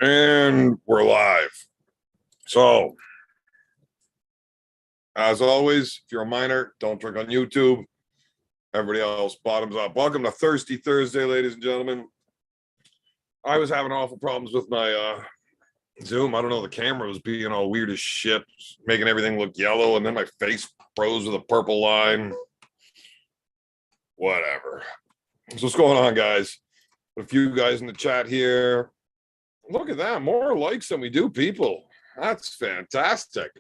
And we're live. So, as always, if you're a minor, don't drink on YouTube. Everybody else, bottoms up. Welcome to Thirsty Thursday, ladies and gentlemen. I was having awful problems with my Zoom. I don't know, the camera was being all weird as shit, making everything look yellow, and then my face froze with a purple line. Whatever. So what's going on, guys? A few guys in the chat here. Look at that. More likes than we do people. That's fantastic.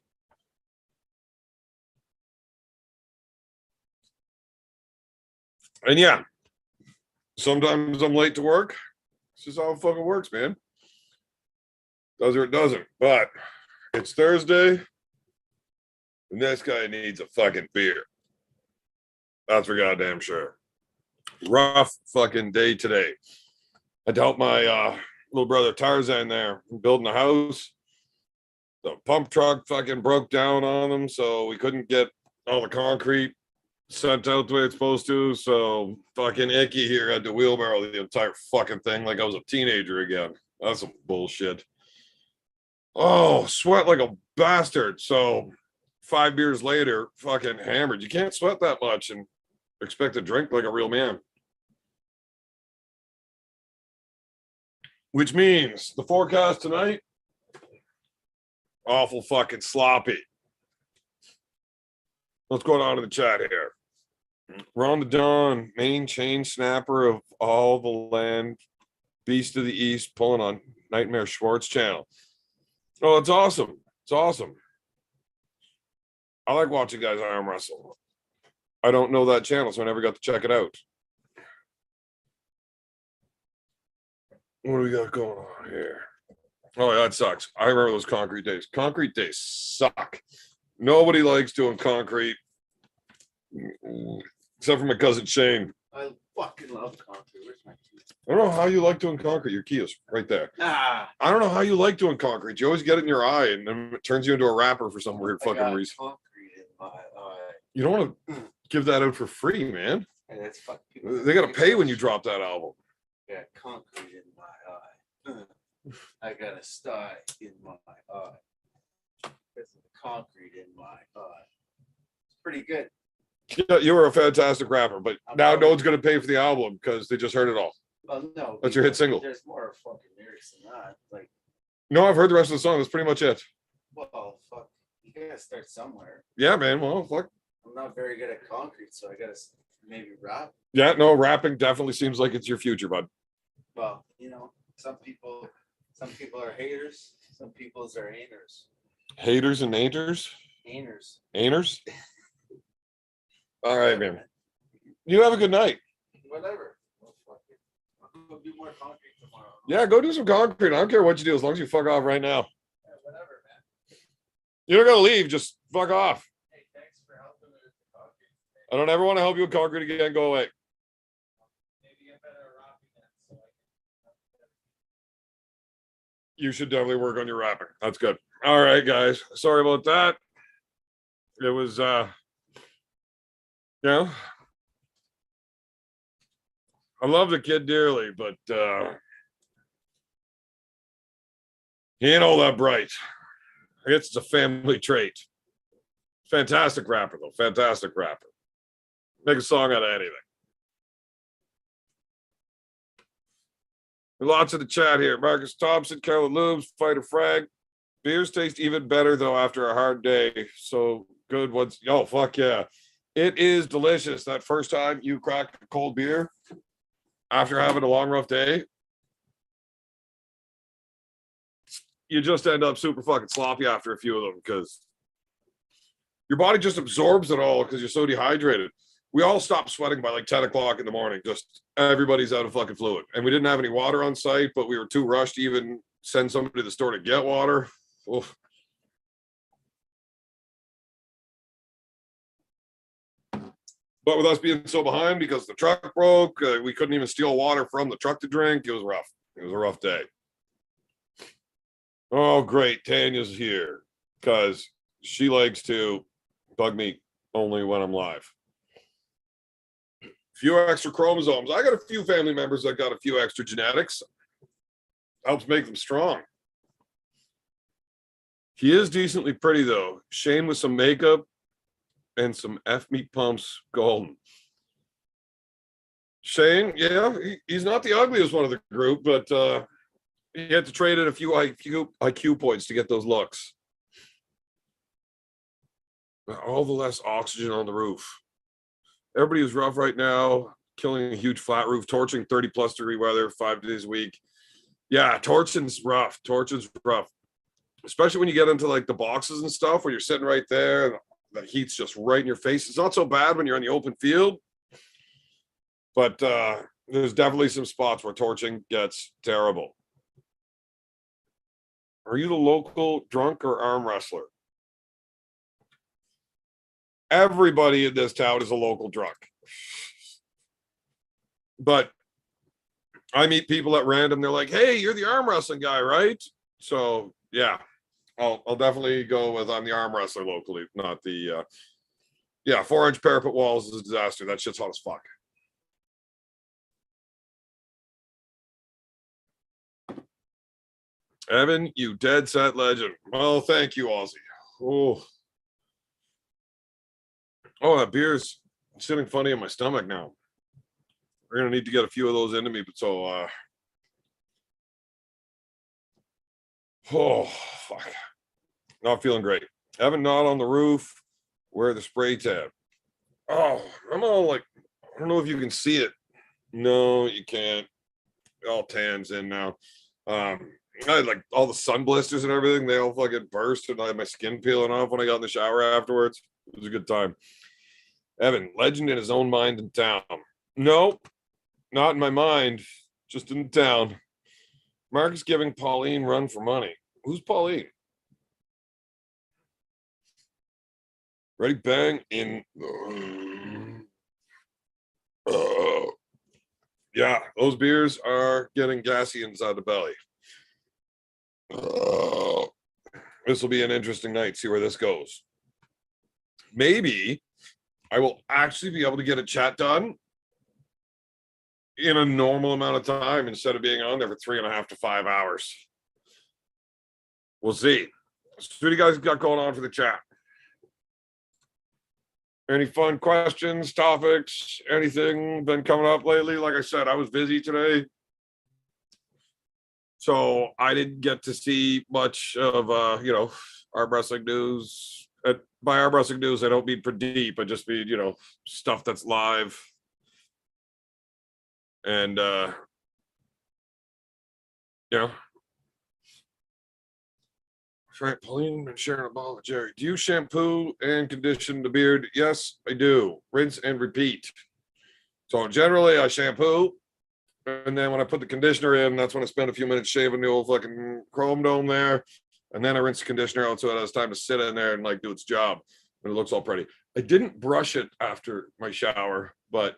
And yeah, sometimes I'm late to work. This is how it fucking works, man. Does or it doesn't. But it's Thursday, and this guy needs a fucking beer. That's for goddamn sure. Rough fucking day today. I had to help my little brother Tarzan there building a house. The pump truck fucking broke down on them, so we couldn't get all the concrete sent out the way it's supposed to. So fucking Icky here had to wheelbarrow the entire fucking thing like I was a teenager again. That's some bullshit. Oh, sweat like a bastard. So 5 beers later, fucking hammered. You can't sweat that much and expect to drink like a real man. Which means the forecast tonight, awful fucking sloppy. What's going on in the chat here? Ron the Dawn, main chain snapper of all the land, beast of the east, pulling on Nightmare Schwartz channel. Oh, it's awesome. It's awesome. I like watching guys arm wrestle. I don't know that channel, so I never got to check it out. What do we got going on here? Oh, that sucks. I remember those concrete days. Concrete days suck. Nobody likes doing concrete, except for my cousin Shane. I fucking love concrete. Where's my key? I don't know how you like doing concrete. Your key is right there. I don't know how you like doing concrete. You always get it in your eye, and then it turns you into a rapper for some weird fucking reason. Concrete in my eye. You don't want to give that out for free, man. Hey, that's fucking. They got to pay when you drop that album. Got concrete in my eye. I got a sty in my eye. There's concrete in my eye. It's pretty good. Yeah, you were a fantastic rapper, but now no one's going to pay for the album because they just heard it all. Well, no. That's your hit single. There's more fucking lyrics than that. Like. No, I've heard the rest of the song. That's pretty much it. Well, fuck. You gotta start somewhere. Yeah, man. Well, fuck. I'm not very good at concrete, so I gotta maybe rap. Yeah, no, rapping definitely seems like it's your future, bud. Well, you know, some people are haters, some people are ainers. Haters and ainers? Ainers. Ainers? All right, man. You have a good night. Whatever. Well, fuck it. I'll go do more concrete tomorrow. Yeah, go do some concrete. I don't care what you do as long as you fuck off right now. Yeah, whatever, man. You don't gotta leave. Just fuck off. Hey, thanks for helping me with the concrete. I don't ever want to help you with concrete again. Go away. Maybe get better at rapping then, so I can. You should definitely work on your rapping. That's good. All right, guys. Sorry about that. It was you know, I love the kid dearly, but he ain't all that bright. I guess it's a family trait. Fantastic rapper, though. Fantastic rapper. Make a song out of anything. Lots of the chat here. Marcus Thompson, Carolyn Looms, Fighter Frag. Beers taste even better, though, after a hard day. So good. Oh, fuck yeah. It is delicious. That first time you crack a cold beer after having a long, rough day, you just end up super fucking sloppy after a few of them because your body just absorbs it all because you're so dehydrated. We all stopped sweating by like 10 o'clock in the morning. Just everybody's out of fucking fluid. And we didn't have any water on site, but we were too rushed to even send somebody to the store to get water. Oof. But with us being so behind because the truck broke, we couldn't even steal water from the truck to drink. It was rough. It was a rough day. Oh, great. Tanya's here because she likes to bug me only when I'm live. Few extra chromosomes. I got a few family members that got a few extra genetics. Helps make them strong. He is decently pretty though. Shane with some makeup and some F meat pumps golden. Shane, yeah, he's not the ugliest one of the group, but he had to trade in a few IQ points to get those looks. All the less oxygen on the roof. Everybody is rough right now, killing a huge flat roof, torching 30 plus degree weather 5 days a week. Yeah, torching's rough. Torching's rough, especially when you get into like the boxes and stuff where you're sitting right there and the heat's just right in your face. It's not so bad when you're in the open field, but there's definitely some spots where torching gets terrible. Are you the local drunk or arm wrestler? Everybody in this town is a local drunk. But I meet people at random. They're like, "Hey, you're the arm wrestling guy, right?" So yeah, I'll definitely go with I'm the arm wrestler locally, not the 4-inch parapet walls is a disaster. That shit's hot as fuck. Evan, you dead set legend. Well, thank you, Aussie. Oh, that beer's sitting funny in my stomach now. We're gonna need to get a few of those into me, but oh fuck. Not feeling great. Evan not on the roof. Wear the spray tab. Oh, I'm all like, I don't know if you can see it. No, you can't. All tans in now. I had like all the sun blisters and everything. They all fucking burst, and I had my skin peeling off when I got in the shower afterwards. It was a good time. Evan, legend in his own mind in town. Nope, not in my mind, just in town. Mark is giving Pauline run for money. Who's Pauline? Ready, bang, in. Yeah, those beers are getting gassy inside the belly. This will be an interesting night. See where this goes. Maybe I will actually be able to get a chat done in a normal amount of time instead of being on there for 3.5 to 5 hours. We'll see. So what do you guys got going on for the chat? Any fun questions, topics, anything been coming up lately? Like I said, I was busy today, so I didn't get to see much of arm wrestling news. By arm wrestling news, I don't mean for deep. I just mean stuff that's live. And right, Pauline been sharing a ball with Jerry. Do you shampoo and condition the beard? Yes, I do. Rinse and repeat. So generally, I shampoo, and then when I put the conditioner in, that's when I spend a few minutes shaving the old fucking chrome dome there, and then I rinse the conditioner out so it has time to sit in there and like do its job, and it looks all pretty. I didn't brush it after my shower, but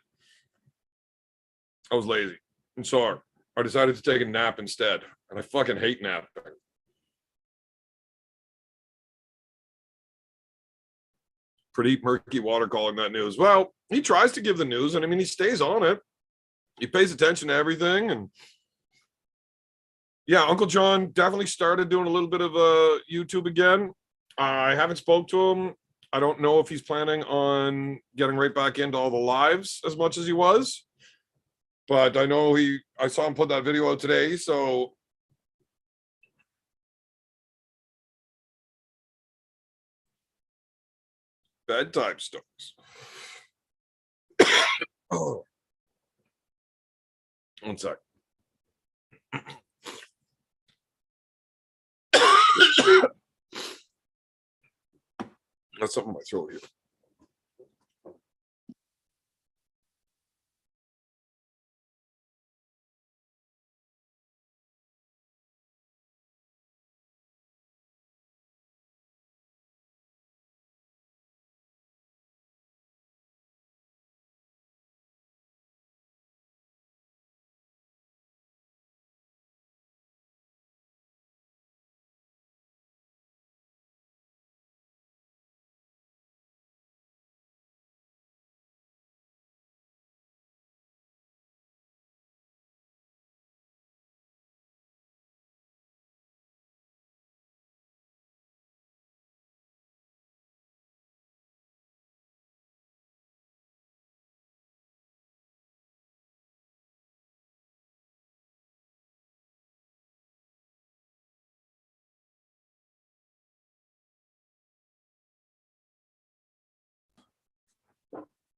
I was lazy and sore. I decided to take a nap instead, and I fucking hate napping. Pretty murky water calling that news. Well, he tries to give the news, and I mean, he stays on it. He pays attention to everything, and yeah, Uncle John definitely started doing a little bit of YouTube again. I haven't spoke to him. I don't know if he's planning on getting right back into all the lives as much as he was, but I know I saw him put that video out today, so bedtime stories. Oh, one sec. That's something in my throat here.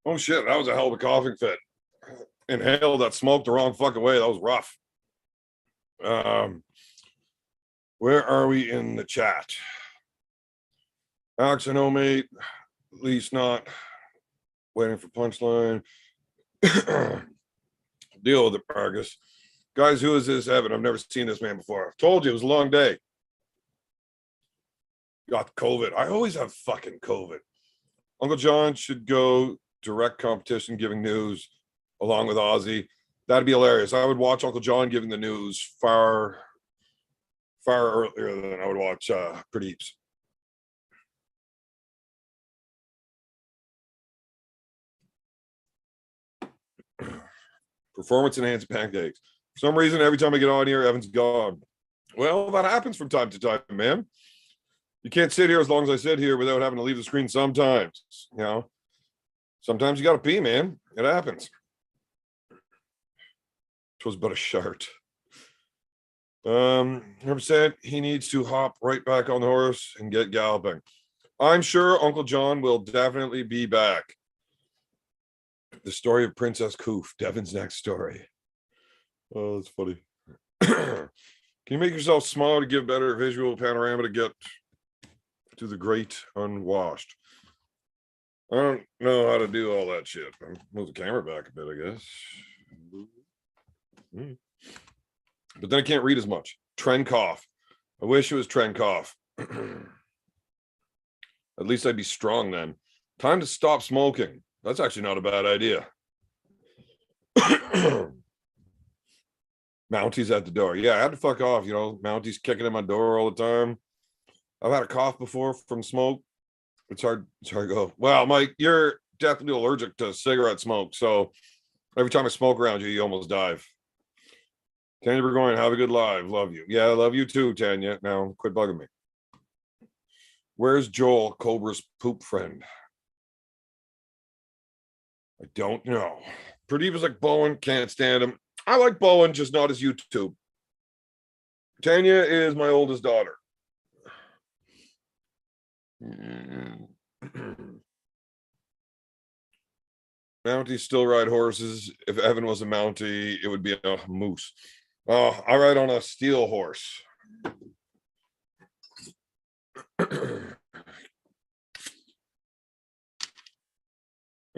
Oh shit, that was a hell of a coughing fit. Inhaled that smoke the wrong fucking way. That was rough. Where are we in the chat? Alex, I know, mate. At least not waiting for punchline. Deal with it, Marcus. Guys, who is this Evan? I've never seen this man before. I've told you it was a long day. Got COVID. I always have fucking COVID. Uncle John should go direct competition giving news along with Ozzy. That'd be hilarious. I would watch Uncle John giving the news far earlier than I would watch Pradeep's. Performance enhanced pancakes. For some reason, every time I get on here, Evan's gone. Well, that happens from time to time, man. You can't sit here as long as I sit here without having to leave the screen sometimes. You know, sometimes you got to pee, man. It happens. It was but a shirt. 100%, he needs to hop right back on the horse and get galloping. I'm sure Uncle John will definitely be back. The story of Princess Coof, Devin's next story. Oh, that's funny. Can you make yourself smaller to give better visual panorama to get to the great unwashed? I don't know how to do all that shit. I'll move the camera back a bit, I guess. But then I can't read as much. Trenkov. I wish it was Trenkov. At least I'd be strong then. Time to stop smoking. That's actually not a bad idea. Mounties at the door. Yeah, I had to fuck off. You know, Mounties kicking in my door all the time. I've had a cough before from smoke. It's hard to go. Well, Mike, you're definitely allergic to cigarette smoke. So every time I smoke around you, you almost dive. Tanya Burgoyne, have a good live. Love you. Yeah, I love you too, Tanya. Now, quit bugging me. Where's Joel, Cobra's poop friend? I don't know. Pradeep is like Bowen, can't stand him. I like Bowen, just not his YouTube. Tanya is my oldest daughter. Mounties still ride horses. If Evan was a Mountie, it would be a moose. Oh, I ride on a steel horse.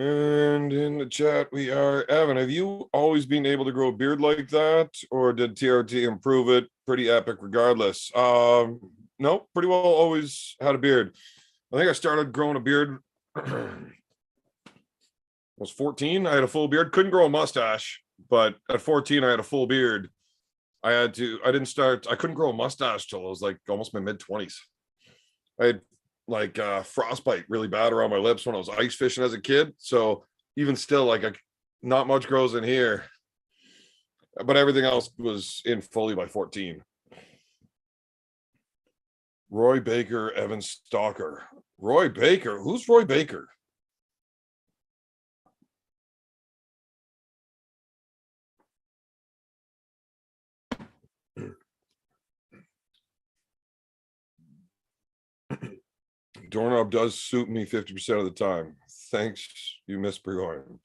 And in the chat, we are Evan. Have you always been able to grow a beard like that, or did TRT improve it? Pretty epic, regardless. No, pretty well always had a beard. I think I started growing a beard. I was 14. I had a full beard. Couldn't grow a mustache, but at 14, I had a full beard. I couldn't grow a mustache till I was like almost my mid-20s. I had like frostbite really bad around my lips when I was ice fishing as a kid. So even still, like not much grows in here, but everything else was in fully by 14. Roy Baker, Evan Stalker. Roy Baker? Who's Roy Baker? Doorknob does suit me 50% of the time. Thanks, you Miss Burgoyne.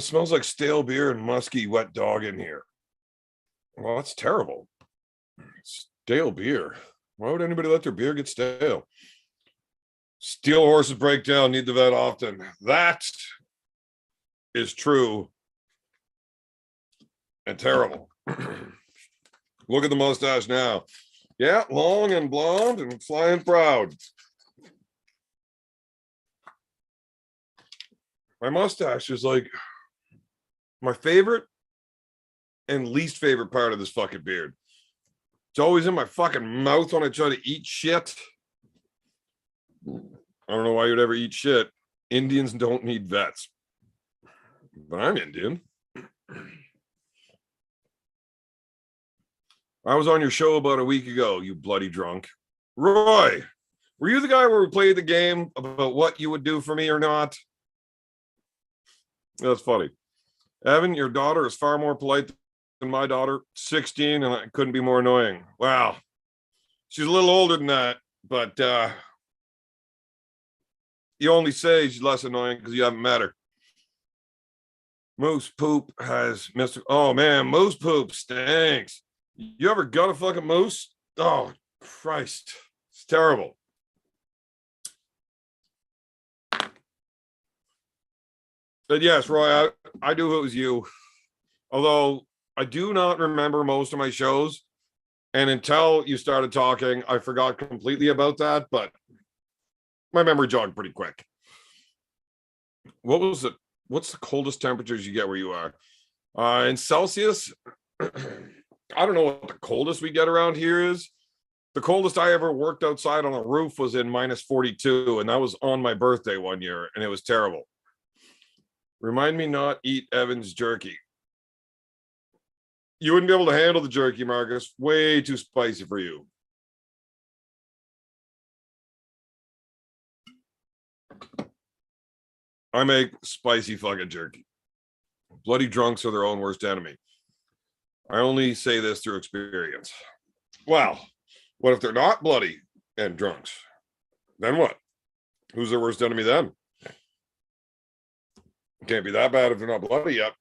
Smells like stale beer and musky wet dog in here. Well, that's terrible. Stale beer. Why would anybody let their beer get stale? Steel horses break down, need the vet often. That is true and terrible. Look at the mustache now. Yeah, long and blonde and flying proud. My mustache is like my favorite and least favorite part of this fucking beard. It's always in my fucking mouth when I try to eat shit. I don't know why you'd ever eat shit. Indians don't need vets. But I'm Indian. I was on your show about a week ago, you bloody drunk. Roy, were you the guy where we played the game about what you would do for me or not? That's funny. Evan, your daughter is far more polite than my daughter, 16, and I couldn't be more annoying. Wow. She's a little older than that, but You only say she's less annoying because you haven't met her. Moose poop has Mr. Oh man, moose poop stinks. You ever got a fucking moose? Oh Christ, it's terrible. But yes, Roy, I do if it was you. Although I do not remember most of my shows. And until you started talking, I forgot completely about that, but my memory jogged pretty quick. What was it? What's the coldest temperatures you get where you are? In Celsius, I don't know what the coldest we get around here is. The coldest I ever worked outside on a roof was in minus 42, and that was on my birthday one year, and it was terrible. Remind me not eat Evan's jerky. You wouldn't be able to handle the jerky, Marcus. Way too spicy for you. I make spicy fucking jerky. Bloody drunks are their own worst enemy. I only say this through experience. Well, what if they're not bloody and drunks? Then what? Who's their worst enemy then? Can't be that bad if they're not bloody yet.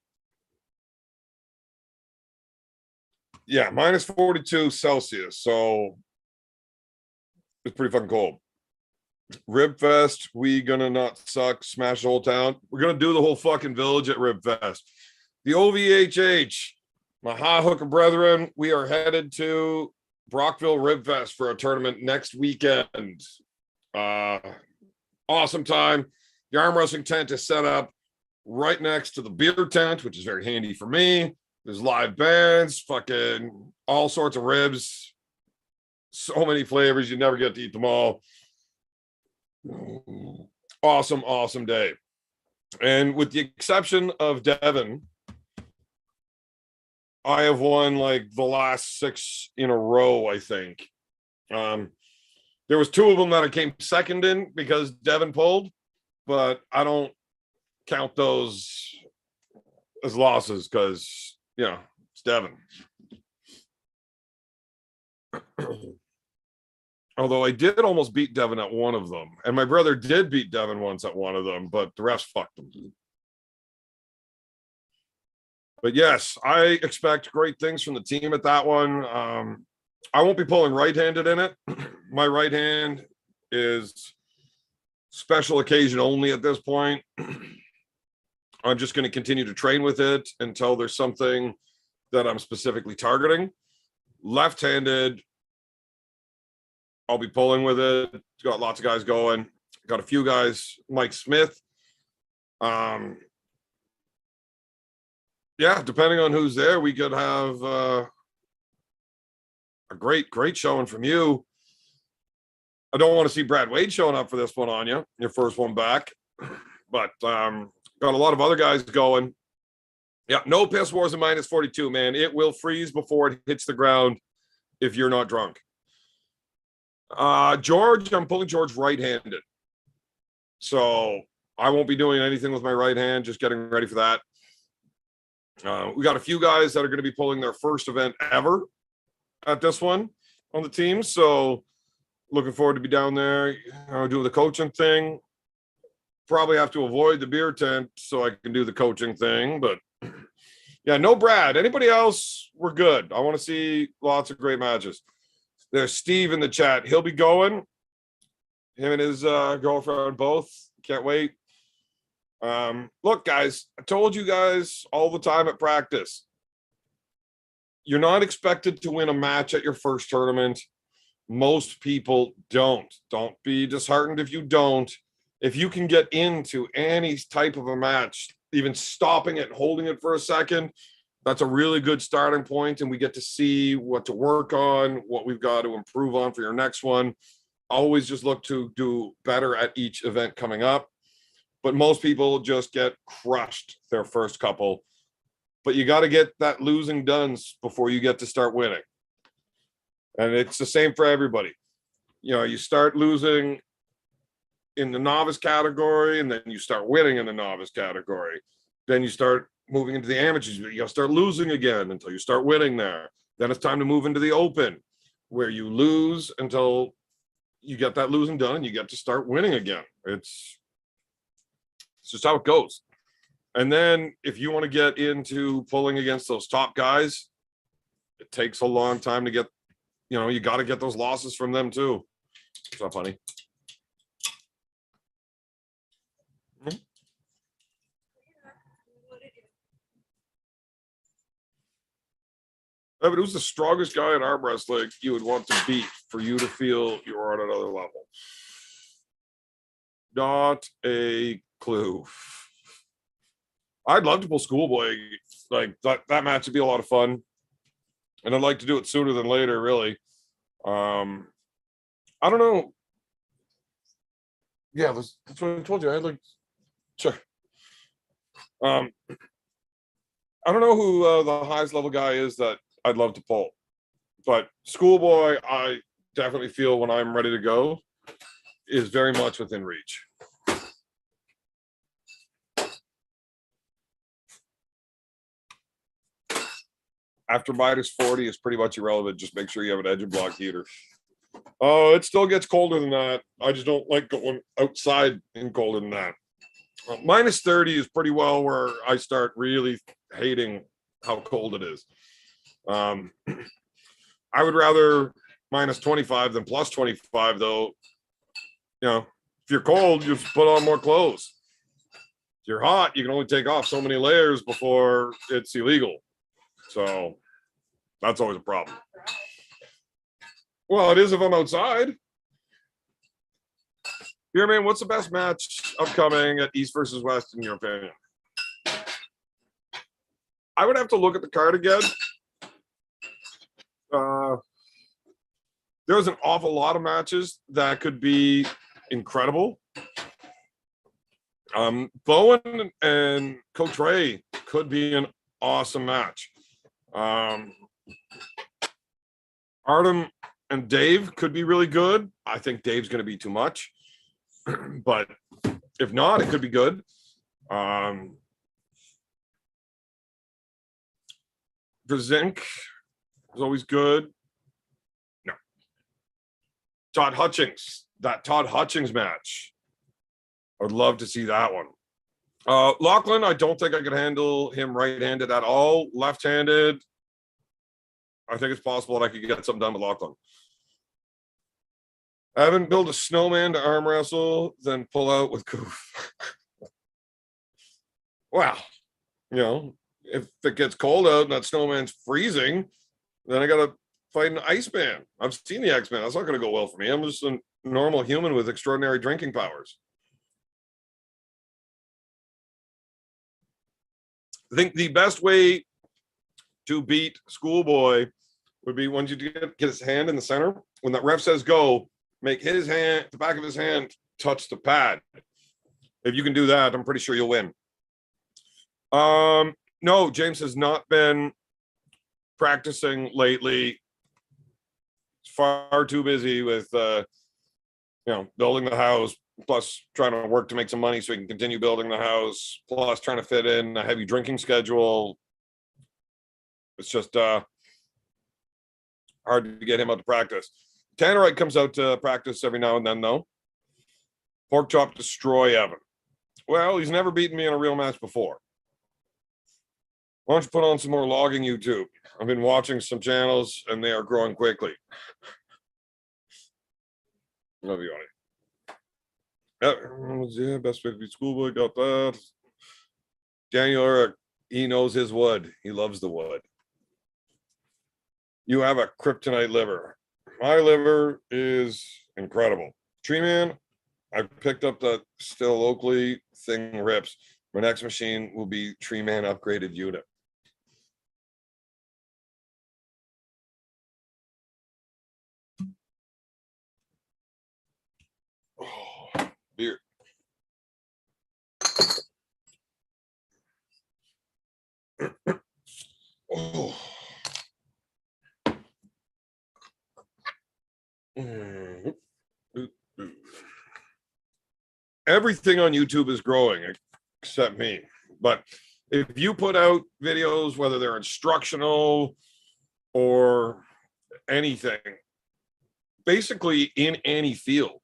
Yeah, minus 42 Celsius. So it's pretty fucking cold. Ribfest, we gonna not suck, smash the whole town. We're gonna do the whole fucking village at Ribfest. The OVHH, my high hooker brethren, we are headed to Brockville Ribfest for a tournament next weekend. Awesome time. The arm wrestling tent is set up right next to the beer tent, which is very handy for me. There's live bands, fucking all sorts of ribs, so many flavors. You never get to eat them all. Awesome, awesome day. And with the exception of Devin, I have won like the last 6 in a row, I think. There was 2 of them that I came second in because Devin pulled, but I don't count those as losses because, you know, it's Devin. Although I did almost beat Devin at one of them. And my brother did beat Devin once at one of them, but the refs fucked him. But yes, I expect great things from the team at that one. I won't be pulling right-handed in it. My right hand is special occasion only at this point. I'm just going to continue to train with it until there's something that I'm specifically targeting. Left-handed, I'll be pulling with it. Got lots of guys going. Got a few guys. Mike Smith. Yeah, depending on who's there, we could have a great showing from you. I don't want to see Brad Wade showing up for this one on you, your first one back. But got a lot of other guys going. Yeah, no piss wars in minus 42, man. It will freeze before it hits the ground if you're not drunk. George, I'm pulling George right-handed. So I won't be doing anything with my right hand, just getting ready for that. We got a few guys that are going to be pulling their first event ever at this one on the team. So looking forward to be down there, doing the coaching thing. Probably have to avoid the beer tent so I can do the coaching thing. But yeah, no Brad. Anybody else, we're good. I want to see lots of great matches. There's Steve in the chat. He'll be going. Him and his girlfriend both. Can't wait. Look, guys, I told you guys all the time at practice. You're not expected to win a match at your first tournament. Most people don't. Don't be disheartened if you don't. If you can get into any type of a match, even stopping it, holding it for a second, that's a really good starting point, and we get to see what to work on, what we've got to improve on for your next one. Always just look to do better at each event coming up. But most people just get crushed their first couple. But you got to get that losing done before you get to start winning. And it's the same for everybody. You know, you start losing in the novice category, and then you start winning in the novice category. Then you start moving into the amateurs. You got to start losing again until you start winning there. Then it's time to move into the open, where you lose until you get that losing done and you get to start winning again. It's It's just how it goes. And then if you want to get into pulling against those top guys, it takes a long time to get, you got to get those losses from them too. It's not funny. Yeah, but who's the strongest guy in arm wrestling you would want to beat for you to feel you're on another level? Not a clue. I'd love to pull Schoolboy. Like that match would be a lot of fun. And I'd like to do it sooner than later, really. I don't know. Yeah, that's what I told you. I had like check. I don't know who the highest level guy is that I'd love to pull. But Schoolboy, I definitely feel when I'm ready to go, is very much within reach. After -40 is pretty much irrelevant. Just make sure you have an engine block heater. Oh, it still gets colder than that. I just don't like going outside in colder than that. -30 is pretty well where I start really hating how cold it is. I would rather -25 than +25, though. If you're cold, you just put on more clothes. If you're hot, you can only take off so many layers before it's illegal. So that's always a problem. Well, it is if I'm outside. Here, man, what's the best match upcoming at East versus West in your opinion? I would have to look at the card again. There's an awful lot of matches that could be incredible. Bowen and Coach Ray could be an awesome match. Artem and Dave could be really good. I think Dave's going to be too much, but if not, it could be good. Brzezinski is always good. No. Todd Hutchings, that Todd Hutchings match. I would love to see that one. Lachlan, I don't think I could handle him right-handed at all. Left-handed, I think it's possible that I could get something done with Lachlan. I haven't built a snowman to arm wrestle, then pull out with Goof. Well, if it gets cold out and that snowman's freezing, then I got to fight an Iceman. I've seen the X-Men. That's not going to go well for me. I'm just a normal human with extraordinary drinking powers. I think the best way to beat Schoolboy would be when you get his hand in the center. When that ref says go, make his hand, the back of his hand, touch the pad. If you can do that, I'm pretty sure you'll win. No, James has not been practicing lately. He's far too busy with, building the house, plus trying to work to make some money so he can continue building the house, plus trying to fit in a heavy drinking schedule. It's just hard to get him out to practice. Tannerite comes out to practice every now and then, though. Pork chop destroy Evan. Well, he's never beaten me in a real match before. Why don't you put on some more logging YouTube? I've been watching some channels and they are growing quickly. Love you, Arnie. Yeah, best way to be Schoolboy, got that. Daniel Eric, he knows his wood. He loves the wood. You have a kryptonite liver. My liver is incredible. Tree Man, I picked up that Still Oakley thing rips. My next machine will be Tree Man upgraded unit. Oh, beer. Oh. Everything on YouTube is growing except me. But if you put out videos, whether they're instructional or anything, basically in any field,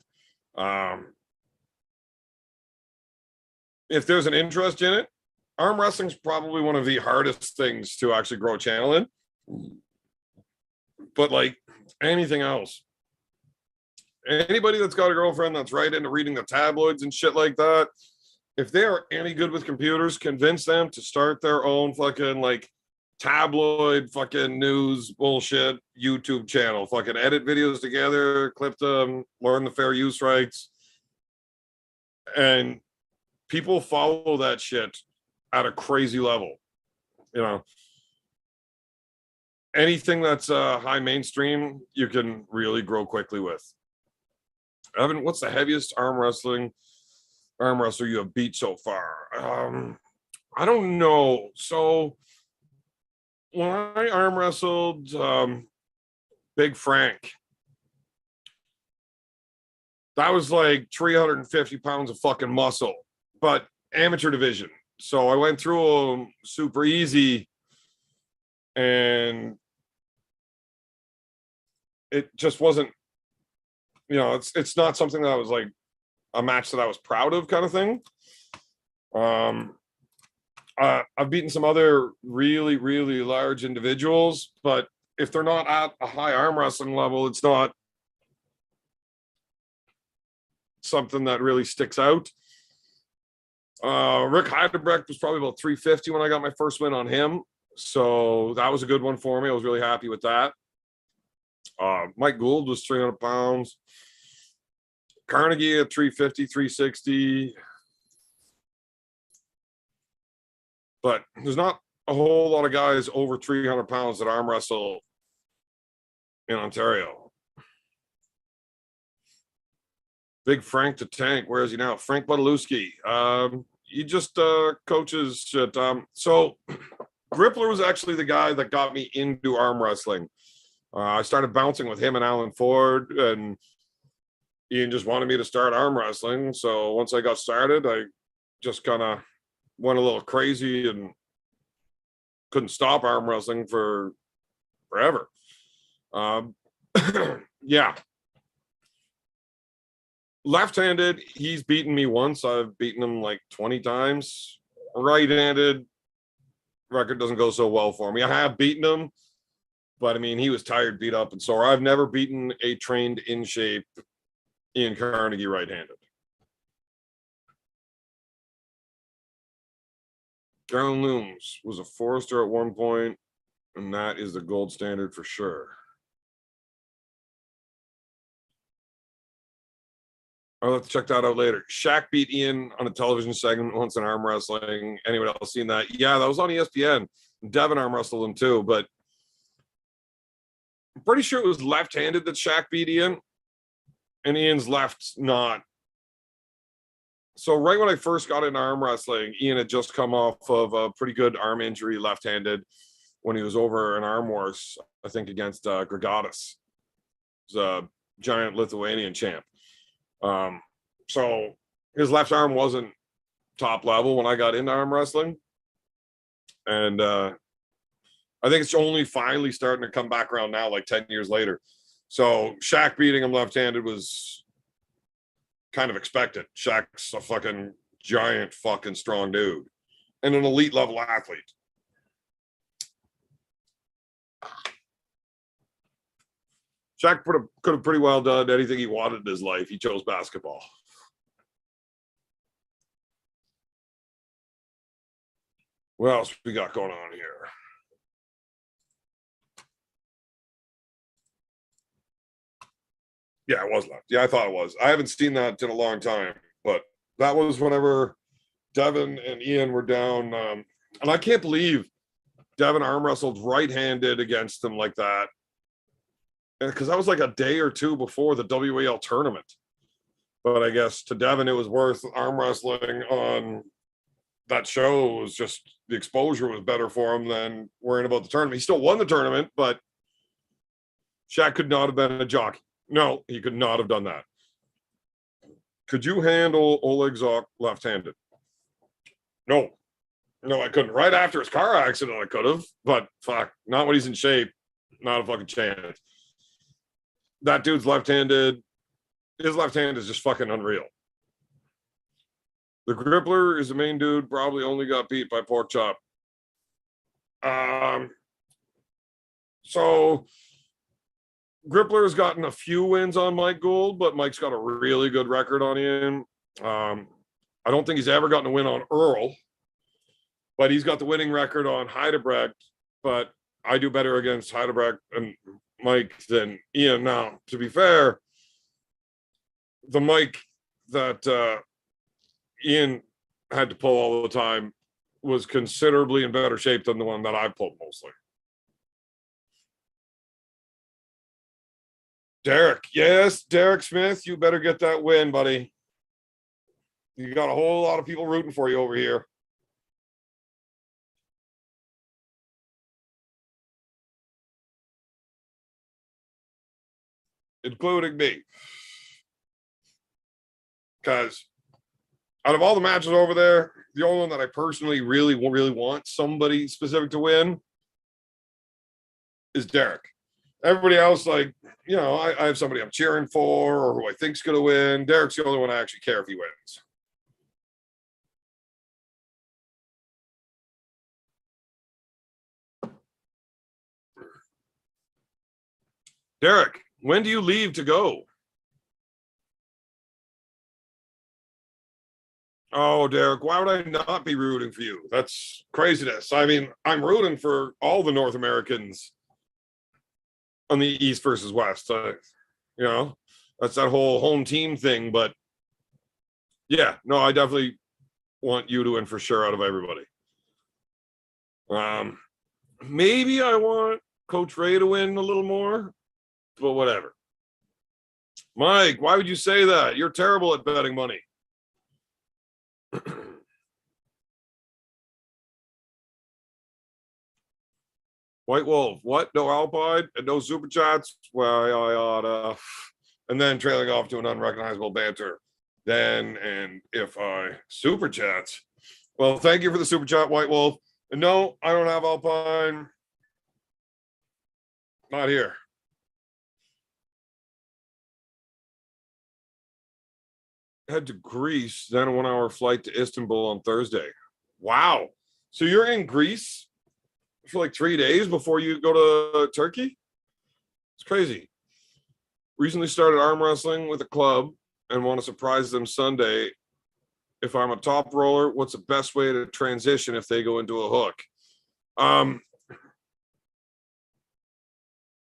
if there's an interest in it, arm wrestling is probably one of the hardest things to actually grow a channel in. But like anything else, anybody that's got a girlfriend that's right into reading the tabloids and shit like that, if they are any good with computers, convince them to start their own fucking like tabloid fucking news bullshit YouTube channel. Fucking edit videos together, clip them, learn the fair use rights. And people follow that shit at a crazy level. You know, anything that's high mainstream, you can really grow quickly with. Evan, what's the heaviest arm wrestler you have beat so far? I don't know. So when I arm wrestled Big Frank, that was like 350 pounds of fucking muscle, but amateur division. So I went through them super easy, and it just wasn't, you know, it's not something that I was like a match that I was proud of, kind of thing. I've beaten some other really, really large individuals, but if they're not at a high arm wrestling level, it's not something that really sticks out. Rick Heidebrecht was probably about 350 when I got my first win on him. So that was a good one for me. I was really happy with that. Mike Gould was 300 pounds. Carnegie at 350, 360. But there's not a whole lot of guys over 300 pounds that arm wrestle in Ontario. Big Frank the Tank, where is he now? Frank Budalewski. He just coaches shit. So Grippler was actually the guy that got me into arm wrestling. I started bouncing with him and Alan Ford, and Ian just wanted me to start arm wrestling. So once I got started, I just kind of went a little crazy and couldn't stop arm wrestling for forever. Yeah. Left-handed, he's beaten me once. I've beaten him like 20 times. Right-handed, record doesn't go so well for me. I have beaten him, but I mean, he was tired, beat up, and sore. I've never beaten a trained, in shape Ian Carnegie right-handed. Carolyn Looms was a Forester at one point, and that is the gold standard for sure. I'll have to check that out later. Shaq beat Ian on a television segment once in arm wrestling. Anyone else seen that? Yeah, that was on ESPN. Devin arm wrestled him too, but I'm pretty sure it was left-handed that Shaq beat Ian, and Ian's left not. So right when I first got into arm wrestling, Ian had just come off of a pretty good arm injury left-handed when he was over in Arm Wars, I think against Grigotis. He was a giant Lithuanian champ. So his left arm wasn't top level when I got into arm wrestling. And I think it's only finally starting to come back around now, like 10 years later. So Shaq beating him left-handed was kind of expected. Shaq's a fucking giant fucking strong dude and an elite level athlete. Shaq could have pretty well done anything he wanted in his life. He chose basketball. What else we got going on here? Yeah, it was left. Yeah, I thought it was. I haven't seen that in a long time, but that was whenever Devin and Ian were down. And I can't believe Devin arm wrestled right-handed against him like that. Because that was like a day or two before the WAL tournament. But I guess to Devin, it was worth arm wrestling on that show. It was just the exposure was better for him than worrying about the tournament. He still won the tournament, but Shaq could not have been a jockey. No, he could not have done that. Could you handle Oleg Zoc left-handed? No, I couldn't. Right after his car accident, I could have, but fuck, not when he's in shape. Not a fucking chance. That dude's left-handed. His left hand is just fucking unreal. The Grippler is the main dude, probably only got beat by Pork Chop. So Grippler's gotten a few wins on Mike Gould, but Mike's got a really good record on him. I don't think he's ever gotten a win on Earl, but he's got the winning record on Heidebrecht. But I do better against Heidebrecht and Mike than Ian. Now, to be fair, the Mike that Ian had to pull all the time was considerably in better shape than the one that I pulled mostly. Derek, yes, Derek Smith, you better get that win, buddy. You got a whole lot of people rooting for you over here. Including me. Because out of all the matches over there, the only one that I personally really want somebody specific to win is Derek. Everybody else, like, you know, I have somebody I'm cheering for or who I think's going to win. Derek's the only one I actually care if he wins. Derek, when do you leave to go? Oh, Derek, why would I not be rooting for you? That's craziness. I mean, I'm rooting for all the North Americans on the East versus West. You know, that's that whole home team thing. But yeah, no, I definitely want you to win for sure out of everybody. Maybe I want Coach Ray to win a little more, but whatever. Mike, why would you say that? You're terrible at betting money. White Wolf, what? No Alpine and no super chats? Well, I oughta. And then trailing off to an unrecognizable banter. Then, and if I super chats, well, thank you for the super chat, White Wolf. And no, I don't have Alpine. Not here. Head to Greece, then a 1 hour flight to Istanbul on Thursday. Wow. So you're in Greece for like 3 days before you go to Turkey? It's crazy. Recently started arm wrestling with a club and want to surprise them Sunday. If I'm a top roller, what's the best way to transition if they go into a hook?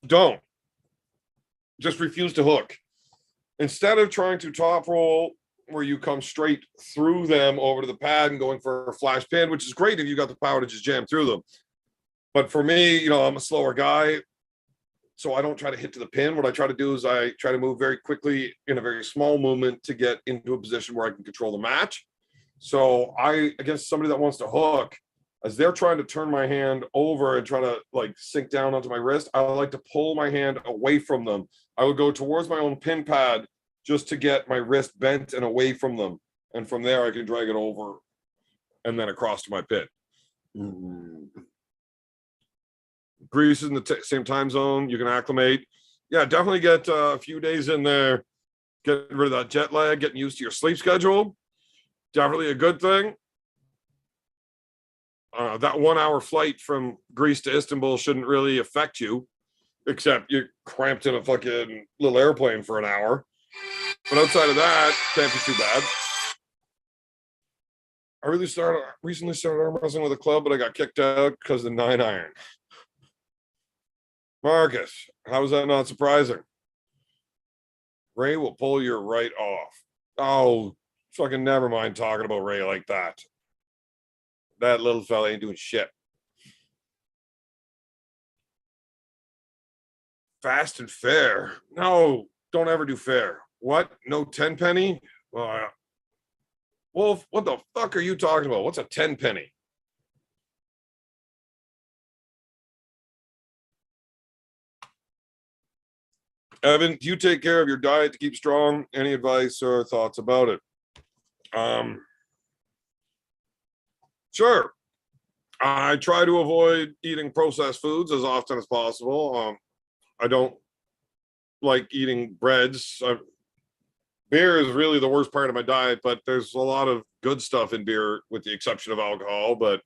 Don't. Just refuse to hook. Instead of trying to top roll where you come straight through them over to the pad and going for a flash pin, which is great if you got the power to just jam through them. But for me, you know, I'm a slower guy, so I don't try to hit to the pin. What I try to do is I try to move very quickly in a very small movement to get into a position where I can control the match. So against somebody that wants to hook, as they're trying to turn my hand over and try to like sink down onto my wrist, I like to pull my hand away from them. I would go towards my own pin pad just to get my wrist bent and away from them. And from there, I can drag it over and then across to my pin. Greece is in the same time zone. You can acclimate. Yeah, definitely get a few days in there. Get rid of that jet lag, getting used to your sleep schedule. Definitely a good thing. That 1 hour flight from Greece to Istanbul shouldn't really affect you, except you're cramped in a fucking little airplane for an hour. But outside of that, can't be too bad. I recently started arm wrestling with a club, but I got kicked out because of the 9-iron. Marcus, how is that not surprising? Ray will pull your right off. Oh, fucking never mind talking about Ray like that. That little fella ain't doing shit. Fast and fair. No, don't ever do fair. What? No 10 penny? Wolf, what the fuck are you talking about? What's a 10 penny? Evan, do you take care of your diet to keep strong? Any advice or thoughts about it? Sure. I try to avoid eating processed foods as often as possible. I don't like eating breads. beer is really the worst part of my diet, but there's a lot of good stuff in beer with the exception of alcohol, but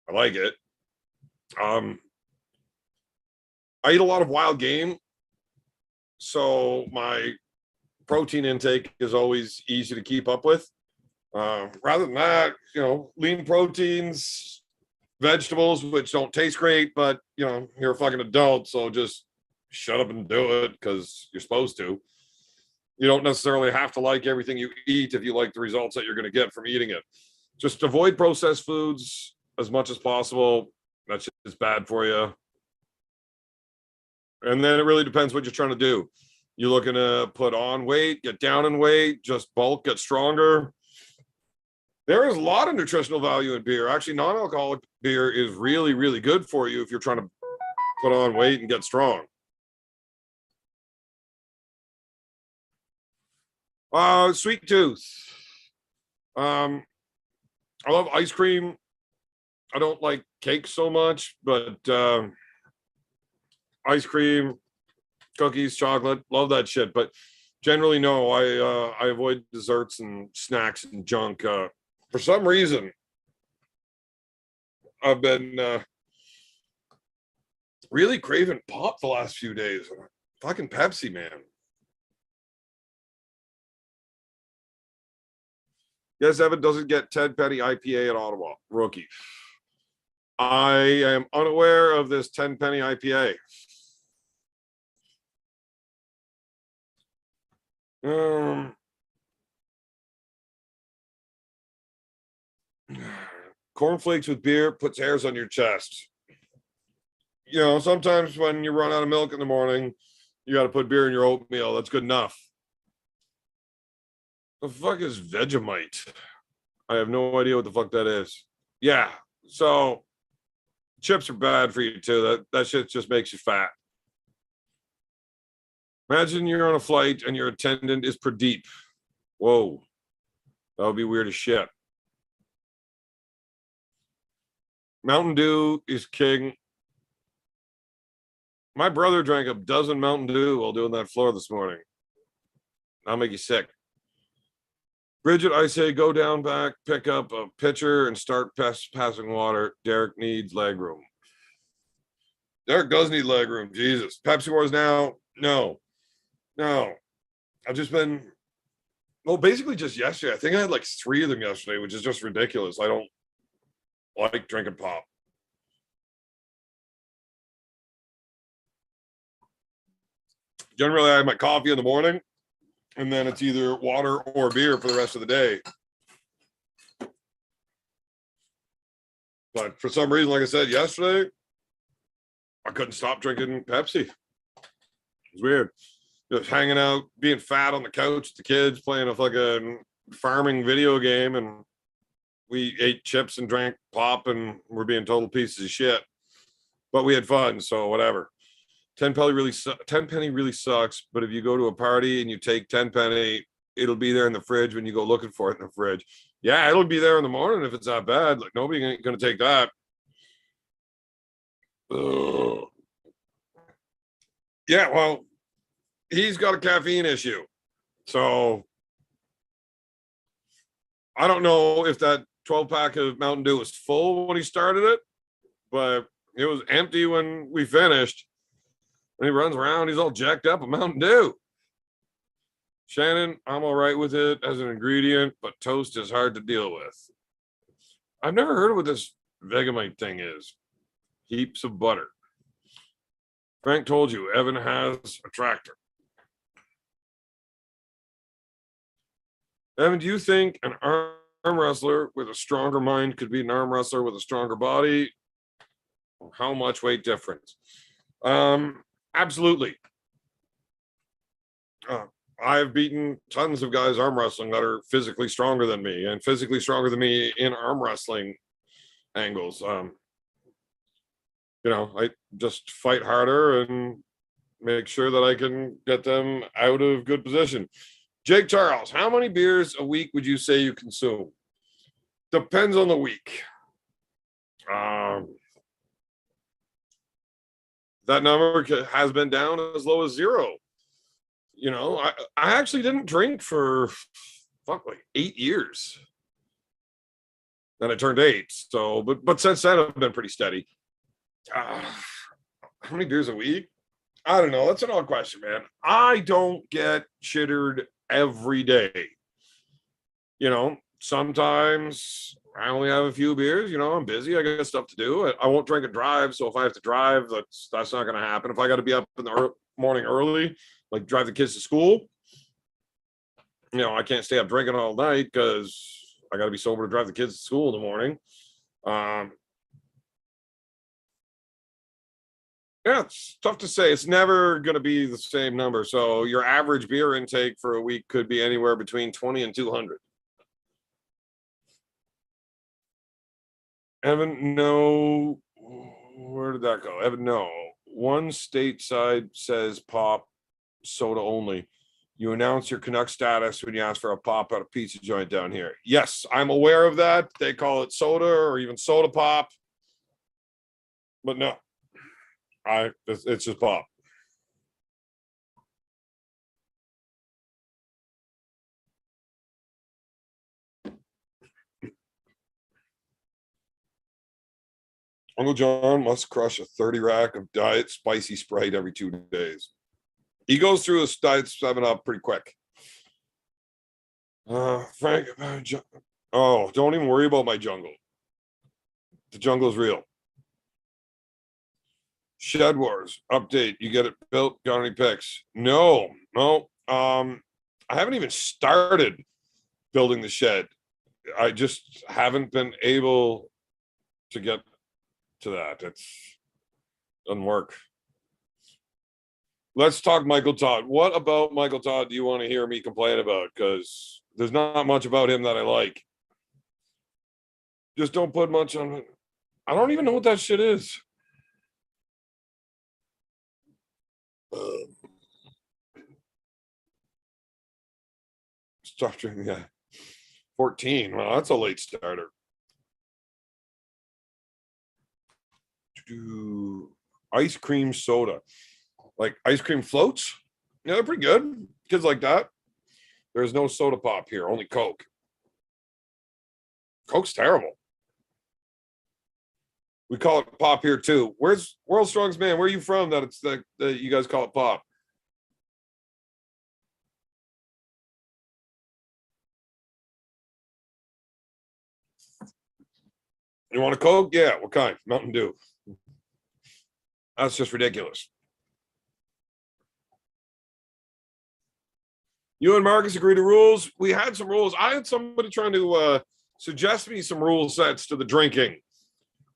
I like it. I eat a lot of wild game, so my protein intake is always easy to keep up with. Rather than that, lean proteins, vegetables, which don't taste great, but you're a fucking adult, so just shut up and do it because you're supposed to. You don't necessarily have to like everything you eat if you like the results that you're going to get from eating it. Just avoid processed foods as much as possible. That's just bad for you. And then it really depends what you're trying to do. You're looking to put on weight, get down in weight, just bulk, get stronger. There is a lot of nutritional value in beer. Actually, non-alcoholic beer is really, really good for you if you're trying to put on weight and get strong. Sweet tooth. I love ice cream. I don't like cake so much, but ice cream, cookies, chocolate, love that shit. But generally, no, I avoid desserts and snacks and junk. For some reason, I've been really craving pop the last few days. Fucking Pepsi, man. Yes, Evan doesn't get 10 penny IPA at Ottawa. Rookie. I am unaware of this 10 penny IPA. Cornflakes with beer puts hairs on your chest. Sometimes when you run out of milk in the morning, you got to put beer in your oatmeal. That's good enough. The fuck is Vegemite? I have no idea what the fuck that is. Yeah, so chips are bad for you too. That shit just makes you fat. Imagine you're on a flight and your attendant is Pradeep. Whoa, that would be weird as shit. Mountain Dew is king. My brother drank a dozen Mountain Dew while doing that floor this morning. I'll make you sick. Bridget, I say go down back, pick up a pitcher, and start passing water. Derek needs leg room. Derek does need leg room. Jesus. Pepsi Wars now? No. I've just been, basically just yesterday. I think I had like 3 of them yesterday, which is just ridiculous. I don't like drinking pop. Generally, I have my coffee in the morning, and then it's either water or beer for the rest of the day. But for some reason, like I said yesterday, I couldn't stop drinking Pepsi. It was weird. Just hanging out, being fat on the couch with the kids, playing a fucking farming video game, and we ate chips and drank pop, and we're being total pieces of shit. But we had fun, so whatever. 10 penny really sucks, but if you go to a party and you take 10 penny, it'll be there in the fridge when you go looking for it in the fridge. Yeah, it'll be there in the morning if it's that bad. Like, nobody ain't gonna take that. Ugh. Yeah, well, he's got a caffeine issue. So I don't know if that 12-pack of Mountain Dew was full when he started it, but it was empty when we finished. And he runs around, he's all jacked up with Mountain Dew. Shannon, I'm all right with it as an ingredient, but toast is hard to deal with. I've never heard of what this Vegemite thing is. Heaps of butter. Frank told you, Evan has a tractor. Evan, do you think an arm wrestler with a stronger mind could beat an arm wrestler with a stronger body? How much weight difference? Absolutely. I've beaten tons of guys arm wrestling that are physically stronger than me and physically stronger than me in arm wrestling angles. I just fight harder and make sure that I can get them out of good position. Jake Charles, how many beers a week would you say you consume? Depends on the week. That number has been down as low as 0. I actually didn't drink for like 8 years. Then I turned 8. So, but since then I've been pretty steady. How many beers a week? I don't know. That's an odd question, man. I don't get shittered every day. Sometimes I only have a few beers. I'm busy. I got stuff to do. I won't drink and drive. So if I have to drive, that's not going to happen. If I got to be up in the morning early, like drive the kids to school, I can't stay up drinking all night because I got to be sober to drive the kids to school in the morning. Yeah, it's tough to say. It's never going to be the same number. So your average beer intake for a week could be anywhere between 20 and 200. Evan, no. Where did that go? Evan, no. One stateside says pop soda only. You announce your Canuck status when you ask for a pop at a pizza joint down here. Yes, I'm aware of that. They call it soda or even soda pop. But no, it's just pop. Uncle John must crush a 30 rack of diet spicy Sprite every 2 days. He goes through his diet 7-Up pretty quick. Frank, don't even worry about my jungle. The jungle's real. Shed Wars update. You get it built? Got any pics? No. I haven't even started building the shed. I just haven't been able to get to that. Doesn't work. Let's talk Michael Todd. What about Michael Todd do you want to hear me complain about? Because there's not much about him that I like. Just don't put much on it. I don't even know what that shit is. Stop drinking. Yeah. 14. Well, that's a late starter. Ice cream soda. Like ice cream floats? Yeah, they're pretty good. Kids like that. There's no soda pop here, only Coke. Coke's terrible. We call it pop here too. Where's World Strongest Man? Where are you from that you guys call it pop? You want a Coke? Yeah, what kind? Mountain Dew. That's just ridiculous. You and Marcus agree to rules. We had some rules. I had somebody trying to suggest me some rule sets to the drinking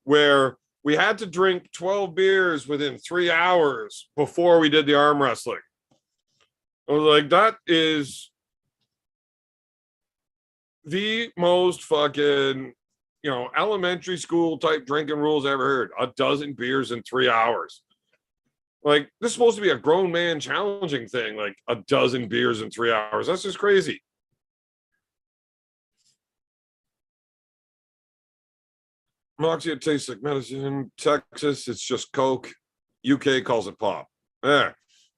where we had to drink 12 beers within 3 hours before we did the arm wrestling. I was like, that is the most fucking, elementary school type drinking rules I ever heard. A dozen beers in 3 hours. Like, this is supposed to be a grown man challenging thing. Like, a dozen beers in 3 hours. That's just crazy. Moxie, it tastes like medicine. Texas, it's just Coke. UK calls it pop. Yeah.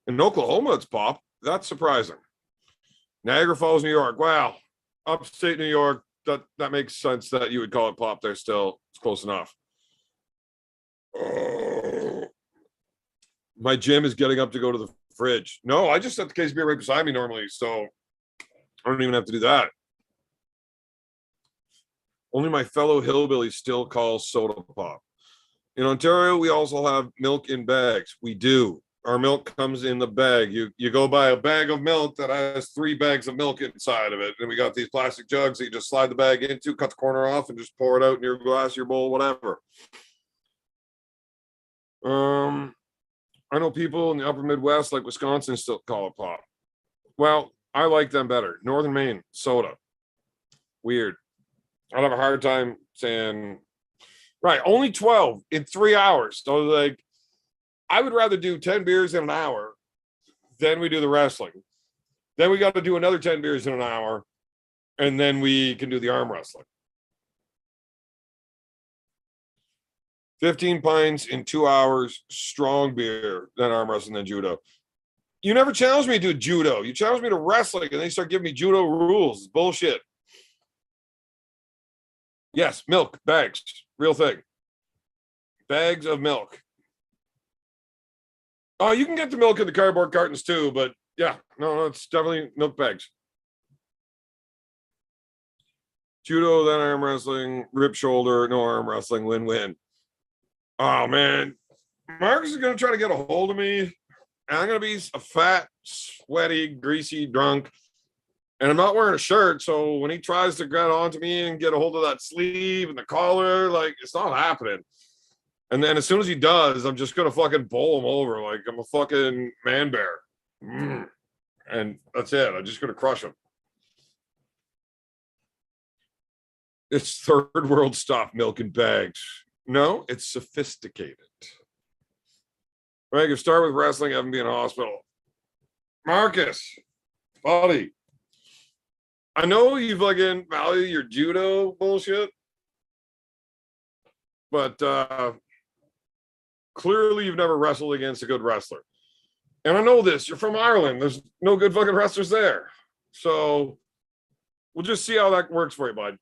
In Oklahoma, it's pop. That's surprising. Niagara Falls, New York. Wow. Upstate New York, that makes sense that you would call it pop there still. It's close enough. My gym is getting up to go to the fridge. No, I just set the case of beer right beside me normally, so I don't even have to do that. Only my fellow hillbillies still call soda pop. In Ontario, we also have milk in bags. We do. Our milk comes in the bag. You go buy a bag of milk that has 3 bags of milk inside of it. And we got these plastic jugs that you just slide the bag into, cut the corner off, and just pour it out in your glass, your bowl, whatever. I know people in the upper Midwest, like Wisconsin, still call it pop. Well, I like them better. Northern Maine, soda. Weird. I'd have a hard time saying, right, only 12 in 3 hours. So, like, I would rather do 10 beers in an hour. Then we do the wrestling. Then we got to do another 10 beers in an hour. And then we can do the arm wrestling. 15 pints in 2 hours, strong beer, then arm wrestling, then judo. You never challenged me to do judo. You challenged me to wrestling, and then you start giving me judo rules. It's bullshit. Yes, milk, bags, real thing. Bags of milk. Oh, you can get the milk in the cardboard cartons too, but yeah, no, it's definitely milk bags. Judo, then arm wrestling, rip shoulder, no arm wrestling, win-win. Oh man, Marcus is gonna try to get a hold of me, and I'm gonna be a fat, sweaty, greasy drunk, and I'm not wearing a shirt. So when he tries to get onto me and get a hold of that sleeve and the collar, like it's not happening. And then as soon as he does, I'm just gonna fucking bowl him over like I'm a fucking man bear. And that's it. I'm just gonna crush him. It's third world stuff, milk and bags. No, it's sophisticated. Right, you start with wrestling, have him be in a hospital. Marcus, buddy, I know you fucking value your judo bullshit, but clearly you've never wrestled against a good wrestler. And I know this, you're from Ireland. There's no good fucking wrestlers there. So we'll just see how that works for you, bud.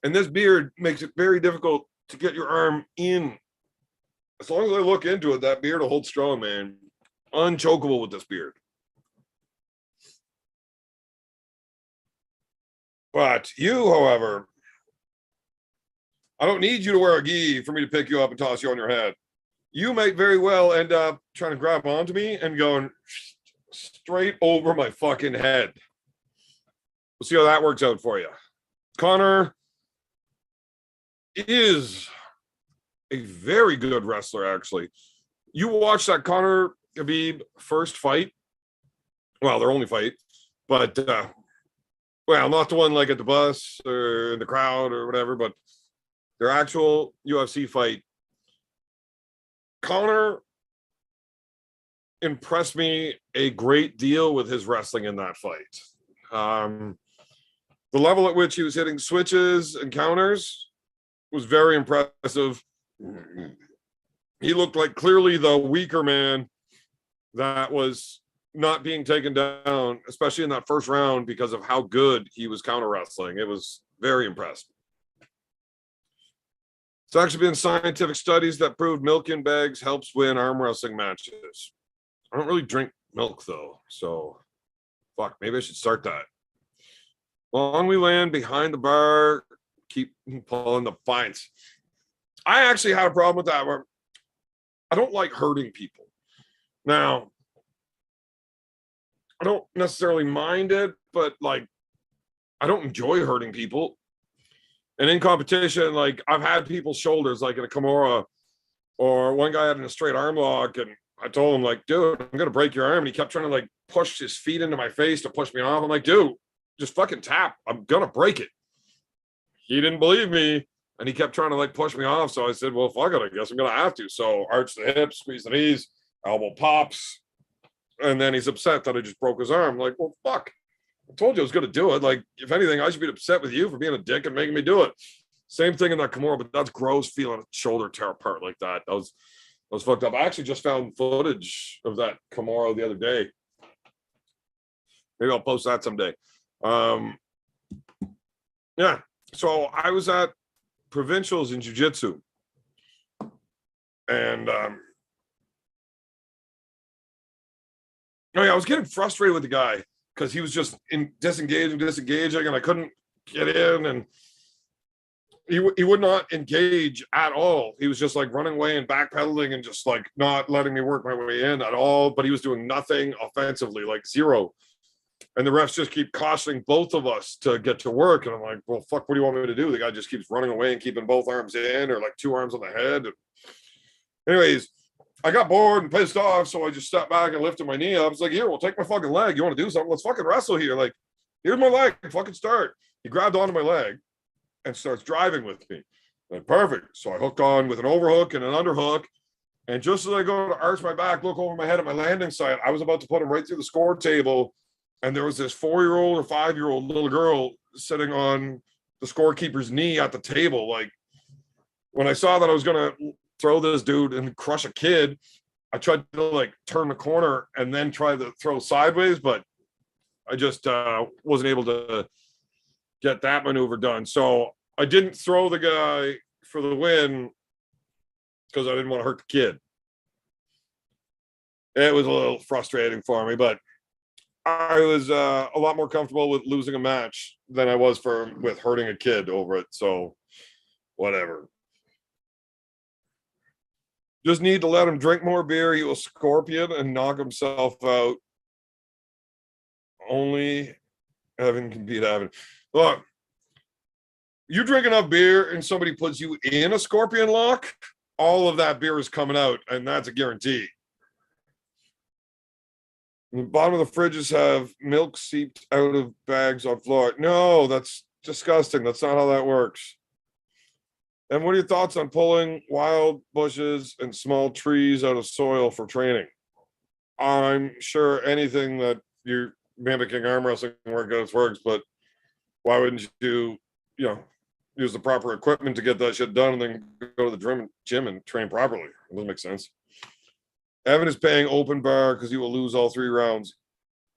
And this beard makes it very difficult to get your arm in. As long as I look into it, that beard will hold strong, man. Unchokeable with this beard. But you, however, I don't need you to wear a gi for me to pick you up and toss you on your head. You might very well end up trying to grab onto me and going straight over my fucking head. We'll see how that works out for you. Connor is a very good wrestler, actually. You watch that Connor Khabib first fight. Well, their only fight, but well, not the one like at the bus or in the crowd or whatever, but their actual UFC fight. Connor impressed me a great deal with his wrestling in that fight. The level at which he was hitting switches and counters was very impressive. He looked like clearly the weaker man that was not being taken down, especially in that first round, because of how good he was counter wrestling. It was very impressive. It's actually been scientific studies that proved milk in bags helps win arm wrestling matches. I don't really drink milk though, so fuck, maybe I should start that. Long we land behind the bar, keep pulling the pints. I actually had a problem with that where I don't like hurting people. Now, I don't necessarily mind it, but like I don't enjoy hurting people. And in competition, like I've had people's shoulders, like in a Kimura, or one guy had in a straight arm lock, and I told him, like, dude, I'm gonna break your arm. And he kept trying to like push his feet into my face to push me off. I'm like, dude, just fucking tap. I'm gonna break it. He didn't believe me, and he kept trying to like push me off. So I said, well, fuck it, I guess I'm gonna have to. So arch the hips, squeeze the knees, elbow pops, and then he's upset that I just broke his arm. I'm like, well, fuck. I told you I was going to do it. Like, if anything, I should be upset with you for being a dick and making me do it. Same thing in that Kimura, but that's gross feeling a shoulder tear apart like that. That was fucked up. I actually just found footage of that Kimura the other day. Maybe I'll post that someday. Yeah. So I was at provincials in jiu-jitsu. And oh yeah, I was getting frustrated with the guy because he was just disengaging, and I couldn't get in, and he would not engage at all. He was just like running away and backpedaling and just like not letting me work my way in at all. But he was doing nothing offensively, like zero. And the refs just keep costing both of us to get to work. And I'm like, well, fuck, what do you want me to do? The guy just keeps running away and keeping both arms in, or like two arms on the head. Anyways, I got bored and pissed off, so I just stepped back and lifted my knee up. I was like, here, we'll take my fucking leg. You want to do something? Let's fucking wrestle here. Like, here's my leg. Fucking start. He grabbed onto my leg and starts driving with me. Like, perfect. So I hooked on with an overhook and an underhook. And just as I go to arch my back, look over my head at my landing site, I was about to put him right through the score table. And there was this 4-year-old or 5-year-old little girl sitting on the scorekeeper's knee at the table, like when I saw that I was gonna throw this dude and crush a kid, I tried to like turn the corner and then try to throw sideways, but I just wasn't able to get that maneuver done. So I didn't throw the guy for the win because I didn't want to hurt the kid. It was a little frustrating for me, but I was a lot more comfortable with losing a match than I was with hurting a kid over it. So whatever. Just need to let him drink more beer. He will scorpion and knock himself out. Only heaven can beat heaven. Look, you drink enough beer and somebody puts you in a scorpion lock, all of that beer is coming out, and that's a guarantee. The bottom of the fridges have milk seeped out of bags on floor. No, that's disgusting. That's not how that works. And what are your thoughts on pulling wild bushes and small trees out of soil for training? I'm sure anything that you're mimicking arm wrestling works, but why wouldn't you, use the proper equipment to get that shit done and then go to the gym and train properly? It doesn't make sense. Evan is paying open bar because he will lose all 3 rounds.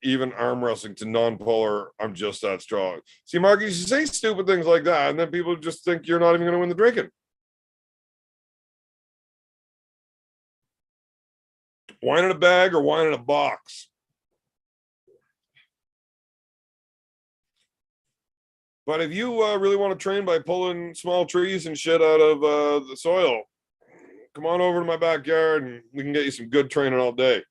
Even arm wrestling to non-polar, I'm just that strong. See, Mark, you say stupid things like that, and then people just think you're not even going to win the drinking. Wine in a bag or wine in a box? But if you really want to train by pulling small trees and shit out of the soil, come on over to my backyard and we can get you some good training all day.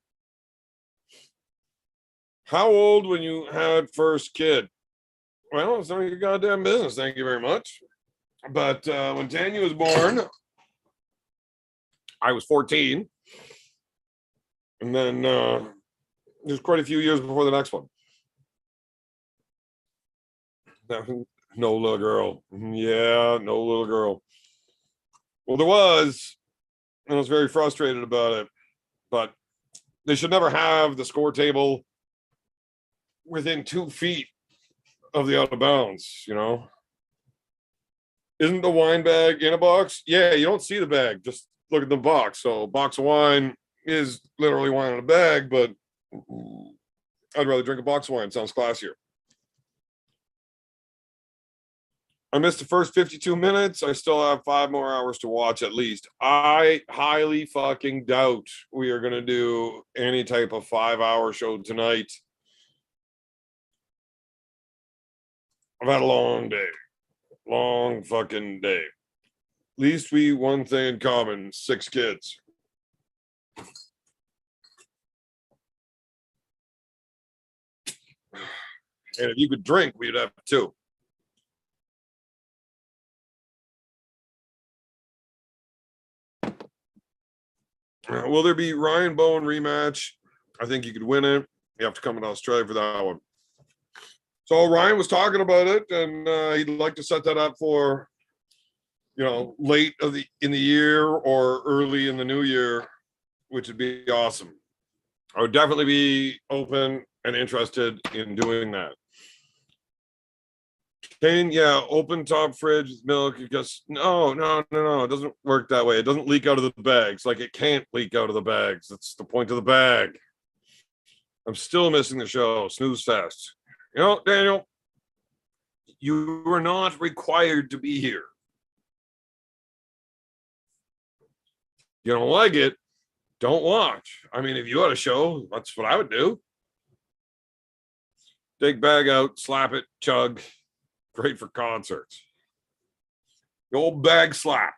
How old when you had first kid? Well, it's none of your goddamn business. Thank you very much. But when Tanya was born, I was 14. And then there's quite a few years before the next one. No little girl. Yeah, no little girl. Well, there was, and I was very frustrated about it. But they should never have the score table within 2 feet of the out of bounds, Isn't the wine bag in a box? Yeah, you don't see the bag. Just look at the box. So a box of wine is literally wine in a bag, but I'd rather drink a box of wine. It sounds classier. I missed the first 52 minutes. I still have 5 more hours to watch at least. I highly fucking doubt we are going to do any type of 5-hour show tonight. I've had a long day. Long fucking day. At least we one thing in common, 6 kids. And if you could drink, we'd have 2. Will there be Ryan Bowen rematch? I think you could win it. You have to come to Australia for that one. So Ryan was talking about it, and he'd like to set that up for, late in the year or early in the new year, which would be awesome. I would definitely be open and interested in doing that. Kane, yeah, open top fridge with milk. Because no, it doesn't work that way. It doesn't leak out of the bags. Like it can't leak out of the bags. That's the point of the bag. I'm still missing the show. Snooze fest. Daniel, you are not required to be here. You don't like it, don't watch. I mean, if you had a show, that's what I would do. Take bag out, slap it, chug. Great for concerts. The old bag slap.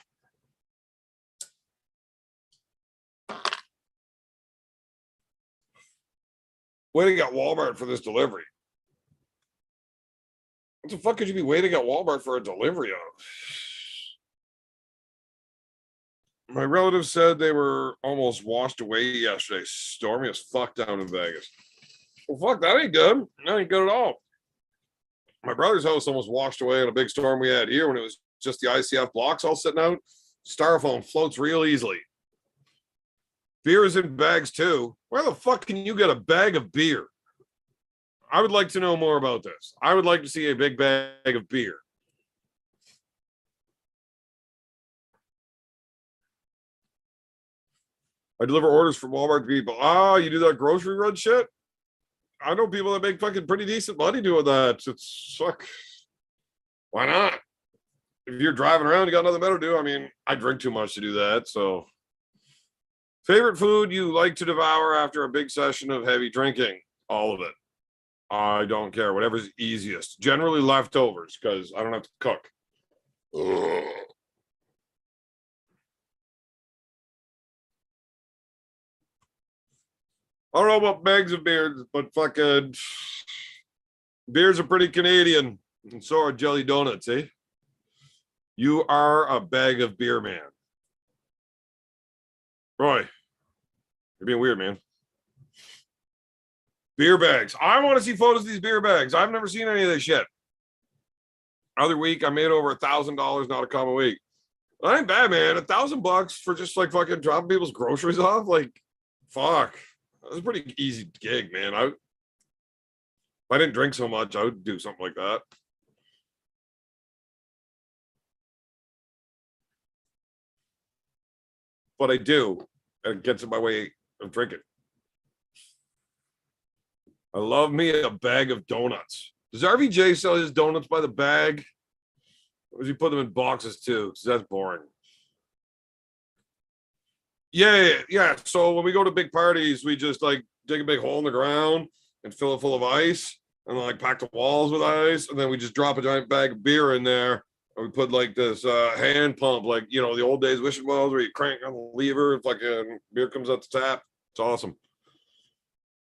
Waiting at Walmart for this delivery. What the fuck could you be waiting at Walmart for a delivery of? My relatives said they were almost washed away yesterday. Stormy as fuck down in Vegas. Well, fuck, that ain't good. That ain't good at all. My brother's house almost washed away in a big storm we had here when it was just the ICF blocks all sitting out. Styrofoam floats real easily. Beer is in bags too. Where the fuck can you get a bag of beer? I would like to know more about this. I would like to see a big bag of beer. I deliver orders from Walmart to people. Ah, you do that grocery run shit? I know people that make fucking pretty decent money doing that. It's fuck. Why not? If you're driving around, you got nothing better to do. I mean, I drink too much to do that. So, favorite food you like to devour after a big session of heavy drinking? All of it. I don't care. Whatever's easiest. Generally leftovers because I don't have to cook. Ugh. I don't know about bags of beers, but fucking beers are pretty Canadian, and so are jelly donuts, eh? You are a bag of beer, man. Roy, you're being weird, man. Beer bags. I want to see photos of these beer bags. I've never seen any of this shit. Other week, I made over $1,000, not a common week. That ain't bad, man. $1,000 for just like fucking dropping people's groceries off. Like, fuck. That was a pretty easy gig, man. If I didn't drink so much, I would do something like that. But I do. It gets in my way of drinking. I love me a bag of donuts. Does RVJ sell his donuts by the bag? Or does he put them in boxes too? Because that's boring. Yeah. So when we go to big parties, we just like dig a big hole in the ground and fill it full of ice and like pack the walls with ice. And then we just drop a giant bag of beer in there. And we put like this hand pump, like, you know, the old days wishing wells where you crank on the lever, it's like beer comes out the tap. It's awesome.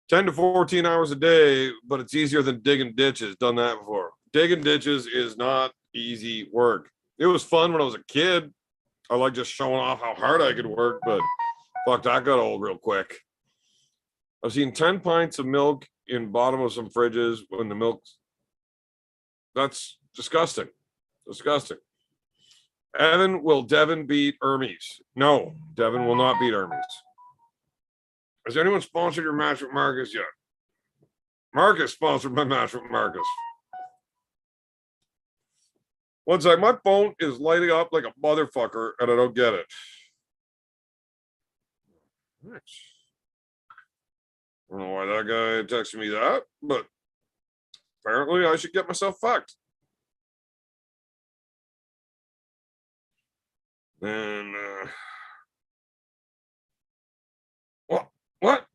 10 to 14 hours a day, but it's easier than digging ditches. Done that before. Digging ditches is not easy work. It was fun when I was a kid. I like just showing off how hard I could work, but fuck, that got old real quick. I've seen 10 pints of milk in bottom of some fridges when the milk's. That's disgusting. Disgusting. Evan, will Devin beat Hermes? No, Devin will not beat Hermes. Has anyone sponsored your match with Marcus yet? Marcus sponsored my match with Marcus. One sec, my phone is lighting up like a motherfucker, and I don't get it. Nice. I don't know why that guy texted me that, but apparently I should get myself fucked. And what?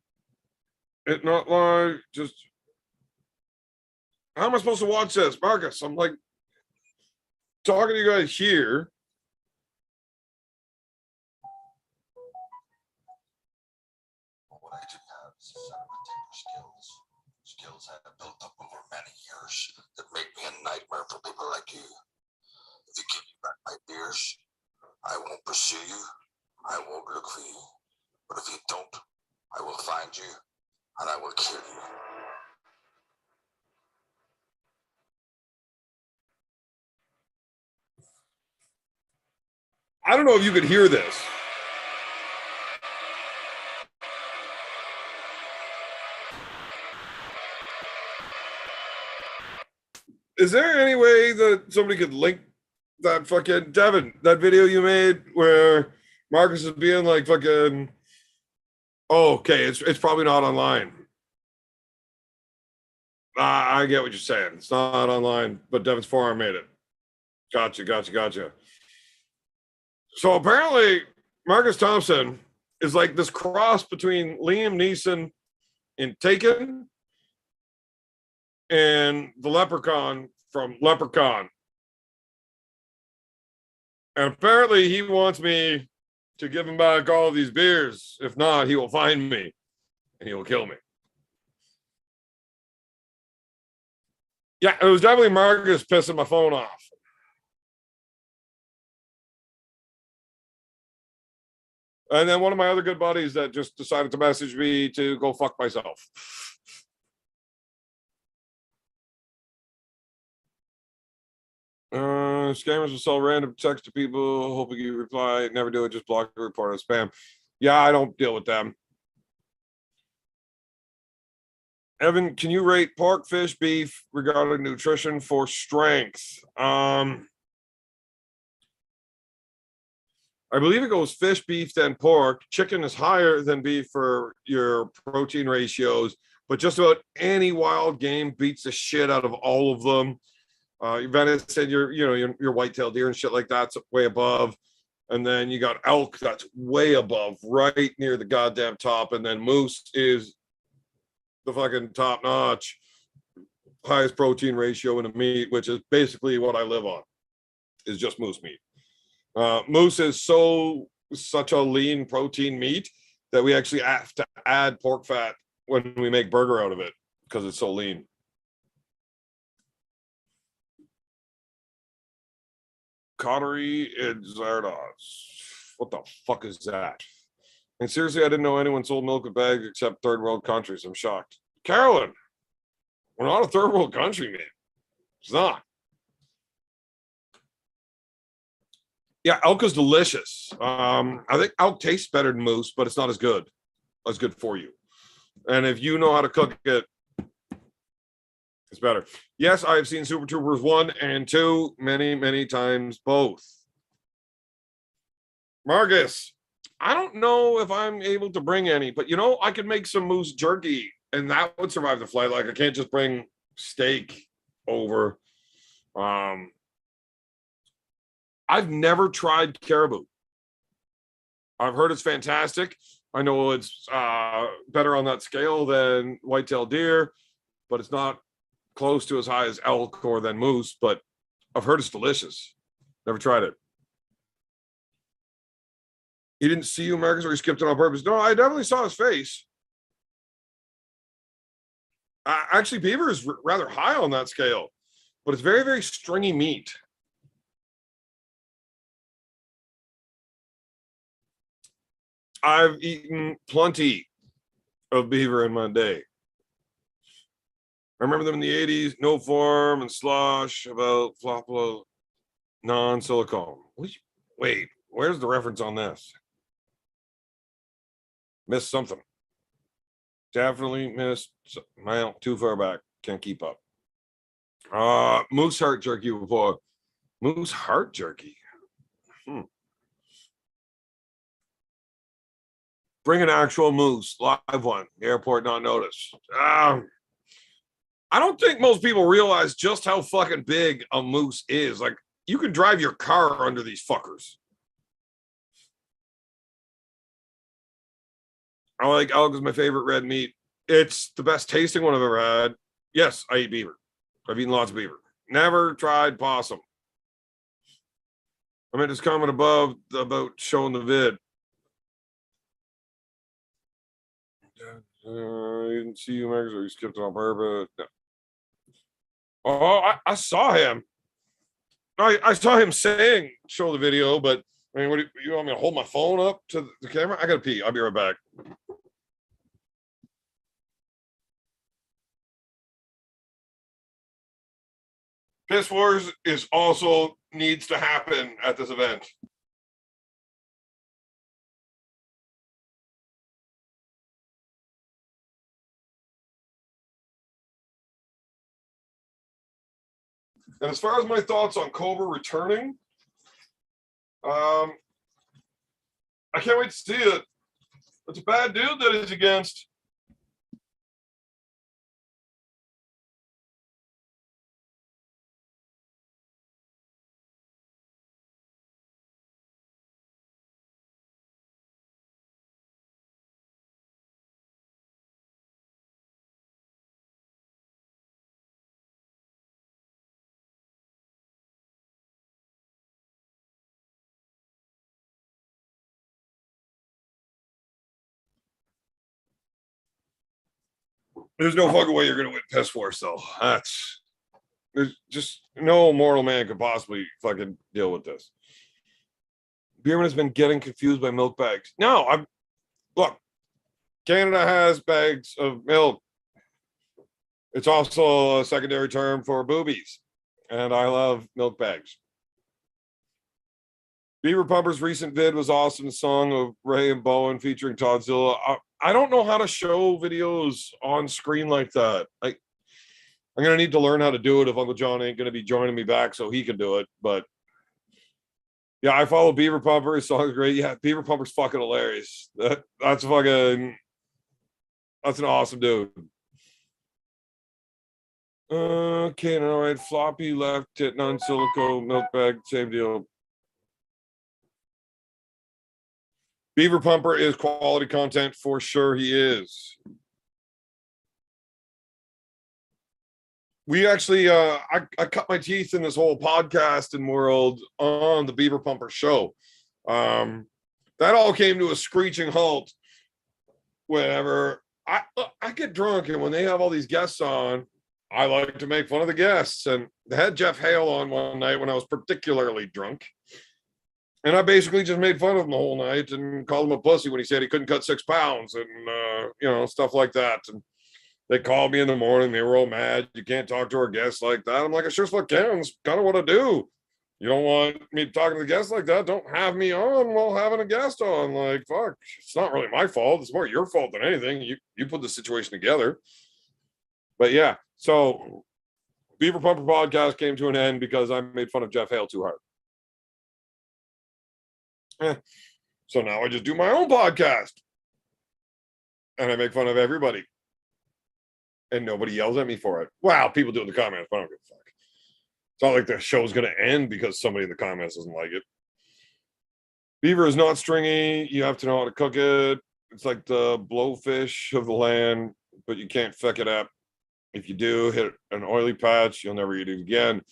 It not live. Just how am I supposed to watch this, Marcus? I'm like talking to you guys here. What I do have is a set of particular skills I have built up over many years that make me a nightmare for people like you. If you give me back my beers, I won't pursue you. I won't look for you. But if you don't, I will find you and I will kill you. I don't know if you could hear this. Is there any way that somebody could link that fucking Devin, that video you made where Marcus is being like fucking? Oh, okay, it's probably not online. I get what you're saying. It's not online, but Devin's forearm made it. Gotcha. So apparently, Marcus Thompson is like this cross between Liam Neeson in Taken and the Leprechaun from Leprechaun. And apparently, he wants me to give him back all of these beers. If not, he will find me and he will kill me. Yeah, it was definitely Marcus pissing my phone off. And then one of my other good buddies that just decided to message me to go fuck myself. Scammers will sell random text to people, hoping you reply. Never do it, just block the report as spam. Yeah, I don't deal with them. Evan, can you rate pork, fish, beef regarding nutrition for strength? I believe it goes fish, beef, then pork. Chicken is higher than beef for your protein ratios, but just about any wild game beats the shit out of all of them. Venison, your white-tailed deer and shit like that's way above. And then you got elk that's way above, right near the goddamn top. And then moose is the fucking top notch, highest protein ratio in a meat, which is basically what I live on, is just moose meat. Moose is such a lean protein meat that we actually have to add pork fat when we make burger out of it because it's so lean. Cottery and Zardos. What the fuck is that? And seriously, I didn't know anyone sold milk in bags except third world countries. I'm shocked. Carolyn, we're not a third world country, man. It's not. Yeah, elk is delicious. I think elk tastes better than moose, but it's not as good for you. And if you know how to cook it, it's better. Yes, I've seen Super Troopers 1 and 2 many, many times, both. Marcus, I don't know if I'm able to bring any, but I could make some moose jerky and that would survive the flight. Like I can't just bring steak over. I've never tried caribou. I've heard it's fantastic. I know it's better on that scale than white-tailed deer, but it's not close to as high as elk or than moose, but I've heard it's delicious. Never tried it. He didn't see you, Marcus, or he skipped it on purpose? No, I definitely saw his face. Actually, beaver is rather high on that scale, but it's very, very stringy meat. I've eaten plenty of beaver in my day. I remember them in the 80s, no form and slosh about floppa non-silicone. Wait, where's the reference on this? Missed something. Definitely missed. Well, too far back. Can't keep up. Moose heart jerky before. Moose heart jerky. Bring an actual moose, live one. Airport not notice. I don't think most people realize just how fucking big a moose is. Like, you can drive your car under these fuckers. I like elk is my favorite red meat. It's the best tasting one I've ever had. Yes, I eat beaver. I've eaten lots of beaver. Never tried possum. I made this comment above about showing the vid. You didn't see you, Max, or you skipped it on purpose. No. Oh, I saw him. I saw him saying show the video, but I mean, what do you want me to hold my phone up to the camera? I gotta pee. I'll be right back. Piss Wars is also needs to happen at this event. And as far as my thoughts on Cobra returning, I can't wait to see it. It's a bad dude that is against. There's no fucking way you're gonna win Piss Force, though. There's just no mortal man could possibly fucking deal with this. Beerman has been getting confused by milk bags. No, look. Canada has bags of milk. It's also a secondary term for boobies, and I love milk bags. Beaver Pumper's recent vid was awesome. The song of Ray and Bowen featuring Toddzilla. I don't know how to show videos on screen like that. I'm going to need to learn how to do it if Uncle John ain't going to be joining me back so he can do it. But Yeah, I follow Beaver Pumper. His song's great. Yeah, Beaver Pumper's fucking hilarious. That's an awesome dude. Okay, all right. Floppy left tit, non-silico, milk bag, same deal. Beaver Pumper is quality content for sure. He is. We actually, I cut my teeth in this whole podcasting world on the Beaver Pumper show. That all came to a screeching halt whenever I get drunk, and when they have all these guests on, I like to make fun of the guests. And they had Jeff Hale on one night when I was particularly drunk. And I basically just made fun of him the whole night and called him a pussy when he said he couldn't cut 6 pounds and, stuff like that. And they called me in the morning. They were all mad. You can't talk to our guests like that. I'm like, I sure as fuck can. It's kind of what I do. You don't want me talking to the guests like that? Don't have me on while having a guest on. Like, fuck, it's not really my fault. It's more your fault than anything. You put the situation together. But yeah, so Beaver Pumper podcast came to an end because I made fun of Jeff Hale too hard. So now I just do my own podcast. And I make fun of everybody. And nobody yells at me for it. Wow, people do it in the comments, but I don't give a fuck. It's not like the show's going to end because somebody in the comments doesn't like it. Beaver is not stringy. You have to know how to cook it. It's like the blowfish of the land, but you can't fuck it up. If you do hit an oily patch, you'll never eat it again.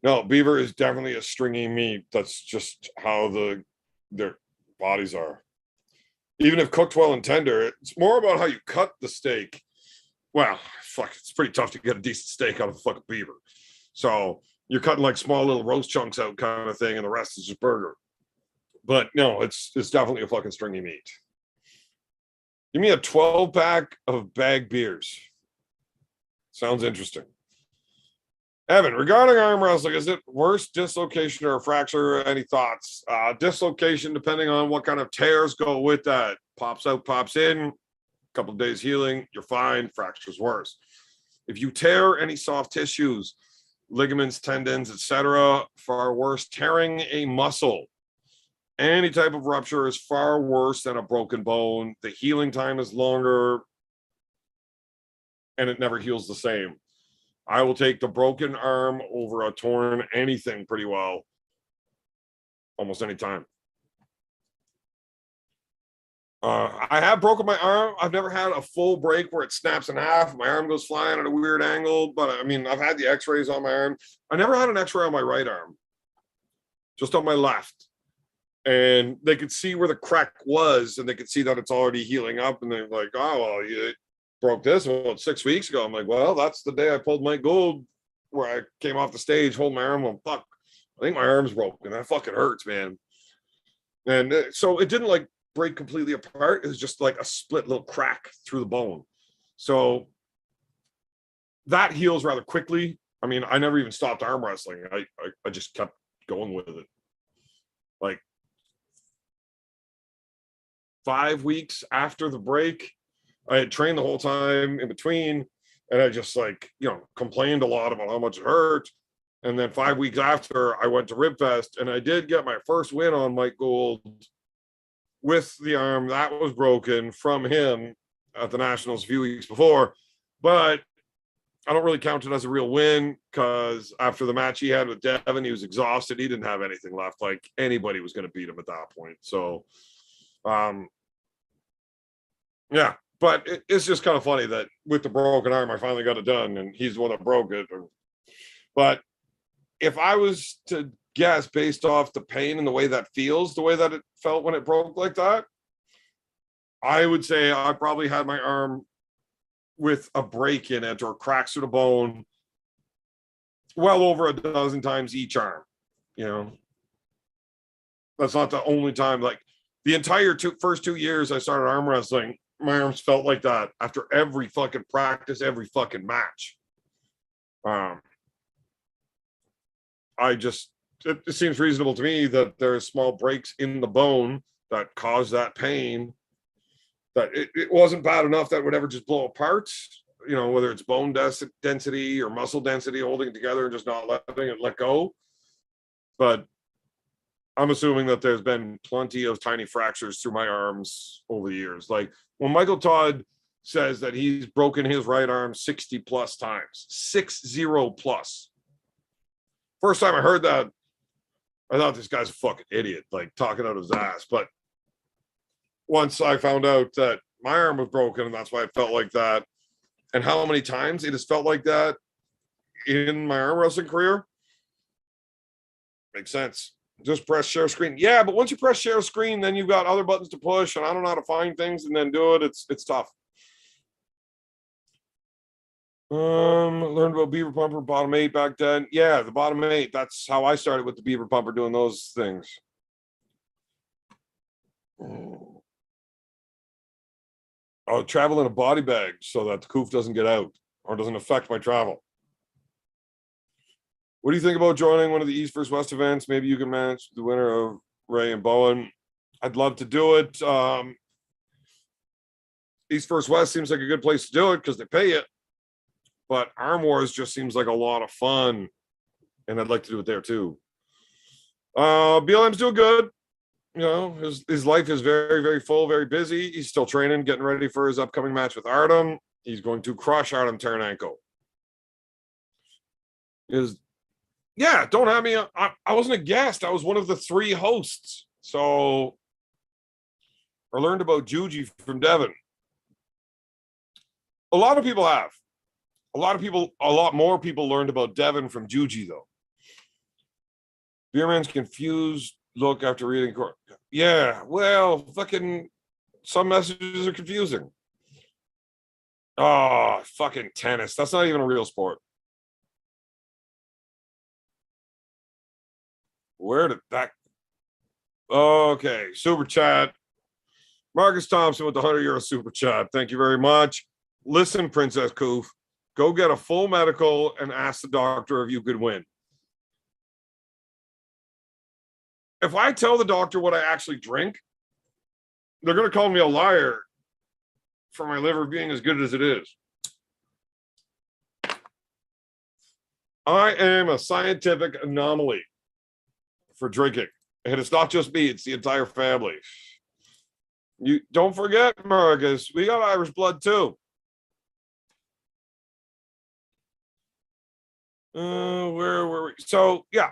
No, beaver is definitely a stringy meat. That's just how their bodies are. Even if cooked well and tender, it's more about how you cut the steak. Well, fuck, it's pretty tough to get a decent steak out of a fucking beaver. So you're cutting like small little roast chunks out kind of thing, and the rest is just burger. But no, it's definitely a fucking stringy meat. Give me a 12-pack of bag beers. Sounds interesting. Evan, regarding arm wrestling, is it worse dislocation or a fracture? Any thoughts? Dislocation, depending on what kind of tears go with that. Pops out, pops in. Couple of days healing, you're fine. Fracture's worse. If you tear any soft tissues, ligaments, tendons, etc., far worse. Tearing a muscle, any type of rupture is far worse than a broken bone. The healing time is longer, and it never heals the same. I will take the broken arm over a torn anything pretty well, almost any time. I have broken my arm. I've never had a full break where it snaps in half. My arm goes flying at a weird angle, but I mean, I've had the x-rays on my arm. I never had an x-ray on my right arm, just on my left. And they could see where the crack was, and they could see that it's already healing up. And they're like, oh, well, you broke this about 6 weeks ago. I'm like, well, that's the day I pulled Mike Gould, where I came off the stage holding my arm. Well, fuck, I think my arm's broken. That fucking hurts, man. And so it didn't like break completely apart. It was just like a split little crack through the bone. So that heals rather quickly. I mean, I never even stopped arm wrestling. I just kept going with it. Like 5 weeks after the break, I had trained the whole time in between, and I just complained a lot about how much it hurt. And then 5 weeks after, I went to Ribfest, and I did get my first win on Mike Gould with the arm that was broken from him at the Nationals a few weeks before. But I don't really count it as a real win, because after the match he had with Devin, he was exhausted. He didn't have anything left. Like, anybody was going to beat him at that point. So, yeah. But it's just kind of funny that with the broken arm, I finally got it done, and he's the one that broke it. But if I was to guess based off the pain and the way that feels, the way that it felt when it broke like that, I would say I probably had my arm with a break in it or cracks through the bone well over a dozen times each arm. That's not the only time. Like, the entire first 2 years I started arm wrestling, my arms felt like that after every fucking practice, every fucking match. It seems reasonable to me that there are small breaks in the bone that cause that pain, that it wasn't bad enough that it would ever just blow apart, whether it's bone density or muscle density holding it together and just not letting it let go. But I'm assuming that there's been plenty of tiny fractures through my arms over the years. Like when Michael Todd says that he's broken his right arm 60 plus times, 60 plus. First time I heard that, I thought this guy's a fucking idiot, like talking out his ass. But once I found out that my arm was broken and that's why I felt like that, and how many times it has felt like that in my arm wrestling career, makes sense. Just press share screen. Yeah, but once you press share screen, then you've got other buttons to push, and I don't know how to find things and then do it. It's tough. Learned about Beaver Pumper bottom 8 back then. Yeah, the bottom 8. That's how I started with the Beaver Pumper, doing those things. I'll travel in a body bag so that the coof doesn't get out or doesn't affect my travel. What do you think about joining one of the East versus West events? Maybe you can match the winner of Ray and Bowen. I'd love to do it. East versus West seems like a good place to do it because they pay it. But Arm Wars just seems like a lot of fun. And I'd like to do it there too. BLM's doing good. You know, his life is very, very full, very busy. He's still training, getting ready for his upcoming match with Artem. He's going to crush Artem Taranenko. Yeah, don't have me. I wasn't a guest. I was one of the 3 hosts. So I learned about Juji from Devin. A lot of people have. A lot more people learned about Devin from Juji, though. Beerman's confused look after reading. Yeah, well, fucking some messages are confusing. Oh, fucking tennis. That's not even a real sport. Where did that? Okay, super chat. Marcus Thompson with the €100 super chat. Thank you very much. Listen, Princess Coof, go get a full medical and ask the doctor if you could win. If I tell the doctor what I actually drink, they're going to call me a liar for my liver being as good as it is. I am a scientific anomaly for drinking. And it's not just me, it's the entire family. You don't forget, Marcus, we got Irish blood too. Where were we? So, yeah.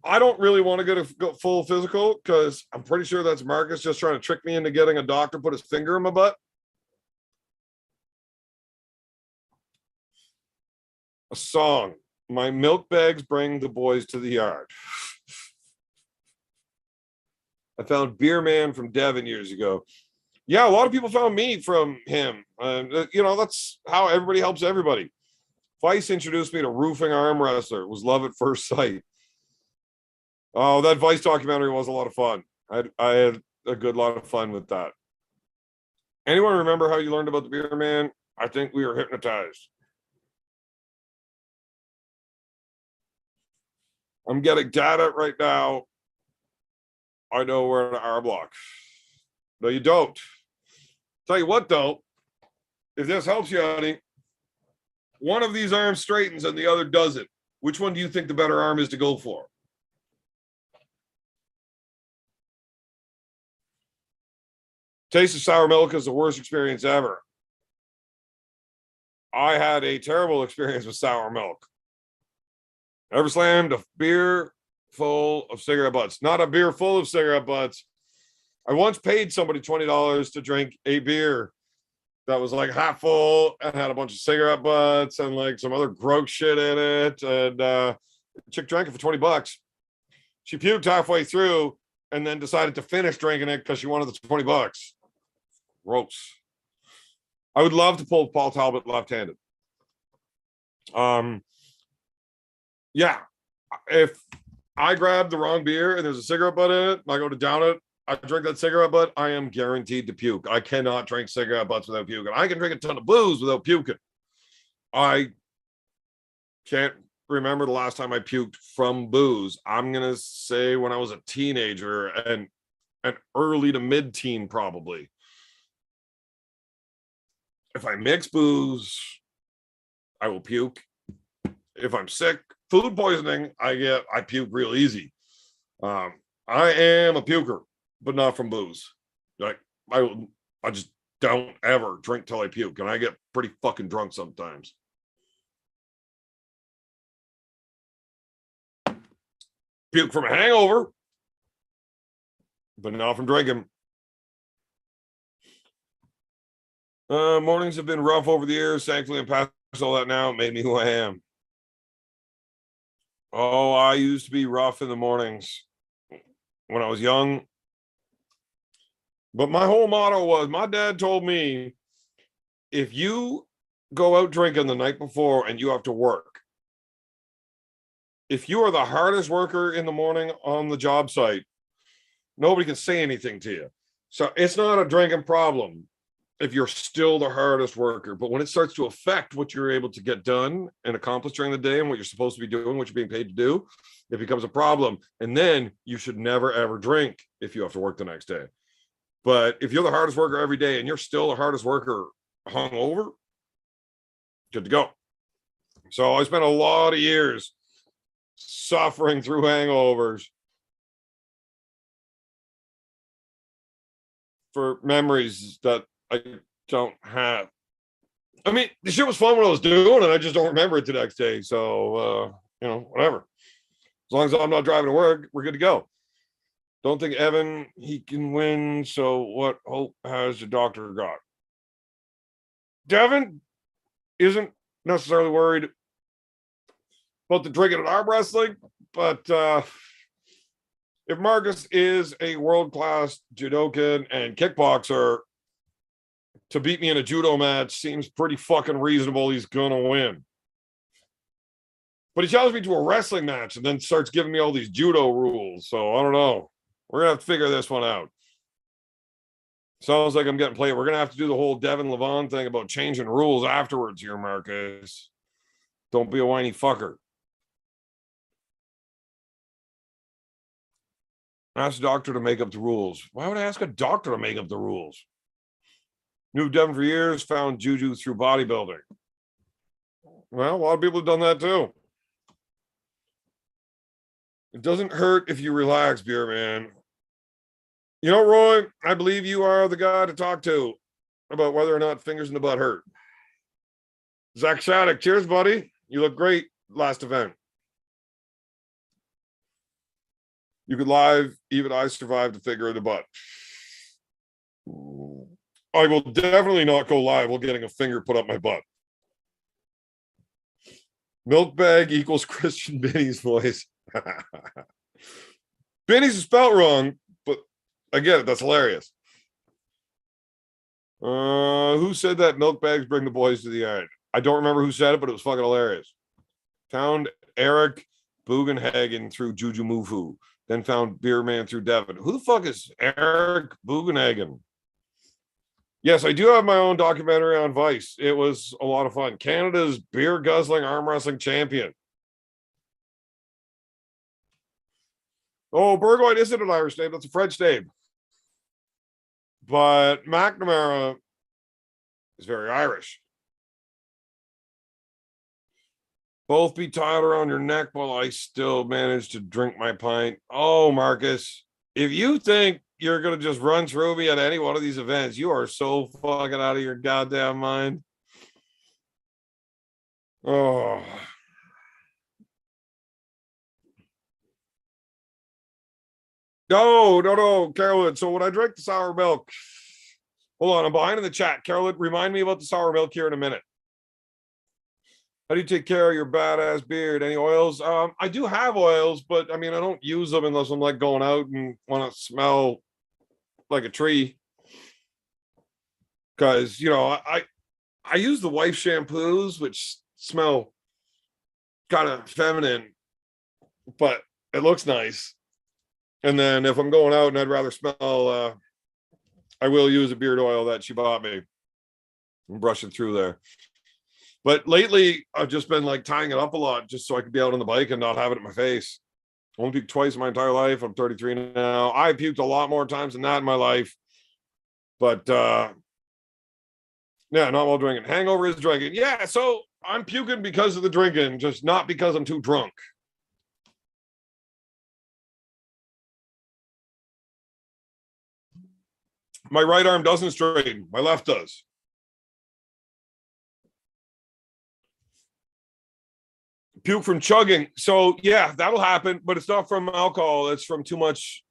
I don't really want to get a full physical because I'm pretty sure that's Marcus just trying to trick me into getting a doctor put his finger in my butt. A song. My milk bags bring the boys to the yard. I found Beer Man from Devon years ago. Yeah, a lot of people found me from him. You know, that's how everybody helps everybody. Vice introduced me to roofing arm wrestler. It was love at first sight. Oh, that Vice documentary was a lot of fun. I had a good lot of fun with that. Anyone remember how you learned about the Beer Man? I think we were hypnotized. I'm getting data right now. I know we're in an R block. No, you don't. Tell you what, though, if this helps you, honey, one of these arms straightens and the other doesn't. Which one do you think the better arm is to go for? Taste of sour milk is the worst experience ever. I had a terrible experience with sour milk. Ever slammed a beer full of cigarette butts? Not a beer full of cigarette butts. I once paid somebody $20 to drink a beer that was like half full and had a bunch of cigarette butts and like some other gross shit in it. And the chick drank it for $20. She puked halfway through and then decided to finish drinking it because she wanted the $20. Gross. I would love to pull Paul Talbot left-handed. Yeah. If I grab the wrong beer and there's a cigarette butt in it, and I go to down it, I drink that cigarette butt, I am guaranteed to puke. I cannot drink cigarette butts without puking. I can drink a ton of booze without puking. I can't remember the last time I puked from booze. I'm going to say when I was a teenager and an early to mid-teen probably. If I mix booze, I will puke. If I'm sick, food poisoning, I puke real easy. I am a puker, but not from booze. Like I just don't ever drink till I puke, and I get pretty fucking drunk sometimes. Puke from a hangover, but not from drinking. Mornings have been rough over the years. Thankfully, I'm past all that now. It made me who I am. Oh, I used to be rough in the mornings when I was young. But my whole motto was, my dad told me, if you go out drinking the night before and you have to work, if you are the hardest worker in the morning on the job site, nobody can say anything to you. So it's not a drinking problem if you're still the hardest worker. But when it starts to affect what you're able to get done and accomplish during the day and what you're supposed to be doing, what you're being paid to do, it becomes a problem. And then you should never, ever drink if you have to work the next day. But if you're the hardest worker every day and you're still the hardest worker hungover, good to go. So I spent a lot of years suffering through hangovers for memories that I don't have. I mean, the shit was fun when I was doing it. I just don't remember it the next day. So, whatever. As long as I'm not driving to work, we're good to go. Don't think Evan, he can win. So what hope has the doctor got? Devin isn't necessarily worried about the drinking and arm wrestling, but if Marcus is a world-class judokan and kickboxer, to beat me in a judo match seems pretty fucking reasonable. He's gonna win. But he challenged me to a wrestling match and then starts giving me all these judo rules. So I don't know. We're gonna have to figure this one out. Sounds like I'm getting played. We're gonna have to do the whole Devin Levon thing about changing rules afterwards here, Marcus. Don't be a whiny fucker. Ask a doctor to make up the rules. Why would I ask a doctor to make up the rules? Knew Devin for years, found juju through bodybuilding. Well, a lot of people have done that too. It doesn't hurt if you relax, beer man. You know, Roy, I believe you are the guy to talk to about whether or not fingers in the butt hurt. Zach Shattuck, cheers, buddy. You look great last event. You could live, even I survived the finger in the butt. I will definitely not go live while getting a finger put up my butt. Milk bag equals Christian Benny's voice. Benny's is spelled wrong, but I get it. That's hilarious. Who said that milk bags bring the boys to the end? I don't remember who said it, but it was fucking hilarious. Found Eric Bugenhagen through Juju Mufu. Then found Beer Man through Devin. Who the fuck is Eric Bugenhagen? Yes, I do have my own documentary on Vice. It was a lot of fun. Canada's beer guzzling arm wrestling champion. Oh, Burgoyne isn't an Irish name. That's a French name. But McNamara is very Irish. Both be tied around your neck while I still manage to drink my pint. Oh, Marcus, if you think you're going to just run through me at any one of these events, you are so fucking out of your goddamn mind. Oh. No, Carolyn. So when I drink the sour milk, hold on, I'm behind in the chat. Carolyn, remind me about the sour milk here in a minute. How do you take care of your badass beard? Any oils? I do have oils, but I mean, I don't use them unless I'm like going out and want to smell like a tree. Because, I use the wife shampoos, which smell kind of feminine, but it looks nice. And then if I'm going out and I'd rather smell, I will use a beard oil that she bought me and brush it through there. But lately, I've just been like tying it up a lot just so I could be out on the bike and not have it in my face. I only puked twice in my entire life. I'm 33 now. I puked a lot more times than that in my life. But yeah, not while drinking. Hangover is drinking. Yeah, so I'm puking because of the drinking, just not because I'm too drunk. My right arm doesn't straighten. My left does. Puke from chugging. So yeah, that'll happen, but it's not from alcohol. It's from too much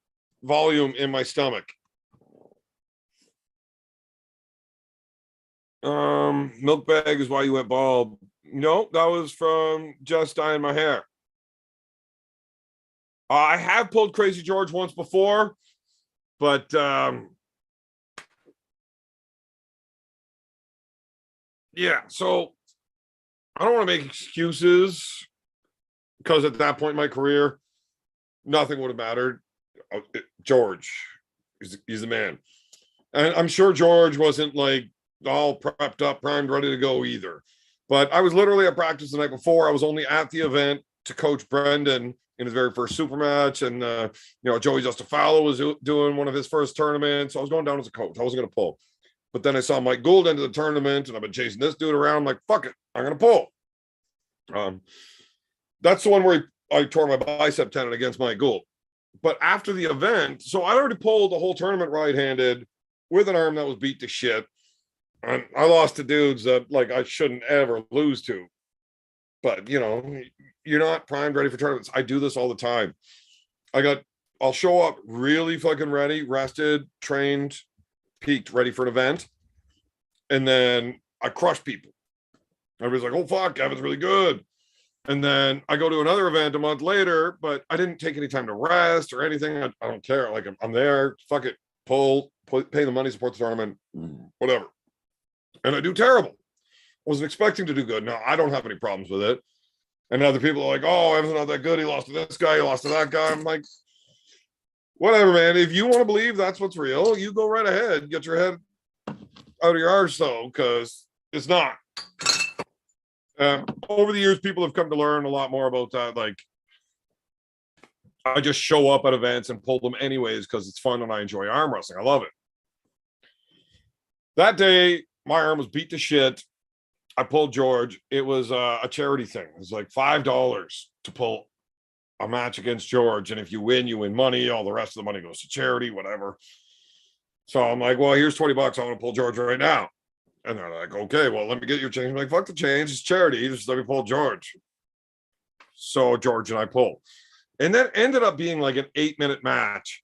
volume in my stomach. Milk bag is why you went bald. No, that was from just dyeing my hair. I have pulled Crazy George once before, but yeah, so I don't want to make excuses because at that point in my career, nothing would have mattered. George, he's the man. And I'm sure George wasn't like all prepped up, primed, ready to go either. But I was literally at practice the night before. I was only at the event to coach Brendan in his very first super match. And, Joey Justafalo was doing one of his first tournaments. So I was going down as a coach. I wasn't going to pull. But then I saw Mike Gould into the tournament and I've been chasing this dude around. I'm like, fuck it, I'm going to pull. That's the one where I tore my bicep tendon against Mike Gould. But after the event, so I already pulled the whole tournament right-handed with an arm that was beat to shit. And I lost to dudes that like I shouldn't ever lose to. But you're not primed ready for tournaments. I do this all the time. I'll show up really fucking ready, rested, trained, peaked, ready for an event. And then I crush people. Everybody's like, oh fuck, Evan's really good. And then I go to another event a month later, but I didn't take any time to rest or anything. I don't care. Like I'm there, fuck it, pay the money, support the tournament, whatever. And I do terrible. Wasn't expecting to do good. No, I don't have any problems with it. And other people are like, oh, Evan's not that good. He lost to this guy. He lost to that guy. I'm like, whatever, man. If you want to believe that's what's real, you go right ahead. Get your head out of your arse, though, because it's not. Over the years, people have come to learn a lot more about that. Like, I just show up at events and pull them anyways because it's fun and I enjoy arm wrestling. I love it. That day, my arm was beat to shit. I pulled George. It was a charity thing. It was like $5 to pull a match against George. And if you win money. All the rest of the money goes to charity, whatever. So I'm like, well, here's $20. I want to pull George right now. And they're like, okay, well, let me get your change. I'm like, fuck the change. It's charity. Just let me pull George. So George and I pull. And that ended up being like an 8-minute match.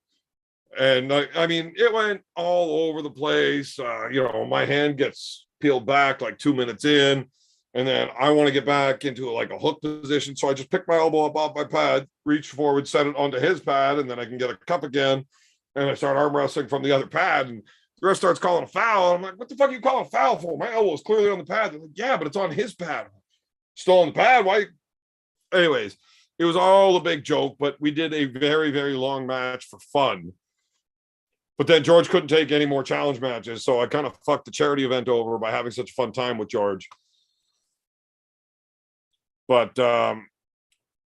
And I mean, it went all over the place. My hand gets peeled back like 2 minutes in. And then I want to get back into like a hook position. So I just pick my elbow up off my pad, reach forward, set it onto his pad, and then I can get a cup again. And I start arm wrestling from the other pad. And the ref starts calling a foul. I'm like, what the fuck are you calling a foul for? My elbow is clearly on the pad. They're like, yeah, but it's on his pad. Still on the pad? Why? Anyways, it was all a big joke, but we did a very, very long match for fun. But then George couldn't take any more challenge matches, so I kind of fucked the charity event over by having such a fun time with George. But I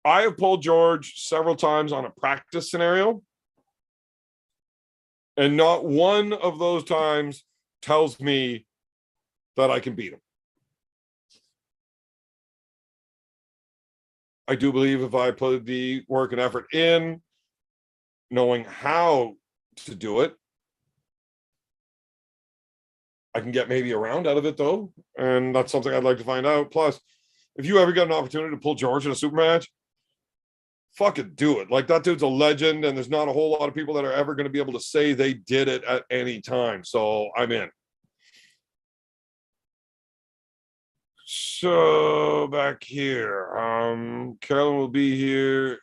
have pulled George several times on a practice scenario. And not one of those times tells me that I can beat him. I do believe if I put the work and effort in, knowing how to do it, I can get maybe a round out of it, though. And that's something I'd like to find out. Plus, if you ever get an opportunity to pull George in a super match, fucking do it. Like, that dude's a legend, and there's not a whole lot of people that are ever going to be able to say they did it at any time. So I'm in. So back here, Carolyn will be here.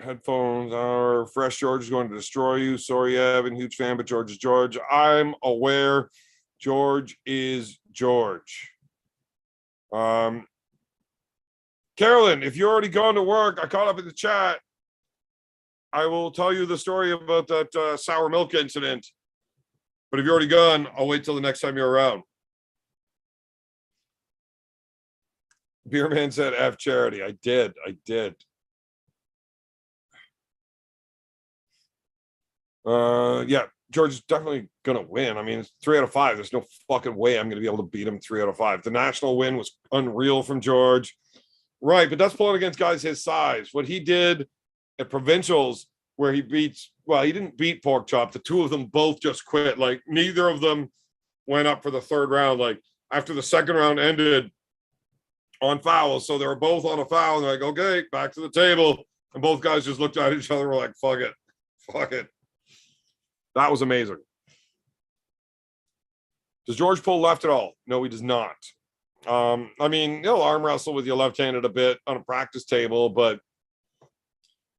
Headphones. Our fresh George is going to destroy you. Sorry, Evan, huge fan, but George is George. I'm aware. George is George. Carolyn, if you're already gone to work, I caught up in the chat. I will tell you the story about that sour milk incident. But if you're already gone, I'll wait till the next time you're around. Beerman said F charity. I did. Yeah, George is definitely gonna win. I mean, it's 3 out of 5. There's no fucking way I'm gonna be able to beat him 3 out of 5. The national win was unreal from George. Right, but that's pulling against guys his size. What he did at provincials where he beats, well, he didn't beat Pork Chop. The two of them both just quit. Like neither of them went up for the third round. Like after the second round ended on fouls. So they were both on a foul. And they're like, okay, back to the table. And both guys just looked at each other and were like, fuck it. Fuck it. That was amazing. Does George pull left at all? No, he does not. I mean, he'll arm wrestle with you left-handed a bit on a practice table, but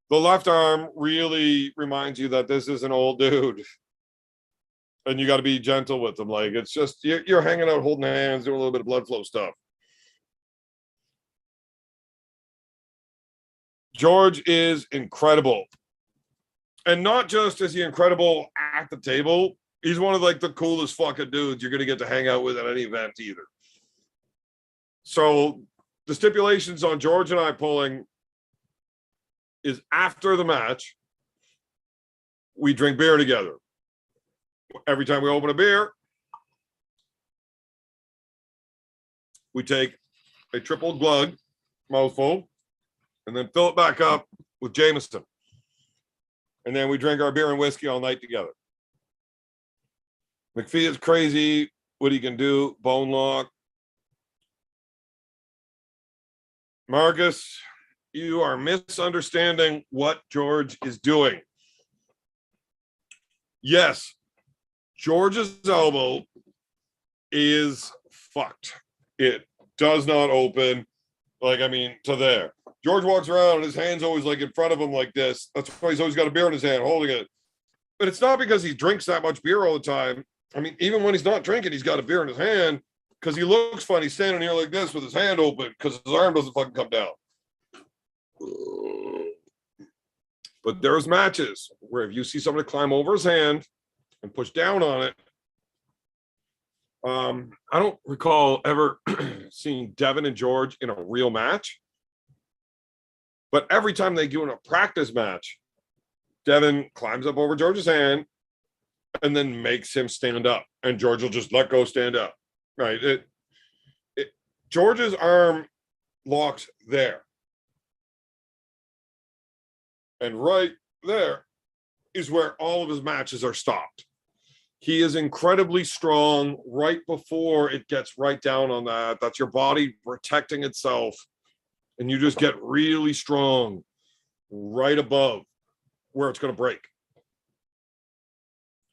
the left arm really reminds you that this is an old dude. And you got to be gentle with him. Like, it's just, you're hanging out, holding hands, doing a little bit of blood flow stuff. George is incredible. And not just is he incredible at the table, he's one of like the coolest fucking dudes you're going to get to hang out with at any event either. So the stipulations on George and I pulling is after the match, we drink beer together. Every time we open a beer, we take a triple glug mouthful and then fill it back up with Jameson. And then we drink our beer and whiskey all night together. McPhee is crazy. What he can do, bone lock. Marcus, you are misunderstanding what George is doing. Yes, George's elbow is fucked. It does not open. Like, I mean, to there. George walks around and his hand's always like in front of him like this. That's why he's always got a beer in his hand, holding it. But it's not because he drinks that much beer all the time. I mean, even when he's not drinking, he's got a beer in his hand because he looks funny standing here like this with his hand open because his arm doesn't fucking come down. But there's matches where if you see somebody climb over his hand and push down on it, I don't recall ever seeing Devin and George in a real match. But every time they do in a practice match, Devin climbs up over George's hand and then makes him stand up. And George will just let go, stand up. Right? George's arm locks there. And right there is where all of his matches are stopped. He is incredibly strong right before it gets right down on that. That's your body protecting itself. And you just get really strong right above where it's going to break.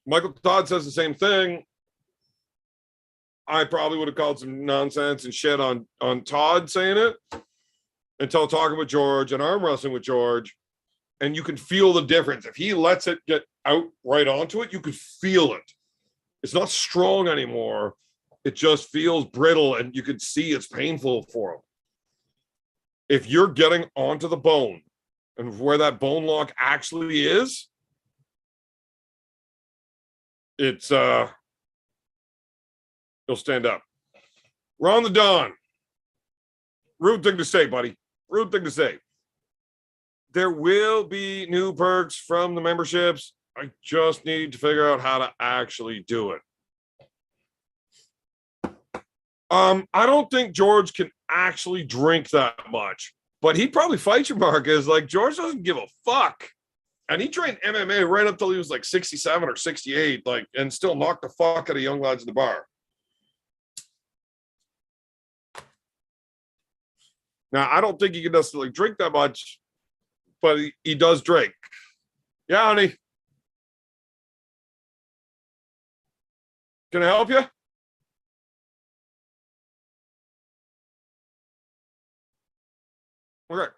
Michael Todd says the same thing. I probably would have called some nonsense and shit on Todd saying it until talking with George and arm wrestling with George. And you can feel the difference. If he lets it get out right onto it, you could feel it. It's not strong anymore. It just feels brittle and you can see it's painful for him. If you're getting onto the bone and where that bone lock actually is, it's you'll stand up. Ron the Don. Rude thing to say, buddy. Rude thing to say. There will be new perks from the memberships. I just need to figure out how to actually do it. I don't think George can actually drink that much, but he'd probably fight you, Marcus. Like, George doesn't give a fuck. And he trained MMA right up till he was like 67 or 68, like, and still knocked the fuck out of young lads at the bar. Now, I don't think he can necessarily drink that much, but he does drink. Yeah, honey. Can I help you? Okay.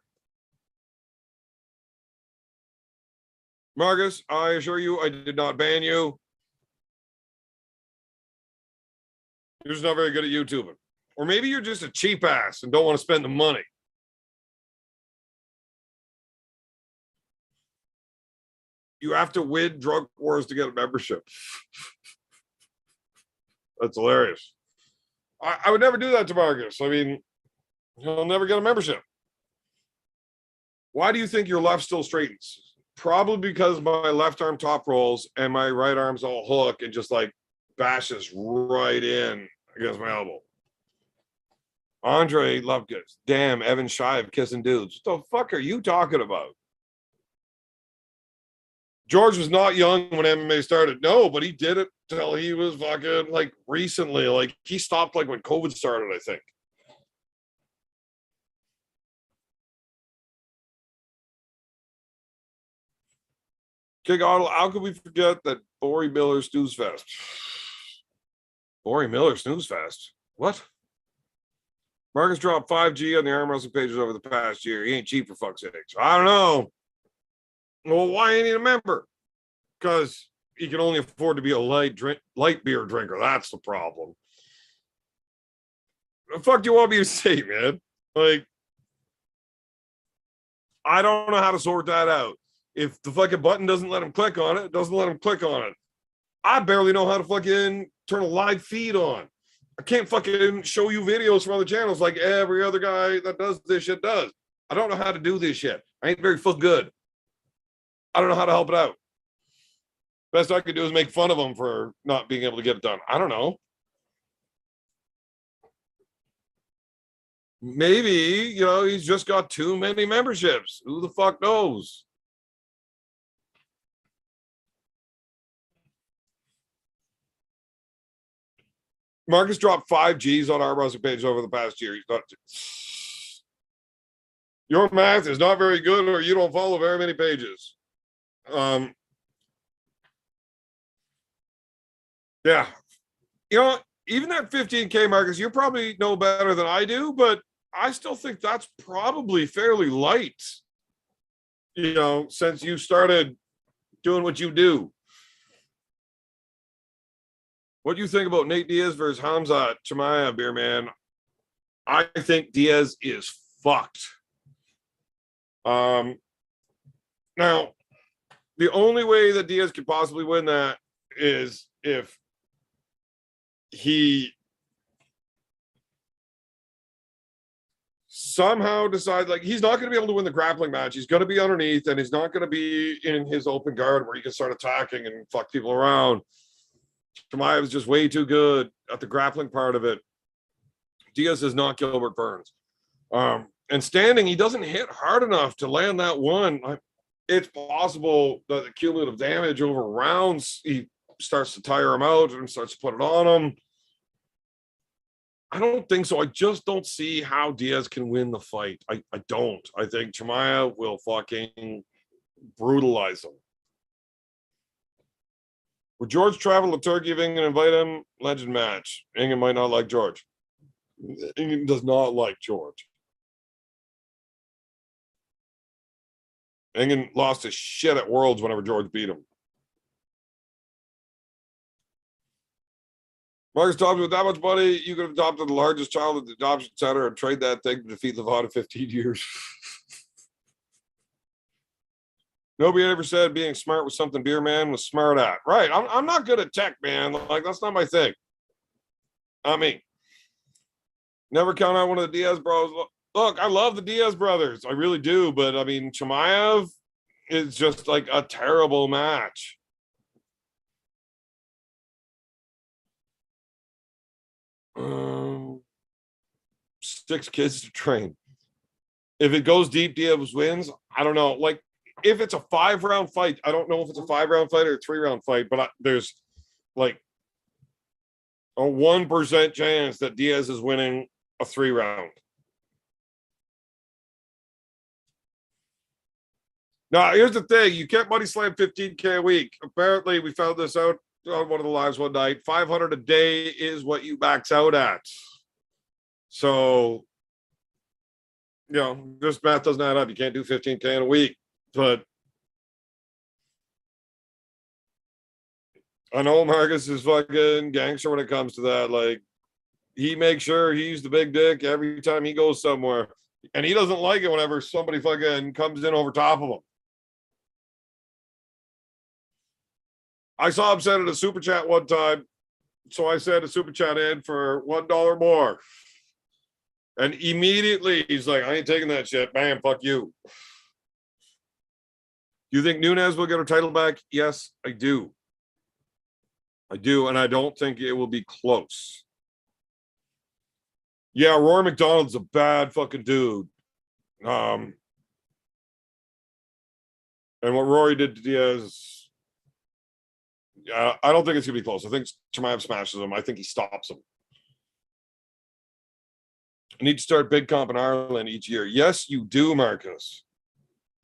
Marcus, I assure you, I did not ban you. You're just not very good at YouTubing. Or maybe you're just a cheap ass and don't want to spend the money. You have to win drug wars to get a membership. That's hilarious. I would never do that to Marcus. I mean, he'll never get a membership. Why do you think your left still straightens? Probably because my left arm top rolls and my right arm's all hook and just like bashes right in against my elbow. Andre Lovegood. Damn, Evan Shy of Kissing Dudes. What the fuck are you talking about? George was not young when MMA started. No, but he did it till he was fucking like recently. Like he stopped like when COVID started, I think. Okay, God, how could we forget that Bori Miller snooze fest? Bori Miller snooze fest. What? Marcus dropped 5G on the arm wrestling pages over the past year. He ain't cheap for fuck's sake. So I don't know. Well, why ain't he a member? Because he can only afford to be a light beer drinker. That's the problem. The fuck do you want me to say, man? Like, I don't know how to sort that out. If the fucking button doesn't let him click on it, it doesn't let him click on it. I barely know how to fucking turn a live feed on. I can't fucking show you videos from other channels like every other guy that does this shit does. I don't know how to do this shit. I ain't very fucking good. I don't know how to help it out. Best I could do is make fun of him for not being able to get it done. I don't know. Maybe, he's just got too many memberships. Who the fuck knows? Marcus dropped 5Gs on our browser page over the past year. He's not. Your math is not very good, or you don't follow very many pages. Yeah. Even that 15K, Marcus, you probably know better than I do, but I still think that's probably fairly light, since you started doing what you do. What do you think about Nate Diaz versus Hamza Chimaev, beer man? I think Diaz is fucked. Now, the only way that Diaz could possibly win that is if he somehow decides, like, he's not going to be able to win the grappling match. He's going to be underneath, and he's not going to be in his open guard where he can start attacking and fuck people around. Chimaev is just way too good at the grappling part of it. Diaz is not Gilbert Burns. And standing, he doesn't hit hard enough to land that one. It's possible that the cumulative damage over rounds, he starts to tire him out and starts to put it on him. I don't think so. I just don't see how Diaz can win the fight. I don't. I think Chimaev will fucking brutalize him. Would George travel to Turkey if Ingen invite him? Legend match. Ingen might not like George. Ingen does not like George. Ingen lost his shit at Worlds whenever George beat him. Marcus Thompson, with that much money, you could have adopted the largest child at the adoption center and trade that thing to defeat Levada 15 years. Nobody ever said being smart was something beer man was smart at. Right. I'm not good at tech, man. Like, that's not my thing. I mean, never count out one of the Diaz bros. Look, I love the Diaz brothers. I really do. But, I mean, Chimaev is just like a terrible match. Six kids to train. If it goes deep, Diaz wins. I don't know. Like, if it's a 5-round fight, I don't know if it's a 5-round fight or a 3-round fight, but there's like a 1% chance that Diaz is winning a 3-round. Now, here's the thing. You can't money slam 15K a week. Apparently, we found this out on one of the lives one night. 500 a day is what you max out at. So, this math doesn't add up. You can't do 15K in a week. But I know Marcus is fucking gangster when it comes to that. Like, he makes sure he's the big dick every time he goes somewhere. And he doesn't like it whenever somebody fucking comes in over top of him. I saw him send it a super chat one time. So I sent a super chat in for $1 more. And immediately he's like, I ain't taking that shit. Bam, fuck you. You think Nunes will get her title back? Yes, I do. I do, and I don't think it will be close. Yeah, Rory McDonald's a bad fucking dude. And And what Rory did to Diaz, I don't think it's going to be close. I think Chimaev smashes him. I think he stops him. I need to start big comp in Ireland each year. Yes, you do, Marcus.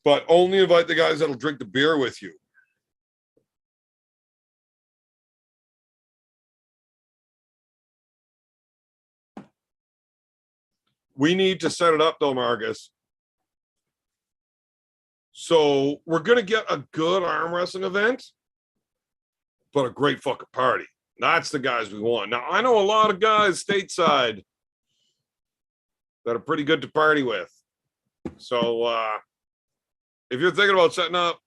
But only invite the guys that'll drink the beer with you. We need to set it up, though, Marcus. So we're going to get a good arm wrestling event, but a great fucking party. That's the guys we want. Now, I know a lot of guys stateside that are pretty good to party with. So if you're thinking about setting up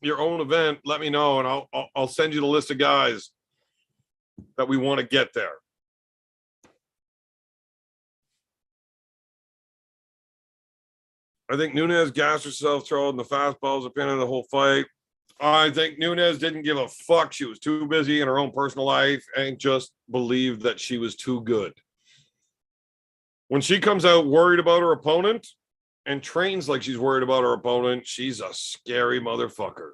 your own event, let me know, and I'll send you the list of guys that we want to get there. I think Nunes gassed herself throwing the fastballs at the end of the whole fight. I think Nunes didn't give a fuck. She was too busy in her own personal life and just believed that she was too good. When she comes out worried about her opponent and trains like she's worried about her opponent, she's a scary motherfucker.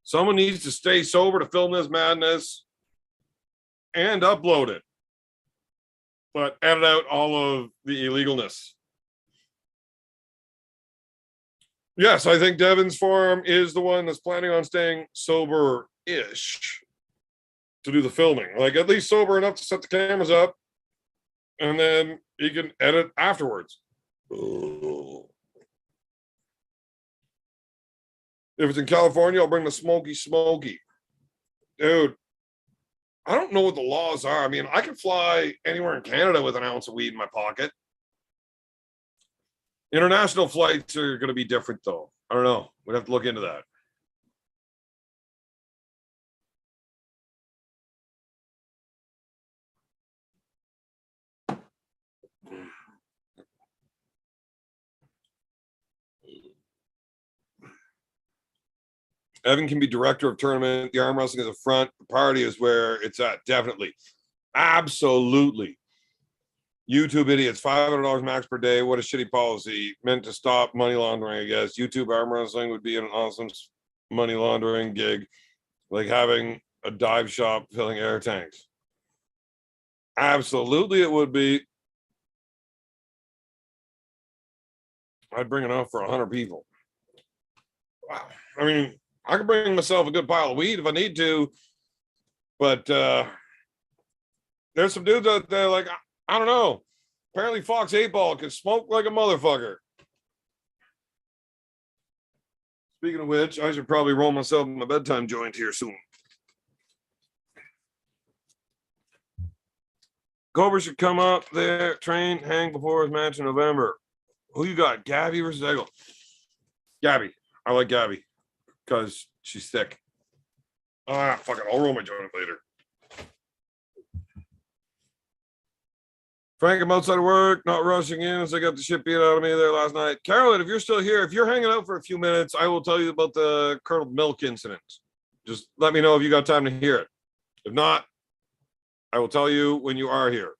Someone needs to stay sober to film this madness and upload it, but edit out all of the illegalness. Yes, I think Devin's farm is the one that's planning on staying sober-ish to do the filming. Like, at least sober enough to set the cameras up, and then he can edit afterwards. If it's in California, I'll bring the smoky. Dude, I don't know what the laws are. I mean, I can fly anywhere in Canada with an ounce of weed in my pocket. International flights are going to be different, though. I don't know. We'd have to look into that. Evan can be director of tournament. The arm wrestling is the front. The party is where it's at. Definitely. Absolutely. YouTube idiots, $500 max per day. What a shitty policy. Meant to stop money laundering, I guess. YouTube arm wrestling would be an awesome money laundering gig, like having a dive shop filling air tanks. Absolutely, it would be. I'd bring enough for 100 people. Wow. I mean, I could bring myself a good pile of weed if I need to, but there's some dudes out there like, I don't know. Apparently Fox 8-Ball can smoke like a motherfucker. Speaking of which, I should probably roll myself in my bedtime joint here soon. Cobra should come up there, train, hang before his match in November. Who you got? Gabby versus Eggle? Gabby. I like Gabby because she's thick. Fuck it. I'll roll my joint later. Frank, I'm outside of work, not rushing in as I got the shit beat out of me there last night. Carolyn, if you're still here, if you're hanging out for a few minutes, I will tell you about the curdled milk incident. Just let me know if you got time to hear it. If not, I will tell you when you are here.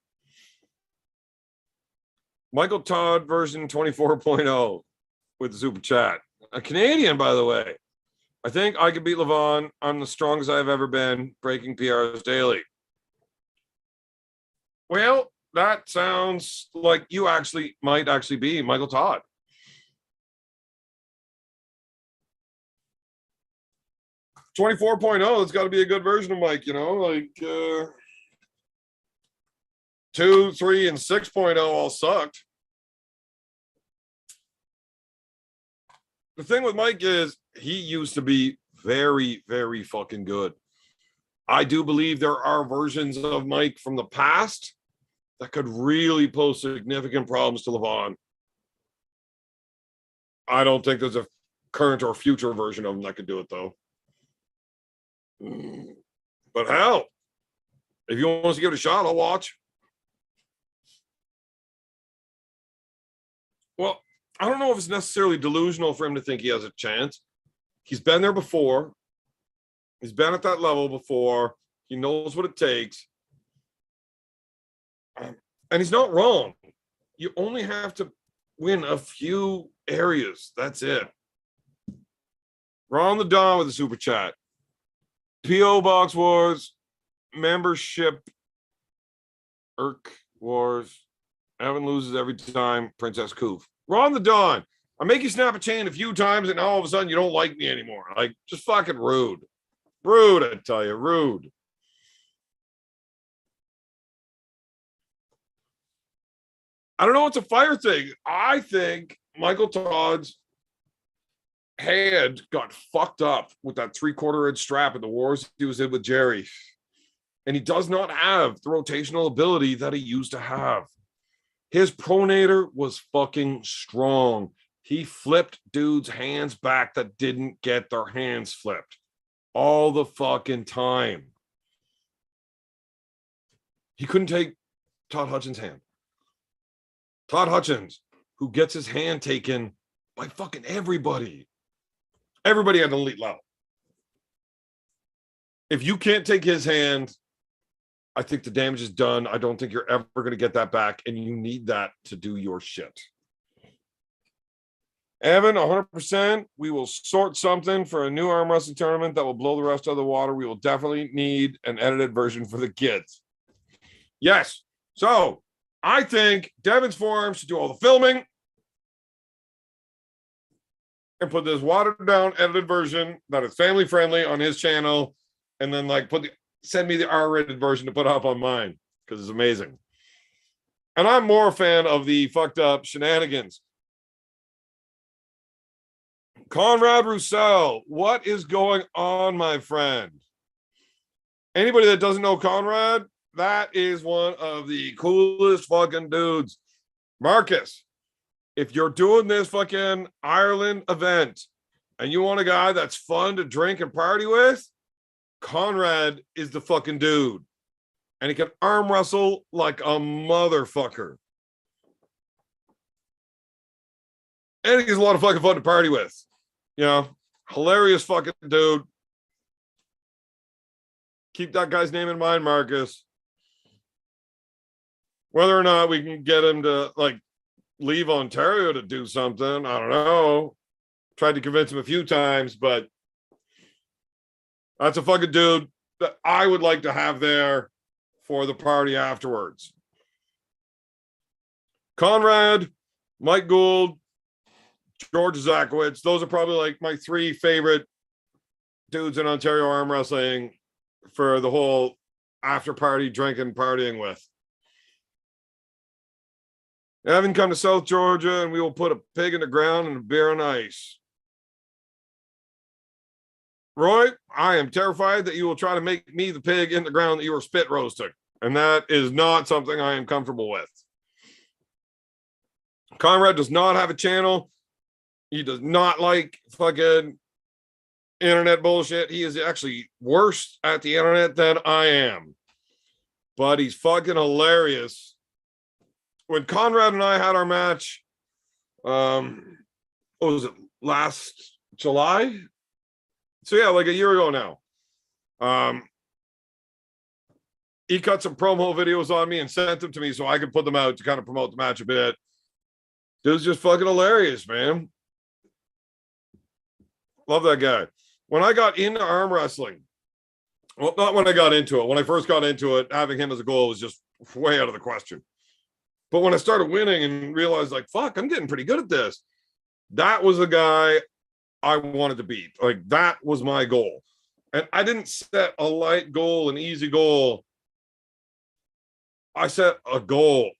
Michael Todd version 24.0 with the super chat. A Canadian, by the way. I think I could beat Levon. I'm the strongest I've ever been, breaking PRs daily. Well, that sounds like you might actually be Michael Todd. .0, it's got to be a good version of Mike, like 2, 3, and 6.0 all sucked. The thing with Mike is he used to be very, very fucking good. I do believe there are versions of Mike from the past that could really pose significant problems to Levon. I don't think there's a current or future version of him that could do it, though. But hell, if you want us to give it a shot, I'll watch. Well, I don't know if it's necessarily delusional for him to think he has a chance. He's been there before. He's been at that level before. He knows what it takes. And he's not wrong. You only have to win a few areas. That's it. Ron the Don with the super chat. P.O. Box Wars, membership, Irk Wars. Evan loses every time, Princess Coof. Ron the Don, I make you snap a chain a few times and now all of a sudden you don't like me anymore. Like, just fucking rude. Rude, I tell you, rude. I don't know, it's a fire thing. I think Michael Todd's hand got fucked up with that 3/4 inch strap in the wars he was in with Jerry. And he does not have the rotational ability that he used to have. His pronator was fucking strong. He flipped dudes' hands back that didn't get their hands flipped all the fucking time. He couldn't take Todd Hutchins' hand. Todd Hutchins, who gets his hand taken by fucking everybody. Everybody at an elite level. If you can't take his hand, I think the damage is done. I don't think you're ever going to get that back, and you need that to do your shit. Evan, 100%. We will sort something for a new arm wrestling tournament that will blow the rest out of the water. We will definitely need an edited version for the kids. Yes. So I think Devin's Forum should do all the filming and put this watered down edited version that is family friendly on his channel, and then like send me the R-rated version to put up on mine because it's amazing. And I'm more a fan of the fucked up shenanigans. Conrad Roussel, what is going on, my friend? Anybody that doesn't know Conrad, that is one of the coolest fucking dudes. Marcus, if you're doing this fucking Ireland event and you want a guy that's fun to drink and party with, Conrad is the fucking dude. And he can arm wrestle like a motherfucker. And he's a lot of fucking fun to party with. You know, hilarious fucking dude. Keep that guy's name in mind, Marcus. Whether or not we can get him to like leave Ontario to do something, I don't know. Tried to convince him a few times, but that's a fucking dude that I would like to have there for the party afterwards. Conrad, Mike Gould, George Zakowicz, those are probably like my three favorite dudes in Ontario arm wrestling for the whole after party drinking, partying with. Evan, come to South Georgia and we will put a pig in the ground and a beer on ice. Roy, I am terrified that you will try to make me the pig in the ground that you were spit roasting. And that is not something I am comfortable with. Conrad does not have a channel. He does not like fucking internet bullshit. He is actually worse at the internet than I am. But he's fucking hilarious. When Conrad and I had our match, what was it, last July? So yeah, like a year ago now. He cut some promo videos on me and sent them to me so I could put them out to kind of promote the match a bit. Dude's just fucking hilarious, man. Love that guy. When I got into arm wrestling, well, not when I got into it. When I first got into it, having him as a goal was just way out of the question. But when I started winning and realized, like, fuck, I'm getting pretty good at this. That was a guy I wanted to beat. Like, that was my goal. And I didn't set a light goal, an easy goal. I set a goal.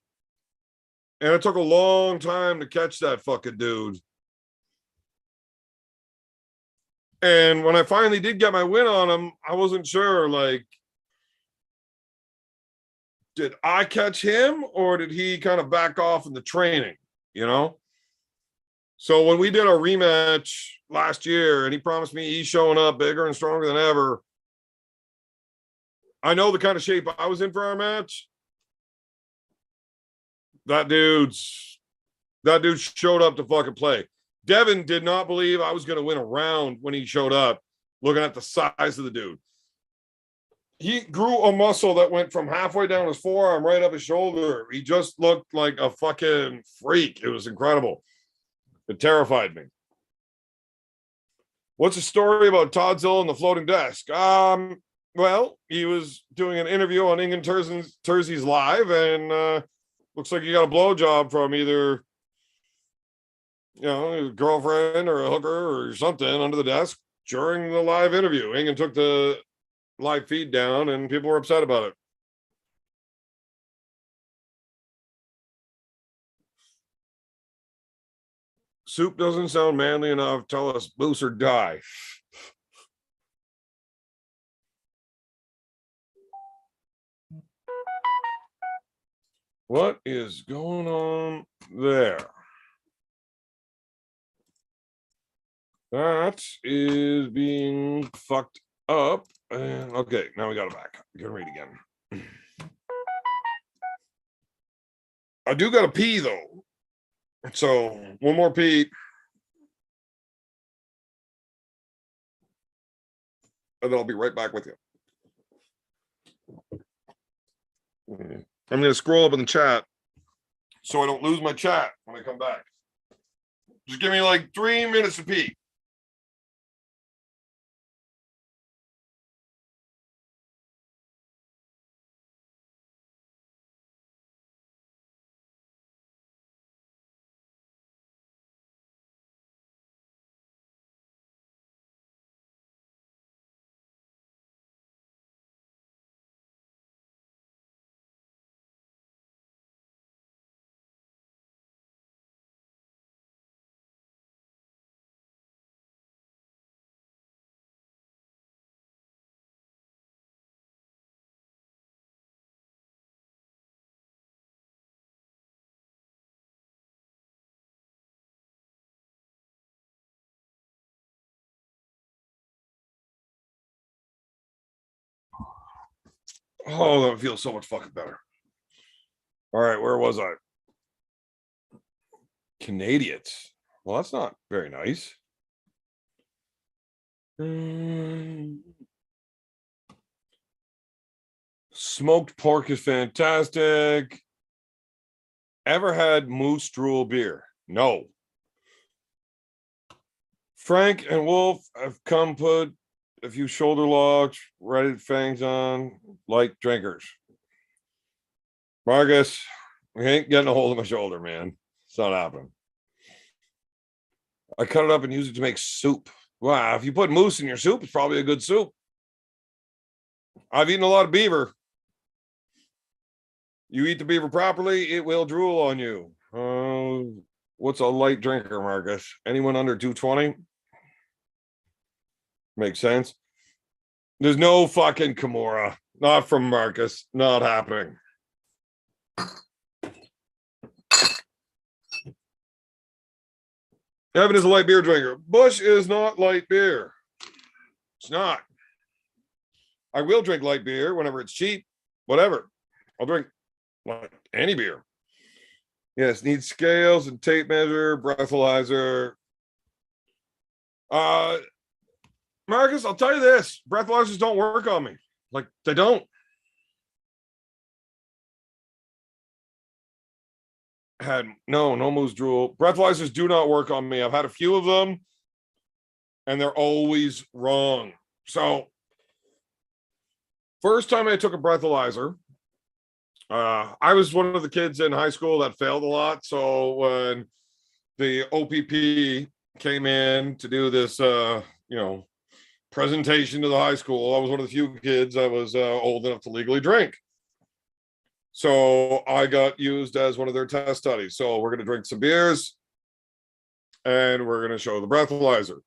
And it took a long time to catch that fucking dude. And when I finally did get my win on him, I wasn't sure, like, did I catch him or did he kind of back off in the training, you know? So when we did our rematch last year and he promised me he's showing up bigger and stronger than ever, I know the kind of shape I was in for our match. That dude showed up to fucking play. Devin did not believe I was going to win a round when he showed up, looking at the size of the dude. He grew a muscle that went from halfway down his forearm right up his shoulder. He just looked like a fucking freak. It was incredible. It terrified me. What's the story about Toddzilla and the floating desk? Well, he was doing an interview on Ingen Terzi's Live, and looks like he got a blowjob from either, a girlfriend or a hooker or something under the desk during the live interview. Ingen took the live feed down, and people were upset about it. Soup doesn't sound manly enough. Tell us, Moose or die. What is going on there? That is being fucked up. And okay, now we got it back. I'm gonna read again. I do gotta pee though. So one more pee. And then I'll be right back with you. I'm gonna scroll up in the chat so I don't lose my chat when I come back. Just give me like 3 minutes to pee. Oh, that feels so much fucking better. All right, where was I? Canadians. Well, that's not very nice. Smoked pork is fantastic. Ever had moose drool beer? No. Frank and Wolf have come put a few shoulder locks, redded fangs on, light drinkers. Marcus, we ain't getting a hold of my shoulder, man. It's not happening. I cut it up and use it to make soup. Wow, if you put moose in your soup, it's probably a good soup. I've eaten a lot of beaver. You eat the beaver properly, it will drool on you. What's a light drinker, Marcus? Anyone under 220? Makes sense. There's no fucking Kimura. Not from Marcus. Not happening. Evan is a light beer drinker. Bush is not light beer. It's not. I will drink light beer whenever it's cheap. Whatever. I'll drink like any beer. Yes, needs scales and tape measure, breathalyzer. Marcus, I'll tell you this. Breathalyzers don't work on me. Like, they don't. Had no moose drool. Breathalyzers do not work on me. I've had a few of them, and they're always wrong. So, first time I took a breathalyzer, I was one of the kids in high school that failed a lot. So when the OPP came in to do this, presentation to the high school, I was one of the few kids that was old enough to legally drink. So I got used as one of their test studies. So we're going to drink some beers and we're going to show the breathalyzer.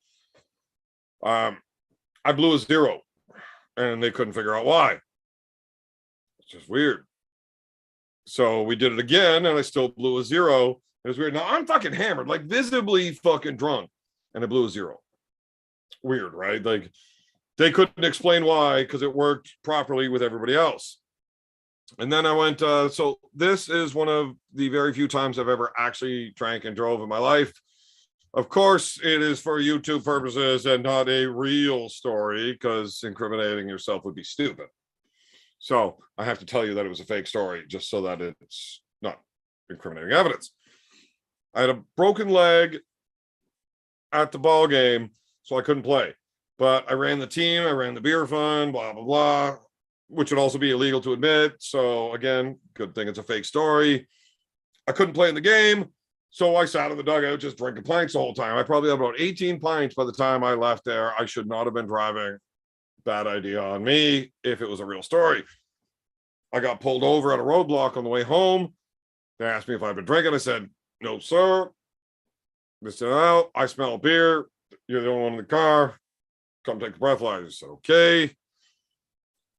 I blew a 0 and they couldn't figure out why. It's just weird. So we did it again and I still blew a 0. It was weird. Now I'm fucking hammered, like visibly fucking drunk, and I blew a 0. Weird, right? Like they couldn't explain why because it worked properly with everybody else. And then I went, so this is one of the very few times I've ever actually drank and drove in my life. Of course, it is for YouTube purposes and not a real story because incriminating yourself would be stupid. So I have to tell you that it was a fake story just so that it's not incriminating evidence. I had a broken leg at the ball game so I couldn't play. But I ran the team, I ran the beer fund, blah, blah, blah, which would also be illegal to admit. So again, good thing it's a fake story. I couldn't play in the game. So I sat in the dugout just drinking pints the whole time. I probably had about 18 pints by the time I left there. I should not have been driving. Bad idea on me if it was a real story. I got pulled over at a roadblock on the way home. They asked me if I've been drinking. I said, no, sir. They said, oh, I smell beer. You're the only one in the car. Come take the breathalyzer. I said, okay.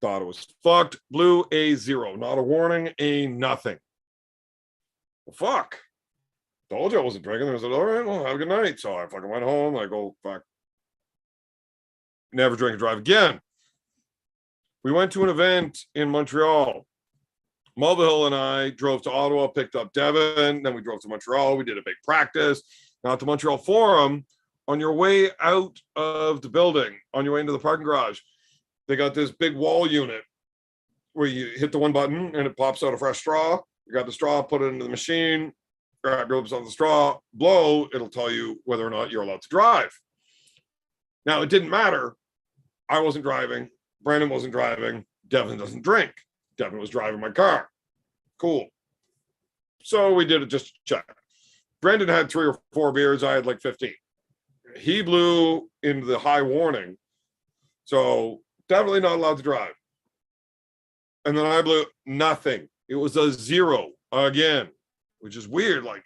Thought it was fucked. Blew a 0. Not a warning, a nothing. Well, fuck. Told you I wasn't drinking. I said, all right, well, have a good night. So I fucking went home. I go, fuck. Never drink and drive again. We went to an event in Montreal. Mulvihill and I drove to Ottawa, picked up Devin. Then we drove to Montreal. We did a big practice. Now at the Montreal Forum, on your way out of the building, on your way into the parking garage, they got this big wall unit where you hit the one button and it pops out a fresh straw. You got the straw, put it into the machine, grab your lips on the straw, blow, it'll tell you whether or not you're allowed to drive. Now, it didn't matter. I wasn't driving. Brandon wasn't driving. Devin doesn't drink. Devin was driving my car. Cool. So we did it just to check. Brendan had 3 or 4 beers. I had like 15. He blew into the high warning. So definitely not allowed to drive. And then I blew nothing. It was a 0 again, which is weird. Like,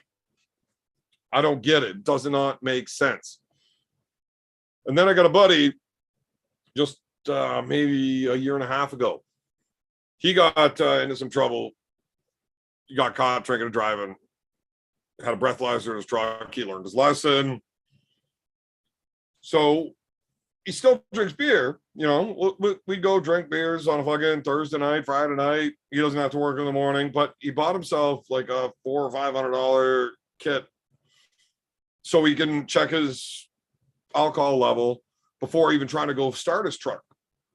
I don't get it. It does not make sense. And then I got a buddy just maybe a year and a half ago. He got into some trouble. He got caught drinking and driving. Had a breathalyzer in his truck. He learned his lesson. So he still drinks beer. You know, we go drink beers on a fucking Thursday night, Friday night. He doesn't have to work in the morning, but he bought himself like a $400 or $500 kit so he can check his alcohol level before even trying to go start his truck.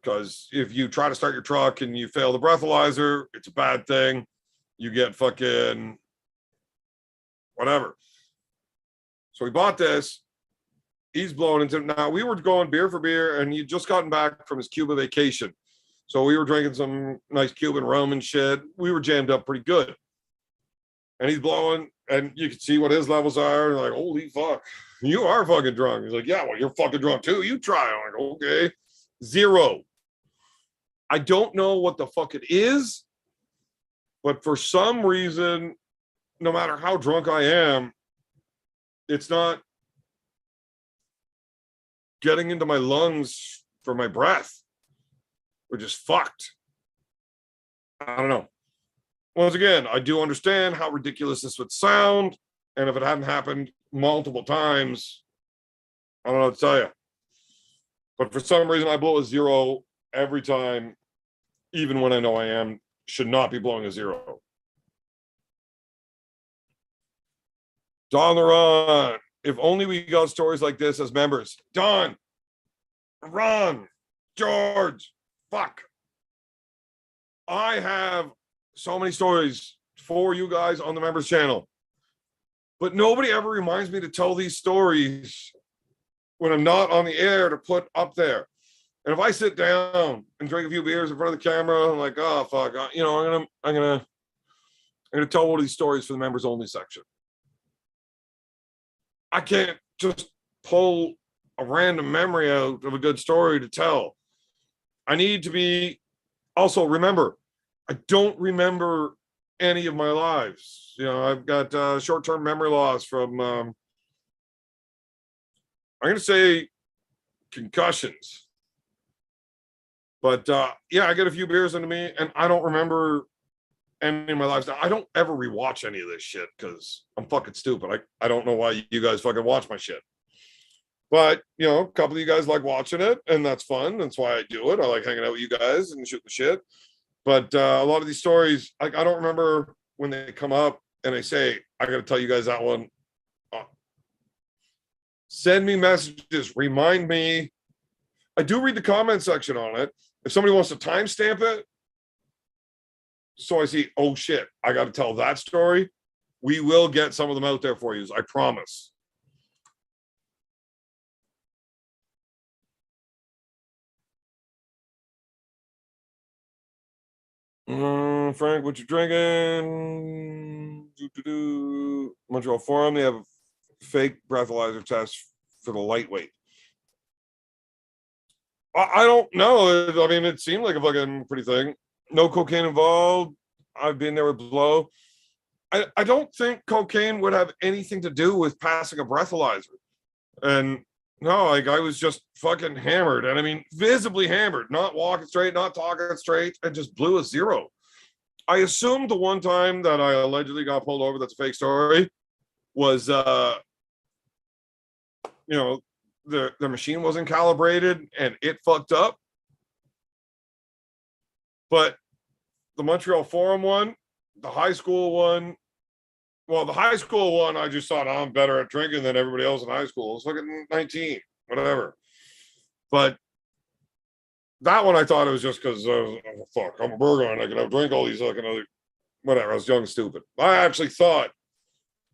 Because if you try to start your truck and you fail the breathalyzer, it's a bad thing. You get fucking whatever. So he bought this. He's blowing into it. Now, we were going beer for beer, and he'd just gotten back from his Cuba vacation. So we were drinking some nice Cuban rum and shit. We were jammed up pretty good. And he's blowing, and you can see what his levels are. And like, holy fuck, you are fucking drunk. He's like, yeah, well, you're fucking drunk too. You try. I'm like, okay. 0. I don't know what the fuck it is, but for some reason, no matter how drunk I am, it's not getting into my lungs for my breath, which is fucked. I don't know. Once again, I do understand how ridiculous this would sound, and if it hadn't happened multiple times, I don't know what to tell you. But for some reason, I blow a 0 every time, even when I know I should not be blowing a 0. Don the Run. If only we got stories like this as members. Don, Ron, George, fuck. I have so many stories for you guys on the members channel, but nobody ever reminds me to tell these stories when I'm not on the air to put up there. And if I sit down and drink a few beers in front of the camera, I'm like, oh fuck, you know, I'm gonna tell all these stories for the members only section. I can't just pull a random memory out of a good story to tell. I need to be, also remember, I don't remember any of my lives. You know, I've got short-term memory loss from, I'm going to say concussions. But yeah, I get a few beers into me and I don't remember any of my lives. Now, I don't ever rewatch any of this shit because I'm fucking stupid. I don't know why you guys fucking watch my shit. But, you know, a couple of you guys like watching it, and that's fun. That's why I do it. I like hanging out with you guys and shooting the shit. But a lot of these stories, like, I don't remember when they come up and I say, I got to tell you guys that one. Send me messages. Remind me. I do read the comment section on it. If somebody wants to timestamp it, so I see, oh shit, I got to tell that story. We will get some of them out there for you. I promise. Frank, what you drinking? Montreal Forum, they have a fake breathalyzer test for the lightweight. I don't know. I mean, it seemed like a fucking pretty thing. No cocaine involved. I've been there with blow. I don't think cocaine would have anything to do with passing a breathalyzer. And no, like I was just fucking hammered. And I mean, visibly hammered, not walking straight, not talking straight, and just blew a zero. I assumed the one time that I allegedly got pulled over, that's a fake story, was you know, the machine wasn't calibrated and it fucked up. But the Montreal Forum one, the high school one, well, the high school one, I just thought I'm better at drinking than everybody else in high school. It's fucking 19, whatever. But that one, I thought it was just because, fuck, I'm a burger and I can have drink all these fucking other, whatever. I was young and stupid. I actually thought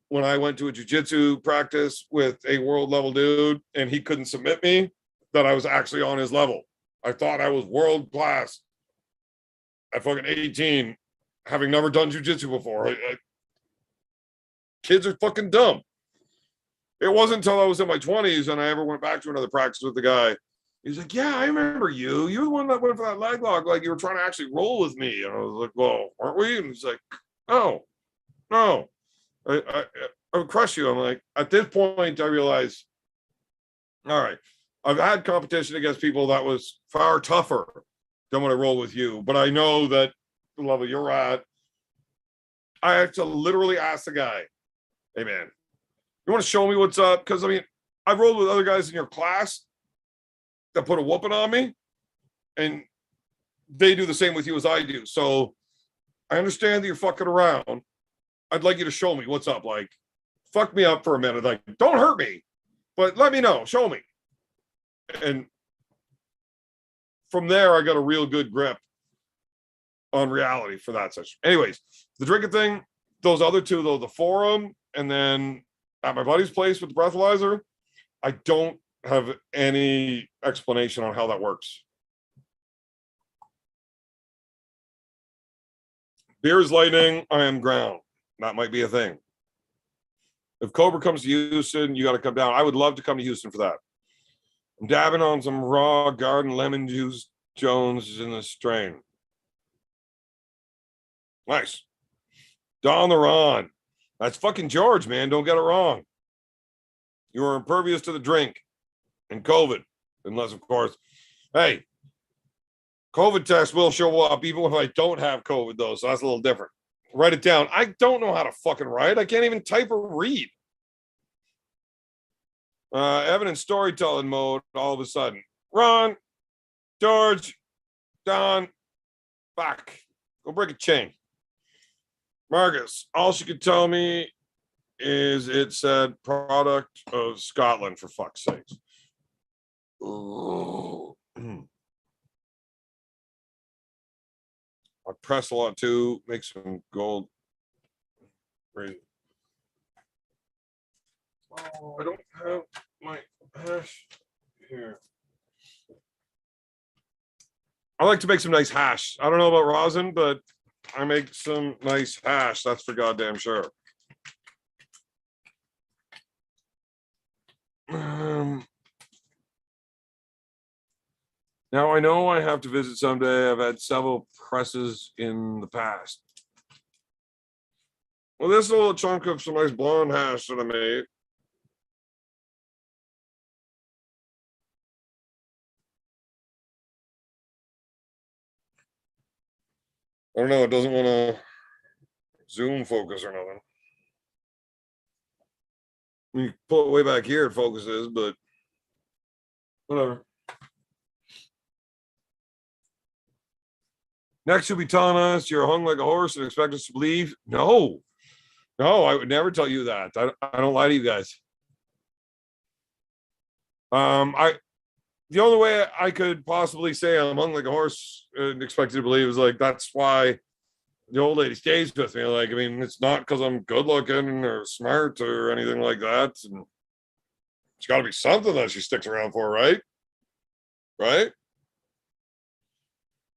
when I went to a jiu-jitsu practice with a world level dude and he couldn't submit me, that I was actually on his level. I thought I was world class at fucking 18, having never done jiu-jitsu before. Kids are fucking dumb. It wasn't until I was in my 20s and I ever went back to another practice with the guy. He's like, yeah, I remember you. You're the one that went for that leg lock. Like you were trying to actually roll with me. And I was like, well, aren't we? And he's like, oh, no. I would crush you. I'm like, at this point, I realized, all right, I've had competition against people that was far tougher than when I roll with you. But I know that the level you're at, I have to literally ask the guy, hey, man, you want to show me what's up? Because, I mean, I've rolled with other guys in your class that put a whooping on me, and they do the same with you as I do. So I understand that you're fucking around. I'd like you to show me what's up. Like, fuck me up for a minute. Like, don't hurt me, but let me know. Show me. And from there, I got a real good grip on reality for that session. Anyways, the drinking thing, those other two, though, the forum, and then at my buddy's place with the breathalyzer, I don't have any explanation on how that works. Beer is lightning. I am ground. That might be a thing. If Cobra comes to Houston, you got to come down. I would love to come to Houston for that. I'm dabbing on some raw garden lemon juice Jones in the strain. Nice. Don the Ron. That's fucking George, man. Don't get it wrong. You are impervious to the drink and COVID. Unless, of course, hey, COVID test will show up even if I don't have COVID, though. So that's a little different. Write it down. I don't know how to fucking write. I can't even type or read. Evidence storytelling mode all of a sudden. Ron, George, Don, back. Go break a chain. Marcus, all she could tell me is it said product of Scotland, for fuck's sakes. I press a lot too, make some gold. Crazy. Oh, I don't have my hash here. I like to make some nice hash. I don't know about rosin, but I make some nice hash. That's for goddamn sure. Now I know I have to visit someday. I've had several presses in the past. Well, this is a little chunk of some nice blonde hash that I made. I don't know. It doesn't want to zoom focus or nothing. When you pull it way back here, it focuses, but whatever. Next, you'll be telling us you're hung like a horse and expect us to believe. No, I would never tell you that. I don't lie to you guys. The only way I could possibly say I'm hung like a horse and expect you to believe is like that's why the old lady stays with me. Like, I mean, it's not because I'm good looking or smart or anything like that. And it's got to be something that she sticks around for, right? Right?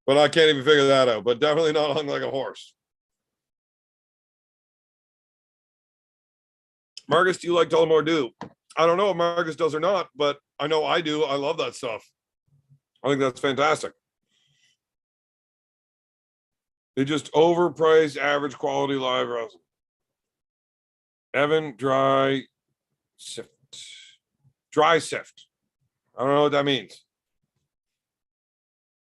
But I can't even figure that out. But definitely not hung like a horse. Marcus, do you like Tullamore Dew? I don't know if Marcus does or not, but I know I do. I love that stuff. I think that's fantastic. They just overpriced average quality live resin. Evan Dry Sift. Dry Sift. I don't know what that means.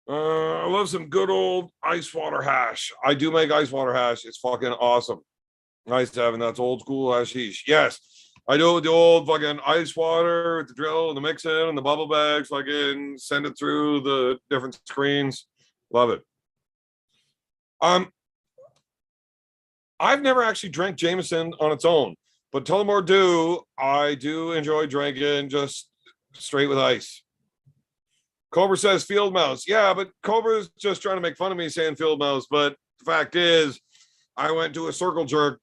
I love some good old ice water hash. I do make ice water hash. It's fucking awesome. Nice, Evan. That's old school hashish. Yes. I do it with the old fucking ice water, with the drill, and the mix in, and the bubble bags, fucking send it through the different screens. Love it. I've never actually drank Jameson on its own, but Tullamore Dew, I do enjoy drinking just straight with ice. Cobra says field mouse. Yeah, but Cobra's just trying to make fun of me saying field mouse. But the fact is, I went to a circle jerk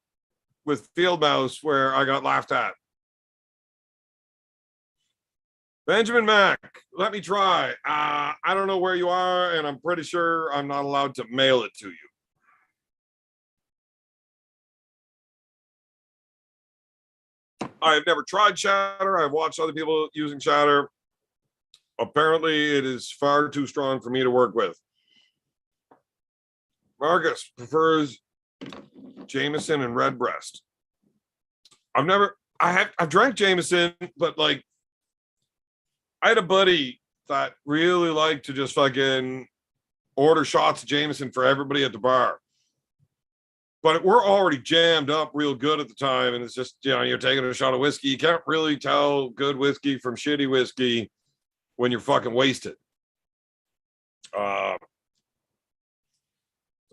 with field mouse where I got laughed at. Benjamin Mack, let me try. I don't know where you are, and I'm pretty sure I'm not allowed to mail it to you. I've never tried shatter. I've watched other people using shatter. Apparently, it is far too strong for me to work with. Marcus prefers Jameson and Redbreast. I've drank Jameson, but like, I had a buddy that really liked to just fucking order shots of Jameson for everybody at the bar. But we're already jammed up real good at the time, and it's just, you're taking a shot of whiskey. You can't really tell good whiskey from shitty whiskey when you're fucking wasted. I've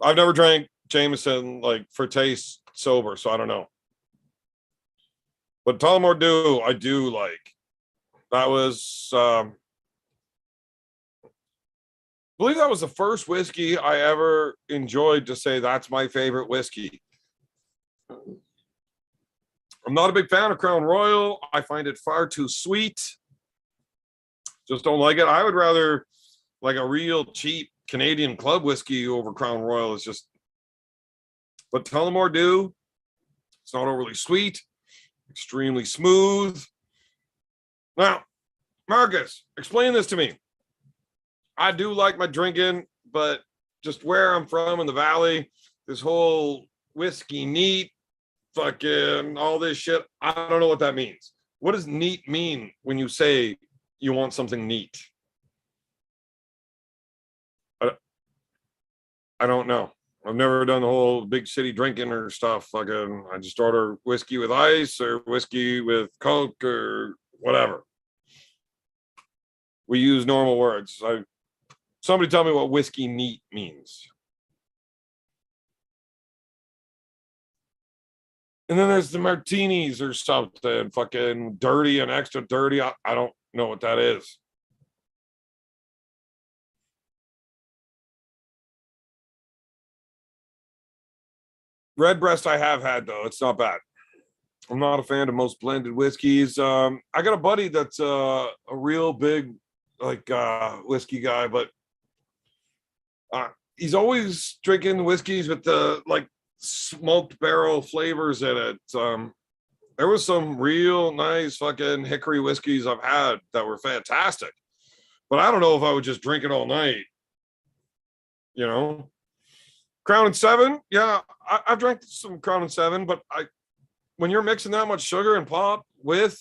never drank Jameson like for taste sober, so I don't know. But Tullamore Dew, I do like. That was, I believe that was the first whiskey I ever enjoyed to say that's my favorite whiskey. I'm not a big fan of Crown Royal. I find it far too sweet. Just don't like it. I would rather like a real cheap Canadian club whiskey over Crown Royal. It's just, but Tullamore Dew, it's not overly sweet, extremely smooth. Now, Marcus, explain this to me. I do like my drinking, but just where I'm from in the valley, this whole whiskey neat, fucking all this shit, I don't know what that means. What does neat mean when you say you want something neat? I don't know. I've never done the whole big city drinking or stuff. Fucking, I just order whiskey with ice or whiskey with Coke or whatever. We use normal words. Somebody tell me what whiskey neat means. And then there's the martinis or something, fucking dirty and extra dirty. I don't know what that is. Redbreast I have had, though. It's not bad. I'm not a fan of most blended whiskeys. I got a buddy that's a real big whiskey guy, but he's always drinking whiskeys with the like smoked barrel flavors in it. There was some real nice fucking hickory whiskeys I've had that were fantastic, but I don't know if I would just drink it all night. Crown and Seven, yeah, I've drank some Crown and Seven, but when you're mixing that much sugar and pop with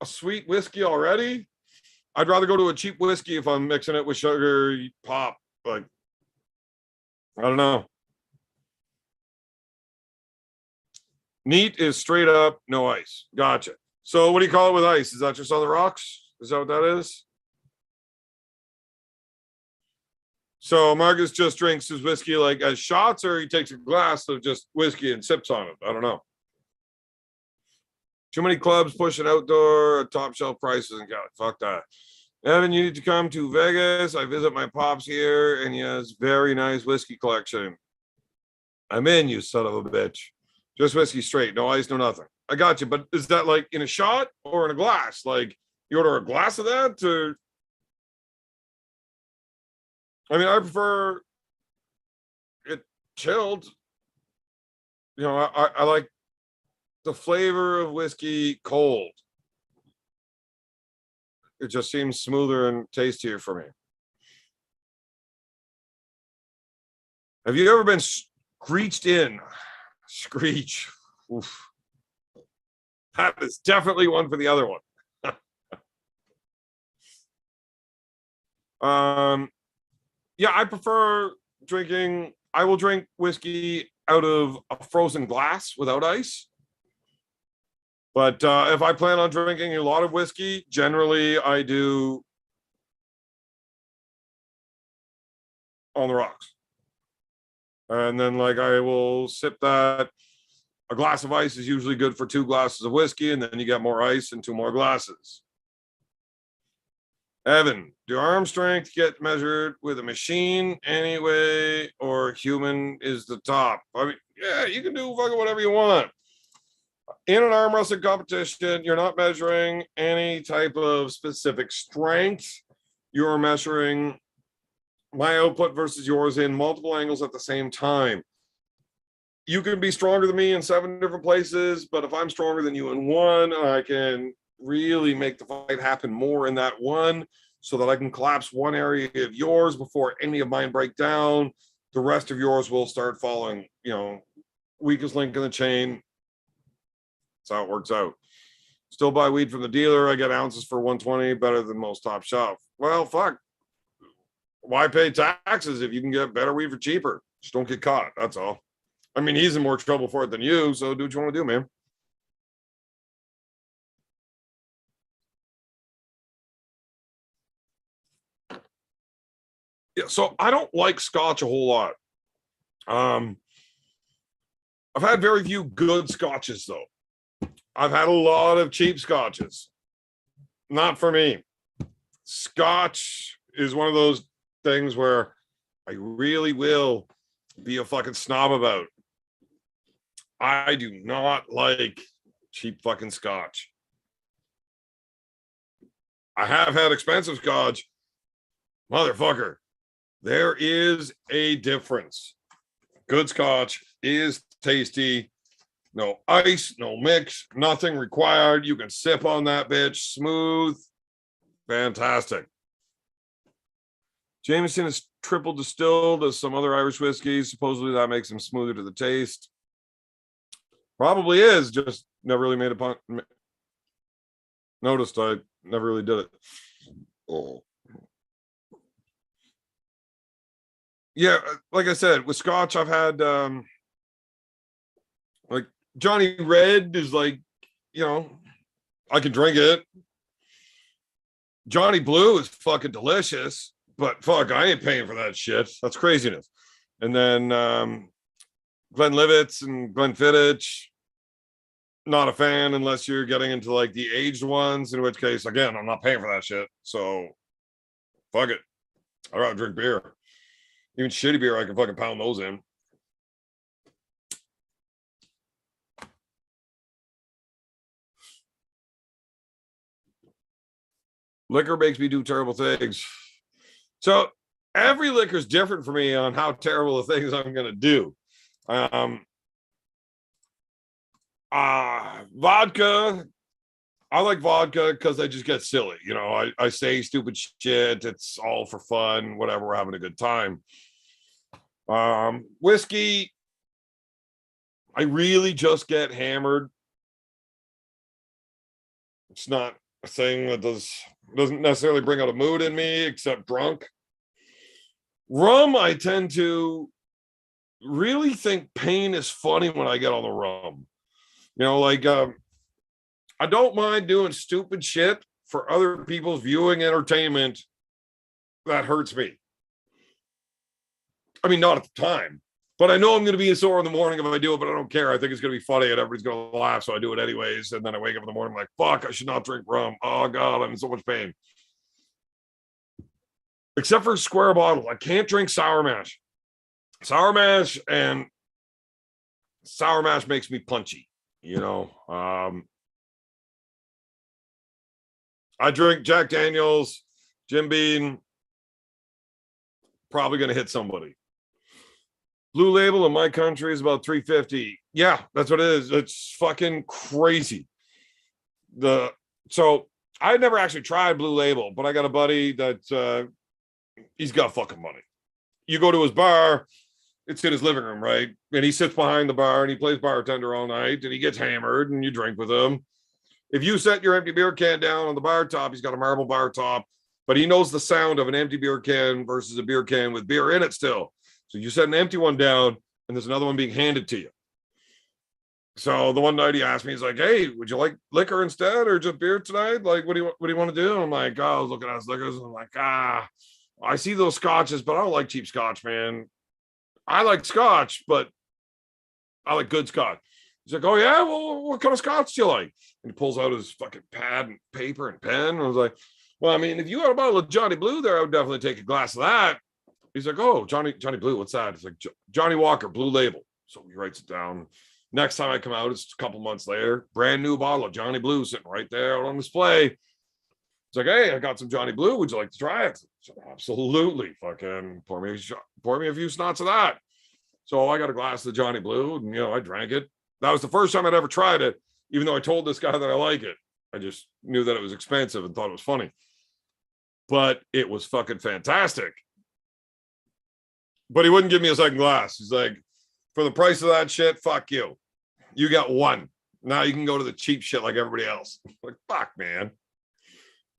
a sweet whiskey already, I'd rather go to a cheap whiskey if I'm mixing it with sugar pop. Like, I don't know. Neat is straight up, no ice. Gotcha. So what do you call it with ice? Is that just on the rocks? Is that what that is? So Marcus just drinks his whiskey like as shots, or he takes a glass of just whiskey and sips on it. I don't know. Too many clubs pushing outdoor top shelf prices and God, fuck that. Evan, you need to come to Vegas. I visit my pops here, and he has very nice whiskey collection. I'm in, you son of a bitch. Just whiskey straight, no ice, no nothing. I got you, but is that like in a shot or in a glass? Like you order a glass of that, or I mean, I prefer it chilled. You know, I like the flavor of whiskey cold. It just seems smoother and tastier for me. Have you ever been screeched in? Screech. Oof. That is definitely one for the other one. Yeah, I prefer drinking. I will drink whiskey out of a frozen glass without ice. But if I plan on drinking a lot of whiskey, generally I do on the rocks. And then, like, I will sip that. A glass of ice is usually good for 2 glasses of whiskey, and then you get more ice and 2 more glasses. Evan, do arm strength get measured with a machine anyway, or human is the top? I mean, yeah, you can do fucking whatever you want. In an arm wrestling competition, you're not measuring any type of specific strength. You're measuring my output versus yours in multiple angles at the same time. You can be stronger than me in 7 different places, but if I'm stronger than you in one, I can really make the fight happen more in that one so that I can collapse one area of yours before any of mine break down. The rest of yours will start following, weakest link in the chain. That's how it works out. Still buy weed from the dealer. I get ounces for 120, better than most top shelf. Well, fuck. Why pay taxes if you can get better weed for cheaper? Just don't get caught. That's all. I mean, he's in more trouble for it than you, so do what you want to do, man. Yeah, so I don't like scotch a whole lot. I've had very few good scotches, though. I've had a lot of cheap scotches. Not for me. Scotch is one of those things where I really will be a fucking snob about. I do not like cheap fucking scotch. I have had expensive scotch. Motherfucker, there is a difference. Good scotch is tasty. No ice, no mix, nothing required. You can sip on that bitch smooth. Fantastic. Jameson is triple distilled as some other Irish whiskeys. Supposedly that makes them smoother to the taste. Probably is, just never really made a point. Noticed I never really did it. Oh. Yeah, like I said, with scotch, I've had like Johnny Red is like, I can drink it. Johnny Blue is fucking delicious, but fuck, I ain't paying for that shit. That's craziness. And then Glenlivets and Glenfiddich, not a fan unless you're getting into like the aged ones, in which case, again, I'm not paying for that shit. So fuck it. I'd rather drink beer. Even shitty beer, I can fucking pound those in. Liquor makes me do terrible things. So every liquor is different for me on how terrible the things I'm going to do. Vodka. I like vodka because I just get silly. I say stupid shit. It's all for fun, whatever. We're having a good time. Whiskey. I really just get hammered. It's not a thing that doesn't necessarily bring out a mood in me, except drunk. Rum, I tend to really think pain is funny when I get on the rum. I don't mind doing stupid shit for other people's viewing entertainment that hurts me. I mean, not at the time, but I know I'm going to be sore in the morning if I do it, but I don't care. I think it's going to be funny and everybody's going to laugh, so I do it anyways. And then I wake up in the morning, I'm like, fuck, I should not drink rum. Oh, God, I'm in so much pain. Except for square bottles. I can't drink sour mash. Sour mash makes me punchy, I drink Jack Daniels, Jim Beam, probably going to hit somebody. Blue Label in my country is about $3.50. Yeah, that's what it is. It's fucking crazy. So I never actually tried Blue Label, but I got a buddy that he's got fucking money. You go to his bar, it's in his living room, right? And he sits behind the bar and he plays bartender all night and he gets hammered and you drink with him. If you set your empty beer can down on the bar top, he's got a marble bar top, but he knows the sound of an empty beer can versus a beer can with beer in it still. So you set an empty one down and there's another one being handed to you. So the one night he asked me, he's like, hey, would you like liquor instead or just beer tonight? Like, what do you want to do? And I'm like, oh, I was looking at his liquors. And I'm like, I see those scotches, but I don't like cheap scotch, man. I like scotch, but I like good scotch. He's like, oh yeah, well, what kind of scotch do you like? And he pulls out his fucking pad and paper and pen. And I was like, well, I mean, if you got a bottle of Johnny Blue there, I would definitely take a glass of that. He's like, oh, Johnny Blue, what's that? It's like Johnny Walker, Blue Label. So he writes it down. Next time I come out, it's a couple months later, brand new bottle of Johnny Blue sitting right there on display. It's like, hey, I got some Johnny Blue. Would you like to try it? So, absolutely. Fucking pour me a few snots of that. So I got a glass of Johnny Blue and, I drank it. That was the first time I'd ever tried it, even though I told this guy that I like it. I just knew that it was expensive and thought it was funny. But it was fucking fantastic. But he wouldn't give me a second glass. He's like, for the price of that shit, fuck you. You got one. Now you can go to the cheap shit like everybody else. Like, fuck, man.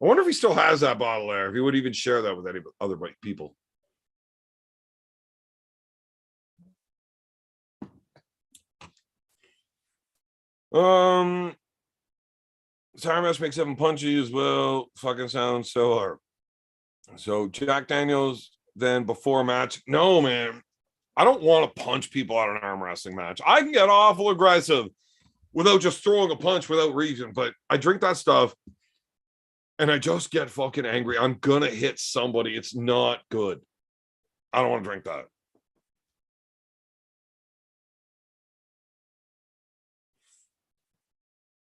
I wonder if he still has that bottle there, if he would even share that with any other people. Sour Mash makes 7 punchy as well. Fucking sounds so hard. So Jack Daniels then before a match. No, man. I don't want to punch people out of an arm wrestling match. I can get awful aggressive without just throwing a punch without reason, but I drink that stuff and I just get fucking angry. I'm going to hit somebody. It's not good. I don't want to drink that.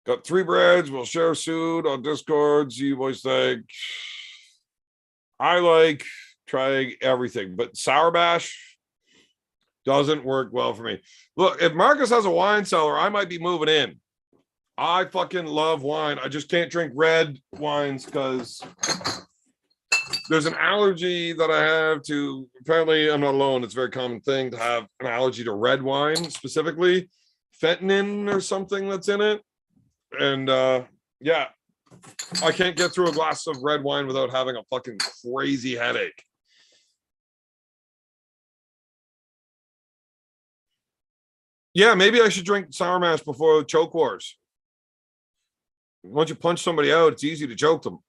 Got 3 breads. We'll share food on Discord. See you boys think. I like trying everything, but Sour Bash doesn't work well for me. Look, if Marcus has a wine cellar, I might be moving in. I fucking love wine. I just can't drink red wines because there's an allergy that I have to. Apparently, I'm not alone. It's a very common thing to have an allergy to red wine, specifically fentanyl or something that's in it. And yeah, I can't get through a glass of red wine without having a fucking crazy headache. Yeah, maybe I should drink Sour Mash before choke wars. Once you punch somebody out, it's easy to choke them.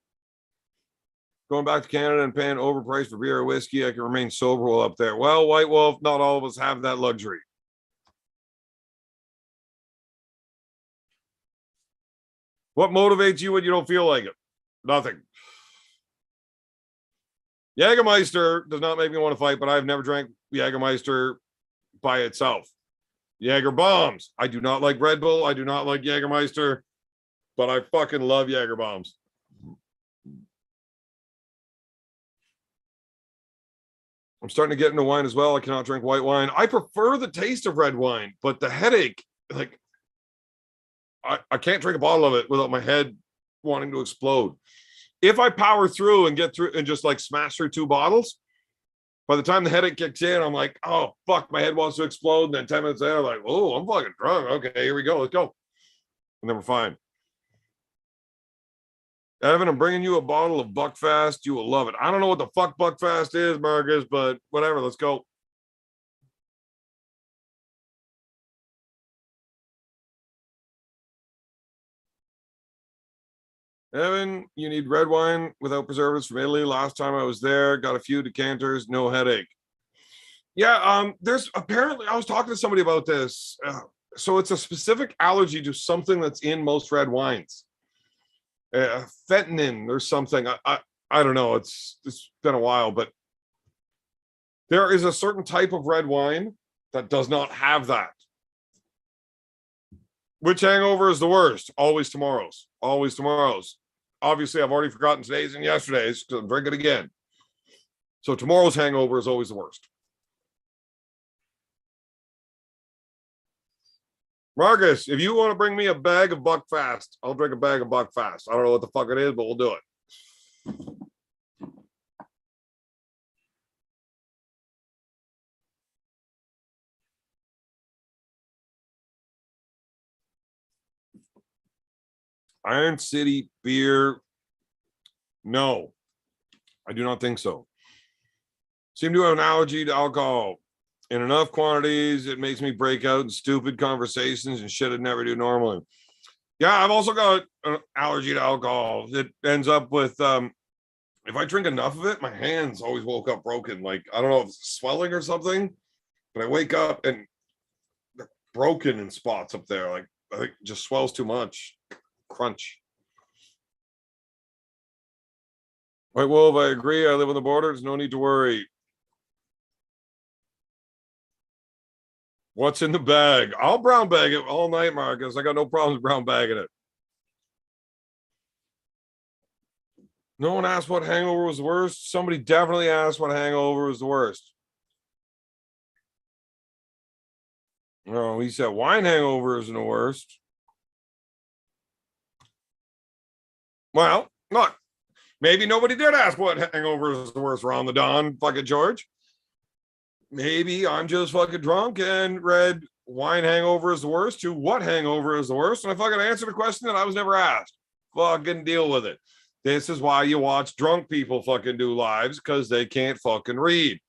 Going back to Canada and paying overpriced for beer or whiskey, I can remain sober while up there. Well, White Wolf, not all of us have that luxury. What motivates you when you don't feel like it? Nothing. Jägermeister does not make me want to fight, but I've never drank Jägermeister by itself. Jaeger bombs. I do not like Red Bull. I do not like Jägermeister, but I fucking love Jaeger bombs. I'm starting to get into wine as well. I cannot drink white wine. I prefer the taste of red wine, but the headache, like, I can't drink a bottle of it without my head wanting to explode. If I power through and get through and just like smash through 2 bottles, by the time the headache kicks in, I'm like, oh, fuck, my head wants to explode. And then 10 minutes later, I'm like, oh, I'm fucking drunk. Okay, here we go. Let's go. And then we're fine. Evan, I'm bringing you a bottle of Buckfast. You will love it. I don't know what the fuck Buckfast is, Marcus, but whatever. Let's go. Evan, you need red wine without preservatives from Italy. Last time I was there, got a few decanters, no headache. Yeah, there's apparently, I was talking to somebody about this. So it's a specific allergy to something that's in most red wines. Fentanyl or something. I don't know. It's been a while, but there is a certain type of red wine that does not have that. Which hangover is the worst? Always tomorrow's. Always tomorrow's. Obviously, I've already forgotten today's and yesterday's because I'm drinking again. So tomorrow's hangover is always the worst. Marcus, if you want to bring me a bag of Buckfast, I'll drink a bag of Buckfast. I don't know what the fuck it is, but we'll do it. Iron City beer. No, I do not think so. Seem to have an allergy to alcohol. In enough quantities, it makes me break out in stupid conversations and shit I'd never do normally. Yeah, I've also got an allergy to alcohol. It ends up with if I drink enough of it, my hands always woke up broken. Like, I don't know if it's swelling or something, but I wake up and they're broken in spots up there. Like, I think it just swells too much. Crunch. White Wolf, I agree. I live on the border. There's no need to worry. What's in the bag? I'll brown bag it all night, Marcus. I got no problems brown bagging it. No one asked what hangover was the worst. Somebody definitely asked what hangover was the worst. No, he said wine hangover isn't the worst. Well, look, maybe nobody did ask what hangover is the worst, Ron the Don, fucking George. Maybe I'm just fucking drunk and read wine hangover is the worst to what hangover is the worst. And I fucking answered a question that I was never asked. Fucking deal with it. This is why you watch drunk people fucking do lives, because they can't fucking read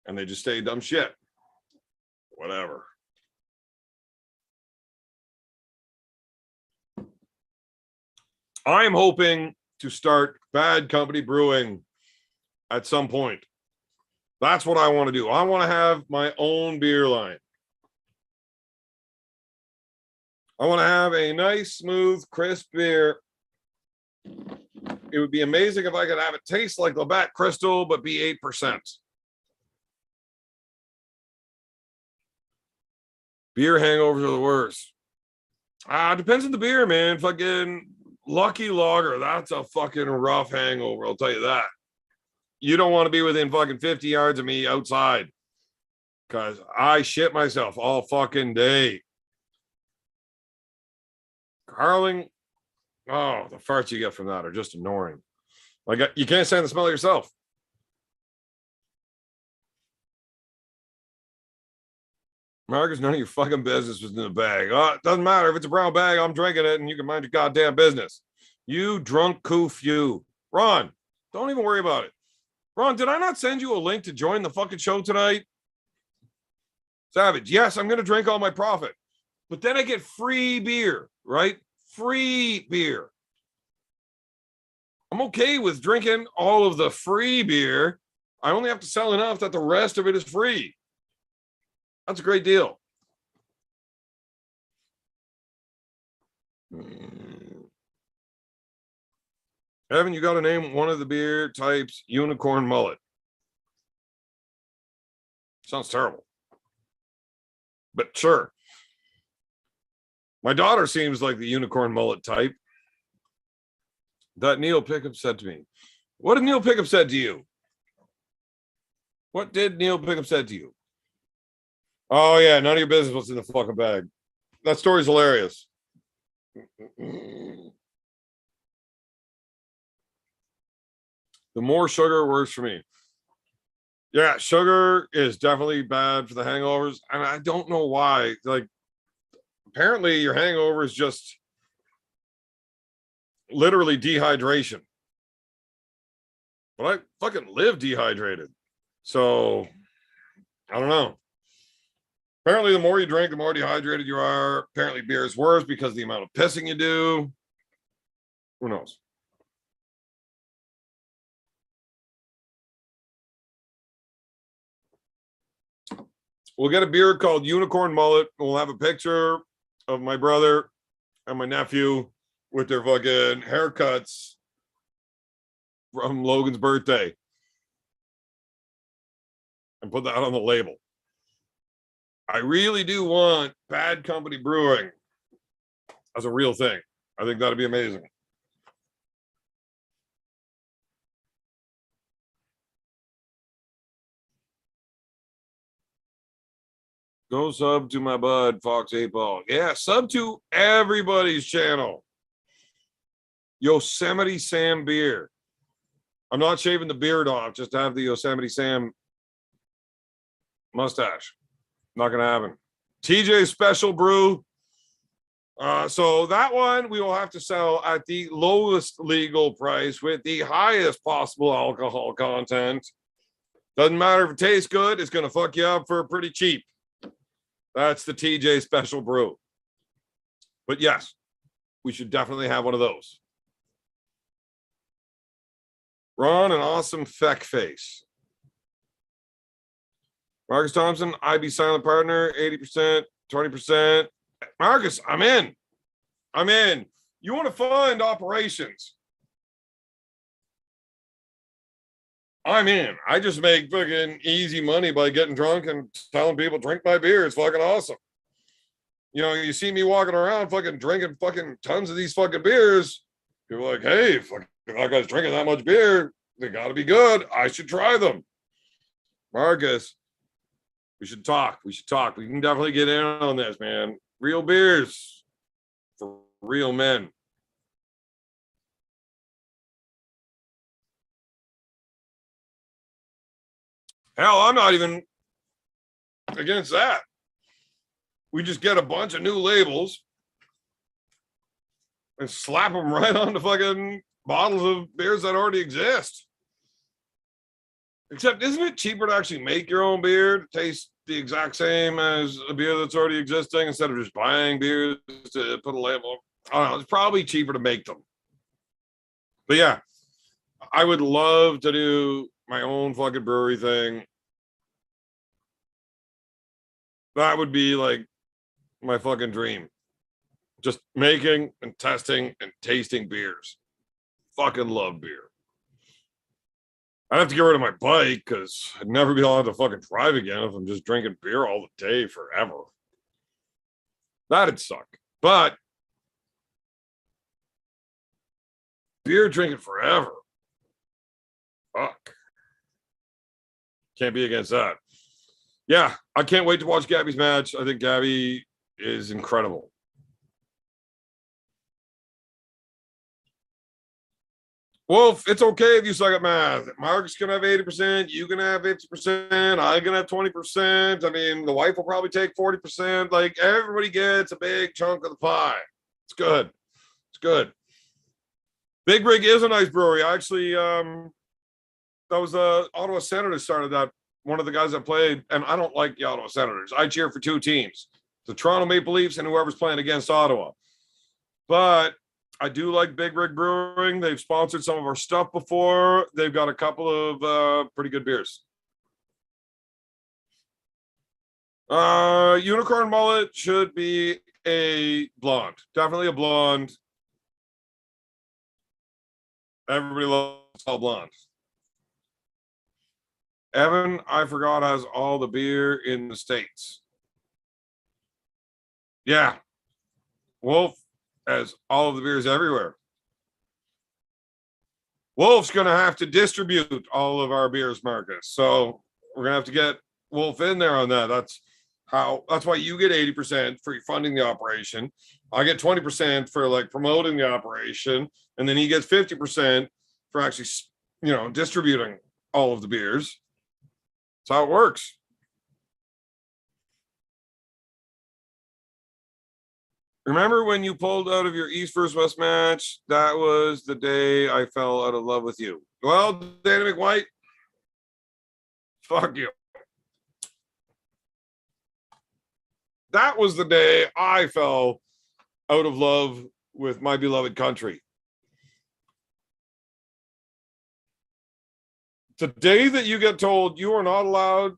and they just say dumb shit. Whatever. I'm hoping to start Bad Company Brewing at some point. That's what I want to do. I want to have my own beer line. I want to have a nice, smooth, crisp beer. It would be amazing if I could have it taste like Labatt Crystal, but be 8%. Beer hangovers are the worst. Depends on the beer, man. Fucking Lucky Lager, that's a fucking rough hangover, I'll tell you that. You don't want to be within fucking 50 yards of me outside, because I shit myself all fucking day. Carling, oh, the farts you get from that are just annoying. Like, you can't stand the smell of yourself. Marcus, none of your fucking business was in the bag. It doesn't matter if it's a brown bag, I'm drinking it, and you can mind your goddamn business. You drunk coof, you. Ron, don't even worry about it. Ron, did I not send you a link to join the fucking show tonight? Savage, yes, I'm going to drink all my profit. But then I get free beer, right? Free beer. I'm okay with drinking all of the free beer. I only have to sell enough that the rest of it is free. That's a great deal. Evan, you got to name one of the beer types unicorn mullet. Sounds terrible. But sure. My daughter seems like the unicorn mullet type. That Neil Pickup said to me. What did Neil Pickup said to you? What did Neil Pickup said to you? Oh, yeah, none of your business what's in the fucking bag. That story's hilarious. The more sugar works for me. Yeah, sugar is definitely bad for the hangovers. And I don't know why. Like, apparently your hangover is just literally dehydration. But I fucking live dehydrated. So, I don't know. Apparently, the more you drink, the more dehydrated you are. Apparently, beer is worse because of the amount of pissing you do. Who knows? We'll get a beer called Unicorn Mullet. We'll have a picture of my brother and my nephew with their fucking haircuts from Logan's birthday. And put that on the label. I really do want Bad Company Brewing as a real thing. I think that'd be amazing. Go sub to my bud, Fox 8 Ball. Yeah, sub to everybody's channel. Yosemite Sam beer. I'm not shaving the beard off just to have the Yosemite Sam mustache. Not going to happen. TJ Special Brew. So that one we will have to sell at the lowest legal price with the highest possible alcohol content. Doesn't matter if it tastes good, it's going to fuck you up for pretty cheap. That's the TJ Special Brew. But yes, we should definitely have one of those. Ron, an awesome feck face. Marcus Thompson, IB silent partner, 80%, 20%. Marcus, I'm in. I'm in. You want to fund operations? I'm in. I just make fucking easy money by getting drunk and telling people drink my beer. It's fucking awesome. You know, you see me walking around fucking drinking fucking tons of these fucking beers. People are like, hey, fuck, that guy's drinking that much beer. They got to be good. I should try them. Marcus, we should talk. We should talk. We can definitely get in on this, man. Real beers for real men. Hell, I'm not even against that. We just get a bunch of new labels and slap them right onto fucking bottles of beers that already exist. Except, isn't it cheaper to actually make your own beer to taste the exact same as a beer that's already existing instead of just buying beers to put a label? I don't know. It's probably cheaper to make them. But yeah, I would love to do my own fucking brewery thing. That would be like my fucking dream. Just making and testing and tasting beers. Fucking love beer. I'd have to get rid of my bike because I'd never be allowed to fucking drive again if I'm just drinking beer all the day forever. That'd suck. But beer drinking forever. Fuck. Can't be against that. Yeah, I can't wait to watch Gabby's match. I think Gabby is incredible. Wolf, it's okay if you suck at math. Mark's gonna have 80%, you can have 50%, I can have 20%. I mean, the wife will probably take 40%. Like everybody gets a big chunk of the pie. It's good. It's good. Big Rig is a nice brewery. Actually, that was the Ottawa Senators started that. One of the guys that played, and I don't like the Ottawa Senators. I cheer for two teams, the Toronto Maple Leafs and whoever's playing against Ottawa. But I do like Big Rig Brewing. They've sponsored some of our stuff before. They've got a couple of pretty good beers. Unicorn mullet should be a blonde. Definitely a blonde. Everybody loves all blonde. Evan, I forgot, has all the beer in the States. Yeah. Wolf has all of the beers everywhere. Wolf's going to have to distribute all of our beers, Marcus. So we're going to have to get Wolf in there on that. That's why you get 80% for funding the operation. I get 20% for like promoting the operation. And then he gets 50% for actually, distributing all of the beers. That's how it works. Remember when you pulled out of your East versus West match? That was the day I fell out of love with you. Well, Danny McWhite, fuck you. That was the day I fell out of love with my beloved country. The day that you get told you are not allowed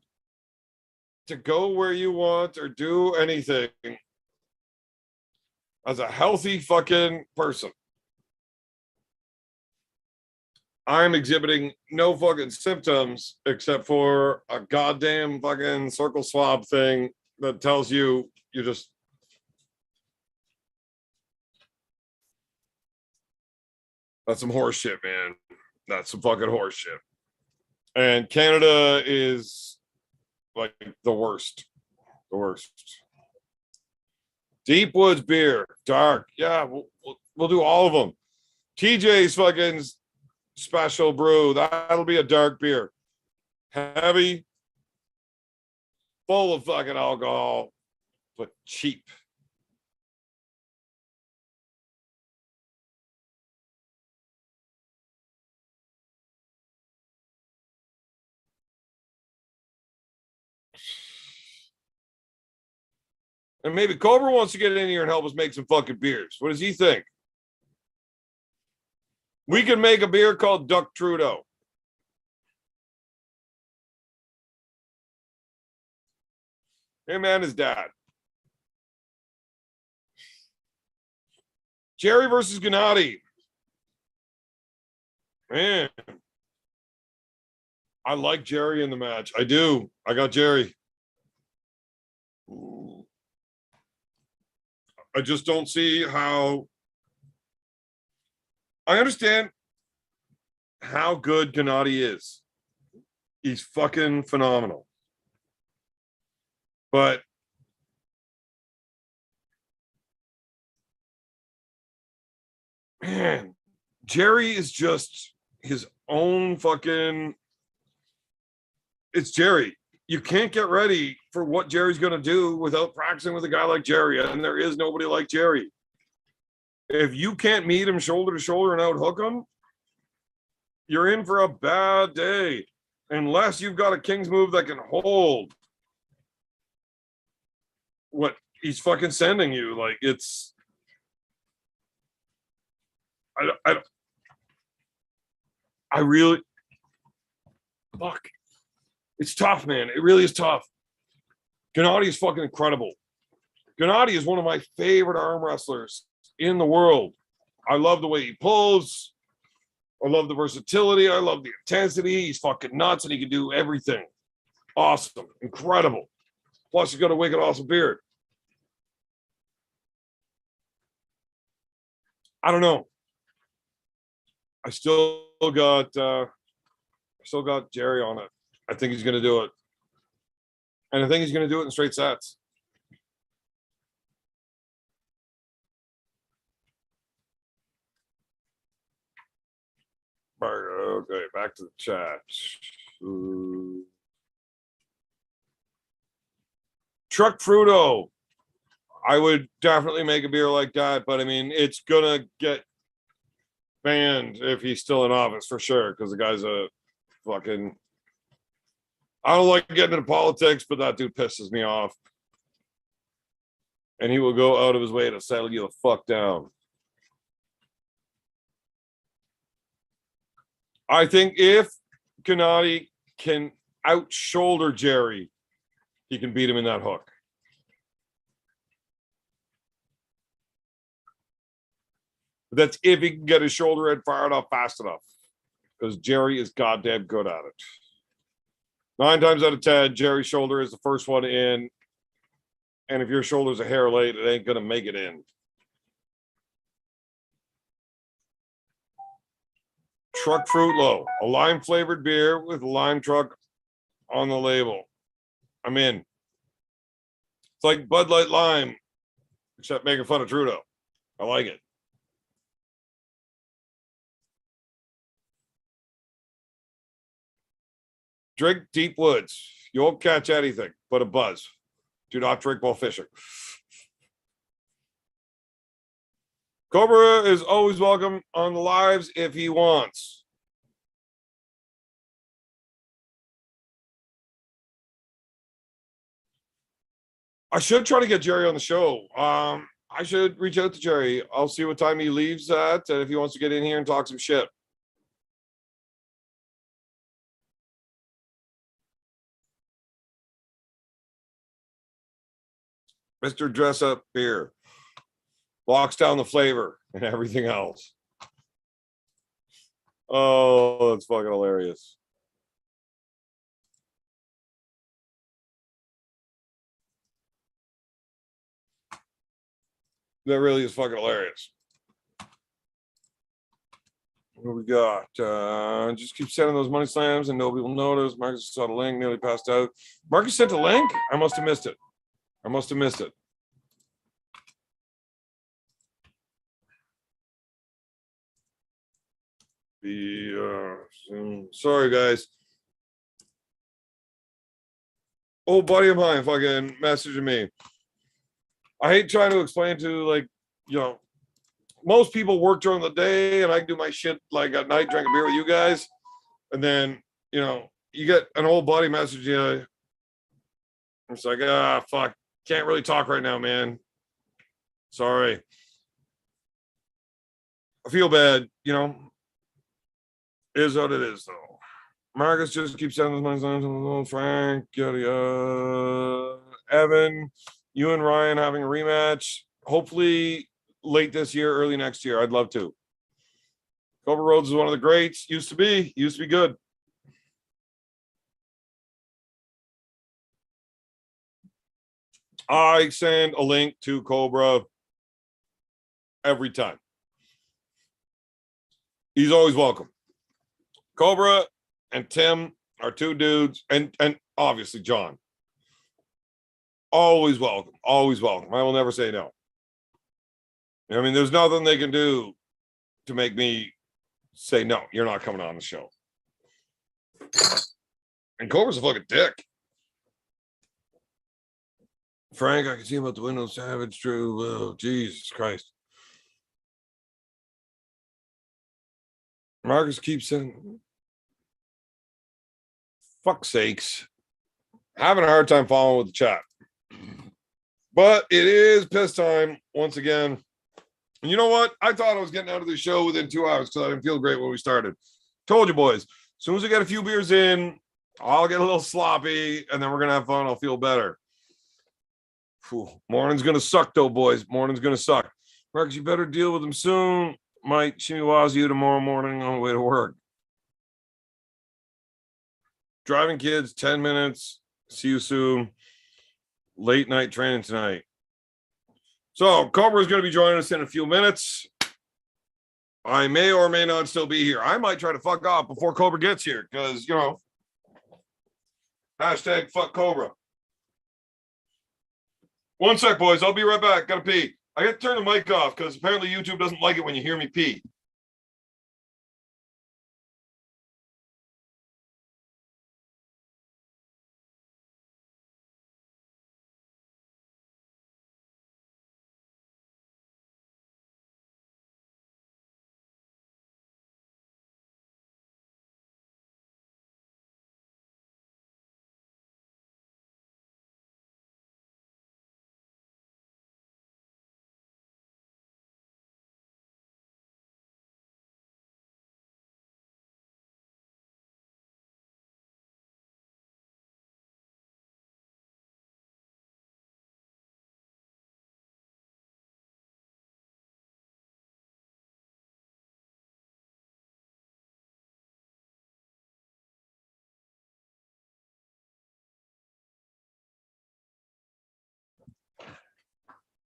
to go where you want or do anything as a healthy fucking person, I'm exhibiting no fucking symptoms except for a goddamn fucking circle swab thing that tells you just. That's some horse shit, man. That's some fucking horse shit. And Canada is like the worst. The worst. Deep Woods beer, dark. Yeah, we'll do all of them. TJ's fucking special brew. That'll be a dark beer. Heavy, full of fucking alcohol, but cheap. And maybe Cobra wants to get in here and help us make some fucking beers. What does he think? We can make a beer called Duck Trudeau. Him and his dad. Jerry versus Gennady. Man. I like Jerry in the match. I do. I got Jerry. Ooh. I just don't see how. I understand how good Gennady is. He's fucking phenomenal. But man, Jerry is just his own fucking. It's Jerry. You can't get ready for what Jerry's going to do without practicing with a guy like Jerry. And there is nobody like Jerry. If you can't meet him shoulder to shoulder and outhook him, you're in for a bad day. Unless you've got a King's move that can hold what he's fucking sending you. Like, it's. I really. Fuck. It's tough, man. It really is tough. Gennady is fucking incredible. Gennady is one of my favorite arm wrestlers in the world. I love the way he pulls. I love the versatility. I love the intensity. He's fucking nuts and he can do everything. Awesome. Incredible. Plus, he's got a wicked awesome beard. I don't know. I still got Jerry on it. I think he's going to do it. And I think he's going to do it in straight sets. Okay, back to the chat. Truck Fruto. I would definitely make a beer like that, but I mean, it's going to get banned if he's still in office for sure, because the guy's a fucking. I don't like getting into politics, but that dude pisses me off. And he will go out of his way to settle you the fuck down. I think if Gennady can out-shoulder Jerry, he can beat him in that hook. But that's if he can get his shoulder head fired off fast enough. Because Jerry is goddamn good at it. 9 times out of 10, Jerry's shoulder is the first one in. And if your shoulder's a hair late, it ain't going to make it in. Truck Fruit Low, a lime-flavored beer with lime truck on the label. I'm in. It's like Bud Light Lime, except making fun of Trudeau. I like it. Drink Deep Woods. You won't catch anything but a buzz. Do not drink while fishing. Cobra is always welcome on the lives if he wants. I should try to get Jerry on the show. I should reach out to Jerry. I'll see what time he leaves at and if he wants to get in here and talk some shit. Mr. Dress Up Beer. Locks down the flavor and everything else. Oh, that's fucking hilarious. That really is fucking hilarious. What we got? Just keep sending those money slams and nobody will notice. Marcus saw the link, nearly passed out. Marcus sent a link? I must have missed it. I must have missed it. Sorry, guys. Old buddy of mine fucking messaging me. I hate trying to explain to, like, you know, most people work during the day and I can do my shit like at night, drink a beer with you guys. And then, you know, you get an old buddy message you. It's like, fuck, can't really talk right now, man. Sorry. I feel bad, you know. It is what it is, though. Marcus just keeps sending my son to Frank, yada yada. Evan, you and Ryan having a rematch. Hopefully late this year, early next year. I'd love to. Cobra Rhodes is one of the greats. Used to be good. I send a link to Cobra every time. He's always welcome. Cobra and Tim are two dudes, and obviously John. Always welcome. Always welcome. I will never say no. I mean, there's nothing they can do to make me say no. You're not coming on the show. And Cobra's a fucking dick. Frank, I can see him out the window. Savage, true. Oh, Jesus Christ. Marcus keeps saying, fuck's sakes. Having a hard time following with the chat. But it is piss time once again. And you know what? I thought I was getting out of the show within 2 hours because I didn't feel great when we started. Told you, boys. As soon as we get a few beers in, I'll get a little sloppy, and then we're going to have fun. I'll feel better. Whew. Morning's going to suck, though, boys. Morning's going to suck. Marcus, you better deal with him soon. Might shimmy-wazz you tomorrow morning on the way to work. Driving kids, 10 minutes. See you soon. Late night training tonight. So Cobra is going to be joining us in a few minutes. I may or may not still be here. I might try to fuck off before Cobra gets here because, you know, hashtag fuck Cobra. One sec, boys. I'll be right back. Gotta pee. I got to turn the mic off because apparently YouTube doesn't like it when you hear me pee.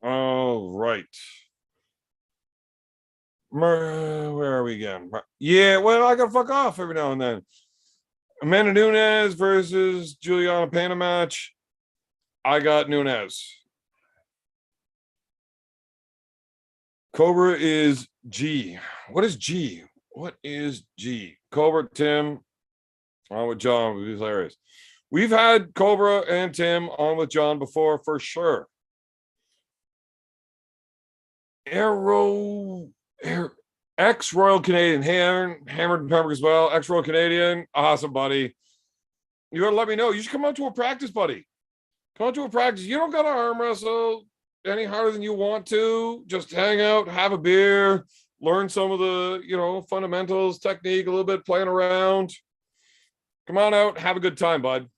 All right. Where are we again? Yeah, well, I gotta fuck off every now and then. Amanda Nunes versus Juliana Pena match. I got Nunes. Cobra is G. What is G? What is G? Cobra, Tim, on with John. Would be hilarious. We've had Cobra and Tim on with John before for sure. Ex-Royal Canadian, hammered and peppered as well. Ex-Royal Canadian, awesome, buddy. You gotta let me know. You should come out to a practice, buddy. Come out to a practice. You don't gotta arm wrestle any harder than you want to. Just hang out, have a beer, learn some of the, you know, fundamentals, technique, a little bit playing around. Come on out, have a good time, bud.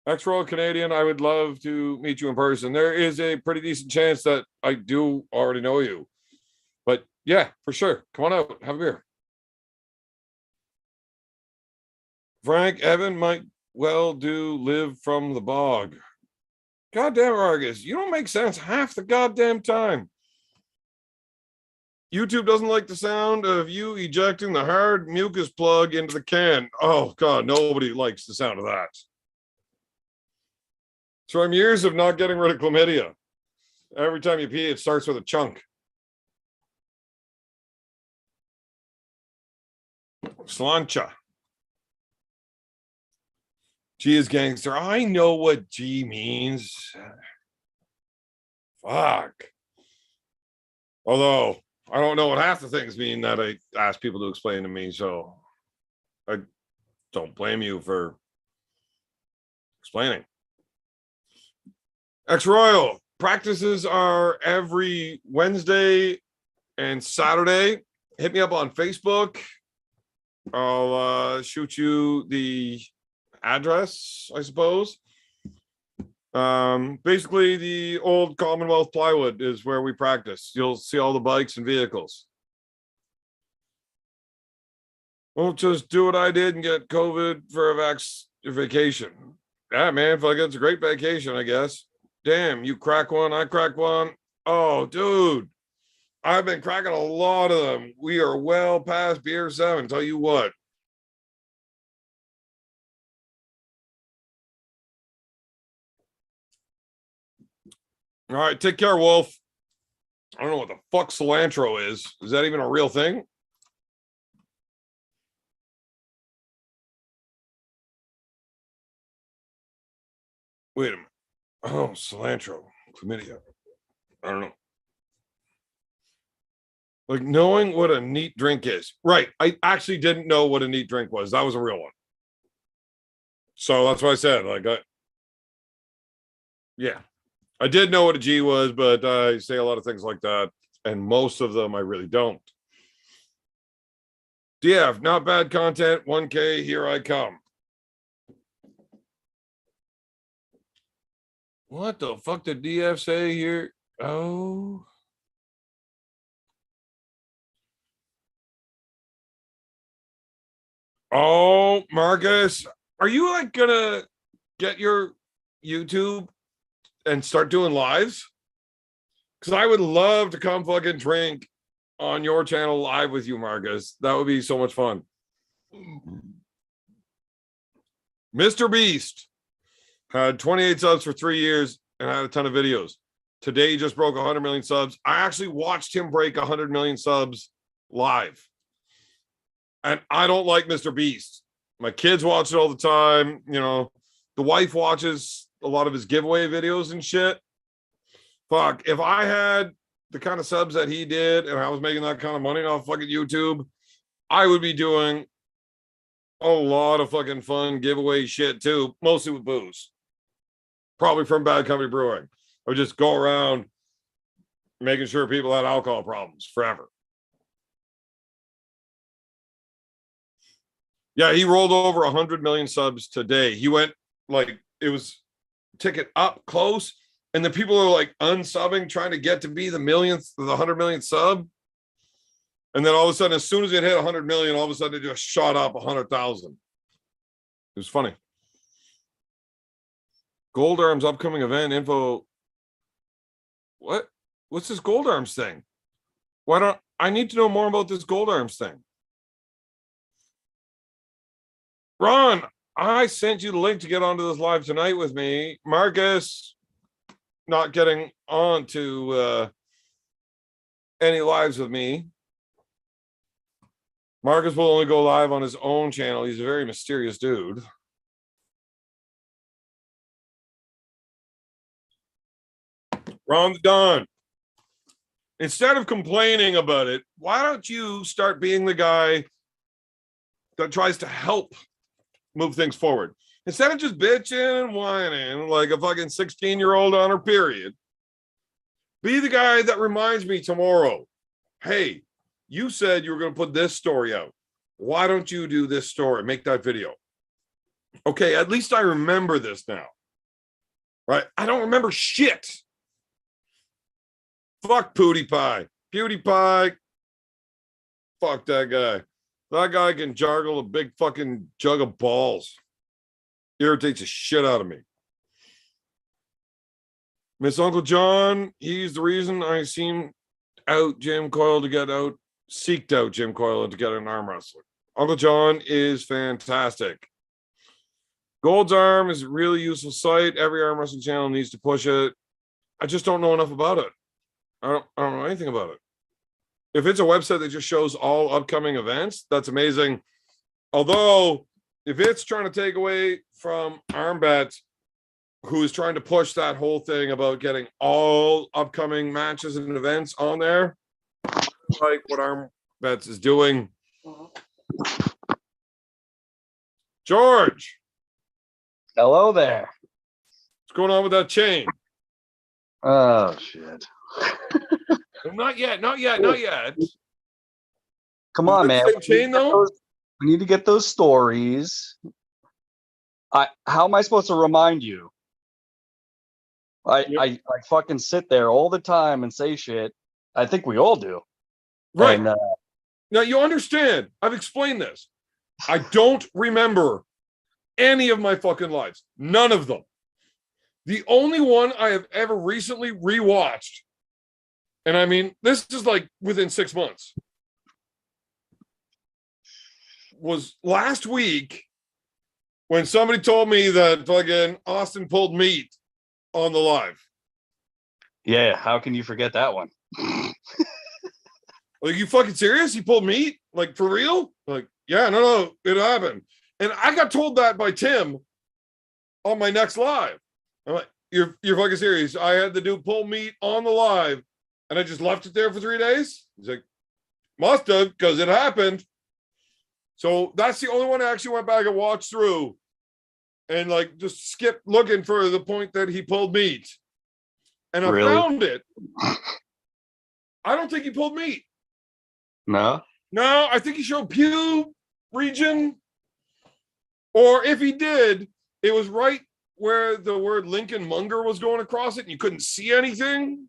Ex-Royal Canadian, I would love to meet you in person. There is a pretty decent chance that I do already know you. But yeah, for sure. Come on out, have a beer. Frank, Evan might well do live from the bog. Goddamn, Argus, you don't make sense half the goddamn time. YouTube doesn't like the sound of you ejecting the hard mucus plug into the can. Oh, God, nobody likes the sound of that. from years of not getting rid of chlamydia. Every time you pee, it starts with a chunk. Slancha. G is gangster. I know what G means. Fuck. Although I don't know what half the things mean that I ask people to explain to me, so I don't blame you for explaining. Ex Royal practices are every Wednesday and Saturday. Hit me up on Facebook. I'll shoot you the address, I suppose. Basically the old Commonwealth plywood is where we practice. You'll see all the bikes and vehicles. Won't just do what I did and get COVID for a vacation. Yeah, man, fuck, it's a great vacation, I guess. Damn, you crack one, I crack one. Oh, dude, I've been cracking a lot of them. We are well past beer 7. Tell you what. All right, take care, Wolf. I don't know what the fuck cilantro is. Is that even a real thing? Wait a minute. Oh, cilantro, chlamydia. I don't know. Like knowing what a neat drink is. Right. I actually didn't know what a neat drink was. That was a real one. So that's what I said. Yeah. I did know what a G was, but I say a lot of things like that. And most of them I really don't. DF, not bad content. 1K, here I come. What the fuck did DF say here? Oh. Oh, Marcus, are you like gonna get your YouTube and start doing lives? Because I would love to come fucking drink on your channel live with you, Marcus. That would be so much fun. Mr. Beast had 28 subs for 3 years and had a ton of videos. Today he just broke 100 million subs. I actually watched him break 100 million subs live. And I don't like Mr. Beast. My kids watch it all the time. You know, the wife watches a lot of his giveaway videos and shit. Fuck, if I had the kind of subs that he did and I was making that kind of money off fucking YouTube, I would be doing a lot of fucking fun giveaway shit too, mostly with booze. Probably from Bad Company Brewing. I would just go around making sure people had alcohol problems forever. Yeah, he rolled over 100 million subs today. He went like, it was ticket up close, and the people are like unsubbing, trying to get to be the 100 millionth sub. And then all of a sudden, as soon as it hit 100 million, all of a sudden it just shot up 100,000. It was funny. Gold Arms upcoming event info. What? What's this Gold Arms thing? Why don't I need to know more about this Gold Arms thing? Ron, I sent you the link to get onto this live tonight with me. Marcus, not getting on to any lives with me. Marcus will only go live on his own channel. He's a very mysterious dude. Ron the Don. Instead of complaining about it, why don't you start being the guy that tries to help move things forward? Instead of just bitching and whining like a fucking 16-year-old on her period, be the guy that reminds me tomorrow, hey, you said you were going to put this story out. Why don't you do this story? Make that video. Okay, at least I remember this now. Right? I don't remember shit. Fuck PewDiePie. PewDiePie. Fuck that guy. That guy can juggle a big fucking jug of balls. Irritates the shit out of me. Miss Uncle John, he's the reason I seem out Jim Coyle to get out, seeked out Jim Coyle to get an arm wrestler. Uncle John is fantastic. Gold's Arm is a really useful site. Every arm wrestling channel needs to push it. I just don't know enough about it. I don't know anything about it. If it's a website that just shows all upcoming events, that's amazing. Although, if it's trying to take away from ArmBet, who is trying to push that whole thing about getting all upcoming matches and events on there, like what ArmBet is doing. George, Hello there. what's going on with that chain? Oh shit. Not yet. Not yet. Not yet. Come Is on, it man. the same chain though? We need to get those stories. How am I supposed to remind you? Yep. I fucking sit there all the time and say shit. I think we all do. Right. And, Now you understand. I've explained this. I don't remember any of my fucking lives. None of them. The only one I have ever recently rewatched, and I mean, this is like within 6 months, was last week when somebody told me that fucking Austin pulled meat on the live. yeah, how can you forget that one? Like, you fucking serious? He pulled meat? Like, for real? Like, yeah, no, it happened. And I got told that by Tim on my next live. I'm like, you're fucking serious. I had the dude pull meat on the live and I just left it there for 3 days. He's like, must have, because it happened. So that's the only one I actually went back and watched through and like just skipped looking for the point that he pulled meat. And I Really? found it. I don't think he pulled meat. No? No, I think he showed pube region. Or if he did, it was right where the word Lincoln Munger was going across it and you couldn't see anything.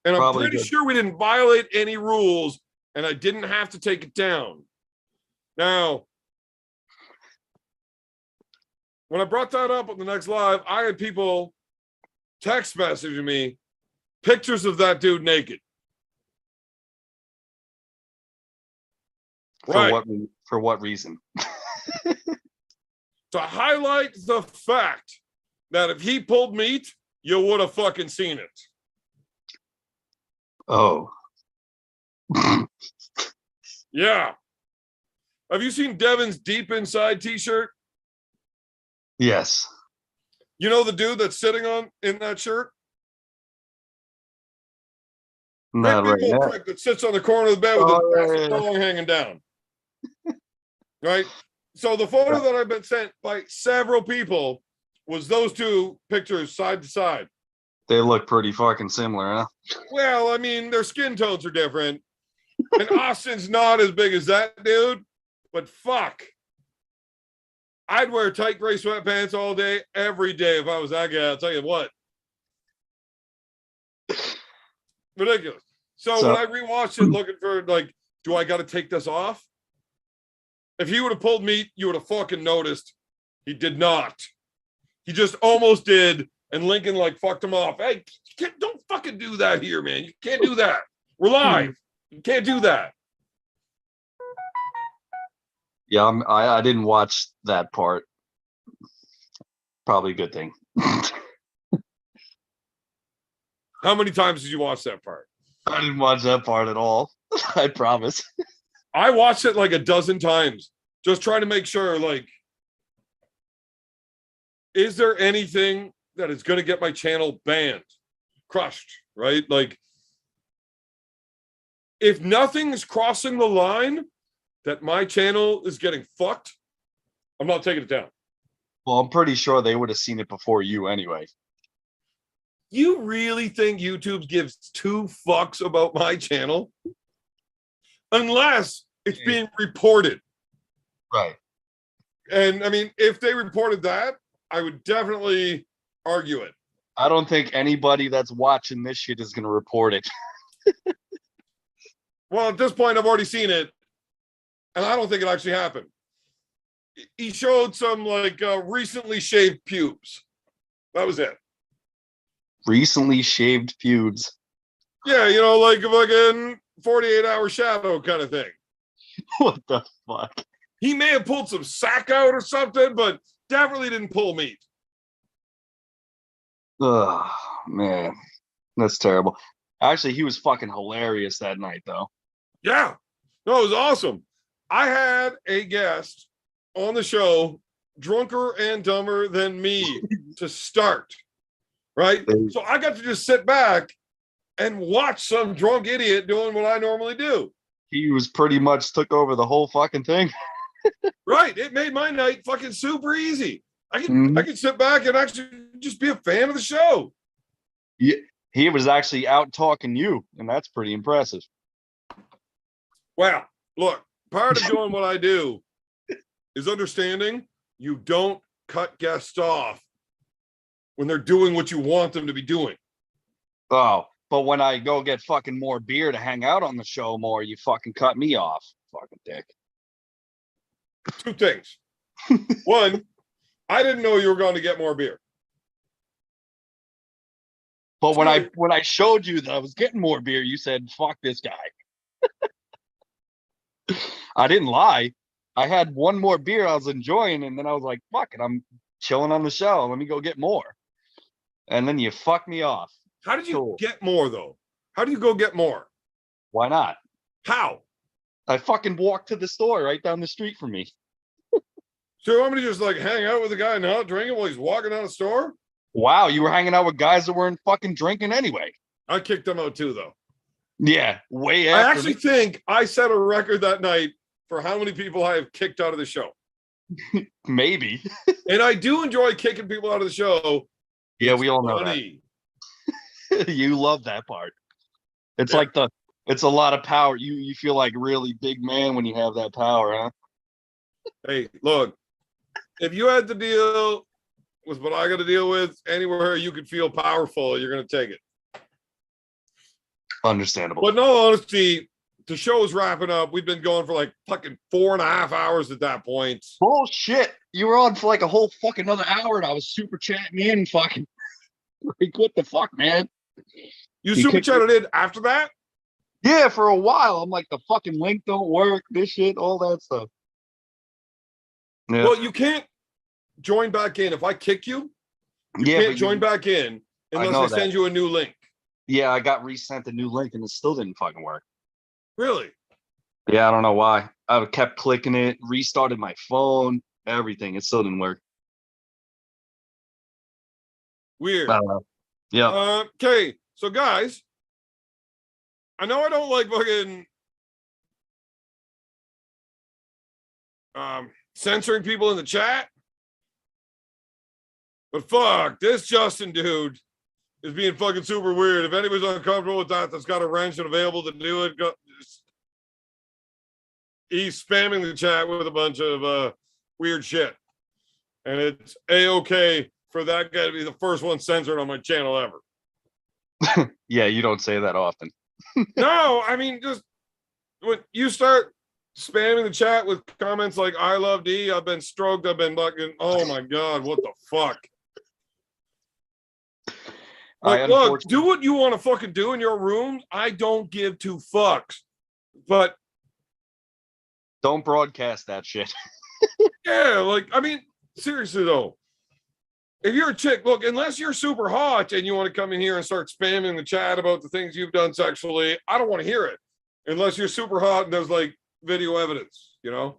And I'm Probably pretty good. sure we didn't violate any rules and I didn't have to take it down. Now, when I brought that up on the next live, I had people text messaging me pictures of that dude naked. Right. For what reason? To highlight the fact that if he pulled meat, you would have fucking seen it. Oh. Yeah. Have you seen Devin's Deep Inside t-shirt? Yes. You know the dude that's sitting on in that shirt? Not Great right big old now. prick that sits on the corner of the bed with Oh, his yeah. dong hanging down. Right? So the photo that I've been sent by several people was those two pictures side to side. They look pretty fucking similar, huh? Well, I mean, their skin tones are different. And Austin's not as big as that dude, but fuck. I'd wear tight gray sweatpants all day, every day if I was that guy. I'll tell you what. Ridiculous. So when I rewatched it looking for, like, do I got to take this off? If he would have pulled meat, you would have fucking noticed. He did not. He just almost did, and Lincoln, like, fucked him off. Hey, don't fucking do that here, man. You can't do that. We're live. You can't do that. Yeah, I didn't watch that part. Probably a good thing. How many times did you watch that part? I didn't watch that part at all. I promise. I watched it like a dozen times, just trying to make sure, like, is there anything that is going to get my channel banned, crushed, right? Like, if nothing's crossing the line that my channel is getting fucked, I'm not taking it down. Well, I'm pretty sure they would have seen it before you anyway. You really think YouTube gives two fucks about my channel? Unless it's being reported. Right. And I mean, if they reported that, I would definitely argue it. I don't think anybody that's watching this shit is going to report it. Well, at this point, I've already seen it. And I don't think it actually happened. He showed some, like, recently shaved pubes. That was it. Recently shaved pubes. Yeah, you know, like a fucking 48-hour shadow kind of thing. What the fuck? He may have pulled some sack out or something, but definitely didn't pull meat. Oh man, that's terrible. Actually, he was fucking hilarious that night, though. Yeah. No, it was awesome. I had a guest on the show, drunker and dumber than me to start. Right. So I got to just sit back and watch some drunk idiot doing what I normally do. He was pretty much took over the whole fucking thing. Right. It made my night fucking super easy. I Mhm. could sit back and actually just be a fan of the show. He was actually out talking you, and that's pretty impressive. Well, look, part of doing what I do is understanding you don't cut guests off when they're doing what you want them to be doing. Oh, but when I go get fucking more beer to hang out on the show more, you fucking cut me off. Fucking dick. Two things. One, I didn't know you were going to get more beer. But when I showed you that I was getting more beer, you said, fuck this guy. I didn't lie. I had one more beer I was enjoying, and then I was like, fuck it, I'm chilling on the show. Let me go get more. And then you fucked me off. How did you get more, though? How do you go get more? Why not? How? I fucking walked to the store right down the street from me. So you want me to just like hang out with a guy not drinking while he's walking out of the store? Wow, you were hanging out with guys that weren't fucking drinking anyway. I kicked them out too, though. Yeah, way I after. actually think I set a record that night for how many people I have kicked out of the show. Maybe. And I do enjoy kicking people out of the show. Yeah, It's we all know funny. that. You love that part. It's Yeah. like it's a lot of power. You feel like really big man when you have that power, huh? Hey, look, if you had to deal with what I got to deal with anywhere you could feel powerful, you're going to take it. Understandable. But in all honesty, the show is wrapping up. We've been going for like fucking 4.5 hours at that point. Bullshit. You were on for like a whole fucking another hour, and I was super chatting in fucking. Like, what the fuck, man? You super chatted in after that? Yeah, for a while. I'm like, the fucking link don't work, this shit, all that stuff. Yeah. Well, you can't join back in. If I kick you, you can't join back in unless I send you a new link. Yeah, I got resent a new link and it still didn't fucking work. Really? Yeah, I don't know why. I kept clicking it, restarted my phone, everything. It still didn't work. Weird. I don't know. Yeah. Okay, so guys, I know I don't like fucking censoring people in the chat, but fuck, this Justin dude is being fucking super weird. If anybody's uncomfortable with that, that's got a wrench and available to do it, he's spamming the chat with a bunch of weird shit. And it's A-okay for that guy to be the first one censored on my channel ever. Yeah, you don't say that often. No, I mean, just when you start spamming the chat with comments like I love D, I've been stroked, I've been fucking, oh my God, what the fuck? Like, look, do what you want to fucking do in your room. I don't give two fucks. But don't broadcast that shit. Yeah, like, I mean, seriously though, if you're a chick, look, unless you're super hot and you want to come in here and start spamming the chat about the things you've done sexually, I don't want to hear it. Unless you're super hot and there's like video evidence, you know?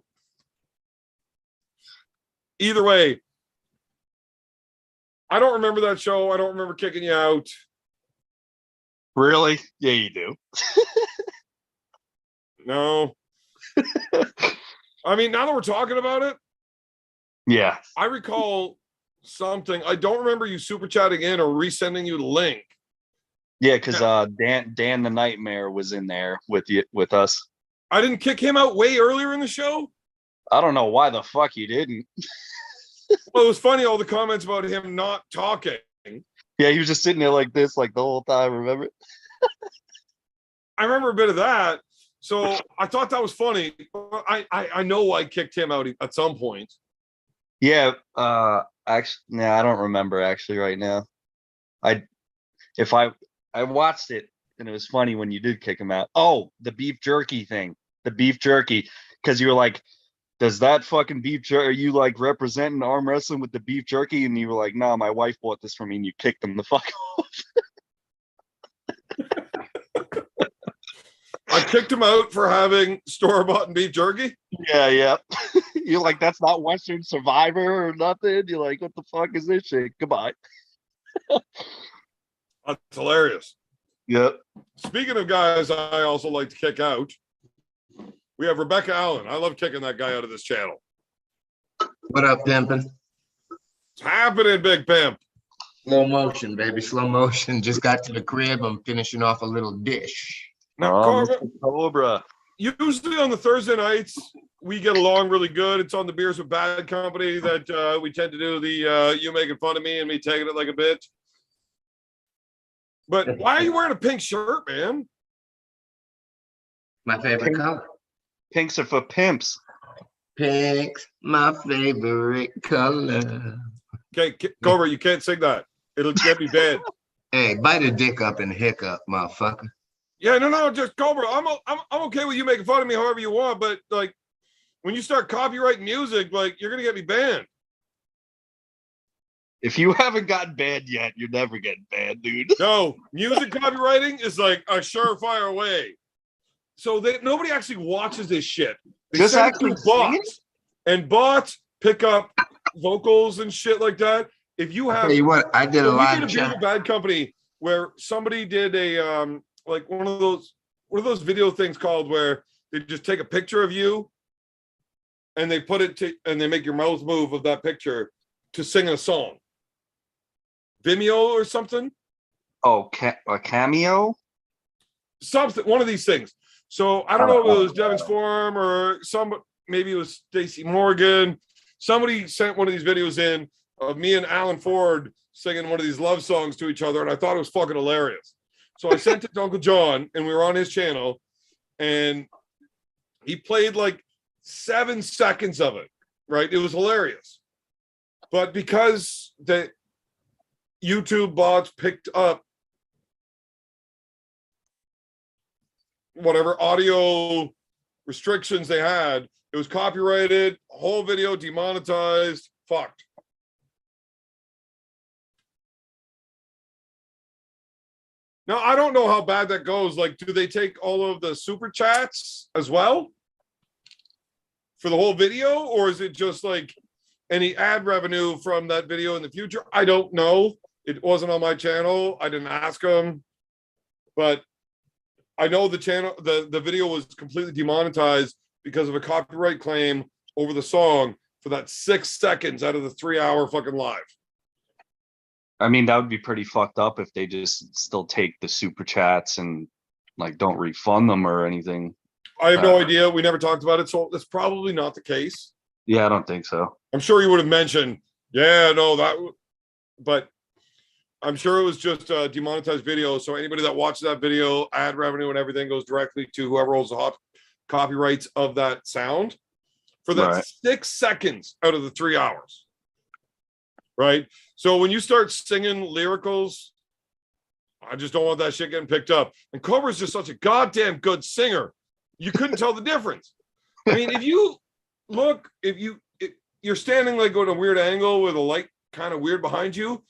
Either way, I don't remember that show. I don't remember kicking you out. Really? Yeah, you do. No. I mean, now that we're talking about it, yeah, I recall something. I don't remember you super chatting in or resending you the link. Yeah, because Dan the Nightmare was in there with us. I didn't kick him out way earlier in the show. I don't know why the fuck you didn't. Well, it was funny, all the comments about him not talking. Yeah, he was just sitting there like this, like the whole time. Remember? I remember a bit of that. So I thought that was funny. I know I kicked him out at some point. Yeah. Actually, no, I don't remember actually right now. I watched it and it was funny when you did kick him out. Oh, the beef jerky thing. The beef jerky, because you were like, Does that fucking beef jerky? Are you like representing arm wrestling with the beef jerky? And you were like, "Nah, my wife bought this for me," and you kicked him the fuck off. I kicked him out for having store-bought beef jerky. Yeah, yeah. You're like, "That's not Western Survivor or nothing." You're like, "What the fuck is this shit?" Goodbye. That's hilarious. Yep. Speaking of guys, I also like to kick out. We have Rebecca Allen. I love kicking that guy out of this channel. What up, pimpin'? It's happening, Big Pimp. Slow motion, baby. Slow motion. Just got to the crib. I'm finishing off a little dish. Now, Mr. Cobra. usually on the Thursday nights, we get along really good. It's on the Beers with Bad Company that we tend to do the you making fun of me and me taking it like a bitch. But why are you wearing a pink shirt, man? My favorite color. Pinks are for pimps. Pink's my favorite color. Okay, Cobra, you can't sing that. It'll get me banned. Hey, bite a dick up and hiccup, motherfucker. Yeah, no, just Cobra. I'm okay with you making fun of me however you want, but like when you start copyrighting music, like you're gonna get me banned. If you haven't gotten banned yet, you're never getting banned, dude. No, music copywriting is like a surefire way. So that nobody actually watches this shit. They Just send it actually through bots, and bots pick up vocals and shit like that. If you have, Tell you what, I did a we live did a Beer chat. with Bad Company where somebody did a like one of those video things called where they just take a picture of you and they put it to and they make your mouth move of that picture to sing a song. Vimeo or something. Oh, a cameo? Something, one of these things. So I don't know if it was Devin's Forum or maybe it was Stacey Morgan. Somebody sent one of these videos in of me and Alan Ford singing one of these love songs to each other, and I thought it was fucking hilarious. So I sent it to Uncle John, and we were on his channel, and he played like 7 seconds of it. Right? It was hilarious. But because the YouTube bots picked up whatever audio restrictions they had, it was copyrighted, whole video demonetized, fucked. Now, I don't know how bad that goes. Like, do they take all of the super chats as well for the whole video? Or is it just like any ad revenue from that video in the future? I don't know. It wasn't on my channel. I didn't ask them. But I know the channel, the video was completely demonetized because of a copyright claim over the song for that 6 seconds out of the 3-hour fucking live. I mean, that would be pretty fucked up if they just still take the super chats and like don't refund them or anything. I have no idea. We never talked about it, so that's probably not the case. Yeah, I don't think so. I'm sure you would have mentioned, yeah, no, but I'm sure it was just a demonetized video. So anybody that watches that video, ad revenue and everything goes directly to whoever owns the copyrights of that sound for that Right. 6 seconds out of the 3 hours. Right? So when you start singing lyricals, I just don't want that shit getting picked up. And Cobra's just such a goddamn good singer. You couldn't tell the difference. I mean, if you look, if you're standing like on a weird angle with a light kind of weird behind you,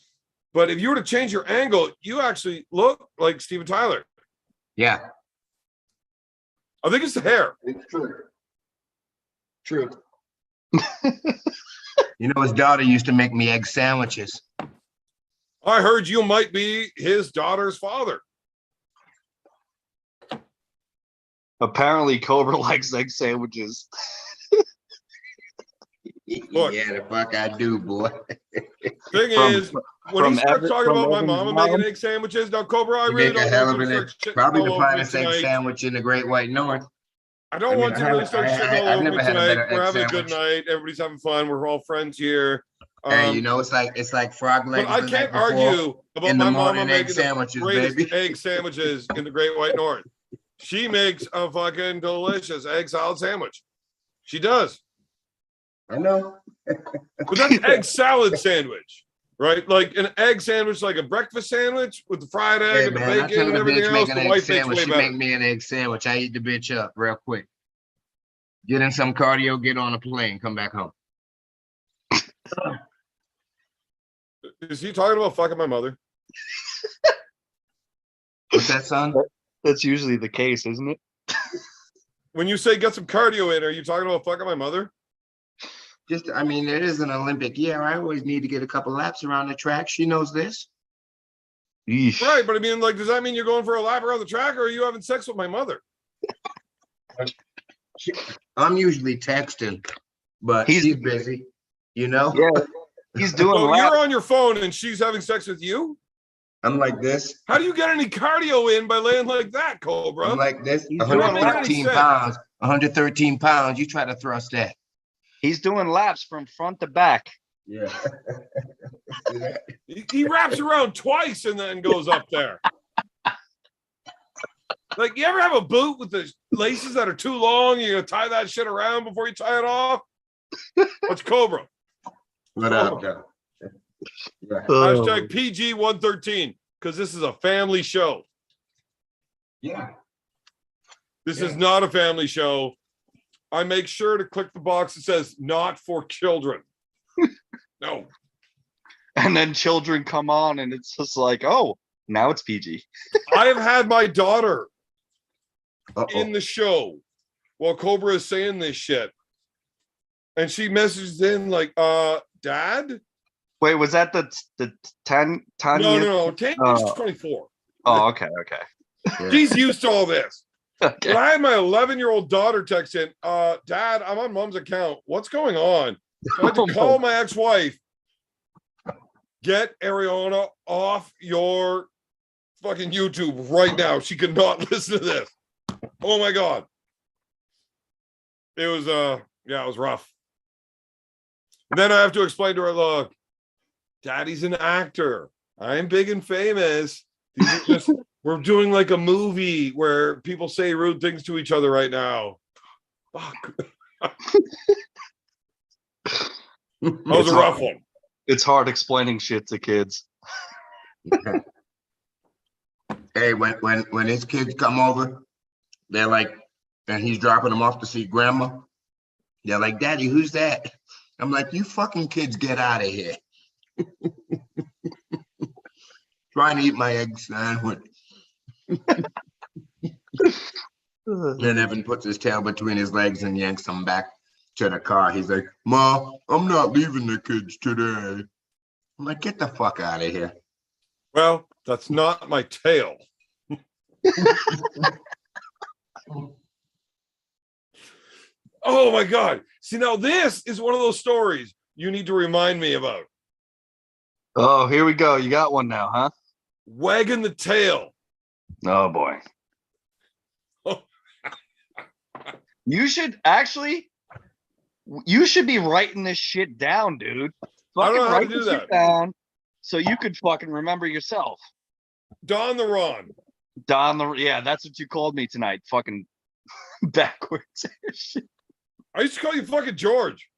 but if you were to change your angle, you actually look like Steven Tyler. Yeah. I think it's the hair. It's true. True. You know, his daughter used to make me egg sandwiches. I heard you might be his daughter's father. Apparently, Cobra likes egg sandwiches. Look. Yeah, the fuck I do, boy. Thing is, when he starts talking about my mama making egg sandwiches, now Cobra, I You really make a don't hell want of you to an start shitting probably all the over me finest egg tonight. sandwich in the Great White North. I don't want you to really start shitting all I've over never me had a tonight. better We're egg having a good sandwich. night. Everybody's having fun. We're all friends here. Hey, you know, it's like frog But legs. I the can't night before. argue about in the my mama morning, egg making the sandwiches, greatest baby. egg sandwiches in the Great White North. She makes a fucking delicious egg salad sandwich. She does. I know. But that's egg salad sandwich, right? Like an egg sandwich, like a breakfast sandwich with the fried egg Hey, and the man, I bacon tell and the everything bitch else. make an The egg wife makes sandwich. way She better. make me an egg sandwich. I eat the bitch up real quick. Get in some cardio, get on a plane, come back home. Is he talking about fucking my mother? What's that, son? That's usually the case, isn't it? When you say get some cardio in, are you talking about fucking my mother? Just, I mean, it is an Olympic year. I always need to get a couple laps around the track. She knows this. Yeesh. Right, but I mean, like, does that mean you're going for a lap around the track, or are you having sex with my mother? I'm usually texting, but she's busy, you know? Yeah, he's doing So laps. you're on your phone and she's having sex with you? I'm like this. How do you get any cardio in by laying like that, Cobra? I'm like this. He's doing 113 laps. pounds. 113 pounds. You try to thrust that. He's doing laps from front to back. Yeah. He wraps around twice and then goes up there. Like, you ever have a boot with the laces that are too long? You gotta tie that shit around before you tie it off? What's Cobra? What up, Joe? Yeah. Hashtag PG 113, because this is a family show. Yeah. This is not a family show. I make sure to click the box that says not for children. No. And then children come on and it's just like, oh, now it's PG. I have had my daughter Uh-oh. in the show while Cobra is saying this shit. And she messages in like, Dad? Wait, was that the Tanya? No. Tanya's 24. Oh, okay. Yeah. She's used to all this. Okay. But I had my 11-year-old daughter text in, Dad, I'm on Mom's account. What's going on? So I had to call my ex-wife. Get Ariana off your fucking YouTube right now. She cannot listen to this. Oh my God. It was it was rough. And then I have to explain to her, look, Daddy's an actor. I'm big and famous. These are just, we're doing like a movie where people say rude things to each other right now. Fuck. That was a rough one. It's hard explaining shit to kids. Hey, when his kids come over, they're like, and he's dropping them off to see grandma. They're like, Daddy, who's that? I'm like, you fucking kids get out of here. Trying to eat my egg sandwich. Then Evan puts his tail between his legs and yanks him back to the car. He's like, Ma, I'm not leaving the kids today. I'm like, get the fuck out of here. Well, that's not my tail. Oh my God. See, now this is one of those stories you need to remind me about. Oh, here we go. You got one now, huh? Wagging the tail. Oh boy. You should be writing this shit down, dude. I don't know how to write do this shit that. down so you could fucking remember yourself. Don the Ron. Yeah, that's what you called me tonight. Fucking backwards. I used to call you fucking George.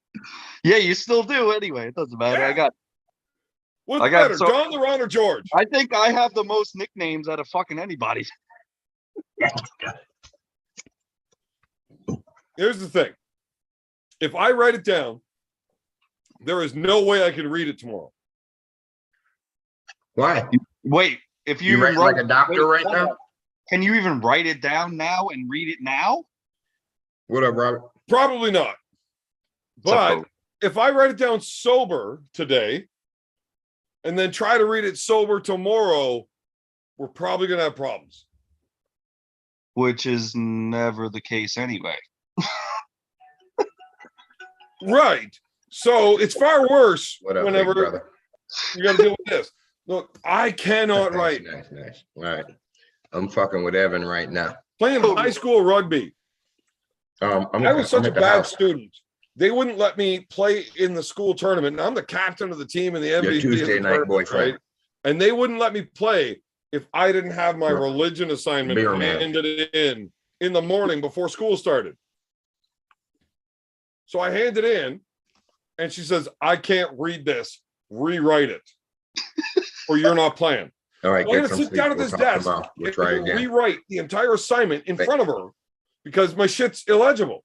Yeah, you still do anyway. It doesn't matter. Yeah. What's I got- better, so- Don the Ron or George? I think I have the most nicknames out of fucking anybody. Here's the thing. If I write it down, there is no way I can read it tomorrow. Why? Wait, if you You write wrote- like a doctor right now? Can you even write it down now and read it now? What up, Robert? Probably not. But So- if I write it down sober today and then try to read it sober tomorrow, we're probably going to have problems. which is never the case anyway. Right. So it's far worse What up, whenever big brother? you got to deal with this. Look, I cannot Nice, write. Nice. All right. I'm fucking with Evan right now. Playing high school rugby, I was such a bad student. They wouldn't let me play in the school tournament. And I'm the captain of the team in the MVP. Tuesday of the night tournament, boyfriend. right? And they wouldn't let me play if I didn't have my Beer- religion assignment beer man. handed in the morning before school started. So I handed in, and she says, I can't read this. Rewrite it, or you're not playing. All right, I'm going get to some sit sleep. down at We'll this talk desk tomorrow. We'll and try again. rewrite the entire assignment in Thank- front of her because my shit's illegible.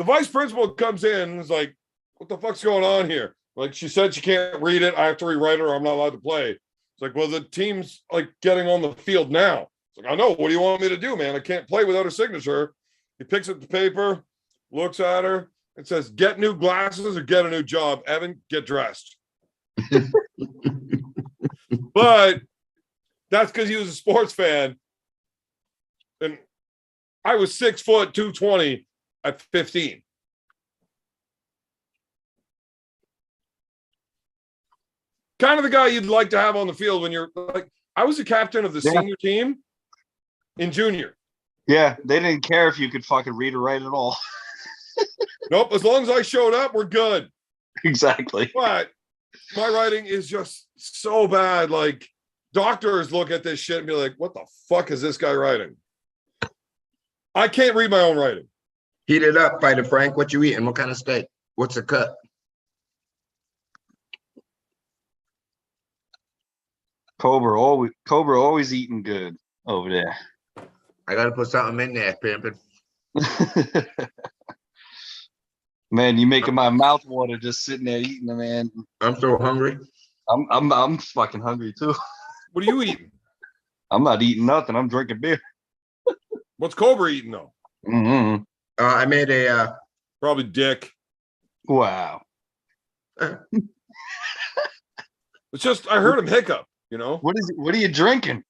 the vice principal comes in and is like, what the fuck's going on here? Like, she said she can't read it. I have to rewrite it or I'm not allowed to play. It's like, well, the team's like getting on the field now. It's like, I know. What do you want me to do, man? I can't play without her signature. He picks up the paper, looks at her, and says, get new glasses or get a new job. Evan, get dressed. But that's because he was a sports fan. And I was 6 foot 220 at 15. Kind of the guy you'd like to have on the field when you're like, I was the captain of the senior team in junior. Yeah, they didn't care if you could fucking read or write at all. Nope, as long as I showed up, we're good. Exactly. But my writing is just so bad. Like, doctors look at this shit and be like, what the fuck is this guy writing? I can't read my own writing. Heat it up, Fighter Frank. What you eating? What kind of steak? What's the cut? Cobra always eating good over there. I gotta put something in there, pimpin'. Man, you making my mouth water just sitting there eating them, man. I'm so hungry. I'm fucking hungry too. What are you eating? I'm not eating nothing. I'm drinking beer. What's Cobra eating, though? Mm-hmm. I made a Probably dick. Wow. It's just, I heard him hiccup, you know? What are you drinking?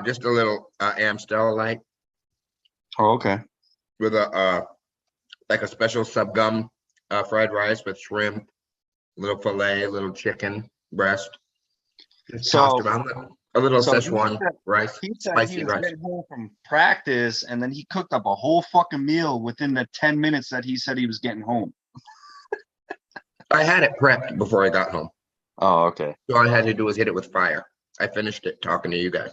just a little Amstel Light Oh, okay. with a like a special sub gum fried rice with shrimp, little fillet, little chicken breast. Just tossed around a little Szechuan rice, He said spicy he was rice. getting home from practice, and then he cooked up a whole fucking meal within the 10 minutes that he said he was getting home. I had it prepped before I got home. Oh, okay. So all I had to do was hit it with fire. I finished it talking to you guys.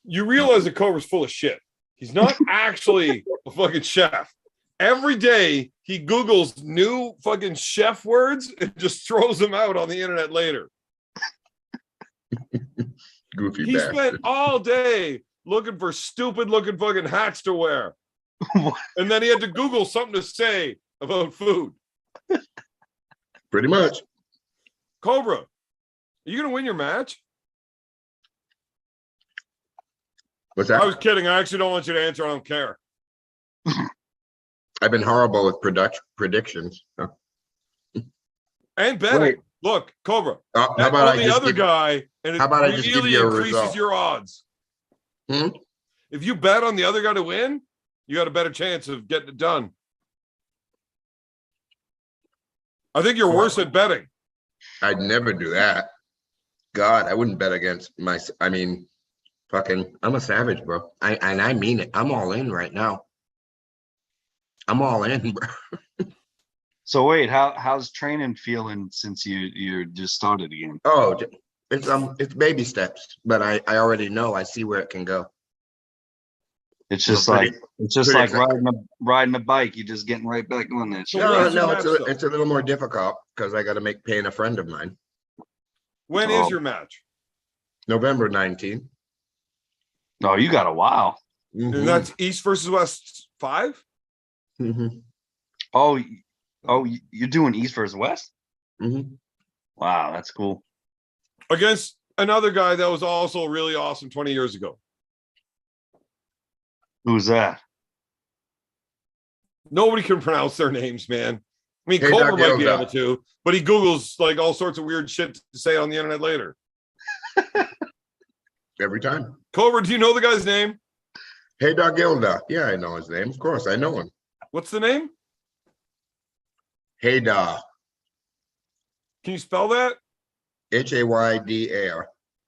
You realize that Cobra's full of shit. He's not actually a fucking chef. Every day he Googles new fucking chef words and just throws them out on the internet later. Goofy He bastard. spent all day looking for stupid looking fucking hats to wear. And then he had to Google something to say about food. Pretty much. Cobra, are you going to win your match? What's that? I was kidding. I actually don't want you to answer. I don't care. I've been horrible with predictions. And betting. Wait. Look, Cobra. How Bet about on I the just other give, guy, and it how about I just give really you a increases result? your odds. Hmm? If you bet on the other guy to win, you got a better chance of getting it done. I think you're worse at betting. I'd never do that. God, I wouldn't bet against I mean, fucking, I'm a savage, bro. I mean it. I'm all in right now. I'm all in, bro. So wait, how's training feeling since you just started again? Oh, it's baby steps, but I already know. I see where it can go. It's just pretty- like it's just pretty like excited. riding a bike. You're just getting right back on that shit. So No, when's your no, match, though? it's a little more difficult because I got to make Payne a friend of mine. When is Oh. your match? November 19th. No, you got a while. Mhm. And that's East versus West 5? Mhm. Oh, you're doing East versus West? Mhm. Wow, that's cool. Against another guy that was also really awesome 20 years ago. Who's that? Nobody can pronounce their names, man. I mean, Hey, Cobra Doc might be Gilda. able to, but he Googles like all sorts of weird shit to say on the internet later. Every time. Cobra, do you know the guy's name? Hey, Doc Gilda. Yeah, I know his name. Of course, I know him. What's the name? Hey, Da. Can you spell that? Hayda.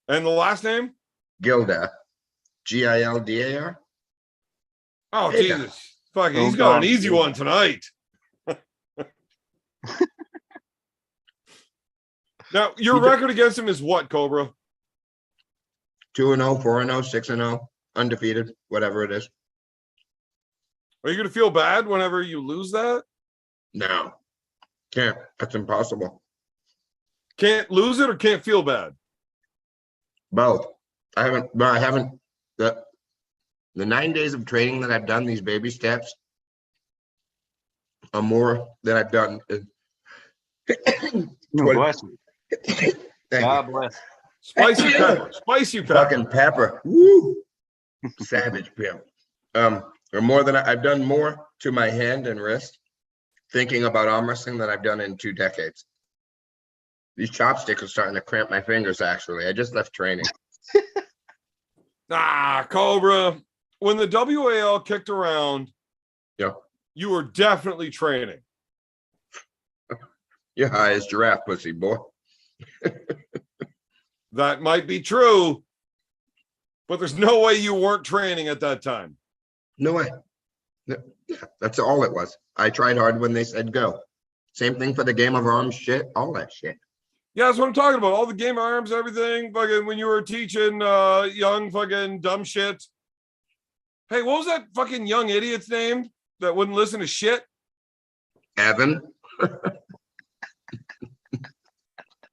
And the last name? Gilda. Gildar. Oh, Hey, Jesus. Fuck, Oh, he's got an God. easy one tonight. Now, your record against him is what, Cobra? 2-0, 4-0, 6-0, undefeated, whatever it is. Are you going to feel bad whenever you lose that? No, can't. That's impossible. Can't lose it or can't feel bad? Both. I haven't. The 9 days of training that I've done, these baby steps, or more that I've done. No, bless you. Thank God bless. Spicy pepper. Spicy you. pepper. Fucking pepper. Woo. Savage pepper. Or more than I've done more to my hand and wrist thinking about arm wrestling than I've done in 2 decades. These chopsticks are starting to cramp my fingers, actually. I just left training. Cobra. When the WAL kicked around, Yeah. you were definitely training. You're high as giraffe, pussy boy. That might be true, but there's no way you weren't training at that time. No way. Yeah, that's all it was. I tried hard when they said go. Same thing for the game of arms shit, all that shit. Yeah, that's what I'm talking about. All the game arms, everything. Fucking when you were teaching young fucking dumb shit. Hey, what was that fucking young idiot's name that wouldn't listen to shit? Evan.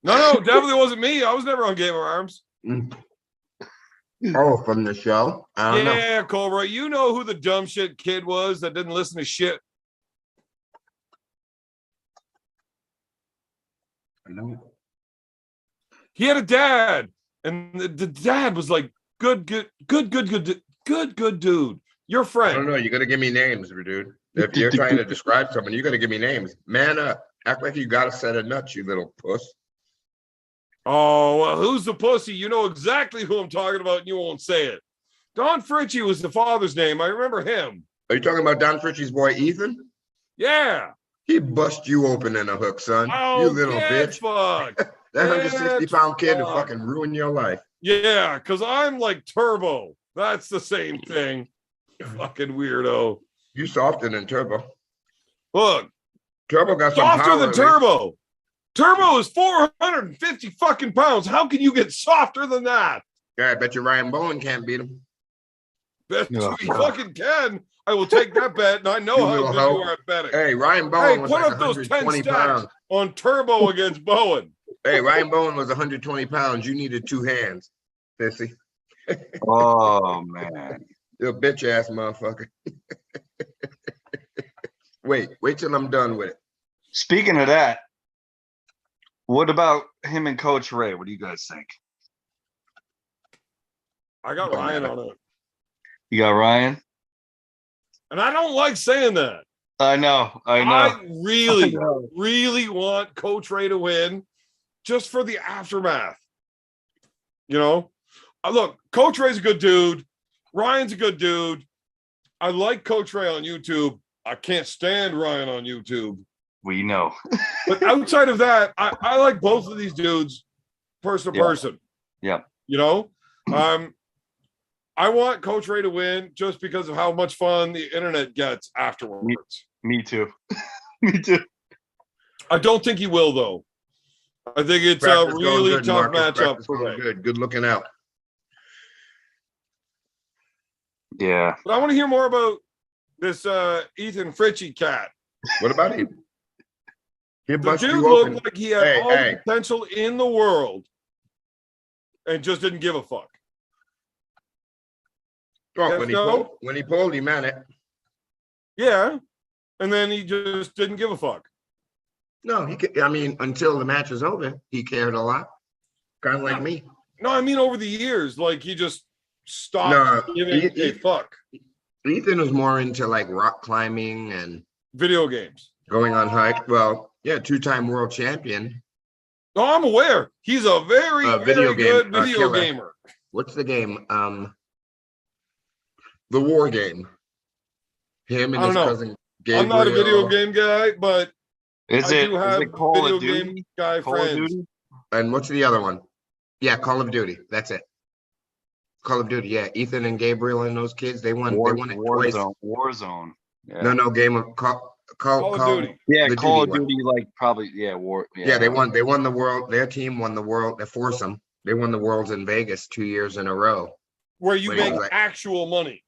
No, definitely wasn't me. I was never on Game of Arms. Oh, from the show? I don't know. Yeah, Cobra. You know who the dumb shit kid was that didn't listen to shit? I know. He had a dad, and the dad was like good dude. Your I friend. don't know. You got to give me names, dude. If you're trying to describe someone, you got to give me names. Man up. Act like you got a set of nuts, you little puss. Oh, well, who's the pussy? You know exactly who I'm talking about, and you won't say it. Don Fritchie was the father's name. I remember him. Are you talking about Don Fritchie's boy, Ethan? Yeah. He bust you open in a hook, son. Oh, You little get bitch. fucked. That Get 160-pound kid will fucked. fucking ruin your life. Yeah, because I'm like Turbo. That's the same thing. Fucking weirdo. You softer than Turbo. Look, Turbo got some softer power. than Turbo. Turbo is 450 fucking pounds. How can you get softer than that? Yeah, I bet you Ryan Bowen can't beat him. Bet Yeah. you fucking can. I will take that bet, and I know You how little good hoe. you are at betting. Hey, Ryan Hey, Bowen was put like up those 10 120 stacks pounds. on Turbo against Bowen. Hey, Ryan Bowen was 120 pounds. You needed 2 hands. Sissy. Oh man. You bitch ass motherfucker. Wait till I'm done with it. Speaking of that, what about him and Coach Ray? What do you guys think? I got Don't Ryan matter. on it. You got Ryan? And I don't like saying that. I know. I really, I know. really want Coach Ray to win just for the aftermath. You know? Look, Coach Ray's a good dude. Ryan's a good dude. I like Coach Ray on YouTube. I can't stand Ryan on YouTube. We know. But outside of that, I like both of these dudes person to Yeah. person. Yeah. You know? I want Coach Ray to win just because of how much fun the internet gets afterwards. Me too. Me too. I don't think he will, though. I think it's Practice a going really good, tough Marcus. matchup Practice for going Ray. good. Good looking out. Yeah. But I want to hear more about this Ethan Fritchie cat. What about him? He The bust dude you open. looked like he had Hey, all hey. the potential in the world and just didn't give a fuck. Oh, Yes, no? when he pulled, he meant it. Yeah. And then he just didn't give a fuck. No, I mean, until the match was over, he cared a lot. Kind of like me. No, I mean over the years, like he just stopped No, giving a fuck. Ethan was more into like rock climbing and Video games. going on hike. Well, yeah, 2-time world champion. No, I'm aware. He's a very, Video very game, good video killer. gamer. What's the game? The War Game. Him and I his don't know. cousin I'm not a video Gabriel. game guy, but Is I it, do is have it Call video of Duty? game guy Call of friends. Duty? And what's the other one? Yeah, Call of Duty. That's it. Call of Duty. Yeah, Ethan and Gabriel and those kids. They won. They won it twice. Warzone. Yeah. No, game of Call Call of Duty. Yeah, the Call of one. Duty, like probably, yeah, war. Yeah, they won. They won the world. Their team won the world. They foursome. They won the worlds in Vegas 2 years in a row. Where you When he make was like- actual money.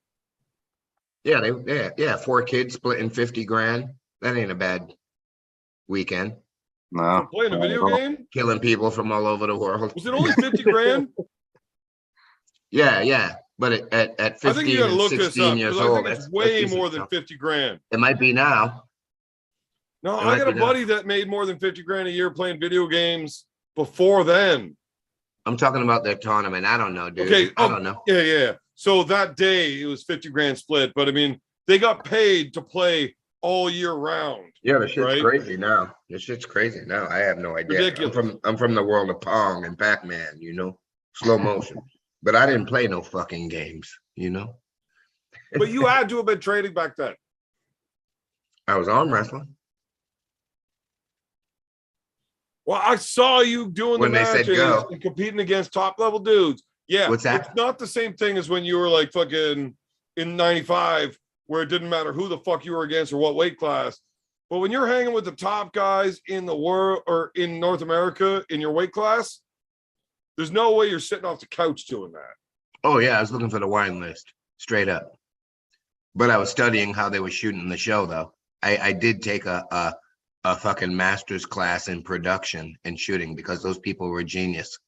Yeah. 4 kids splitting 50 grand. That ain't a bad weekend. No. For playing a video game? Killing people from all over the world. Was it only 50 grand? Yeah. But at I 15 think you gotta and look this 16 up years because I old, think it's that's way decent more than stuff. 50 grand. It might be now. No, It I might got a be now. buddy that made more than 50 grand a year playing video games before then. I'm talking about their tournament. I don't know, dude. Okay. I don't know. Yeah. So that day it was 50 grand split, but I mean, they got paid to play all year round. Yeah, the shit's Right? crazy now. The shit's crazy now. I have no idea. Ridiculous. I'm from the world of Pong and Pac-Man, you know, slow motion. But I didn't play no fucking games, you know. But you had to have been trading back then. I was arm wrestling Well, I saw you doing when the they said matches go. and competing against top level dudes. Yeah, What's that? it's not the same thing as when you were like fucking in 95, where it didn't matter who the fuck you were against or what weight class. But when you're hanging with the top guys in the world or in North America in your weight class, there's no way you're sitting off the couch doing that. Oh yeah, I was looking for the wine list, straight up. But I was studying how they were shooting the show, though. I did take a fucking master's class in production and shooting because those people were genius.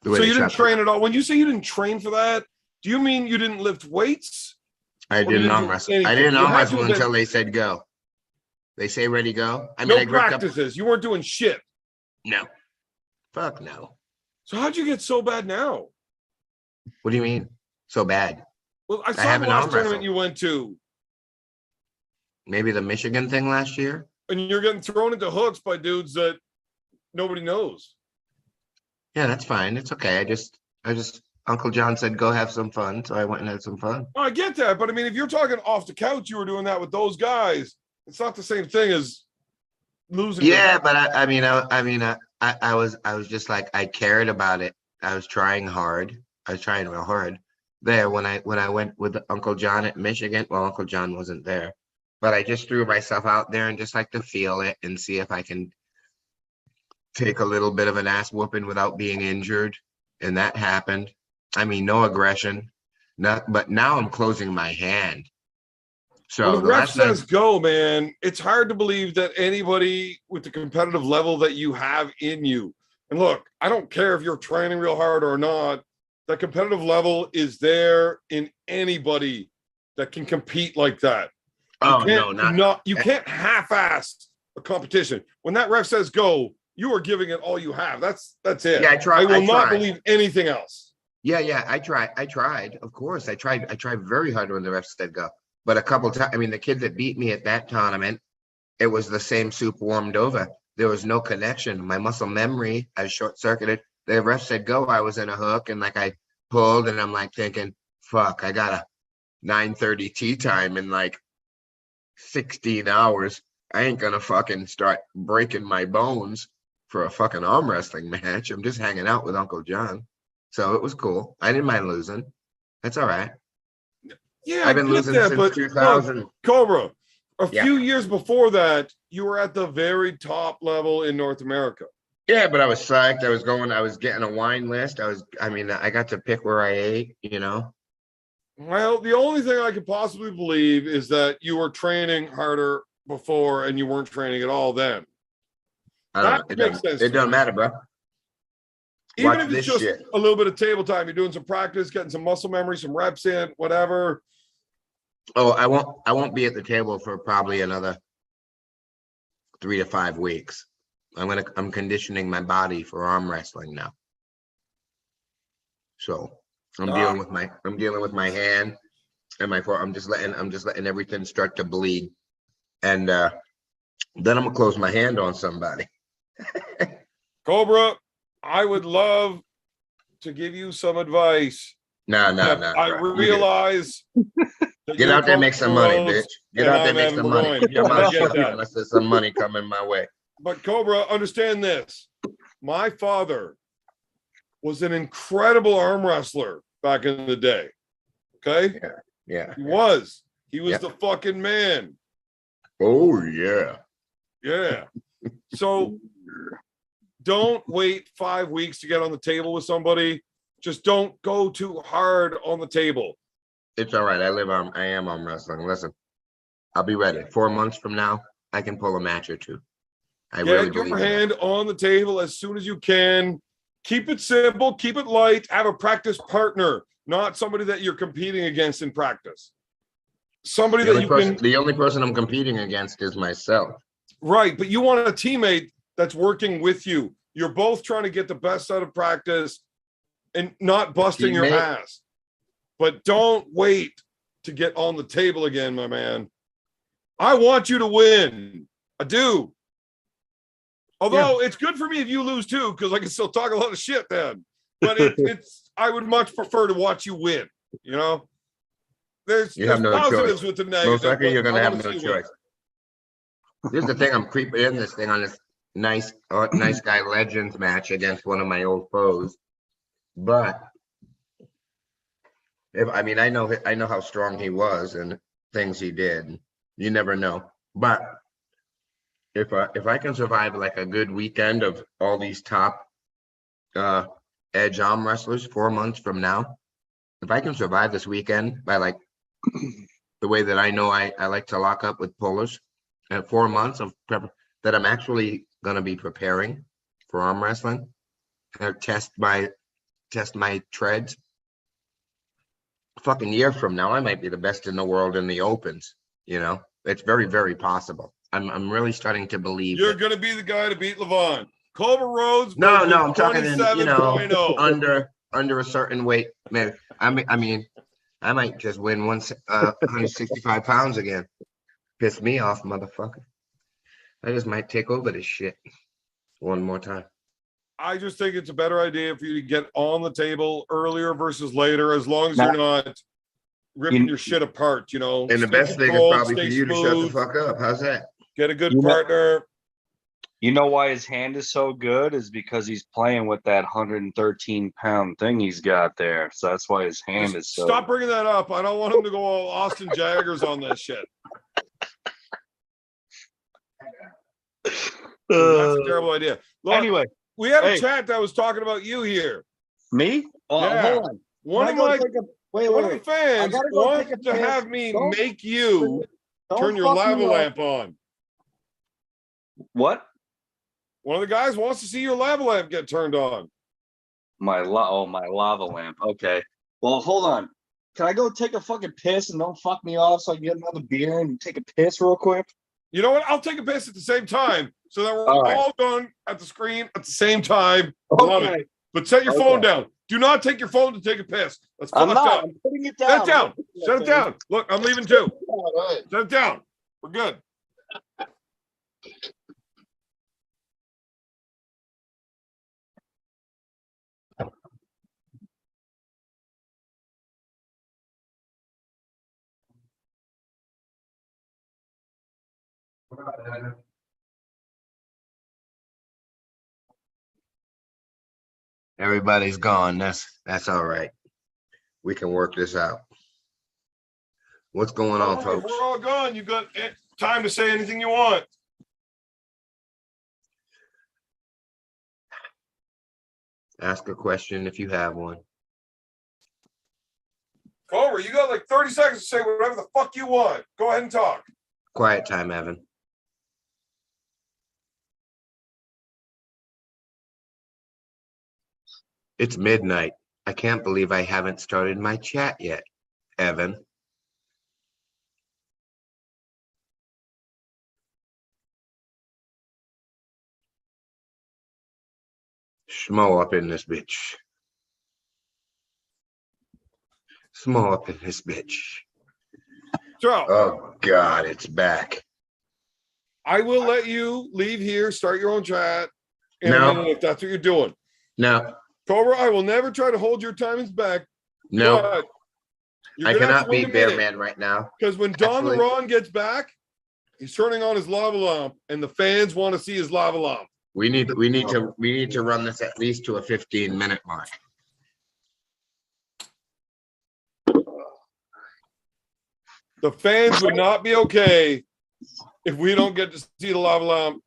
The way So they you didn't shot train at all. When you say you didn't train for that, do you mean you didn't lift weights? I Or you didn't didn't arm do wrestle. I anything? didn't You arm had to wrestle have been- until they said go. They say ready, go. I mean, No I gripped up. practices. You weren't doing shit. No. Fuck no. So how'd you get so bad now? What do you mean? So bad? Well, I saw haven't the last arm tournament wrestled. you went to, Maybe the Michigan thing last year? and you're getting thrown into hooks by dudes that nobody knows. Yeah, that's fine. It's okay. I just Uncle John said go have some fun, so I went and had some fun. Oh, I get that, but I mean, if you're talking off the couch, you were doing that with those guys. It's not the same thing as losing. Yeah, but I was just like I cared about it. I was trying hard. I was trying real hard. There when I went with Uncle John at Michigan. Well, Uncle John wasn't there, but I just threw myself out there and just like to feel it and see if I can take a little bit of an ass whooping without being injured. And that happened. I mean, no aggression. Not, but now I'm closing my hand. So When the the ref last time, says go, man, it's hard to believe that anybody with the competitive level that you have in you. And look, I don't care if you're training real hard or not. That competitive level is there in anybody that can compete like that. oh no, not You can't half-ass a competition. When that ref says go, you are giving it all you have. That's it. Yeah, I I will not tried. believe anything else. Yeah, I tried. Of course, I tried very hard when the ref said go. But a couple times, I mean, the kid that beat me at that tournament, it was the same soup warmed over. There was no connection. My muscle memory, I was short circuited. The ref said go. I was in a hook and like I pulled and I'm like thinking, fuck, I got a 9:30 tea time in like 16 hours. I ain't gonna fucking start breaking my bones for a fucking arm wrestling match. I'm just hanging out with Uncle John. So it was cool. I didn't mind losing. That's all right. Yeah, I've been I get losing that, since but 2000. look, Cobra, a Yeah. few years before that, you were at the very top level in North America. Yeah, but I was psyched. I was getting a wine list. I got to pick where I ate, you know. Well, the only thing I could possibly believe is that you were training harder before and you weren't training at all then. I don't know. That makes sense. It doesn't matter, bro. Even Watch if it's this just shit. a little bit of table time, you're doing some practice, getting some muscle memory, some reps in, whatever. Oh, I won't be at the table for probably another 3 to 5 weeks. I'm conditioning my body for arm wrestling now. So I'm dealing with my hand and my foot. I'm just letting everything start to bleed. And then I'm gonna close my hand on somebody. Cobra, I would love to give you some advice. No. I bro. realize. that Get you're out there, and make some money, close, bitch. Get and out there, I'm make some Adam money. Burgoyne. Your I mouth get shut that. unless there's some money coming my way. But Cobra, understand this. My father was an incredible arm wrestler back in the day. Okay? Yeah. He was. He was Yep. the fucking man. Oh yeah. Yeah. So don't wait 5 weeks to get on the table with somebody. Just don't go too hard on the table. It's all right. I am arm wrestling. Listen, I'll be ready. 4 months from now, I can pull a match or two. I really Get believe your in it. hand on the table as soon as you can. Keep it simple, keep it light, have a practice partner, not somebody that you're competing against in practice. somebody The that only you person, can, the only person I'm competing against is myself. right, but you want a teammate that's working with you. You're both trying to get the best out of practice and not busting your Teammate. ass. But don't wait to get on the table again, my man. I want you to win. I do. Although it's good for me if you lose too, because I can still talk a lot of shit then. But it's I would much prefer to watch you win. You know, there's no positives choice. with the Most negative. likely, you're but gonna I have wanna no see you win. choice. This is the thing. I'm creeping in this thing on this nice guy legends match against one of my old foes. But I mean, I know how strong he was and things he did. You never know. But if I can survive like a good weekend of all these top edge arm wrestlers 4 months from now, if I can survive this weekend by like the way that I know I like to lock up with pullers at 4 months of that I'm actually gonna be preparing for arm wrestling and test my treads. Fucking year from now, I might be the best in the world in the opens. You know, it's very, very possible. I'm really starting to believe You're that. gonna be the guy to beat Levon. Culver Rhodes. No, versus I'm talking in, 27.0. under a certain weight. Man, I mean, I might just win 165 pounds again. Piss me off, motherfucker. I just might take over this shit one more time. I just think it's a better idea for you to get on the table earlier versus later, as long as Now- you're not ripping your shit apart. You know, And the stay best thing is controlled, probably for stay you to shut the smooth, fuck up. How's that? get a good You know- partner. You know why his hand is so good is because he's playing with that 113-pound thing he's got there. So that's why his hand is so. Stop bringing that up. I don't want him to go all Austin Jaggers on this shit. That's a terrible idea. Look, Anyway, we had a hey. chat that was talking about you here. me? Oh, Yeah. hold on. One Can of I go my take a wait, one wait, of the wait. I fans gotta go take wants a to piss. have me Don't- make you Don't turn your fuck me lava up. lamp on. What? One of the guys wants to see your lava lamp get turned on. My lava lamp. Okay. Well, hold on. Can I go take a fucking piss and don't fuck me off so I can get another beer and take a piss real quick? You know what? I'll take a piss at the same time so that we're All right. all done at the screen at the same time. I love it. Okay. But set your Okay. phone down. Do not take your phone to take a piss. That's I'm fucked not. up. I'm putting it Set down. it down. I'm Set it down. Look, I'm leaving too. All right. Set it down. We're good. Everybody's gone. That's all right. We can work this out. What's going on, If folks? we're all gone, you got time to say anything you want. Ask a question if you have one. Culver, you got like 30 seconds to say whatever the fuck you want. Go ahead and talk. Quiet time, Evan. It's midnight. I can't believe I haven't started my chat yet, Evan. Schmo up in this bitch. Schmo up in this bitch. So Oh God, it's back. I will let you leave here, start your own chat in No. a minute if that's what you're doing. No, Cobra, I will never try to hold your timings back. no, But you're I gonna have cannot to wait beat a Bear minute, Man right now. because when Don the Actually- Ron gets back, he's turning on his lava lamp, and the fans want to see his lava lamp. We need to run this at least to a 15-minute mark. The fans would not be okay if we don't get to see the lava lamp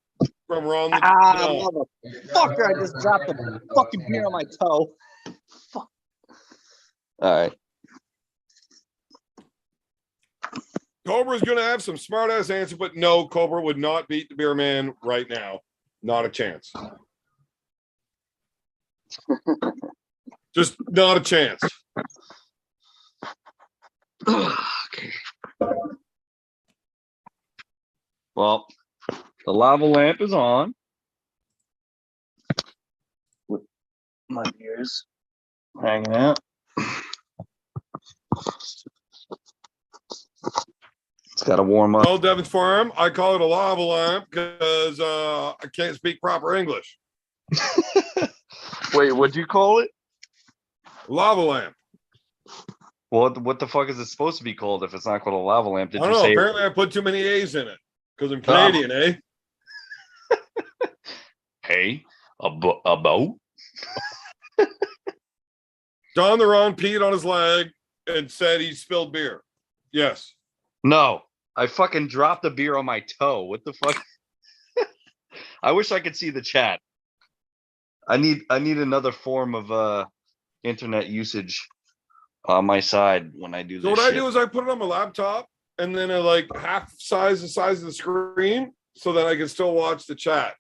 from Ron. Motherfucker, I just dropped the fucking beer on my toe. Fuck. All right. Cobra's gonna have some smart ass answer, but no, Cobra would not beat the beer man right now. Not a chance. Just not a chance. Okay. Well, the lava lamp is on. With my ears hanging out. It's got to warm up. Oh, Devin's Farm. I call it a lava lamp because I can't speak proper English. Wait, what'd you call it? Lava lamp. What the fuck is it supposed to be called if it's not called a lava lamp? I Did don't you know. say Apparently, I put too many A's in it because I'm Canadian, eh? hey, a boat? Don the Ron peed on his leg and said he spilled beer. Yes. No, I fucking dropped a beer on my toe. What the fuck? I wish I could see the chat. I need another form of internet usage on my side when I do this. So what I shit. do is I put it on my laptop and then I like half the size of the screen so that I can still watch the chat.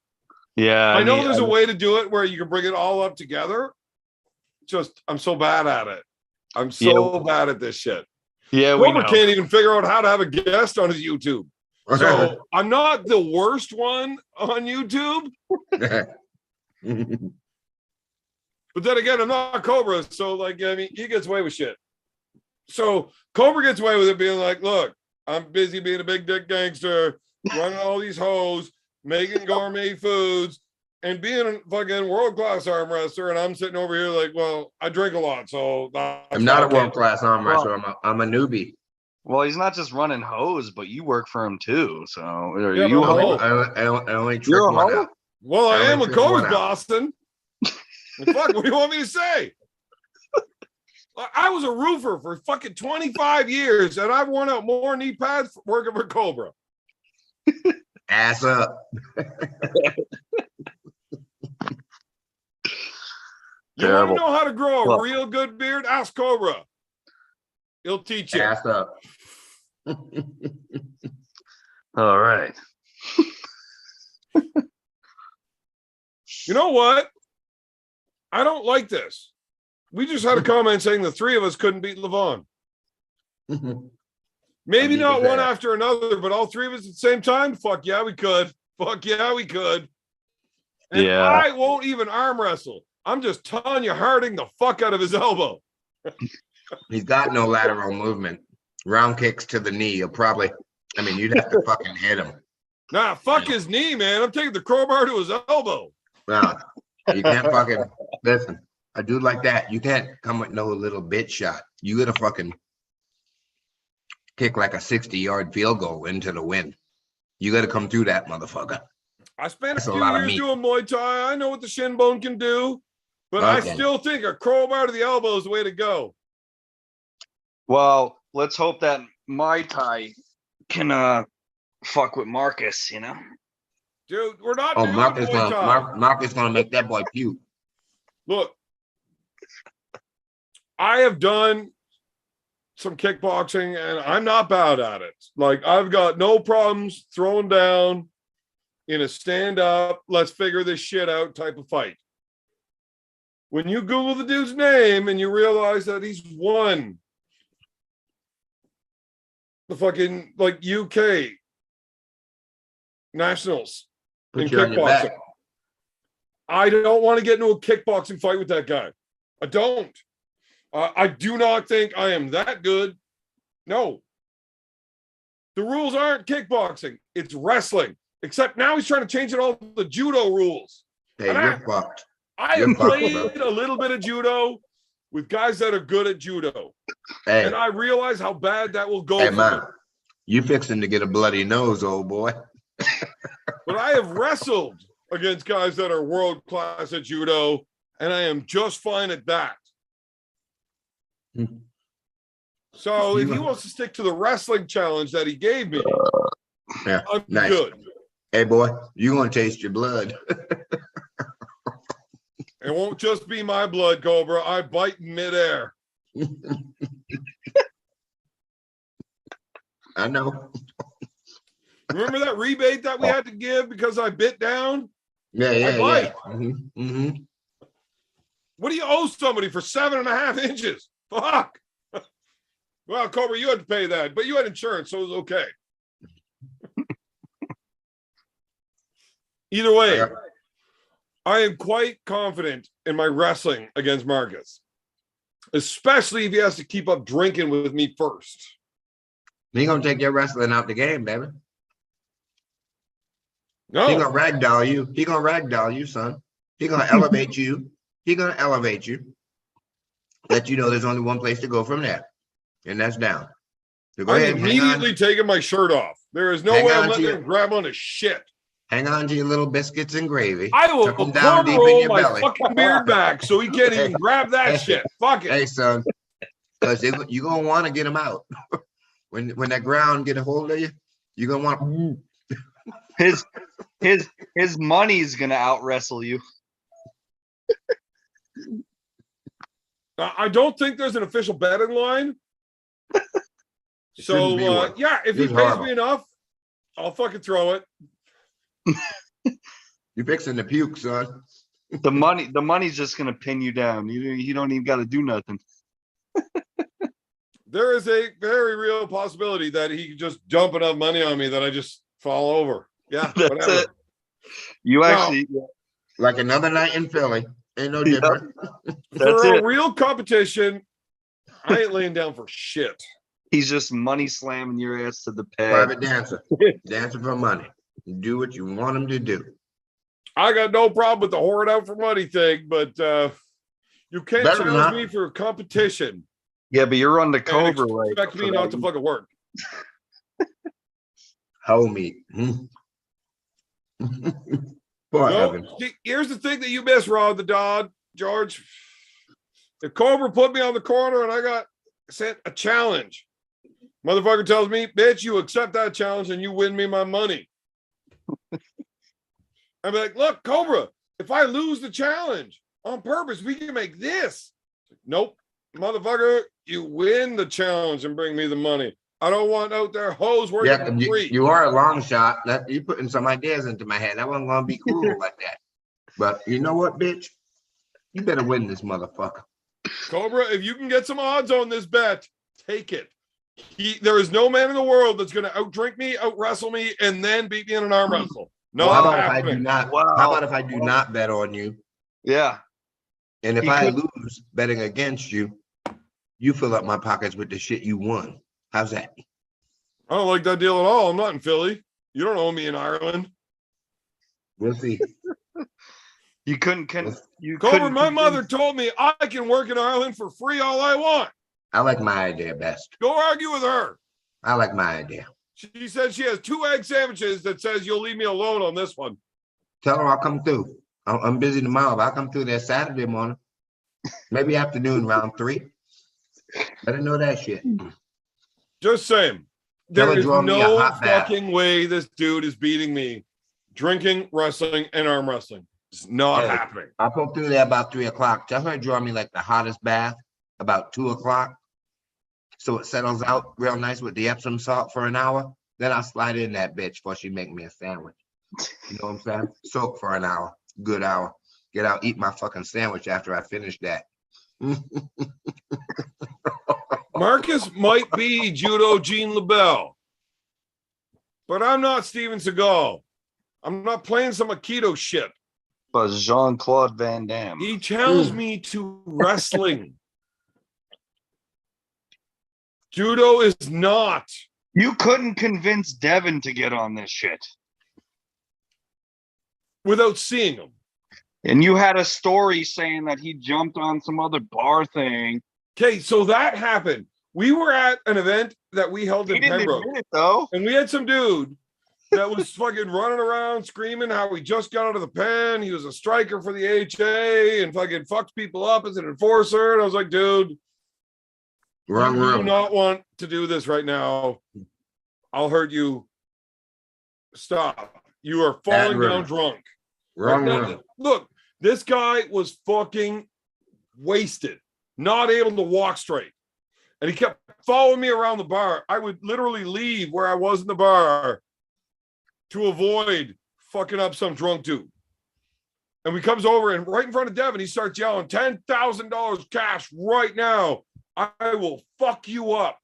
Yeah, I know there's a way to do it where you can bring it all up together. Just I'm so bad at it. I'm so bad at this shit. Yeah, we Cobra know. can't even figure out how to have a guest on his YouTube. So I'm not the worst one on YouTube, but then again, I'm not Cobra. So like, I mean, he gets away with shit. So Cobra gets away with it being like, look, I'm busy being a big dick gangster, running all these hoes, making gourmet foods, and being a fucking world-class arm wrestler. And I'm sitting over here like, well, I drink a lot. So I'm not a world-class arm wrestler. I'm a newbie. Well, he's not just running hose, but you work for him too. So are Yeah, you but a I'm hoe? I only trick You're a one hoe? out. Well, I am only with trick one Cobra's out. Boston. Fuck, what do you want me to say? I was a roofer for fucking 25 years, and I've worn out more knee pads working for Cobra. Ass up. You want to Terrible. know how to grow a Well- real good beard? Ask Cobra. He'll teach you. Ass up. All right. You know what? I don't like this. We just had a comment saying the three of us couldn't beat Levon. Maybe beat not his one ass. after another, but all three of us at the same time? Fuck yeah, we could. Fuck yeah, we could. And Yeah. I won't even arm wrestle. I'm just Tanya Harding the fuck out of his elbow. He's got no lateral movement. Round kicks to the knee. You'll probably, you'd have to fucking hit him. Nah, fuck his knee, man. I'm taking the crowbar to his elbow. No, you can't fucking listen. A dude like that, you can't come with no little bit shot. You gotta fucking kick like a 60-yard field goal into the wind. You gotta come through that motherfucker. I spent That's a a few lot of years meat. doing Muay Thai. I know what the shin bone can do, but I Okay. still think a crowbar to the elbow is the way to go. Well, let's hope that my tie can fuck with Marcus, you know? Dude, we're not Oh, doing Marcus Muay Thai. Marcus gonna make that boy puke. Look, I have done some kickboxing and I'm not bad at it. Like, I've got no problems throwing down in a stand up, let's figure this shit out type of fight. When you Google the dude's name and you realize that he's won the fucking like UK nationals in Put you on your back. kickboxing, I don't want to get into a kickboxing fight with that guy. I don't. I do not think I am that good. No. The rules aren't kickboxing. It's wrestling. Except now he's trying to change it all to the judo rules. Hey, And you're fucked. I You're have fucked, played bro. a little bit of judo with guys that are good at judo. Hey, And I realize how bad that will go hey, for me. man, you fixing to get a bloody nose, old boy. But I have wrestled against guys that are world class at judo, and I am just fine at that. So if he wants to stick to the wrestling challenge that he gave me, Yeah, I'm nice. good. Hey, boy, you gonna taste your blood. It won't just be my blood, Cobra. I bite in midair. I know. Remember that rebate that we had to give because I bit down? Yeah, yeah, bite. yeah. Mm-hmm. What do you owe somebody for 7.5 inches? Fuck. But Well, Cobra, you had to pay that, but you had insurance, so it was okay. Either way, I am quite confident in my wrestling against Marcus, especially if he has to keep up drinking with me first. He gonna take your wrestling out the game, baby. No, He gonna ragdoll you. He gonna ragdoll you, son. He gonna elevate you. He gonna elevate you. Let you know there's only one place to go from there, and that's down. So go I'm ahead, immediately taking my shirt off. There is no Hang way on I'm to letting your- him grab onto shit. hang on to your little biscuits and gravy. I will Tuck 'em down deep in cornrow your my belly. fucking beard back so he can't even grab that shit. Fuck it. Hey, son, because you're gonna want to get him out. when that ground get a hold of you, you're gonna want. His money's gonna out wrestle you. I don't think there's an official betting line. Shouldn't be one. Yeah, if he It's pays horrible. me enough, I'll fucking throw it. You're fixing the puke, son. The money's just gonna pin you down. You don't even got to do nothing. There is a very real possibility that he could just dump enough money on me that I just fall over. Yeah, That's whatever. it. You actually, Like another night in Philly. Ain't no Yep. different. that's For a it. real competition, I ain't laying down for shit. He's just money slamming your ass to the pad. Private dancer. Dancer for money. Do what you want him to do. I got no problem with the hoard out for money thing, but you can't Better challenge not. me for a competition Yeah, but you're on the and Cobra right. expect me not to fucking work. Hoe meat. Poor No, Evan. see, here's the thing that you miss, Rod the Dodd, George. If Cobra put me on the corner and I got sent a challenge, motherfucker tells me, bitch, you accept that challenge and you win me my money. I'm like, look, Cobra, if I lose the challenge on purpose, we can make this. Nope, motherfucker, you win the challenge and bring me the money. I don't want out there hoes working Yeah, for free. you are a long shot. You putting some ideas into my head. I wasn't gonna be cruel like that. But you know what, bitch? You better win this motherfucker. Cobra, if you can get some odds on this bet, take it. There is no man in the world that's going to outdrink me, out wrestle me, and then beat me in an arm wrestle. How Not about if I do happening. not? Wow. How about if I do not bet on you? Yeah. And if He I could- lose betting against you, you fill up my pockets with the shit you won. How's that? I don't like that deal at all. I'm not in Philly. You don't owe me in Ireland. We'll see. You couldn't Cobra, couldn't my mother convince- told me I can work in Ireland for free all I want. I like my idea best. Go argue with her. I like my idea. She said she has 2 egg sandwiches that says you'll leave me alone on this one. Tell her I'll come through. I'm busy tomorrow, but I'll come through there Saturday morning. Maybe afternoon, around 3. Let her know that shit. Just saying. Tell There her is draw me a no hot bath. fucking way this dude is beating me. Drinking, wrestling, and arm wrestling. It's not Hey. happening. I'll come through there about 3 o'clock. Tell her to draw me like the hottest bath about 2 o'clock. So it settles out real nice with the Epsom salt for an hour. Then I'll slide in that bitch before she make me a sandwich. You know what I'm saying? Soak for an hour. Good hour. Get out, eat my fucking sandwich after I finish that. Marcus might be Judo Gene LaBelle, but I'm not Steven Seagal. I'm not playing some Aikido shit. But Jean-Claude Van Damme. He challenged me to wrestling. Judo is not. You couldn't convince Devin to get on this shit. Without seeing him. And you had a story saying that he jumped on some other bar thing. Okay, so that happened. We were at an event that we held He in didn't Pembroke, admit it though. and we had some dude that was fucking running around screaming how he just got out of the pen. He was a striker for the HA and fucking fucked people up as an enforcer. And I was like, dude, Wrong you do room. not want to do this right now. I'll hurt you. Stop. You are falling room. down drunk. Wrong Like, room. look, this guy was fucking wasted, not able to walk straight. And he kept following me around the bar. I would literally leave where I was in the bar to avoid fucking up some drunk dude. And he comes over and right in front of Devin, he starts yelling, $10,000 cash right now. I will fuck you up.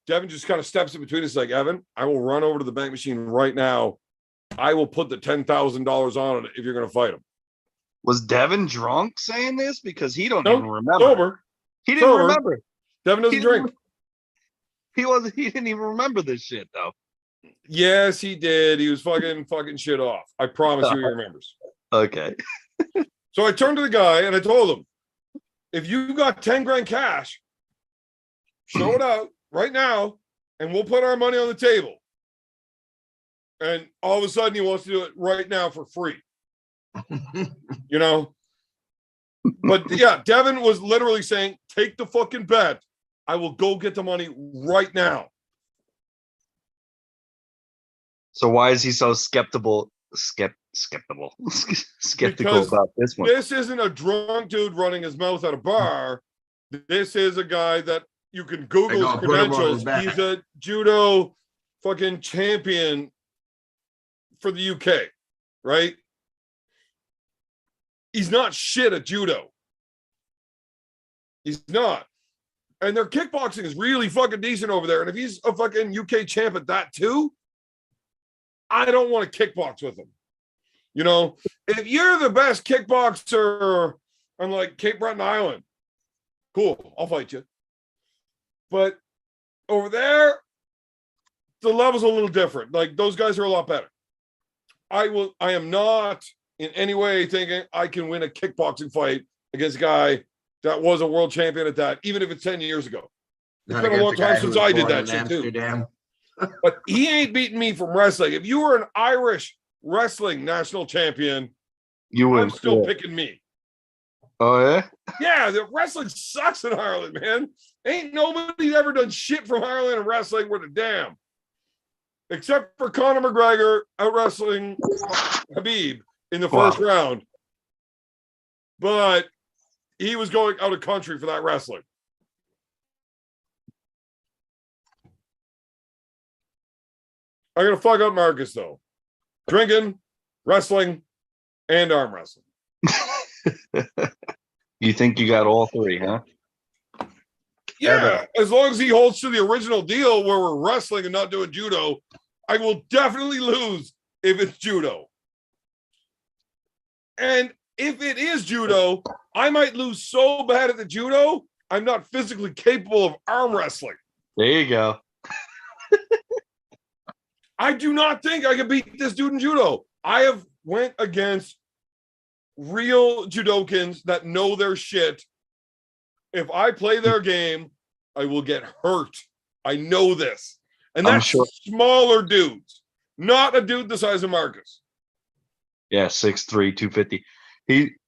Devin just kind of steps in between us like, Evan, I will run over to the bank machine right now. I will put the $10,000 on it if you're going to fight him. Was Devin drunk saying this? Because he don't Nope, even remember. sober. He didn't sober. remember. Devin doesn't He didn't drink. He didn't even remember this shit though. Yes, he did. He was fucking shit off. I promise you he remembers. Okay. So I turned to the guy and I told him, if you got 10 grand cash, show it out right now and we'll put our money on the table. And all of a sudden he wants to do it right now for free. You know? But yeah, Devin was literally saying, take the fucking bet. I will go get the money right now. So why is he so skeptical Because about this one? this isn't a drunk dude running his mouth at a bar. This is a guy that you can Google his credentials. He's a judo fucking champion for the UK, right? He's not shit at judo. He's not. And their kickboxing is really fucking decent over there. And if he's a fucking UK champ at that too, I don't want to kickbox with him. You know, if you're the best kickboxer on like Cape Breton Island, cool, I'll fight you. But over there, the level's a little different. Like those guys are a lot better. I am not in any way thinking I can win a kickboxing fight against a guy that was a world champion at that, even if it's 10 years ago. It's been a long time since I did that shit too. But he ain't beating me from wrestling. If you were an Irish wrestling national champion, You would I'm still picking me. Oh yeah? Yeah, the wrestling sucks in Ireland, man. Ain't nobody ever done shit from Ireland in wrestling worth a damn. Except for Conor McGregor out wrestling Habib in the first round. But he was going out of country for that wrestling. I'm going to fuck up Marcus, though. Drinking, wrestling, and arm wrestling. You think you got all three, huh? Yeah, as long as he holds to the original deal where we're wrestling and not doing judo, I will definitely lose if it's judo. And if it is judo, I might lose so bad at the judo, I'm not physically capable of arm wrestling. There you go. I do not think I can beat this dude in judo. I have went against real judokins that know their shit. If I play their game, I will get hurt. I know this. And that's smaller dudes, not a dude the size of Marcus. Yeah, 6'3", 250.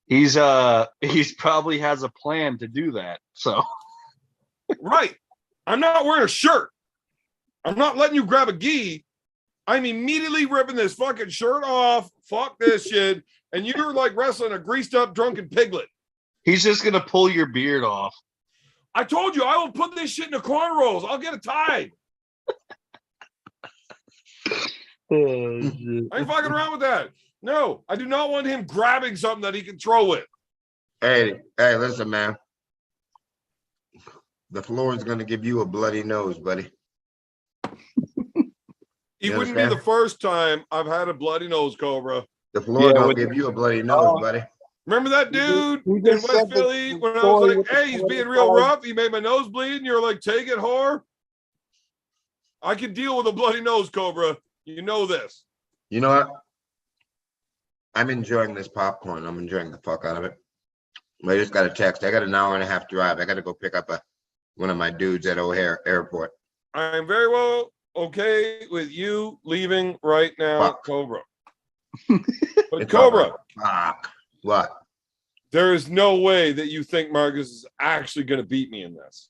He's probably has a plan to do that. So right. I'm not wearing a shirt. I'm not letting you grab a gi. I'm immediately ripping this fucking shirt off. Fuck this shit. And you're like wrestling a greased up drunken piglet. He's just gonna pull your beard off. I told you I will put this shit in the cornrows. I'll get it tied. Oh, shit. I ain't fucking around with that. No, I do not want him grabbing something that he can throw with. Hey, listen, man. The floor is gonna give you a bloody nose, buddy. It wouldn't be the first time I've had a bloody nose, Cobra. The floor gonna give you a bloody nose, buddy. Remember that dude in West Philly when I was like, hey, he's being real rough. He made my nose bleed. And you're like, take it, whore. I can deal with a bloody nose, Cobra. You know this. You know what? I'm enjoying this popcorn. I'm enjoying the fuck out of it. I just got a text. I got an hour and a half drive. I got to go pick up one of my dudes at O'Hare Airport. I'm very well okay with you leaving right now, Fuck. Cobra. But It's Cobra, fuck. What? there is no way that you think Marcus is actually going to beat me in this.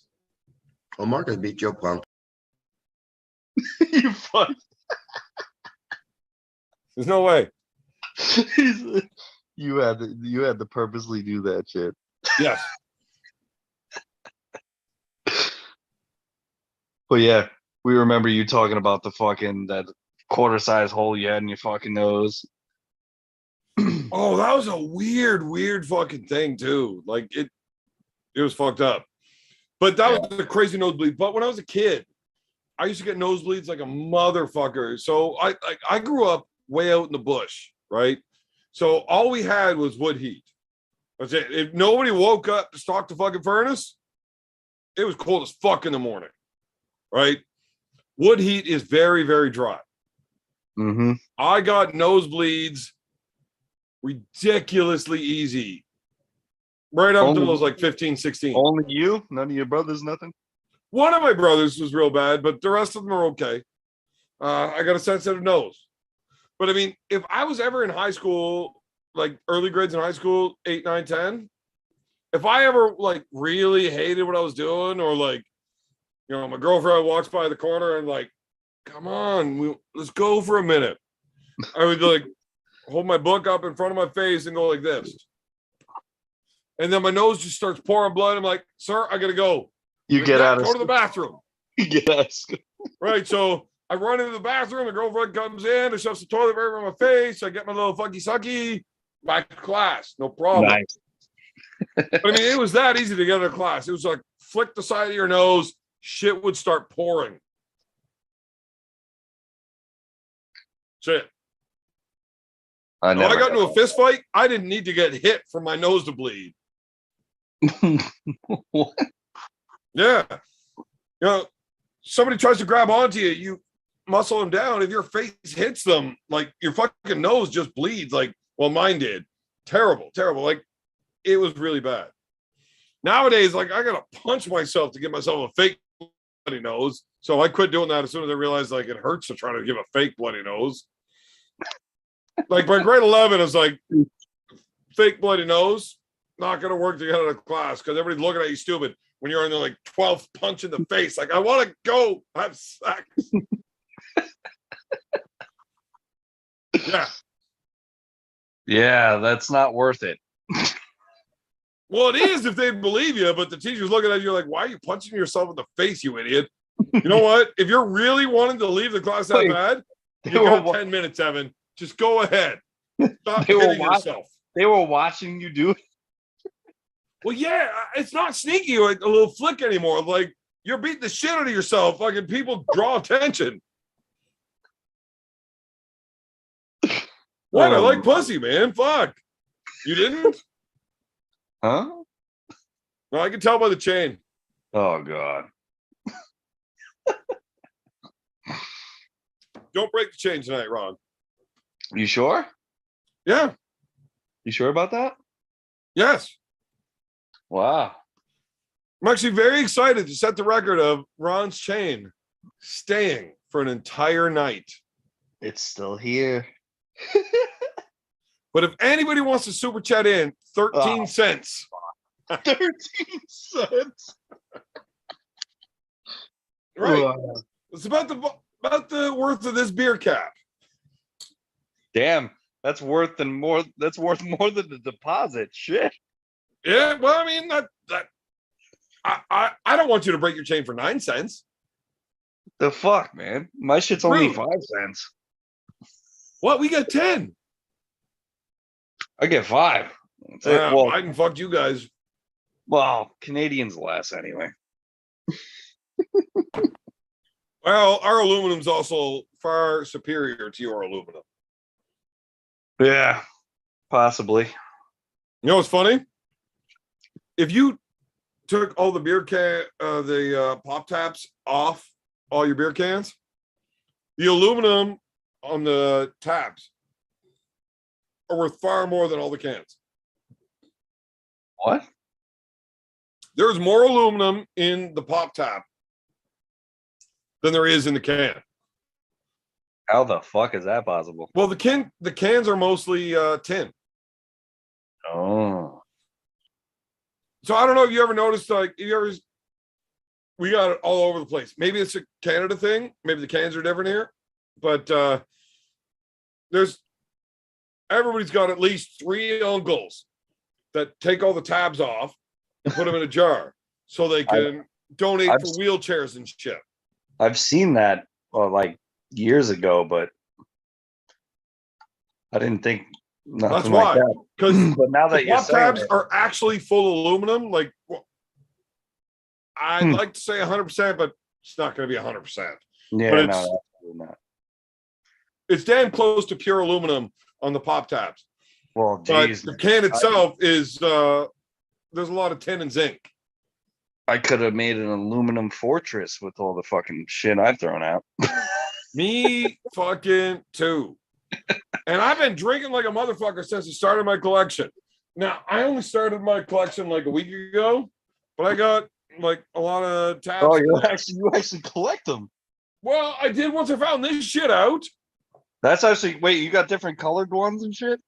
Well, Marcus beat your punk. You fuck. There's no way. You had to purposely do that shit. Yes. But yeah, we remember you talking about the fucking that quarter size hole you had in your fucking nose. Oh, that was a weird fucking thing too. Like it was fucked up. But that was a crazy nosebleed. But when I was a kid, I used to get nosebleeds like a motherfucker. So I grew up way out in the bush, right? So all we had was wood heat. That's it. If nobody woke up to stock the fucking furnace, it was cold as fuck in the morning, right? Wood heat is very, very dry. Mm-hmm. I got nosebleeds ridiculously easy. Right up until I was like 15, 16. Only you? None of your brothers, nothing? One of my brothers was real bad, but the rest of them are okay. I got a sensitive nose. But I mean, if I was ever in high school, like early grades in high school, 8, 9, 10, if I ever like really hated what I was doing, or like, you know, my girlfriend walks by the corner and like, come on, let's go for a minute. I would like hold my book up in front of my face and go like this. And then my nose just starts pouring blood. I'm like, sir, I gotta go. You Like, get "Yeah, out of go to the bathroom. You get out of school. Right. So I run into the bathroom, the girlfriend comes in and shoves the toilet paper in my face. I get my little fucky sucky, back to class. No problem. Nice. But I mean, it was that easy to get out of class. It was like flick the side of your nose, shit would start pouring. That's it. I When I never got into a fist fight, I didn't need to get hit for my nose to bleed. What? Yeah. You know, somebody tries to grab onto you, you muscle them down. If your face hits them, like your fucking nose just bleeds. Like, well, mine did. Terrible, terrible. Like, it was really bad. Nowadays, like, I gotta punch myself to give myself a fake bloody nose. So I quit doing that as soon as I realized like it hurts to try to give a fake bloody nose. Like by grade 11, it's like fake bloody nose, not gonna work to get out of class because everybody's looking at you stupid when you're in the like 12th punch in the face. Like, I want to go have sex. Yeah. Yeah, that's not worth it. Well, it is if they believe you, but the teacher's looking at you like, why are you punching yourself in the face, you idiot? You know what? If you're really wanting to leave the class that Wait, bad, they you were got 10 minutes, Evan. Just go ahead. Stop They were hitting watching. yourself. They were watching you do it. Well, yeah, it's not sneaky like a little flick anymore. Like, you're beating the shit out of yourself. Fucking people draw attention. What? I like pussy, man. Fuck. You didn't? Huh? No, I can tell by the chain. Oh God. Don't break the chain tonight, Ron. You sure? Yeah. You sure about that? Yes. Wow. I'm actually very excited to set the record of Ron's chain staying for an entire night. It's still here. But if anybody wants to super chat in, 13 cents. 13 cents. Right. Wow. It's about the worth of this beer cap. Damn, that's worth more than the deposit. Shit. Yeah, well, I mean, I don't want you to break your chain for 9 cents. The fuck, man. My shit's only Rude. 5 cents. What? We got 10. I get 5. That's it. Biden fucked you guys. Well, Canadians less anyway. Well, our aluminum's also far superior to your aluminum. Yeah, possibly. You know what's funny? If you took all the beer pop taps off all your beer cans, the aluminum on the taps are worth far more than all the cans. What? There's more aluminum in the pop tap than there is in the can. How the fuck is that possible? Well, the cans are mostly tin. Oh. So I don't know if you ever noticed, like, we got it all over the place. Maybe it's a Canada thing. Maybe the cans are different here, but everybody's got at least 3 uncles that take all the tabs off and put them in a jar so they can donate for wheelchairs and shit. I've seen that like years ago, but I didn't think nothing That's like why. that. Because But now that the you're pop saying tabs it, are actually full aluminum. Like, I'd like to say 100%, but it's not going to be 100%. Yeah, But no, it's absolutely not. it's damn close to pure aluminum on the pop tabs. Well, But geez, the can itself is there's a lot of tin and zinc. I could have made an aluminum fortress with all the fucking shit I've thrown out. Me fucking too. And I've been drinking like a motherfucker since I started my collection. Now, I only started my collection like a week ago, but I got like a lot of tabs. Oh, in you there. actually collect them. Well, I did once I found this shit out. That's actually wait, you got different colored ones and shit?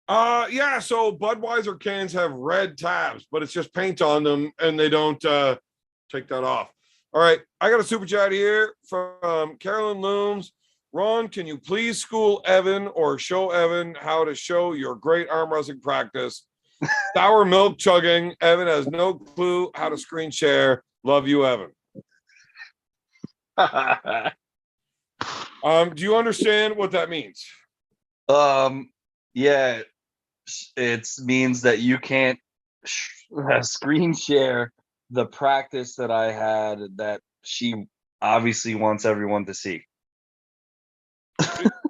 Yeah, so Budweiser cans have red tabs, but it's just paint on them and they don't take that off. All right, I got a super chat here from Carolyn Looms. Ron, can you please school Evan or show Evan how to show your great arm wrestling practice? Sour milk chugging. Evan has no clue how to screen share. Love you, Evan. Do you understand what that means? Yeah, it means that you can't screen share the practice that I had that she obviously wants everyone to see.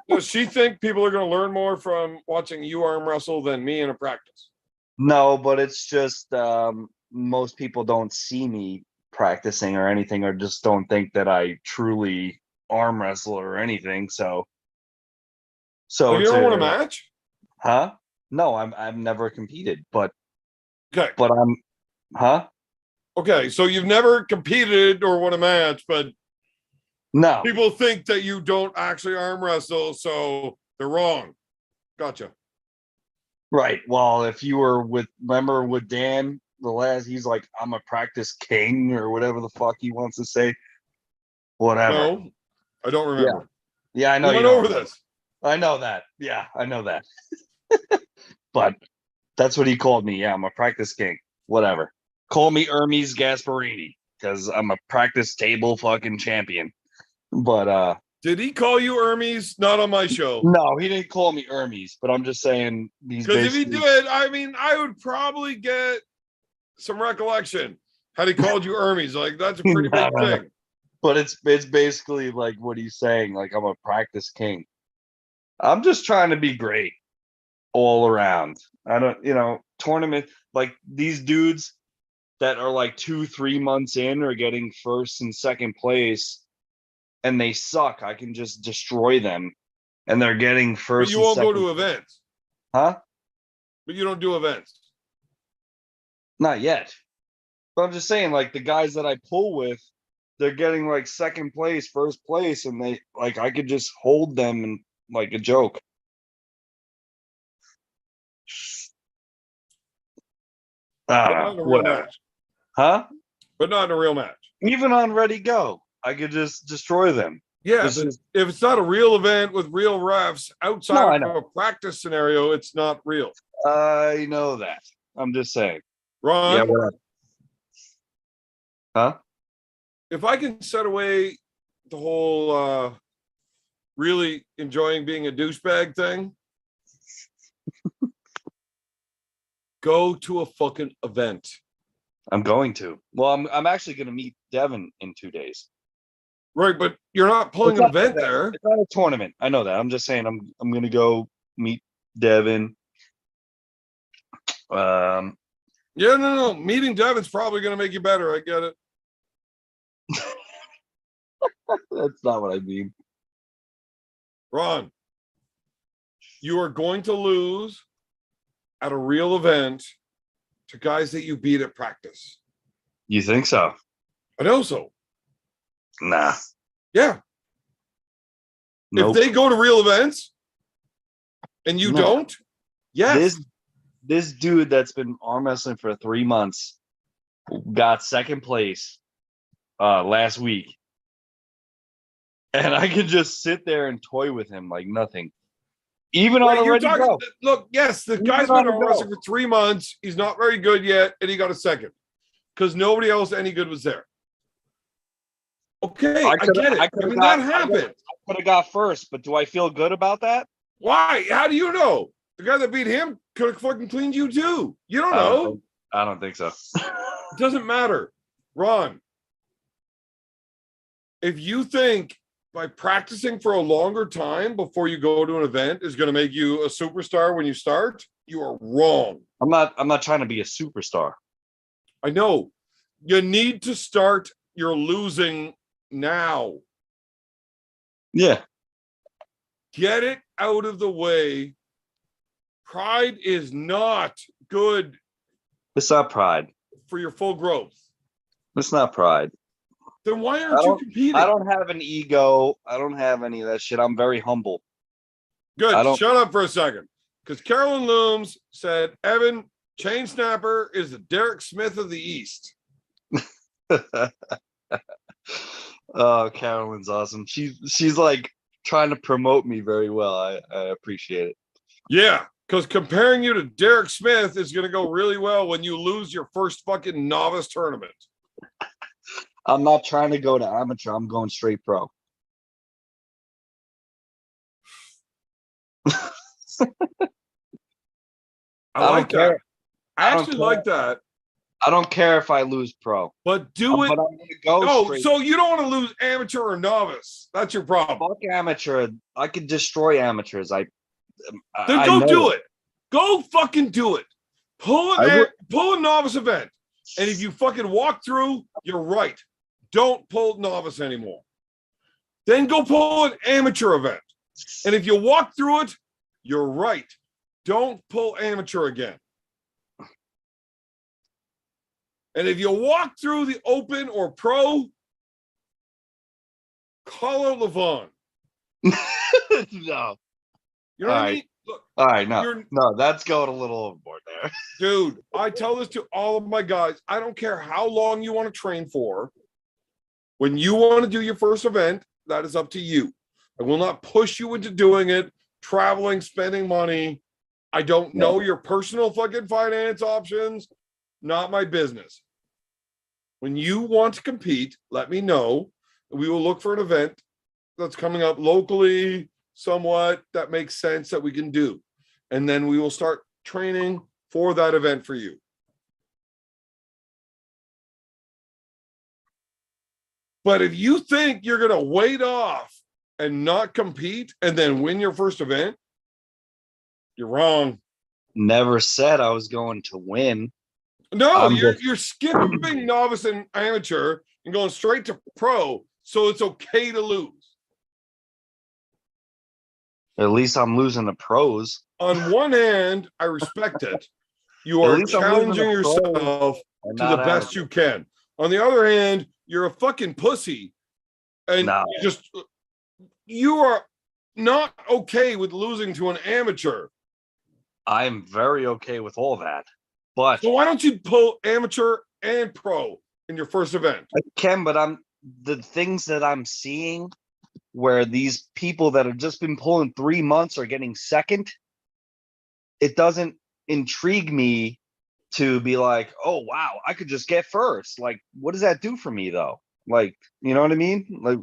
Does she think people are going to learn more from watching you arm wrestle than me in a practice? No, but it's just most people don't see me practicing or anything, or just don't think that I truly arm wrestle or anything. So So you don't want a match? Huh? No, I've never competed, but Okay. I'm huh? Okay. So you've never competed or won a match, but No. people think that you don't actually arm wrestle, so they're wrong. Gotcha. Right. Well, if you were remember with Dan, he's like, I'm a practice king or whatever the fuck he wants to say. Whatever. No, I don't remember. Yeah, I know We you went don't over remember. this. I know that. Yeah, I know that. But that's what he called me. Yeah, I'm a practice king. Whatever. Call me Hermes Gasparini because I'm a practice table fucking champion. But Did he call you Hermes? Not on my show. no, he didn't call me Hermes, but I'm just saying he's Because if he basically did, I mean, I would probably get some recollection had he called you Hermes. Like, that's a pretty big No. thing. But it's basically like what he's saying, like I'm a practice king. I'm just trying to be great all around. I don't, tournament like these dudes that are like 2-3 months in or getting first and second place and they suck. I can just destroy them and they're getting But first you and won't go second. to events. Huh? But you don't do events. Not yet. But I'm just saying, like the guys that I pull with, they're getting like second place, first place, and they like I could just hold them and like a joke. I But don't not know. in a real Whatever. match. Huh? But not in a real match. Even on Ready Go, I could just destroy them. Yeah, It's but just- if it's not a real event with real refs No, I outside know. of a practice scenario, it's not real. I know that. I'm just saying. Ron, Yeah, whatever. Huh? if I can set away the whole really enjoying being a douchebag thing, go to a fucking event. I'm going to. Well, I'm actually going to meet Devin in 2 days. Right, but you're not pulling an event there. It's not a tournament. I know that. I'm just saying I'm going to go meet Devin. Yeah, no. Meeting Devin's probably going to make you better. I get it. That's not what I mean. Ron, you are going to lose at a real event to guys that you beat at practice. You think so? I know so. Nah. Yeah. Nope. If they go to real events and you No. don't, yes. This dude that's been arm wrestling for 3 months got second place last week. And I could just sit there and toy with him like nothing. Even on a You're Ready talking, Go. look, yes, the Even guy's on been a arm go. wrestling for 3 months. He's not very good yet, and he got a second because nobody else any good was there. Okay, I get it. I mean, that happened. I could have got first, but do I feel good about that? Why? How do you know? The guy that beat him could have fucking cleaned you too. You don't know. I don't think so. It doesn't matter. Ron, If you think by practicing for a longer time before you go to an event is going to make you a superstar when you start, you are wrong. I'm not trying to be a superstar. I know. You need to start your losing now. Yeah. Get it out of the way. Pride is not good It's not pride. for your full growth. It's not pride. Then why aren't you competing? I don't have an ego. I don't have any of that shit. I'm very humble. Good. don't- Shut up for a second. Because Carolyn Looms said, Evan, Chain Snapper is the Derek Smith of the East. Oh, Carolyn's awesome. She's like trying to promote me very well. I appreciate it. Yeah, because comparing you to Derek Smith is going to go really well when you lose your first fucking novice tournament. I'm not trying to go to amateur. I'm going straight pro. I like don't care. that. I I don't actually care. like that. I don't care if I lose pro. But do it. But I'm gonna go Oh, straight. so you don't want to lose amateur or novice. That's your problem. Fuck amateur. I could destroy amateurs. Then I go know do it. Go fucking do it. Pull I would- pull a novice event. And if you fucking walk through, you're right. Don't pull novice anymore. Then go pull an amateur event. And if you walk through it, you're right. Don't pull amateur again. And if you walk through the open or pro, call out Levon. No. You know All what I right. mean? Look, All right, You're- no, that's going a little overboard there. dude, I tell this to all of my guys. I don't care how long you want to train for. When you want to do your first event, that is up to you. I will not push you into doing it, traveling, spending money. I don't know your personal fucking finance options. Not my business. When you want to compete, let me know. We will look for an event that's coming up locally, somewhat that makes sense that we can do. And then we will start training for that event for you. But if you think you're going to wait off and not compete and then win your first event, you're wrong. Never said I was going to win. No, I'm you're skipping novice and amateur and going straight to pro, so it's okay to lose. At least I'm losing the pros. On one hand, I respect it. You At are least I'm challenging losing the pros yourself and to the not best amateur. you can. On the other hand, you're a fucking pussy, and No. you are not okay with losing to an amateur. I'm very okay with all that. But So why don't you pull amateur and pro in your first event? I can, but the things that I'm seeing where these people that have just been pulling 3 months are getting second, it doesn't intrigue me to be like, oh wow, I could just get first. Like, what does that do for me though? Like, you know what I mean? Like,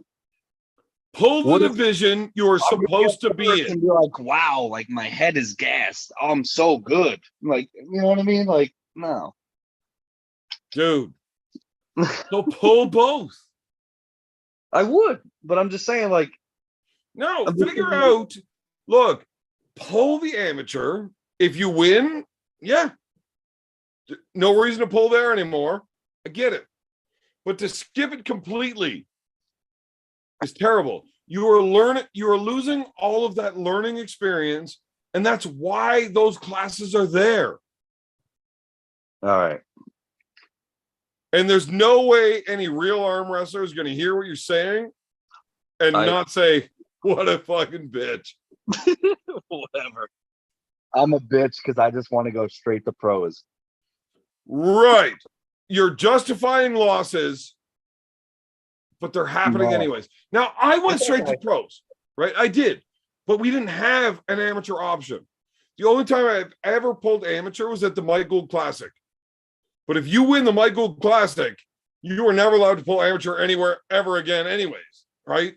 Pull What the if- division you are supposed to be first in. and be like, wow, like my head is gassed. Oh, I'm so good. Like, you know what I mean? Like, no. Dude. So pull both. I would, but I'm just saying, like, No, I'm just figure saying- out. Look, pull the amateur. If you win, yeah. No reason to pull there anymore. I get it. But to skip it completely is terrible. You are losing all of that learning experience, and that's why those classes are there. all right. And there's no way any real arm wrestler is going to hear what you're saying and not say, what a fucking bitch. Whatever. I'm a bitch because I just want to go straight to pros. Right. You're justifying losses, but they're happening No. anyways. Now, I went It's straight to okay. pros, right? I did, but we didn't have an amateur option. The only time I've ever pulled amateur was at the Mike Gould Classic. But if you win the Mike Gould Classic, you are never allowed to pull amateur anywhere ever again, anyways, right?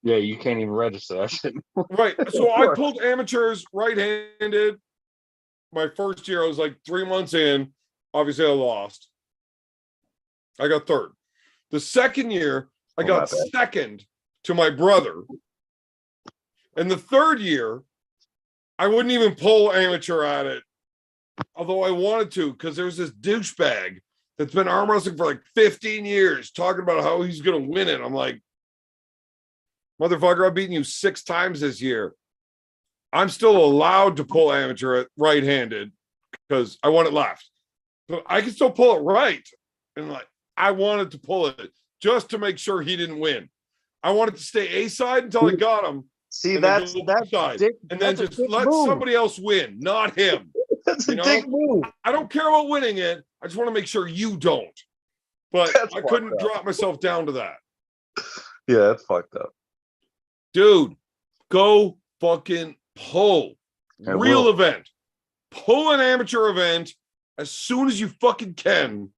Yeah, you can't even register that shit. Right. So I Sure. pulled amateurs right-handed. My first year, I was like 3 months in. Obviously, I lost. I got third. The second year, I Oh, got not bad. second to my brother. And the third year, I wouldn't even pull amateur at it, although I wanted to, because there's this douchebag that's been arm wrestling for like 15 years talking about how he's going to win it. I'm like, motherfucker, I've beaten you 6 times this year. I'm still allowed to pull amateur at right-handed because I want it left. But I can still pull it right. And like, I wanted to pull it just to make sure he didn't win. I wanted to stay A side until I got him. See, And then that's go B that's side, dick, and then that's a just dick let move. somebody else win, not him. That's You a know? dick move. I don't care about winning it. I just want to make sure you don't. But That's I couldn't fucked up. drop myself down to that. Yeah, that's fucked up. Dude, go fucking pull. I Real will. event. Pull an amateur event as soon as you fucking can.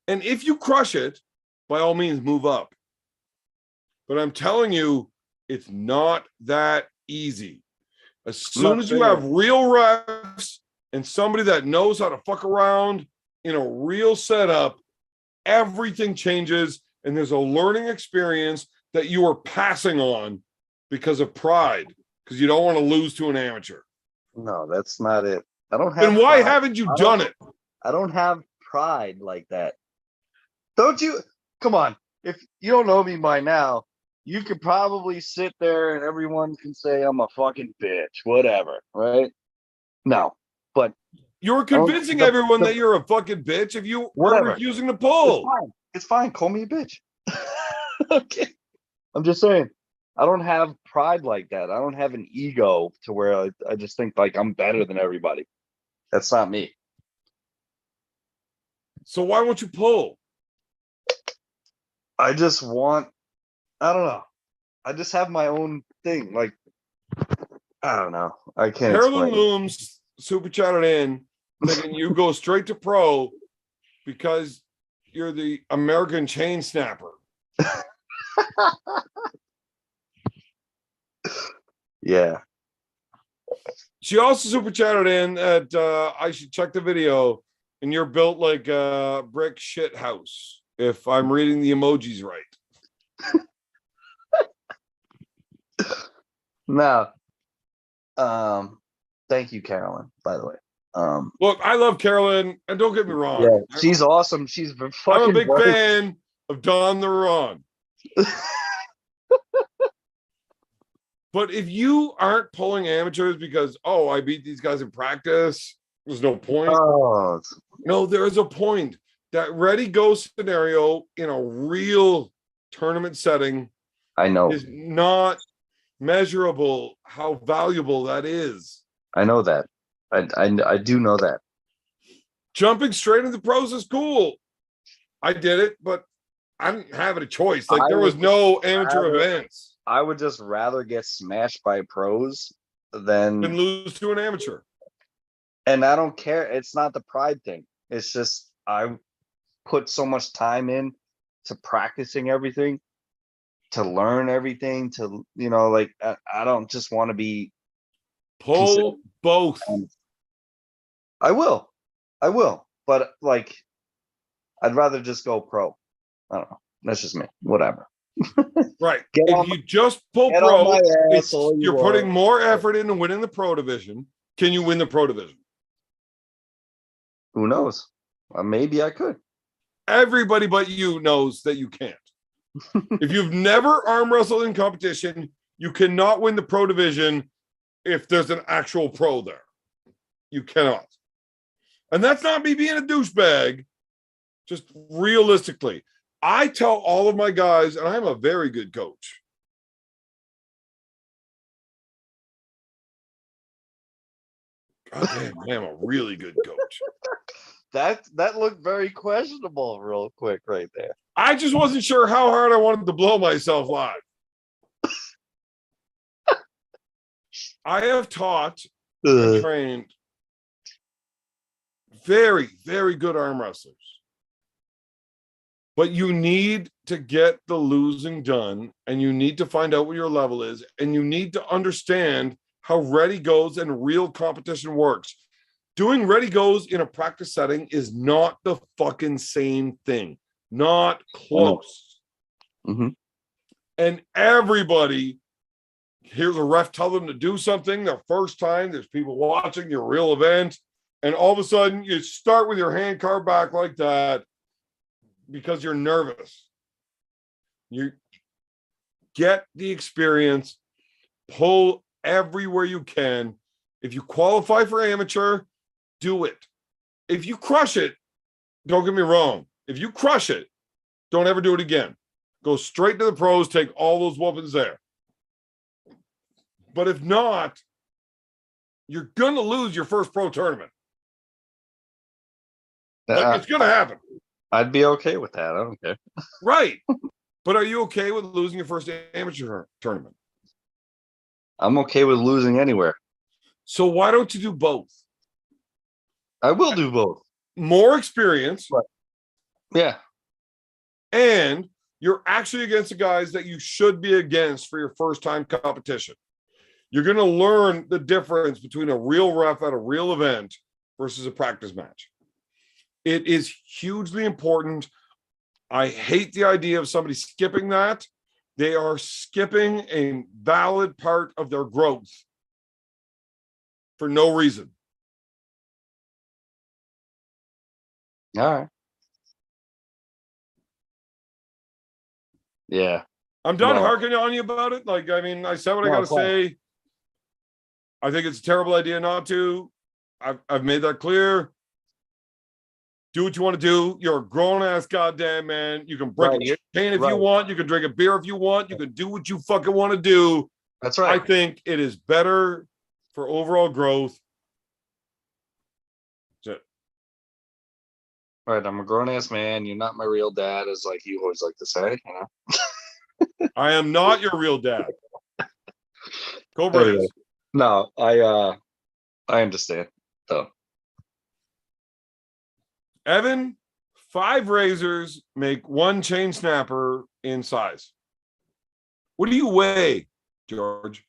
And if you crush it, by all means, move up. But I'm telling you, it's not that easy. As soon as you have real refs and somebody that knows how to fuck around in a real setup, everything changes, and there's a learning experience that you are passing on because of pride, because you don't want to lose to an amateur. No, that's not it. I don't have. Then why pride. haven't you I done don't- it? I don't have pride like that. Don't you? Come on. If you don't know me by now, you could probably sit there and everyone can say I'm a fucking bitch, whatever, right? No, but You're convincing everyone that you're a fucking bitch if you Whatever. are refusing to it's pull. fine. It's fine. Call me a bitch. Okay. I'm just saying. I don't have pride like that. I don't have an ego to where I just think like I'm better than everybody. That's not me. So why won't you pull? I just want, I don't know. I just have my own thing. Like, I don't know. I can't Carolyn explain it. Looms super chatted in thinking you go straight to pro because you're the American chain snapper. Yeah. She also super chatted in that I should check the video and you're built like a brick shit house, if I'm reading the emojis right. No. Thank you, Carolyn, by the way. Look, I love Carolyn, and don't get me wrong. Yeah, she's awesome. She's I'm fucking a big very- fan of Don the Ron. But if you aren't pulling amateurs because, oh, I beat these guys in practice, there's no point. Oh, No, there is a point. That ready go scenario in a real tournament setting I know. is not measurable how valuable that is. I know that. I do know that. Jumping straight into pros is cool. I did it, but I didn't have a choice. Like I there was would no amateur rather- events I would just rather get smashed by pros than than lose to an amateur. and I don't care. It's not the pride thing. It's just I put so much time in to practicing everything, to learn everything, to like I don't just want to be. Pull both. I will, but like I'd rather just go pro. I don't know. That's just me. Whatever. Right. Get If on- you just pull get on pro, my ass it's, all you you're putting want. more effort into winning the pro division. Can you win the pro division? Who knows? Maybe I could. Everybody but you knows that you can't. If you've never arm wrestled in competition, you cannot win the pro division if there's an actual pro there. You cannot. And that's not me being a douchebag. Just realistically, I tell all of my guys, and I'm a very good coach. God damn, I am a really good coach. That looked very questionable real quick right there. I just wasn't sure how hard I wanted to blow myself live. I have taught and trained very, very good arm wrestlers. But you need to get the losing done, and you need to find out what your level is, and you need to understand how ready goes and real competition works. Doing ready goes in a practice setting is not the fucking same thing. Not close. Mm-hmm. And everybody hears a ref tell them to do something their first time. There's people watching your real event. And all of a sudden, you start with your hand carved back like that because you're nervous. You get the experience, pull everywhere you can. If you qualify for amateur, do it. If you crush it, don't get me wrong. If you crush it, don't ever do it again. Go straight to the pros, take all those weapons there. But if not, you're going to lose your first pro tournament. Like, it's going to happen. I'd be okay with that. I don't care. Right. But are you okay with losing your first amateur tournament? I'm okay with losing anywhere. So why don't you do both? I will do both. More experience. Right. Yeah. And you're actually against the guys that you should be against for your first time competition. You're going to learn the difference between a real ref at a real event versus a practice match. It is hugely important. I hate the idea of somebody skipping that. They are skipping a valid part of their growth for no reason. All right. Yeah. I'm done No. harking on you about it. Like, I mean, I said what I No, got to fine. say. I think it's a terrible idea not to. I've made that clear. Do what you want to do. You're a grown-ass goddamn man. You can break Right. a chain if you Right. want. You can drink a beer if you want. You can do what you fucking want to do. That's I right. think it is better for overall growth. That's it. Right. I'm a grown ass man. You're not my real dad, as like you always like to say, you know. I am not your real dad. Go Anyway. Braves. No, I understand. So Evan, 5 razors make 1 chain snapper in size. What do you weigh, George?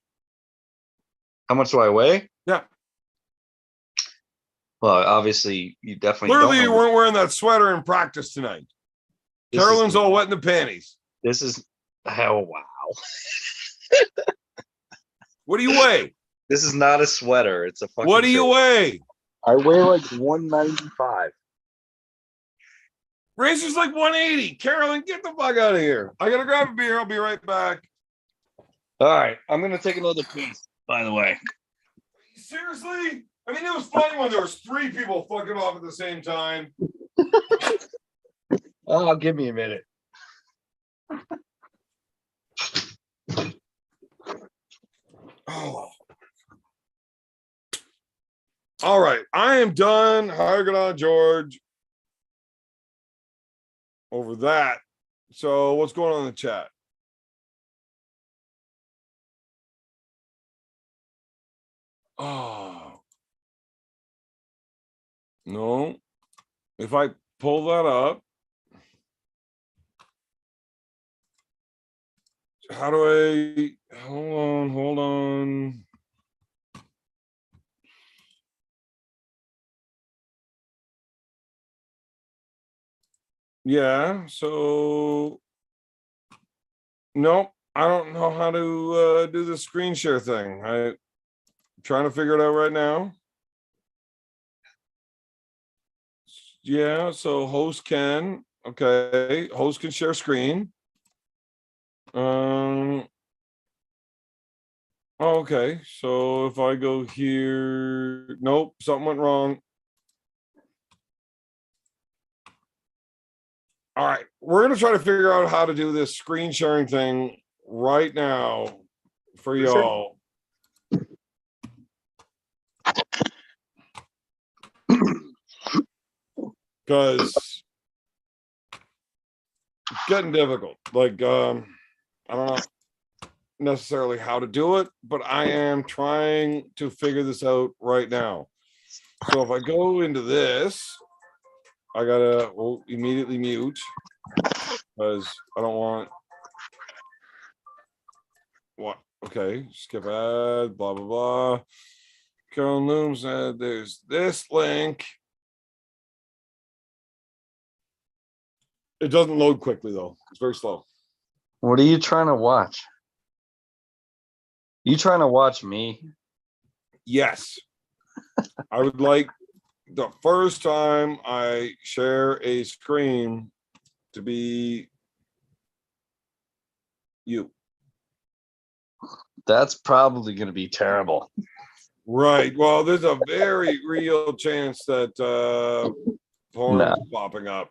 how much do I weigh? Yeah. Well, obviously you definitely Clearly, don't you know. weren't wearing that sweater in practice tonight. This is- Carolyn's all wet in the panties. This is oh wow. What do you weigh? This is not a sweater. It's a fucking What do you shirt. weigh? I weigh like 195. Razor's like 180. Carolyn, get the fuck out of here. I gotta grab a beer. I'll be right back. All right, I'm gonna take another piece. By the way, Seriously? I mean, it was funny when there was 3 people fucking off at the same time. oh, give me a minute. Oh. All right. I am done harging on George over that. So what's going on in the chat? Oh. No. If I pull that up, how do I hold on. Yeah, so nope, I don't know how to do the screen share thing. I'm trying to figure it out right now. Yeah, so host can, okay, host can share screen. Okay, so if I go here, nope, something went wrong. All right, we're gonna try to figure out how to do this screen sharing thing right now for y'all. Because it's getting difficult. Like, I don't know necessarily how to do it, but I am trying to figure this out right now. So if I go into this, I gotta immediately mute because I don't want what. Okay, skip ad, blah blah blah. Carol Loom said there's this link. It doesn't load quickly though. It's very slow. What are you trying to watch? You trying to watch me? Yes. I would like the first time I share a screen to be you. That's probably going to be terrible. Right. Well, there's a very real chance that porn's popping up.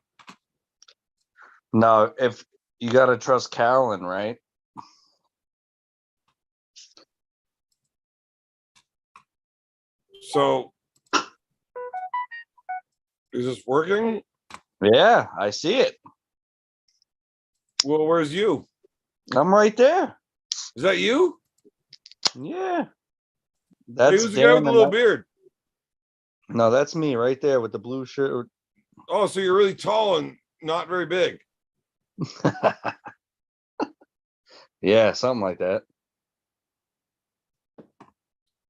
No, if you got to trust Carolyn, right? So, is this working? Yeah, I see it. Well, where's you? I'm right there. Is that you? Yeah. Hey, That's who's the guy with Dan the and little beard? No, that's me right there with the blue shirt. Oh, so you're really tall and not very big. Yeah, something like that.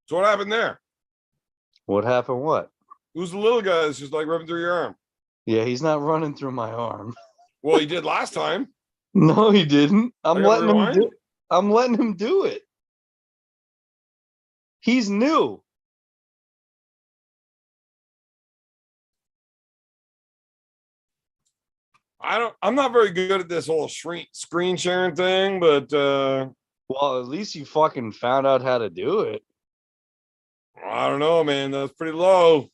So what happened there? What happened? What? Who's the little guy that's just like ripping through your arm? Yeah, he's not running through my arm. Well, he did last time. No, he didn't. I gotta rewind? I'm letting him do it. He's new. I'm not very good at this whole screen sharing thing, but Well, at least you fucking found out how to do it. I don't know, man. That's pretty low.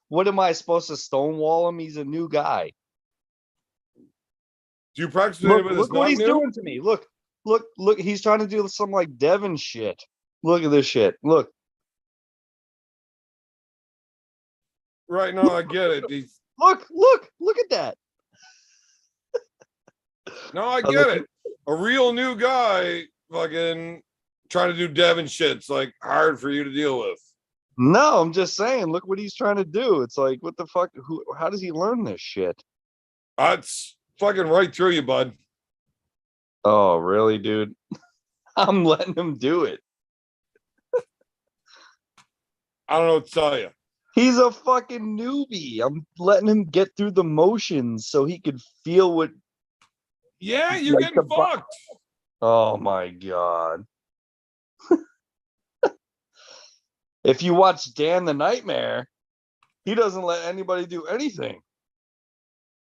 What am I supposed to stonewall him? He's a new guy. Do you practice with anybody that's Look what not he's new? doing to me. Look. He's trying to do some like Devin shit. Look at this shit. Look. Right, no, I get it. Look at that. No, I get it. A real new guy fucking trying to do Devin shit's like hard for you to deal with. No, I'm just saying, look what he's trying to do. It's like, what the fuck? How does he learn this shit? That's fucking right through you, bud. Oh, really, dude? I'm letting him do it. I don't know what to tell you. He's a fucking newbie. I'm letting him get through the motions so he could feel what. Yeah, you're like getting fucked. Oh my god. If you watch Dan the Nightmare, he doesn't let anybody do anything.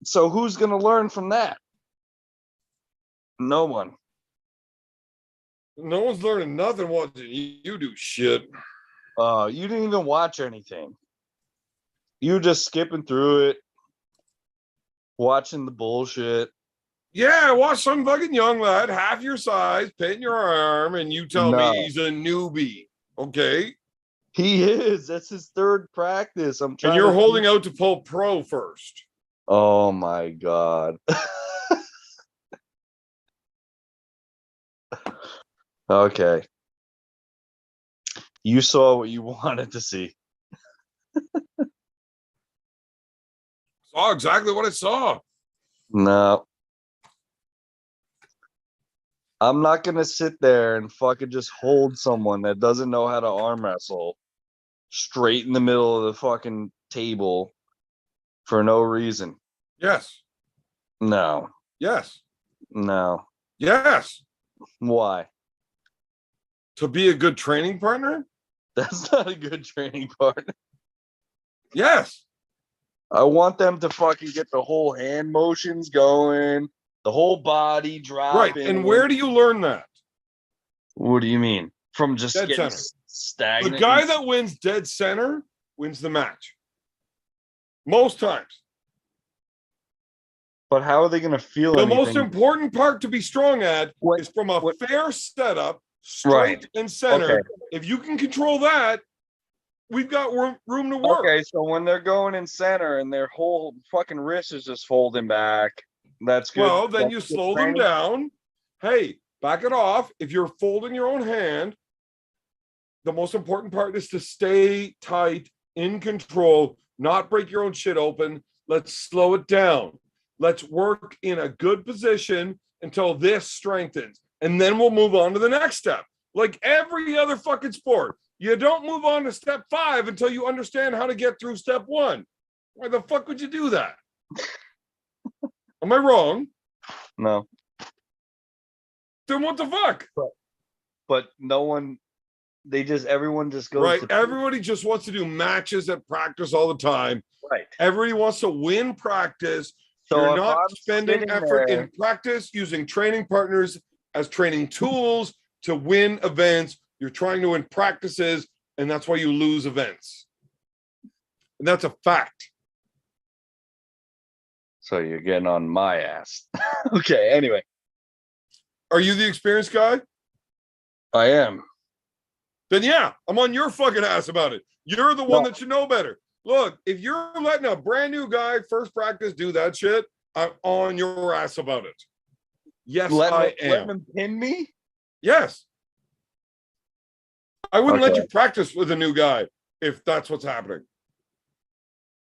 So who's going to learn from that? No one. No one's learning nothing watching you do shit. You didn't even watch anything. You were just skipping through it, watching the bullshit. Yeah, I watched some fucking young lad, half your size, painting your arm, and you tell No. me he's a newbie. Okay. He is. That's his third practice. I'm trying. And you're holding out to pull pro first. Oh my god. Okay. You saw what you wanted to see. Saw exactly what I saw. No. I'm not gonna sit there and fucking just hold someone that doesn't know how to arm wrestle straight in the middle of the fucking table for no reason. Yes. No. Yes. No. Yes. Why? To be a good training partner? That's not a good training partner. Yes. I want them to fucking get the whole hand motions going, the whole body dropping. Right. And where do you learn that? What do you mean? From just Dead getting center. stagnant? The guy that wins dead center wins the match. Most times. But how are they going to feel The anything? most important part to be strong at is from a fair setup, straight and center. Okay. If you can control that, we've got room to work. Okay, so when they're going in center and their whole fucking wrist is just folding back, that's good. Well, then That's you good slow them training. down. Hey, back it off. If you're folding your own hand, the most important part is to stay tight, in control, not break your own shit open. Let's slow it down. Let's work in a good position until this strengthens. And then we'll move on to the next step. Like every other fucking sport. You don't move on to step 5 until you understand how to get through step 1. Why the fuck would you do that? Am I wrong? No. Then what the fuck? But no one, everyone just goes Right. to Everybody just wants to do matches at practice all the time. right. Everybody wants to win practice. So You're if not I'm spending sitting effort there, in practice using training partners as training tools to win events. You're trying to win practices, and that's why you lose events. And that's a fact. so you're getting on my ass. Okay, anyway. Are you the experienced guy? I am. Then yeah, I'm on your fucking ass about it. You're the one No. that should know better. Look, if you're letting a brand new guy first practice do that shit, I'm on your ass about it. Yes, I am. Let him pin me? Yes. I wouldn't let Okay. you practice with a new guy if that's what's happening.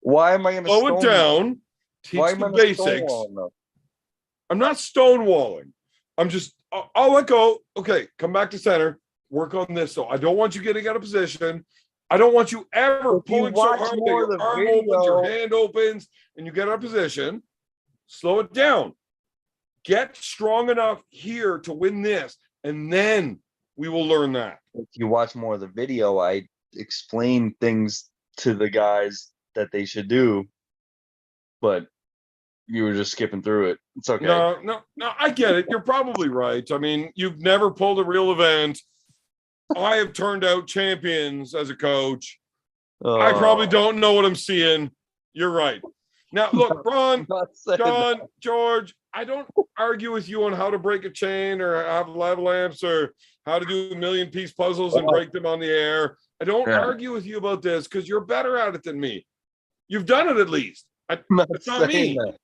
Why am I gonna Slow it down, teach Why am the I gonna basics. stonewall him, though? I'm not stonewalling. I'm just, I'll let go. Okay, come back to center. Work on this. So I don't want you getting out of position. I don't want you ever If you pulling so watch hard that more of your the arm opens, your video- hand opens, and you get out of position. Slow it down. Get strong enough here to win this, and then we will learn that. If you watch more of the video, I explain things to the guys that they should do, but you were just skipping through it. It's okay. No, I get it. You're probably right. I mean, you've never pulled a real event. I have turned out champions as a coach. I probably don't know what I'm seeing. You're right. Now, look, Ron, John, George, I don't argue with you on how to break a chain or have lava lamps or how to do a million piece puzzles and break them on the air. I don't argue with you about this because you're better at it than me. You've done it at least. It's not me. That.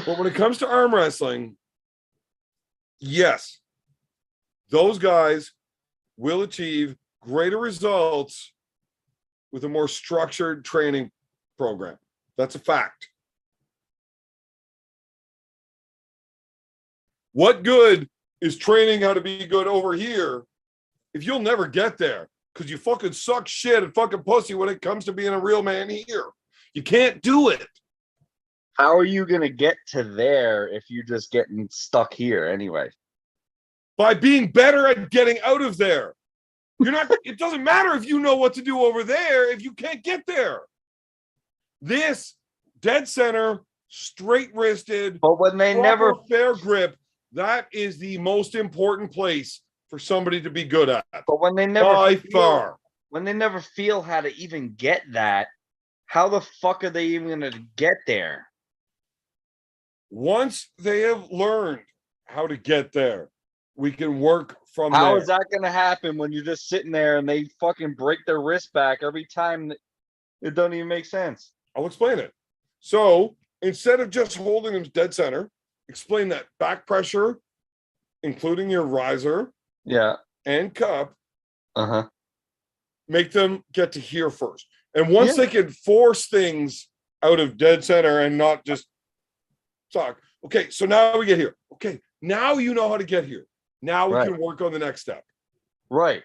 But when it comes to arm wrestling, yes, those guys will achieve greater results with a more structured training program. That's a fact. What good is training how to be good over here if you'll never get there because you fucking suck shit and fucking pussy when it comes to being a real man here? You can't do it. How are you gonna get to there if you're just getting stuck here anyway? By being better at getting out of there. You're not, it doesn't matter if you know what to do over there if you can't get there. This dead center, straight wristed, But when they never fair grip, that is the most important place for somebody to be good at. but when they never By feel, far. when they never feel how to even get that, how the fuck are they even gonna get there? Once they have learned how to get there, we can work from How there. is that gonna happen when you're just sitting there and they fucking break their wrist back every time? It doesn't even make sense. I'll explain it. So instead of just holding them dead center, explain that back pressure, including your riser Yeah. and cup, Uh-huh. make them get to here first. And once they can force things out of dead center and not just talk, okay, so now we get here. Okay, now you know how to get here. Now we can work on the next step. Right.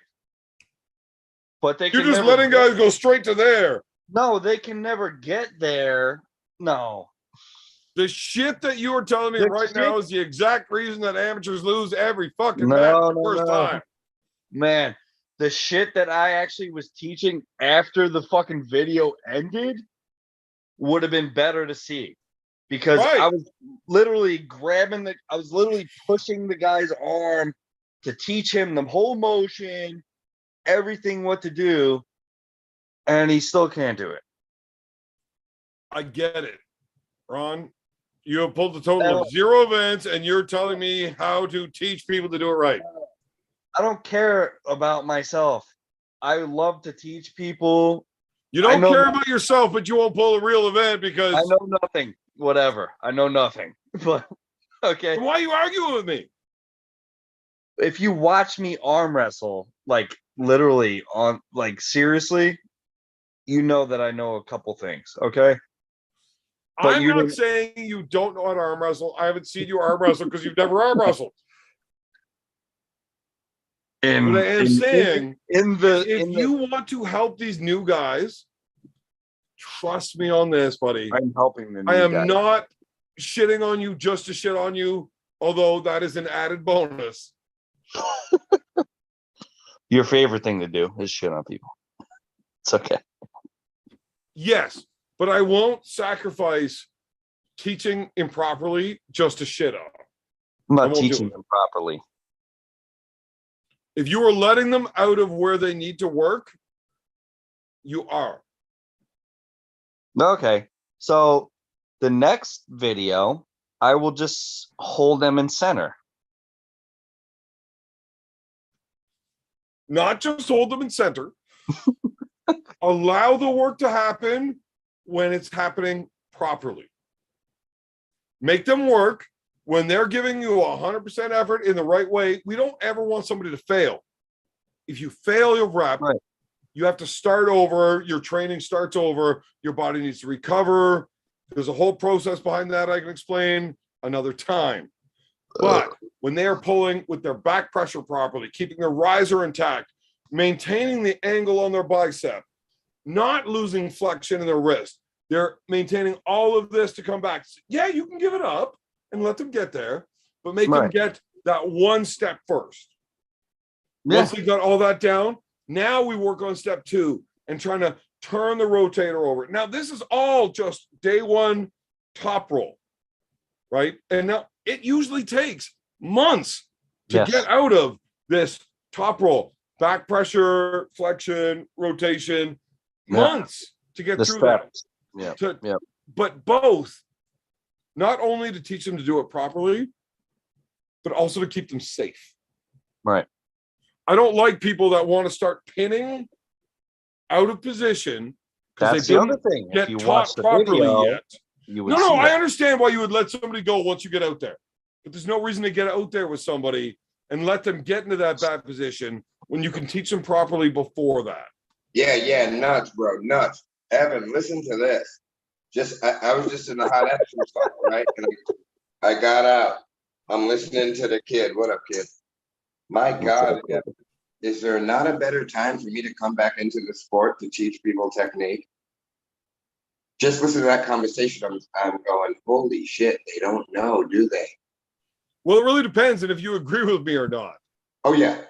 But they You're can just never letting guys go straight to there. No, they can never get there. No. The shit that you are telling me The right shit- now is the exact reason that amateurs lose every fucking match the first time. Man, the shit that I actually was teaching after the fucking video ended would have been better to see. Because I was literally I was literally pushing the guy's arm to teach him the whole motion, everything what to do, and he still can't do it. I get it, Ron. You have pulled a total of 0 events, and you're telling me how to teach people to do it right. I don't care about myself. I love to teach people. You don't care about yourself, but you won't pull a real event because I know nothing. Whatever. I know nothing. But okay. Why are you arguing with me? If you watch me arm wrestle, like literally on like seriously, you know that I know a couple things, okay? But I'm not saying you don't know how to arm wrestle. I haven't seen you arm wrestle because you've never arm wrestled. But I am saying if you want to help these new guys, trust me on this, buddy. I'm helping them. I am not shitting on you just to shit on you. although that is an added bonus. Your favorite thing to do is shit on people. It's okay. Yes, but I won't sacrifice teaching improperly just to shit on. I'm I not won't do teaching it. them properly. If you are letting them out of where they need to work, you are. Okay. So the next video, I will just hold them in center. Not just hold them in center. Allow the work to happen when it's happening properly. Make them work when they're giving you 100% effort in the right way. We don't ever want somebody to fail. If you fail your rep, Right. you have to start over. Your training starts over. Your body needs to recover. There's a whole process behind that I can explain another time. But when they are pulling with their back pressure properly, keeping their riser intact, maintaining the angle on their bicep, not losing flexion in their wrist, they're maintaining all of this to come back. Yeah, you can give it up and let them get there, but make them Right. get that one step first. Yeah. Once they got all that down, now we work on step 2 and trying to turn the rotator over. Now, this is all just day 1 top roll, right? And now it usually takes months to Yes. get out of this top roll, back pressure, flexion, rotation, months to get The through that. steps. Yeah. To- yeah. But both, not only to teach them to do it properly, but also to keep them safe. Right. I don't like people that want to start pinning out of position because That's they the other didn't thing. If get you watch taught the properly video, yet. you would No, see I that. understand why you would let somebody go once you get out there. But there's no reason to get out there with somebody and let them get into that bad position when you can teach them properly before that. Yeah, nuts, bro, nuts. Evan, listen to this. I was just in the hot action spot, right? And I got out. I'm listening to the kid. What up, kid? My God, is there not a better time for me to come back into the sport to teach people technique? Just listen to that conversation. I'm going, holy shit, they don't know, do they? Well, it really depends on if you agree with me or not. Oh, yeah.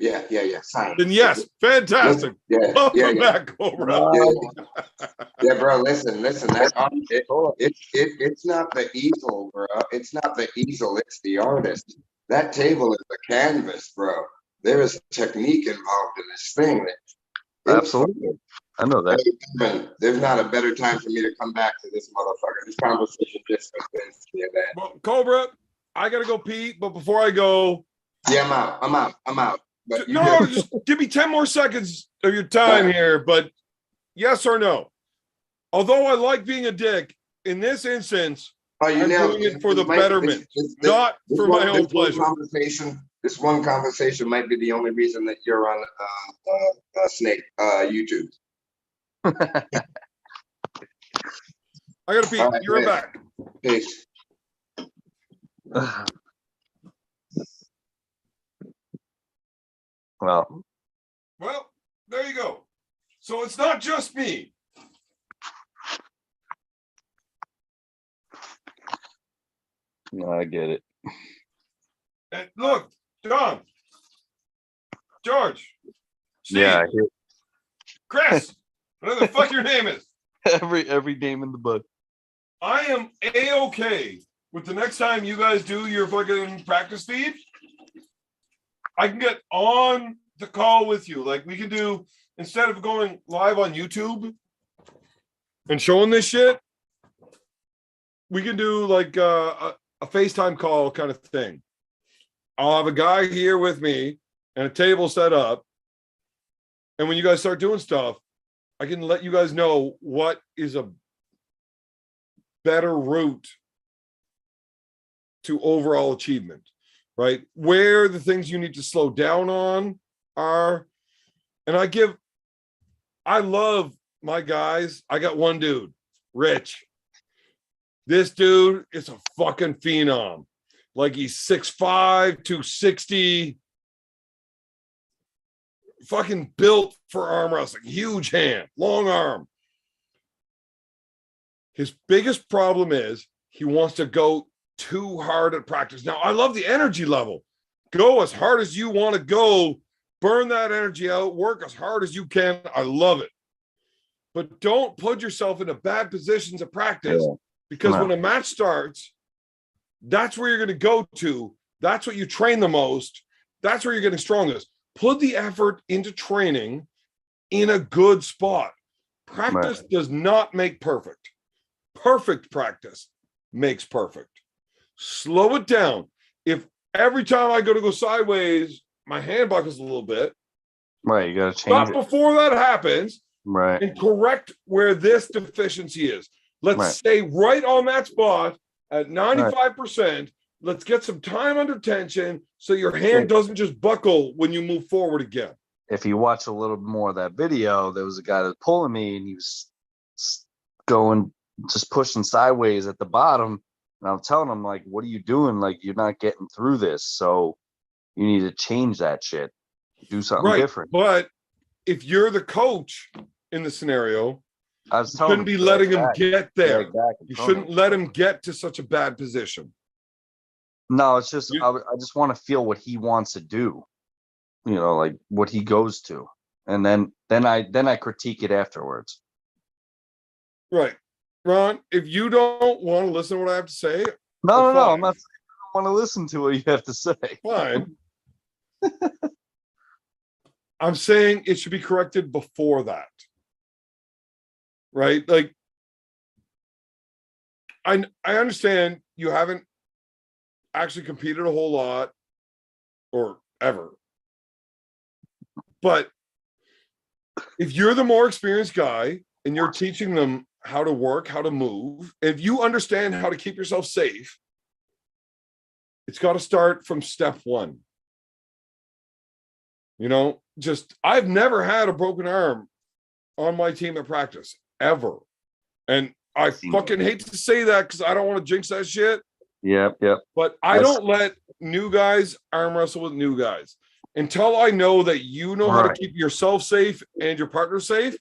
Science. Then yes, fantastic. Welcome back, Cobra. Yeah, bro, listen. It's not the easel, bro. It's not the easel, it's the artist. That table is the canvas, bro. There is technique involved in this thing. Absolutely. I know that. There's not a better time for me to come back to this motherfucker. This conversation just convinced me of that. Well, Cobra, I gotta go pee, but before I go, yeah, I'm out. But no, just give me 10 more seconds of your time here. But yes or no? Although I like being a dick, in this instance, I'm doing it for the betterment, not for my own pleasure. This one conversation might be the only reason that you're on Snake YouTube. I gotta pee. All right, You're back. Peace. Well, there you go. So it's not just me. no, I get it. And look, John, George, Steve, Yeah, Chris, whatever the fuck your name is. every name in the book. I am A-okay with the next time you guys do your fucking practice feed. I can get on the call with you. Like we can do, instead of going live on YouTube and showing this shit, we can do like a FaceTime call kind of thing. I'll have a guy here with me and a table set up. And when you guys start doing stuff, I can let you guys know what is a better route to overall achievement, right? Where the things you need to slow down on are. And I love my guys. I got one dude, Rich. This dude is a fucking phenom. Like he's 6'5", 260, fucking built for arm wrestling, huge hand, long arm. His biggest problem is he wants to go too hard at practice. Now, I love the energy level. Go as hard as you want to go, burn that energy out, work as hard as you can. I love it. But don't put yourself into bad positions of practice, because when a match starts, that's where you're going to go to. That's what you train the most. That's where you're getting strongest. Put the effort into training in a good spot. Practice does not make perfect. Perfect practice makes perfect. Slow it down. If every time I go sideways, my hand buckles a little bit, Right, you got to stop change it. before that happens, Right, and correct where this deficiency is. Let's Right. stay right on that spot at 95%. Let's get some time under tension so your hand doesn't just buckle when you move forward again. if you watch a little more of that video, there was a guy that was pulling me, and he was going, just pushing sideways at the bottom. And I'm telling him, like, what are you doing? Like, you're not getting through this. So you need to change that shit. Do something different. But if you're the coach in the scenario, I was you telling shouldn't be him, letting him get there. You front of shouldn't let him get to such a bad position. No, it's just I just want to feel what he wants to do. You know, like what he goes to, and then I critique it afterwards. Right. Ron, if you don't want to listen to what I have to say, No, fine. I'm not. I don't want to listen to what you have to say. Fine. I'm saying it should be corrected before that. Right? Like, I understand you haven't actually competed a whole lot or ever. But if you're the more experienced guy and you're teaching them how to work, how to move, if you understand how to keep yourself safe, it's got to start from step one. You know, just I've never had a broken arm on my team at practice ever. And I fucking hate to say that because I don't want to jinx that shit. Yep. But I don't let new guys arm wrestle with new guys until I know that you know how to keep yourself safe and your partner safe.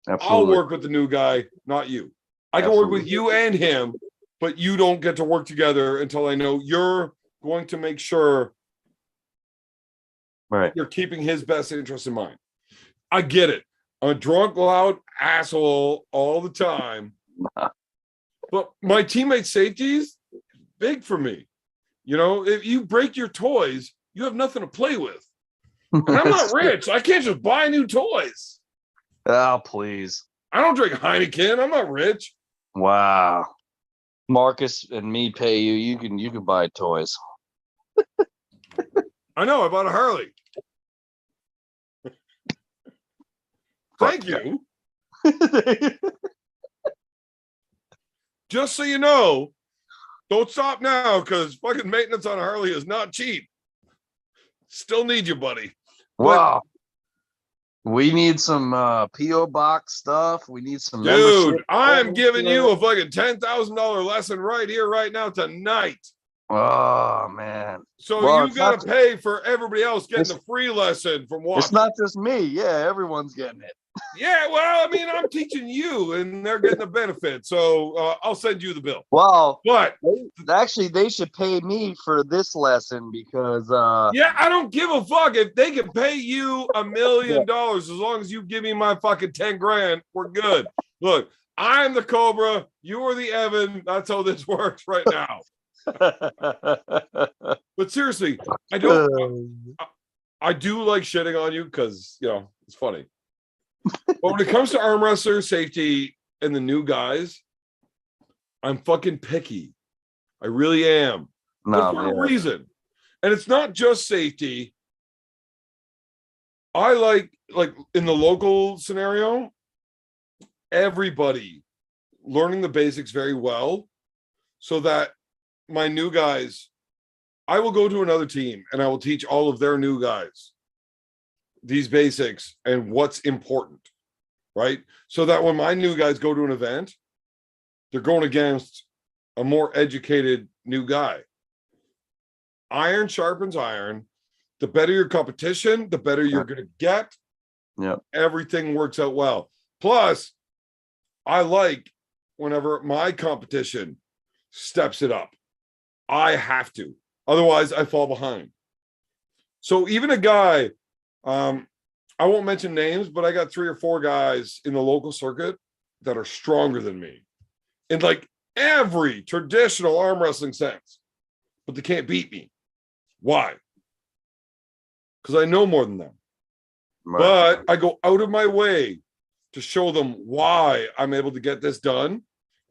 Absolutely. I'll work with the new guy, not you. I can work with you and him, but you don't get to work together until I know you're going to make sure you're keeping his best interest in mind. I get it. I'm a drunk, loud asshole all the time. But my teammates' safety is big for me. You know, if you break your toys, you have nothing to play with. And I'm not rich. I can't just buy new toys. Oh, please. I don't drink Heineken. I'm not rich. Wow. Marcus and me pay you. You can buy toys. I know. I bought a Harley. Thank you. Just so you know, don't stop now because fucking maintenance on a Harley is not cheap. Still need you, buddy. Wow. We need some P.O. box stuff. We need some dude. I'm giving you a fucking $10,000 lesson right here, right now, tonight. Oh man! So you got to pay for everybody else getting the free lesson from watching. It's not just me. Yeah, everyone's getting it. Yeah, well, I mean, I'm teaching you, and they're getting the benefit. So I'll send you the bill. Well, but actually, they should pay me for this lesson because. Yeah, I don't give a fuck if they can pay you $1 million as long as you give me my fucking 10 grand. We're good. Look, I'm the Cobra. You are the Evan. That's how this works right now. But seriously, I do like shitting on you because, you know, it's funny. But when it comes to arm wrestler safety and the new guys, I'm fucking picky. I really am. But for a reason. And it's not just safety. I like in the local scenario, everybody learning the basics very well so that my new guys, I will go to another team and I will teach all of their new guys these basics and what's important, right? So that when my new guys go to an event, they're going against a more educated new guy. Iron sharpens iron. The better your competition, the better you're going to get. Yeah. Everything works out well. Plus, I like whenever my competition steps it up. I have to. Otherwise, I fall behind. So even a guy, I won't mention names, but I got 3 or 4 guys in the local circuit that are stronger than me in like every traditional arm wrestling sense, but they can't beat me. Why? Because I know more than them. Right. But I go out of my way to show them why I'm able to get this done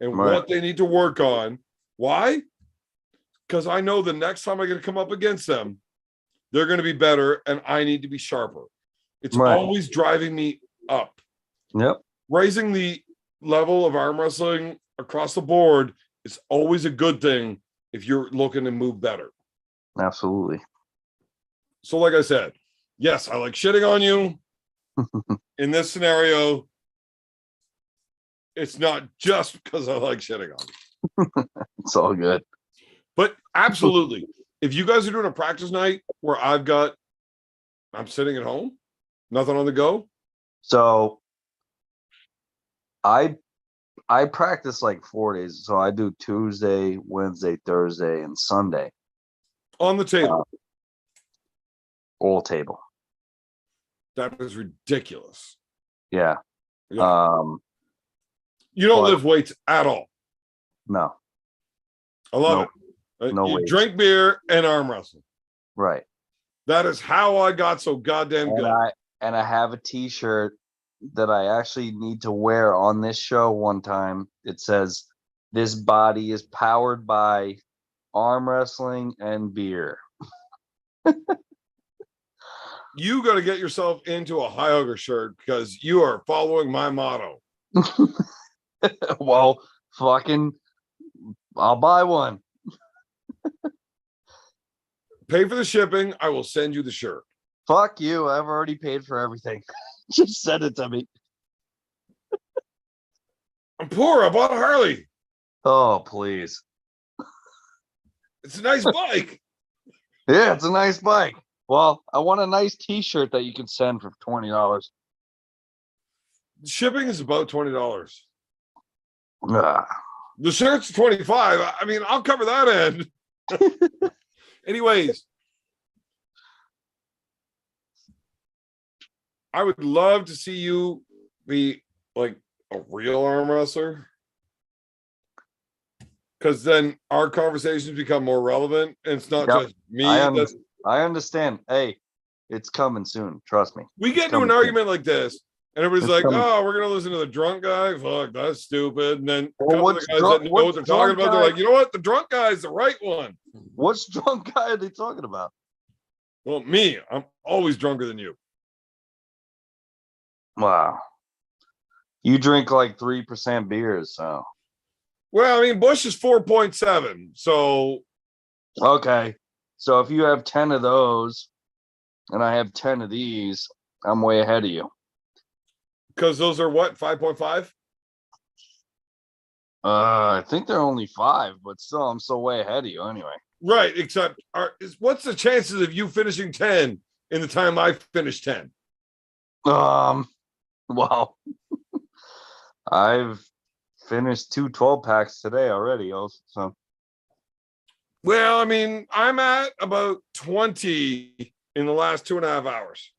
and Right. what they need to work on. Why? Because I know the next time I'm going to come up against them, they're going to be better and I need to be sharper. It's Right. always driving me up. Yep. Raising the level of arm wrestling across the board is always a good thing if you're looking to move better. Absolutely. So like I said, yes, I like shitting on you. In this scenario, it's not just because I like shitting on you. It's all good. But absolutely, if you guys are doing a practice night where I'm sitting at home, nothing on the go. So I practice like 4 days. So I do Tuesday, Wednesday, Thursday, and Sunday. On the table. All table. That is ridiculous. Yeah. Yeah. You don't but- lift weights at all. No. I love Nope. it. No You weights. drink beer and arm wrestle. Right. That is how I got so goddamn good. And I have a t-shirt that I actually need to wear on this show one time. It says, "This body is powered by arm wrestling and beer." You got to get yourself into a high hugger shirt because you are following my motto. Well, fucking, I'll buy one. Pay for the shipping. I will send you the shirt. Fuck you. I've already paid for everything. Just send it to me. I'm poor. I bought a Harley. Oh, please. It's a nice bike. Yeah, it's a nice bike. Well, I want a nice t-shirt that you can send for $20. Shipping is about $20. Ah, The shirt's $25. I mean, I'll cover that end. Anyways, I would love to see you be like a real arm wrestler. Because then our conversations become more relevant. And it's not Yep. just me. I understand. Hey, it's coming soon. Trust me. We get into coming an soon. argument like this, and everybody's It's like, coming. oh, we're going to listen to the drunk guy. Fuck, that's stupid. And then a Well, couple of what's the guys drunk- that know what's what they're talking drunk about, they're guy- like, you know what? The drunk guy is the right one. What's drunk guy are they talking about? Well, me, I'm always drunker than you. Wow. You drink like 3% beers, so Well, I mean, Bush is 4.7. So okay. So if you have 10 of those and I have 10 of these, I'm way ahead of you. because those are what, 5.5? I think they're only 5, but still I'm so way ahead of you anyway. Right. Except what's the chances of you finishing 10 in the time I finished 10? Well, I've finished 2 12-packs today already, also. So Well, I mean, I'm at about 20 in the last 2.5 hours.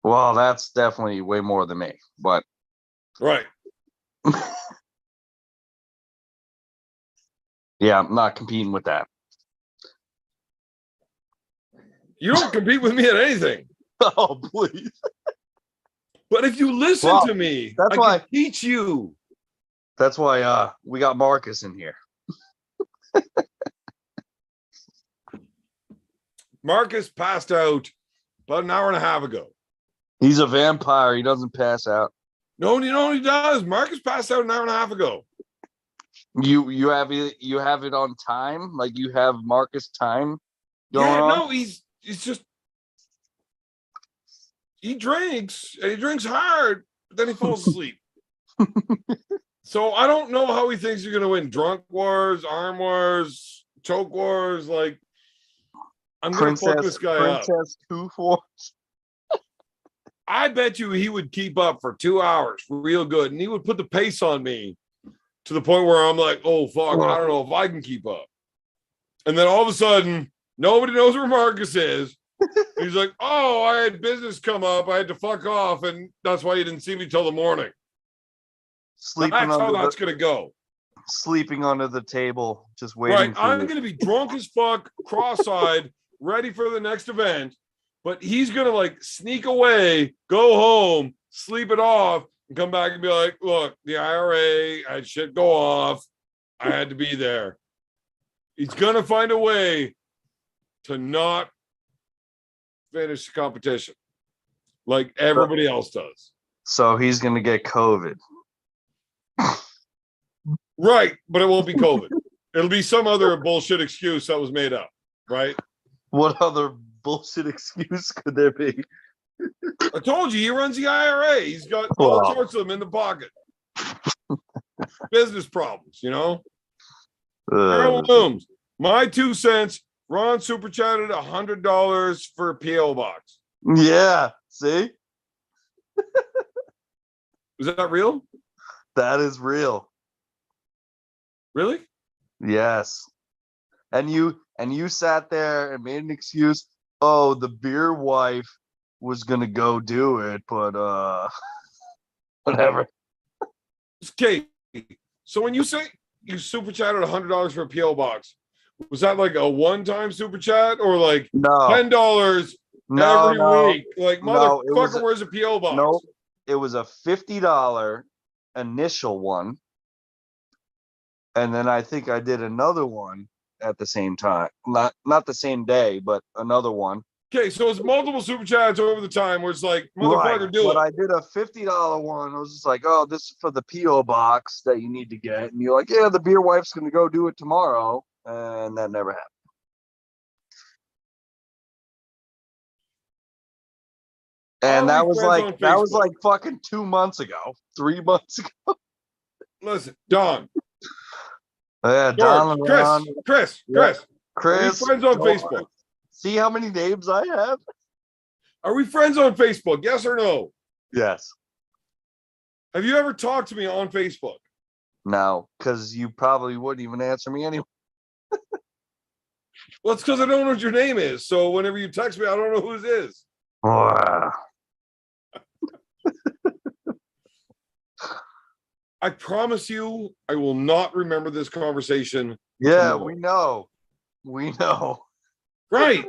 well, that's definitely way more than me, but Right. yeah, I'm not competing with that. You don't compete with me at anything. Oh, please. But if you listen Well, to me, that's I why- can teach you. That's why we got Marcus in here. Marcus passed out about an hour and a half ago. He's a vampire. He doesn't pass out. No, you know what he does? Marcus passed out an hour and a half ago. You have it on time, like you have Marcus time going Yeah, on. no, he's just he drinks and he drinks hard, but then he falls asleep. So I don't know how he thinks you're gonna win drunk wars, arm wars, choke wars. Like I'm gonna fuck this guy up. Princess 2-4. I bet you he would keep up for 2 hours real good, and he would put the pace on me to the point where I'm like, oh fuck, I don't know if I can keep up. And then all of a sudden, nobody knows where Marcus is. He's like, oh, I had business come up. I had to fuck off. And that's why you didn't see me till the morning. Sleeping That's how under that's going to go. sleeping under the table, just waiting Right. for I'm you. going to be drunk as fuck, cross-eyed, ready for the next event. But he's going to like sneak away, go home, sleep it off, and come back and be like, look, the IRA, I had shit go off. I had to be there. He's going to find a way to not finish the competition like everybody else does. So he's gonna get COVID. Right. But it won't be COVID. It'll be some other bullshit excuse that was made up. Right. What other bullshit excuse could there be? I told you he runs the IRA. He's got all Wow. sorts of them in the pocket. Business problems, you know? Uh, Heirlooms. My 2 cents. Ron super chatted $100 for a PO box. yeah, see, Is that real? that is real. Really? Yes. And you sat there and made an excuse. Oh, the beer wife was gonna go do it, but whatever. Okay. So when you say you super chatted $100 for a PO box, was that like a one-time super chat or like No, $10 no, every no, week? Like no, it was motherfucker, where's a PO box? no. It was a $50 initial one, and then I think I did another one at the same time. Not the same day, but another one. Okay, so it's multiple super chats over the time where it's like, Right. motherfucker, do But it. I did a $50 one. I was just like, oh, this is for the PO box that you need to get. And you're like, yeah, the beer wife's gonna go do it tomorrow. And that never happened. And Are that we was friends like on that was Facebook? like fucking 2 months ago, 3 months ago. Listen, Don, Yeah, George, Don, Chris, Ron, Chris, yeah, Chris. Are we Chris. friends on George. Facebook? See how many names I have? Are we friends on Facebook? Yes or no? Yes. Have you ever talked to me on Facebook? No, because you probably wouldn't even answer me anyway. Well, it's because I don't know what your name is. So whenever you text me, I don't know who it is. Wow. I promise you, I will not remember this conversation. Yeah, tomorrow. we know. We know. Right.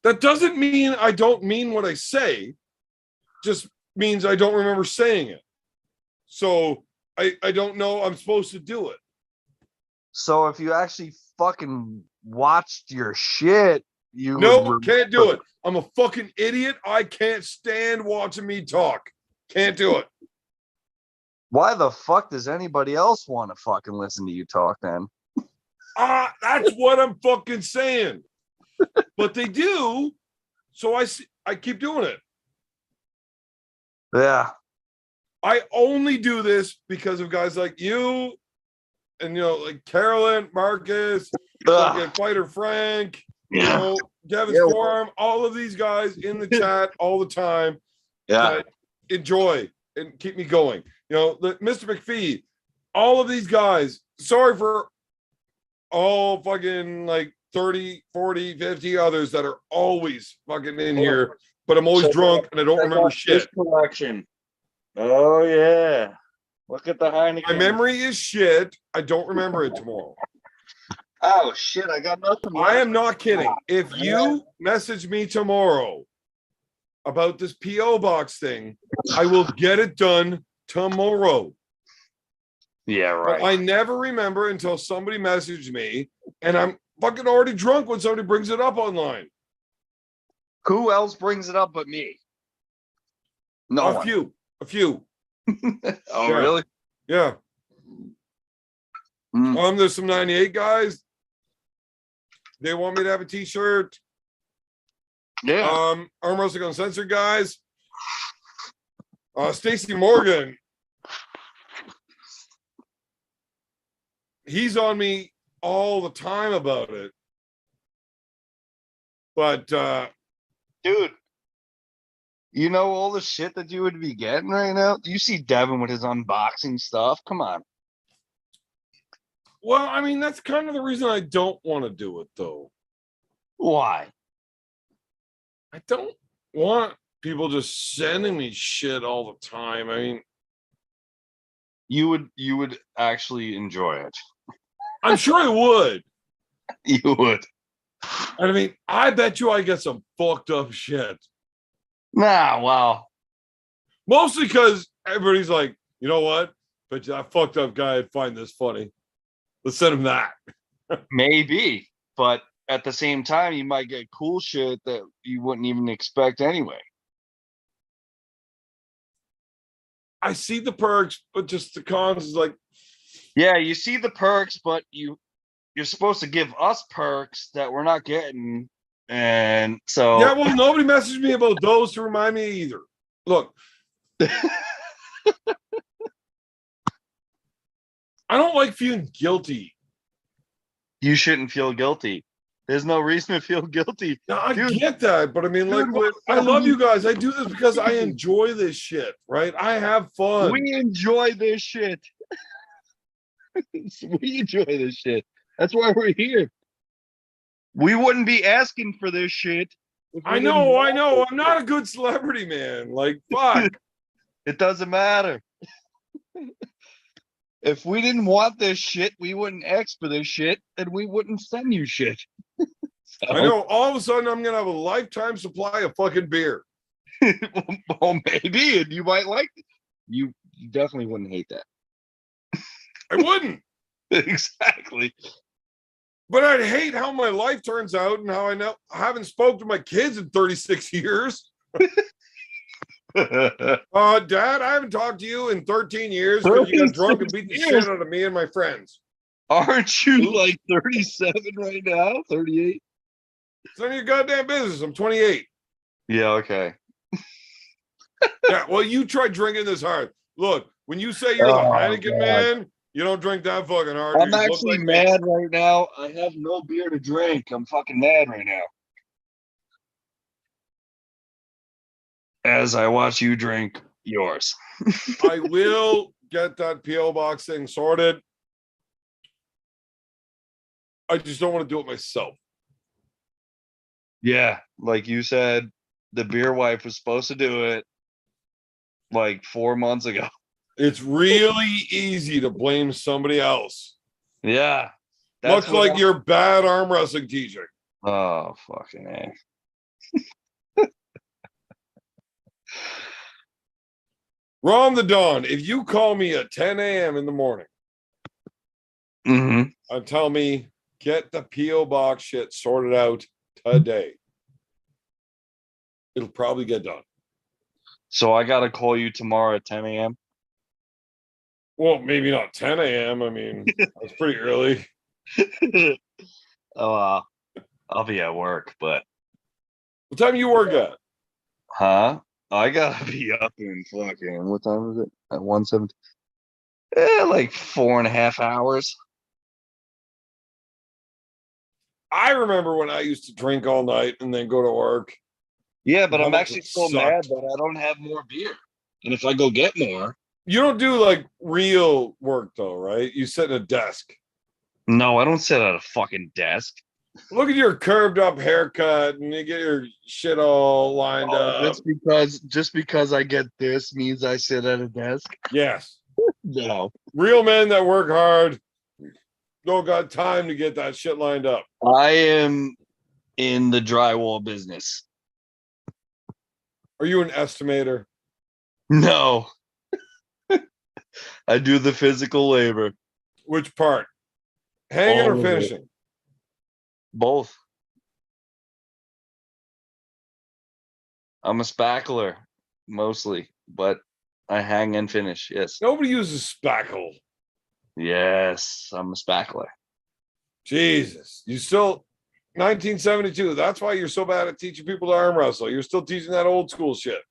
That doesn't mean I don't mean what I say. Just means I don't remember saying it. So I don't know I'm supposed to do it. So if you actually fucking watched your shit, you No, would can't do it. I'm a fucking idiot. I can't stand watching me talk. Can't do it. Why the fuck does anybody else want to fucking listen to you talk then? That's what I'm fucking saying. But they do. So I keep doing it. Yeah. I only do this because of guys like you and, like Carolyn, Marcus, fucking Fighter Frank, Devin's Yeah. Forum, all of these guys in the chat all the time that enjoy and keep me going. Mr. McPhee, all of these guys, sorry for all fucking like 30, 40, 50 others that are always fucking in here, but I'm always drunk and I don't remember shit. Collection. Oh yeah. Look at the Heineken. My memory is shit. I don't remember it tomorrow. Oh shit, I got nothing. I am not kidding. If you message me tomorrow about this PO box thing, I will get it done tomorrow. Yeah, right. But I never remember until somebody messaged me, and I'm fucking already drunk when somebody brings it up online. Who else brings it up but me? No A one. few. Oh, Yeah. really? Yeah. There's some 98 guys. They want me to have a t-shirt. Yeah. Arm Wrestling Uncensored guys. Stacy Morgan. He's on me all the time about it. But dude, you know all the shit that you would be getting right now? Do you see Devin with his unboxing stuff? Come on. Well, I mean, that's kind of the reason I don't want to do it, though. Why? I don't want people just sending me shit all the time. I mean, You would actually enjoy it. I'm sure I would. You would. And I mean, I bet you I get some fucked up shit. Nah, well, Mostly because everybody's like, you know what? Bet you that fucked up guy would find this funny. Let's send him that. maybe, but at the same time, you might get cool shit that you wouldn't even expect anyway. I see the perks, but just the cons is like, Yeah, you see the perks, but you're supposed to give us perks that we're not getting, and so yeah, well, nobody messaged me about those to remind me either. Look, I don't like feeling guilty. you shouldn't feel guilty. There's no reason to feel guilty. Now, I Dude, get that, but I mean, like, dude, look, we're I love you 70 guys. I do this because I enjoy this shit, right? I have fun. We enjoy this shit. We enjoy this shit. That's why we're here. We wouldn't be asking for this shit. If we I didn't know. want this I'm not a good celebrity, man. Like, fuck. shit. It doesn't matter. If we didn't want this shit, we wouldn't ask for this shit, and we wouldn't send you shit. I know. All of a sudden, I'm gonna have a lifetime supply of fucking beer. Well, maybe, and you might like it. You definitely wouldn't hate that. I wouldn't, Exactly. but I'd hate how my life turns out and how I haven't spoke to my kids in 36 years. Dad, I haven't talked to you in 13 years because you got drunk and beat the 36 shit out of me and my friends. Aren't you like 37 right now? 38? It's none of your goddamn business. I'm 28. Yeah, okay. Yeah, well, you try drinking this hard. Look, when you say you're the Oh, Heineken God. man, you don't drink that fucking hard. I'm You look actually like me. mad right now. I have no beer to drink. I'm fucking mad right now. As I watch you drink yours. I will get that PO box thing sorted. I just don't want to do it myself. Yeah, like you said, the beer wife was supposed to do it like 4 months ago. It's really easy to blame somebody else. Yeah. Much like your bad arm wrestling teacher. Oh, fucking A. Ron the Dawn, if you call me at 10 a.m. in the morning Mm-hmm. and tell me, get the P.O. box shit sorted out today, it'll probably get done. So I gotta call you tomorrow at 10 a.m. Well, maybe not 10 a.m. I mean, that's pretty early. Oh, I'll be at work, but What time you work at? huh? I gotta be up in fucking what time is it? At 1:17. Like 4.5 hours. I remember when I used to drink all night and then go to work. Yeah, but How I'm much actually it so mad sucked. that I don't have more beer. And if I go get more, You don't do like real work though, right? You sit at a desk. no, I don't sit at a fucking desk. Look at your curved up haircut and you get your shit all lined up. Just because I get this means I sit at a desk. Yes. No. Real men that work hard don't got time to get that shit lined up. I am in the drywall business. Are you an estimator? No. I do the physical labor. Which part? Hanging All or of it. finishing? Both. I'm a spackler mostly, but I hang and finish. Yes. Nobody uses spackle. Yes, I'm a spackler. Jesus. You still 1972. That's why you're so bad at teaching people to arm wrestle. You're still teaching that old school shit.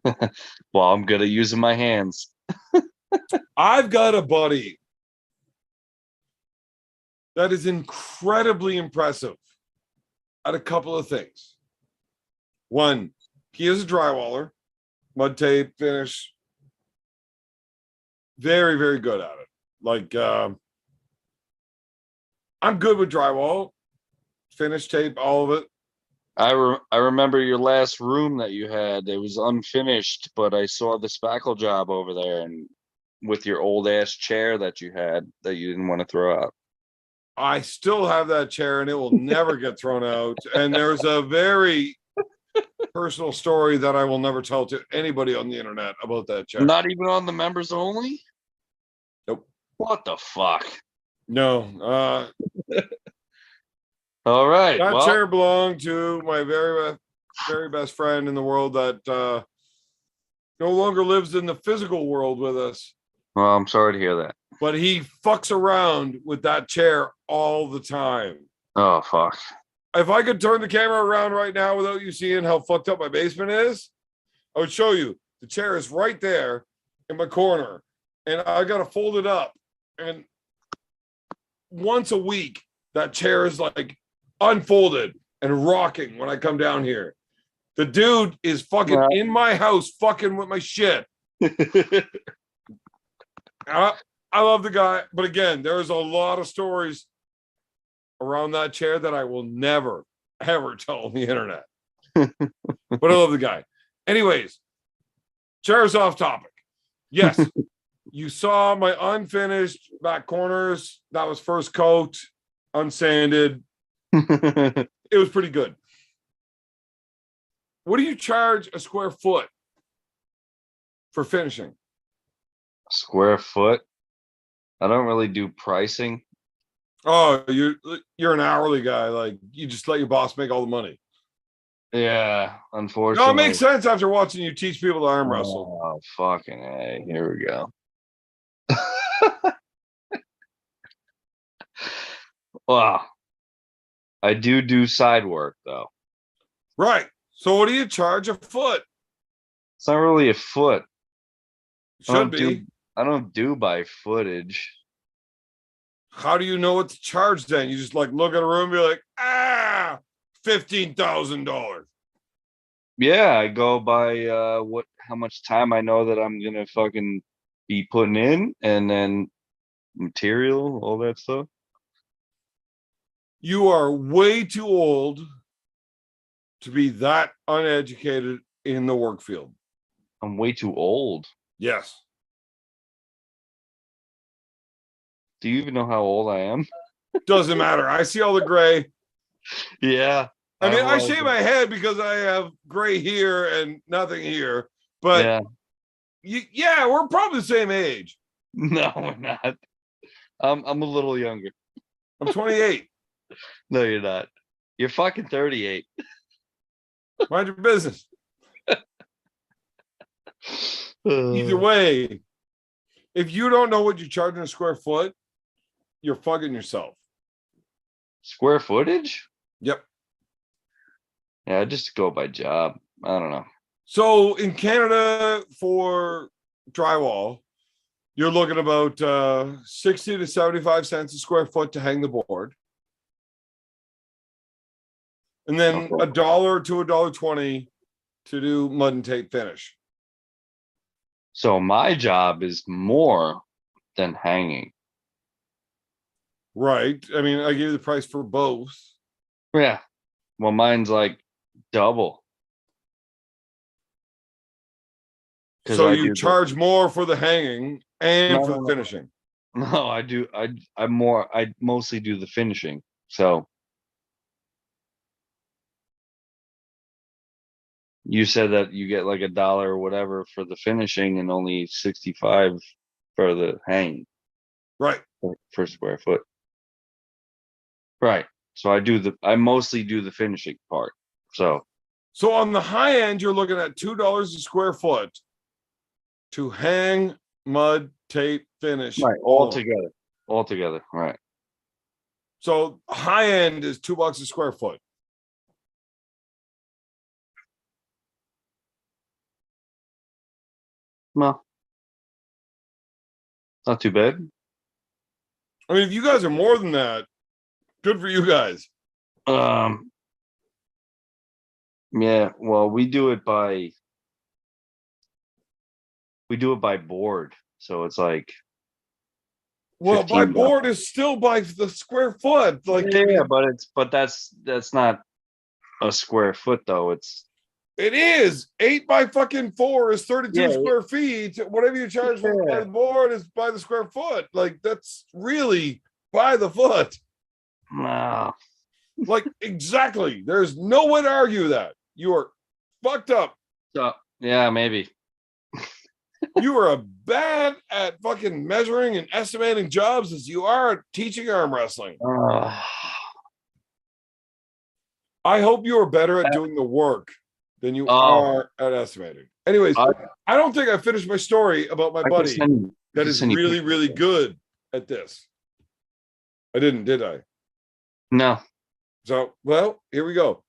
Well, I'm good at using my hands. I've got a buddy that is incredibly impressive at a couple of things. One, he is a drywaller, mud tape, finish. Very, very good at it. Like, I'm good with drywall, finish tape, all of it. I remember your last room that you had. It was unfinished, but I saw the spackle job over there, and with your old ass chair that you had that you didn't want to throw out. I still have that chair and it will never get thrown out. And there's a very personal story that I will never tell to anybody on the internet about that chair. Not even on the members only? Nope. What the fuck? No. All right. That Well, chair belonged to my very best friend in the world that no longer lives in the physical world with us. well, I'm sorry to hear that. But he fucks around with that chair all the time. Oh fuck. If I could turn the camera around right now without you seeing how fucked up my basement is, I would show you. The chair is right there in my corner, and I got to fold it up. And once a week, that chair is like unfolded and rocking when I come down here. The dude is fucking in my house, fucking with my shit. I love the guy, but again, there's a lot of stories around that chair that I will never, ever tell on the internet. But I love the guy. Anyways, chair's off topic. Yes, you saw my unfinished back corners. That was first coat, unsanded. It was pretty good. What do you charge a square foot for finishing? Square foot? I don't really do pricing. Oh, you're an hourly guy. Like you just let your boss make all the money. Yeah, unfortunately. No, it makes sense after watching you teach people to arm wrestle. Oh, fucking A. Here we go. Wow. I do side work though. Right. So what do you charge a foot? It's not really a foot. Should be. I don't do by footage. How do you know what to charge then? You just like look at a room and be like, $15,000. Yeah, I go by how much time I know that I'm gonna fucking be putting in, and then material, all that stuff. You are way too old to be that uneducated in the work field. I'm way too old. Yes. Do you even know how old I am? Doesn't matter. I see all the gray. Yeah. I mean, I shave my head because I have gray here and nothing here. But yeah, we're probably the same age. No, we're not. I'm a little younger. I'm 28. No, you're not. You're fucking 38. Mind your business. Either way, if you don't know what you're charging a square foot, you're fucking yourself. Square footage? Yep. Yeah, I just go by job. I don't know. So in Canada for drywall, you're looking about 60 to 75 cents a square foot to hang the board. And then $1 to $1.20 to do mud and tape finish. So my job is more than hanging. Right. I mean, I gave you the price for both. Yeah. Well, mine's like double. So you charge more for the hanging and for the No. finishing. No, I do. I mostly do the finishing. So you said that you get like $1 or whatever for the finishing and only 65 for the hanging. Right. Per square foot. Right. So I mostly do the finishing part. So on the high end, you're looking at $2 a square foot to hang, mud, tape, finish. right, all together. Right. So high end is $2 a square foot. Well, not too bad. I mean, if you guys are more than that, good for you guys. Yeah, well, we do it by board. So it's like Well, my $15. board is still by the square foot. Like, I mean, Yeah, but that's not a square foot though. It's it is 8x4 is 32 Yeah, square feet. Whatever you charge for by Yeah. the board is by the square foot. Like, that's really by the foot. no. Like, exactly. There's no way to argue that. You are fucked up. So yeah, maybe. You are as bad at fucking measuring and estimating jobs as you are at teaching arm wrestling. I hope you are better at doing the work than you are at estimating. Anyways, I don't think I finished my story about my buddy that is really, really good at this. I didn't, did I? No. So, well, here we go.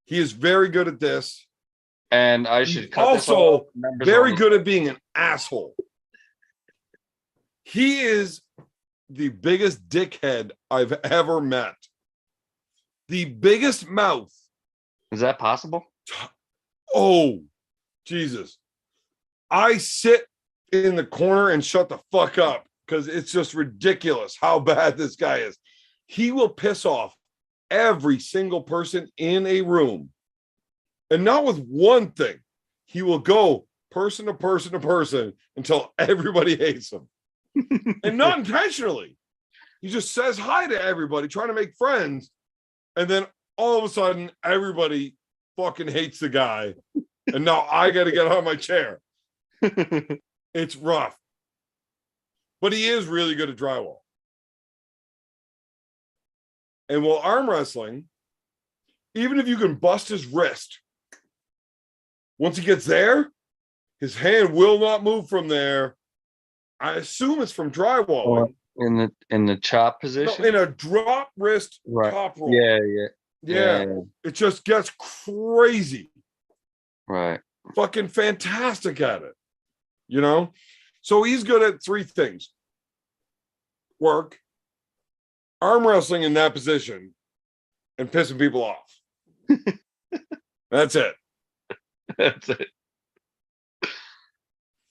He is very good at this. And I should cut this Also off. Members very only. good at being an asshole. He is the biggest dickhead I've ever met. The biggest mouth. Is that possible? Oh, Jesus. I sit in the corner and shut the fuck up because it's just ridiculous how bad this guy is. He will piss off every single person in a room. And not with one thing. He will go person to person to person until everybody hates him. And not intentionally. He just says hi to everybody, trying to make friends. And then all of a sudden, everybody fucking hates the guy. And now I got to get out of my chair. It's rough. But he is really good at drywall. And while arm wrestling, even if you can bust his wrist, once he gets there, his hand will not move from there. I assume it's from drywalling. In the chop position? No, in a drop wrist top roll. Yeah. It just gets crazy. Right. Fucking fantastic at it. You know? So he's good at three things. Work, arm wrestling in that position, and pissing people off. That's it. That's it.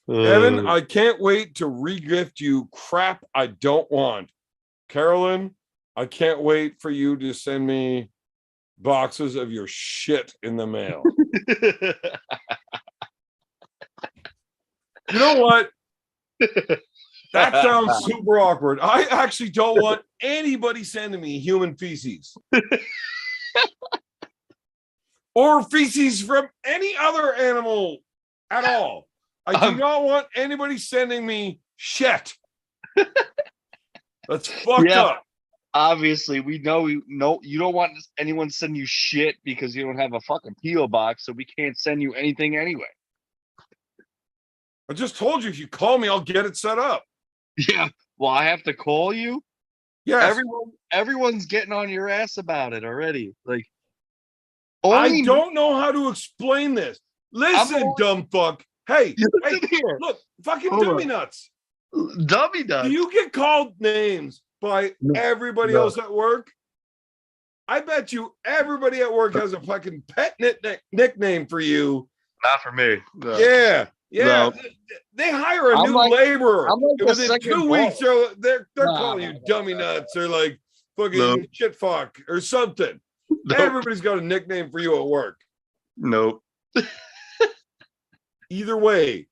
Evan, I can't wait to regift you crap I don't want. Carolyn, I can't wait for you to send me boxes of your shit in the mail. You know what? That sounds super awkward. I actually don't want anybody sending me human feces. Or feces from any other animal at all. I do not want anybody sending me shit. That's fucked up. Obviously, we know you don't want anyone to send you shit because you don't have a fucking P.O. box, so we can't send you anything anyway. I just told you if you call me, I'll get it set up. Yeah. Well, I have to call you? Yes. Everyone's getting on your ass about it already. Like, I don't know how to explain this. Listen, dumb fuck. Hey, look, fucking dummy nuts. Dummy nuts. Do you get called names by everybody else at work? I bet you everybody at work has a fucking pet nickname for you. Not for me. No. Yeah. No. They hire a new laborer. like within 2 weeks, they're calling you dummy nuts or like fucking shit fuck or something. Nope. Everybody's got a nickname for you at work. Nope. Either way,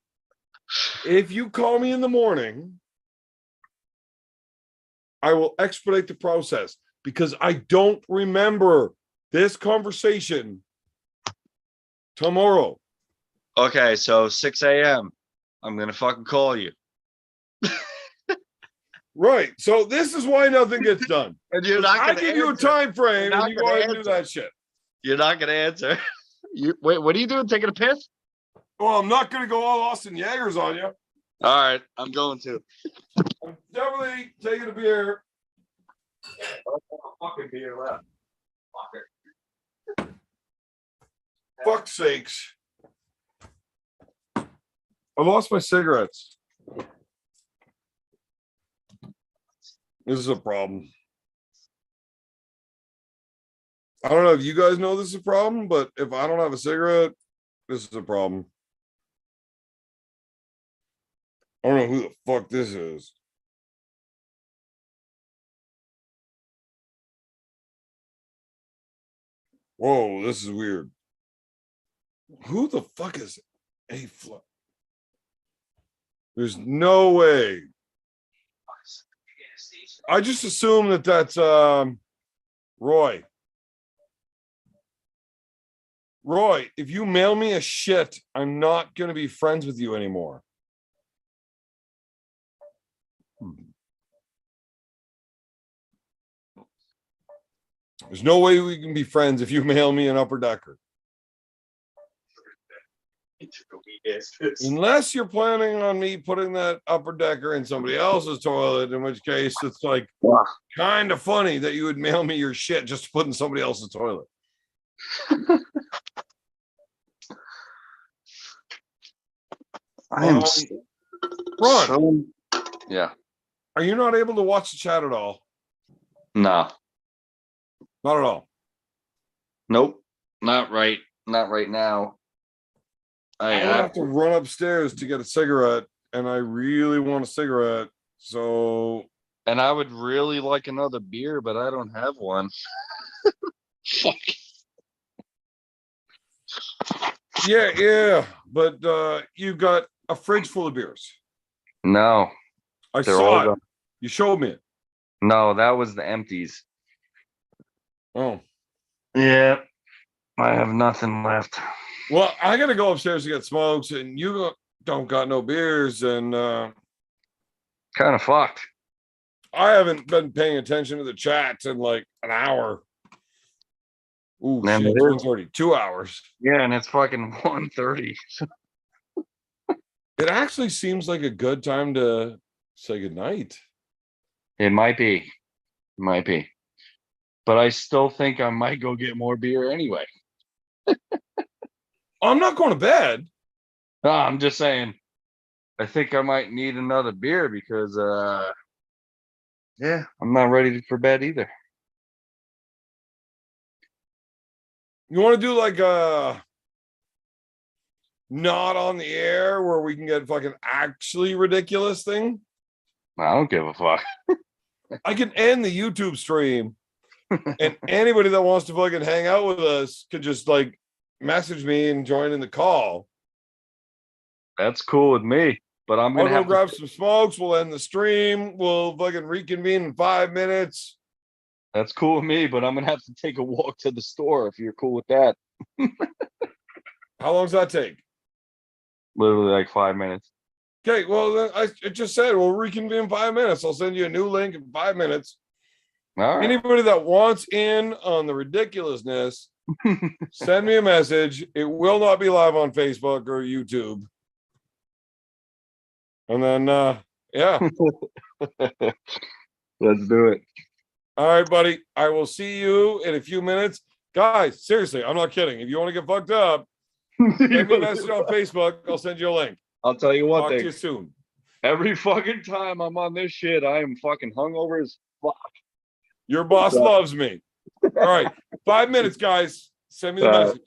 if you call me in the morning, I will expedite the process because I don't remember this conversation tomorrow. Okay, so 6 a.m. I'm gonna fucking call you. Right. So this is why nothing gets done. And you're not gonna I give you a time frame and you go ahead and do that shit. You're not gonna answer. Wait, what are you doing? Taking a piss? Well, I'm not gonna go all Austin Jaggers on you. All right, I'm going to. I'm definitely taking a beer. Fucking beer left. Fuck's sakes. I lost my cigarettes. This is a problem. I don't know if you guys know this is a problem, but if I don't have a cigarette, this is a problem. I don't know who the fuck this is. Whoa, this is weird. Who the fuck is a flip? There's no way. I just assume that that's Roy. Roy, if you mail me a shit, I'm not going to be friends with you anymore. There's no way we can be friends if you mail me an upper decker. Unless you're planning on me putting that upper decker in somebody else's toilet, in which case it's like kind of funny that you would mail me your shit just to put in somebody else's toilet. I am Ron, yeah. are you not able to watch the chat at all? No. Not at all. Nope. Not right now. I have to run upstairs to get a cigarette, and I really want a cigarette. So, and I would really like another beer, but I don't have one. Fuck. Yeah, but you've got a fridge full of beers. No, I they're saw all it. gone. You showed me it. No, that was the empties. Oh, yeah. I have nothing left. well, I got to go upstairs to get smokes, and you don't got no beers, and Kind of fucked. I haven't been paying attention to the chat in like an hour. Ooh, Man, shit, it is. 1:30, 2 hours. Yeah, and it's fucking 1:30. It actually seems like a good time to say goodnight. It might be. Might be. But I still think I might go get more beer anyway. I'm not going to bed. No, I'm just saying. I think I might need another beer because yeah, I'm not ready for bed either. You want to do like a not on the air where we can get fucking actually ridiculous thing? I don't give a fuck. I can end the YouTube stream, and anybody that wants to fucking hang out with us could just like message me and join in the call. That's cool with me. But I'm I'll gonna go have grab to, some smokes. We'll end the stream. We'll fucking reconvene in 5 minutes. that's cool with me, but I'm gonna have to take a walk to the store if you're cool with that. How long does that take? Literally like 5 minutes. Okay, well, then I just said we'll reconvene in 5 minutes. I'll send you a new link in 5 minutes. All right. Anybody that wants in on the ridiculousness, send me a message. It will not be live on Facebook or YouTube. And then, yeah. Let's do it. All right, buddy. I will see you in a few minutes. Guys, seriously, I'm not kidding. If you want to get fucked up, send me a message on Facebook. I'll send you a link. I'll tell you one Talk to thing. you soon. Every fucking time I'm on this shit, I am fucking hungover as fuck. Your boss loves me. All right. 5 minutes, guys. Send me the message.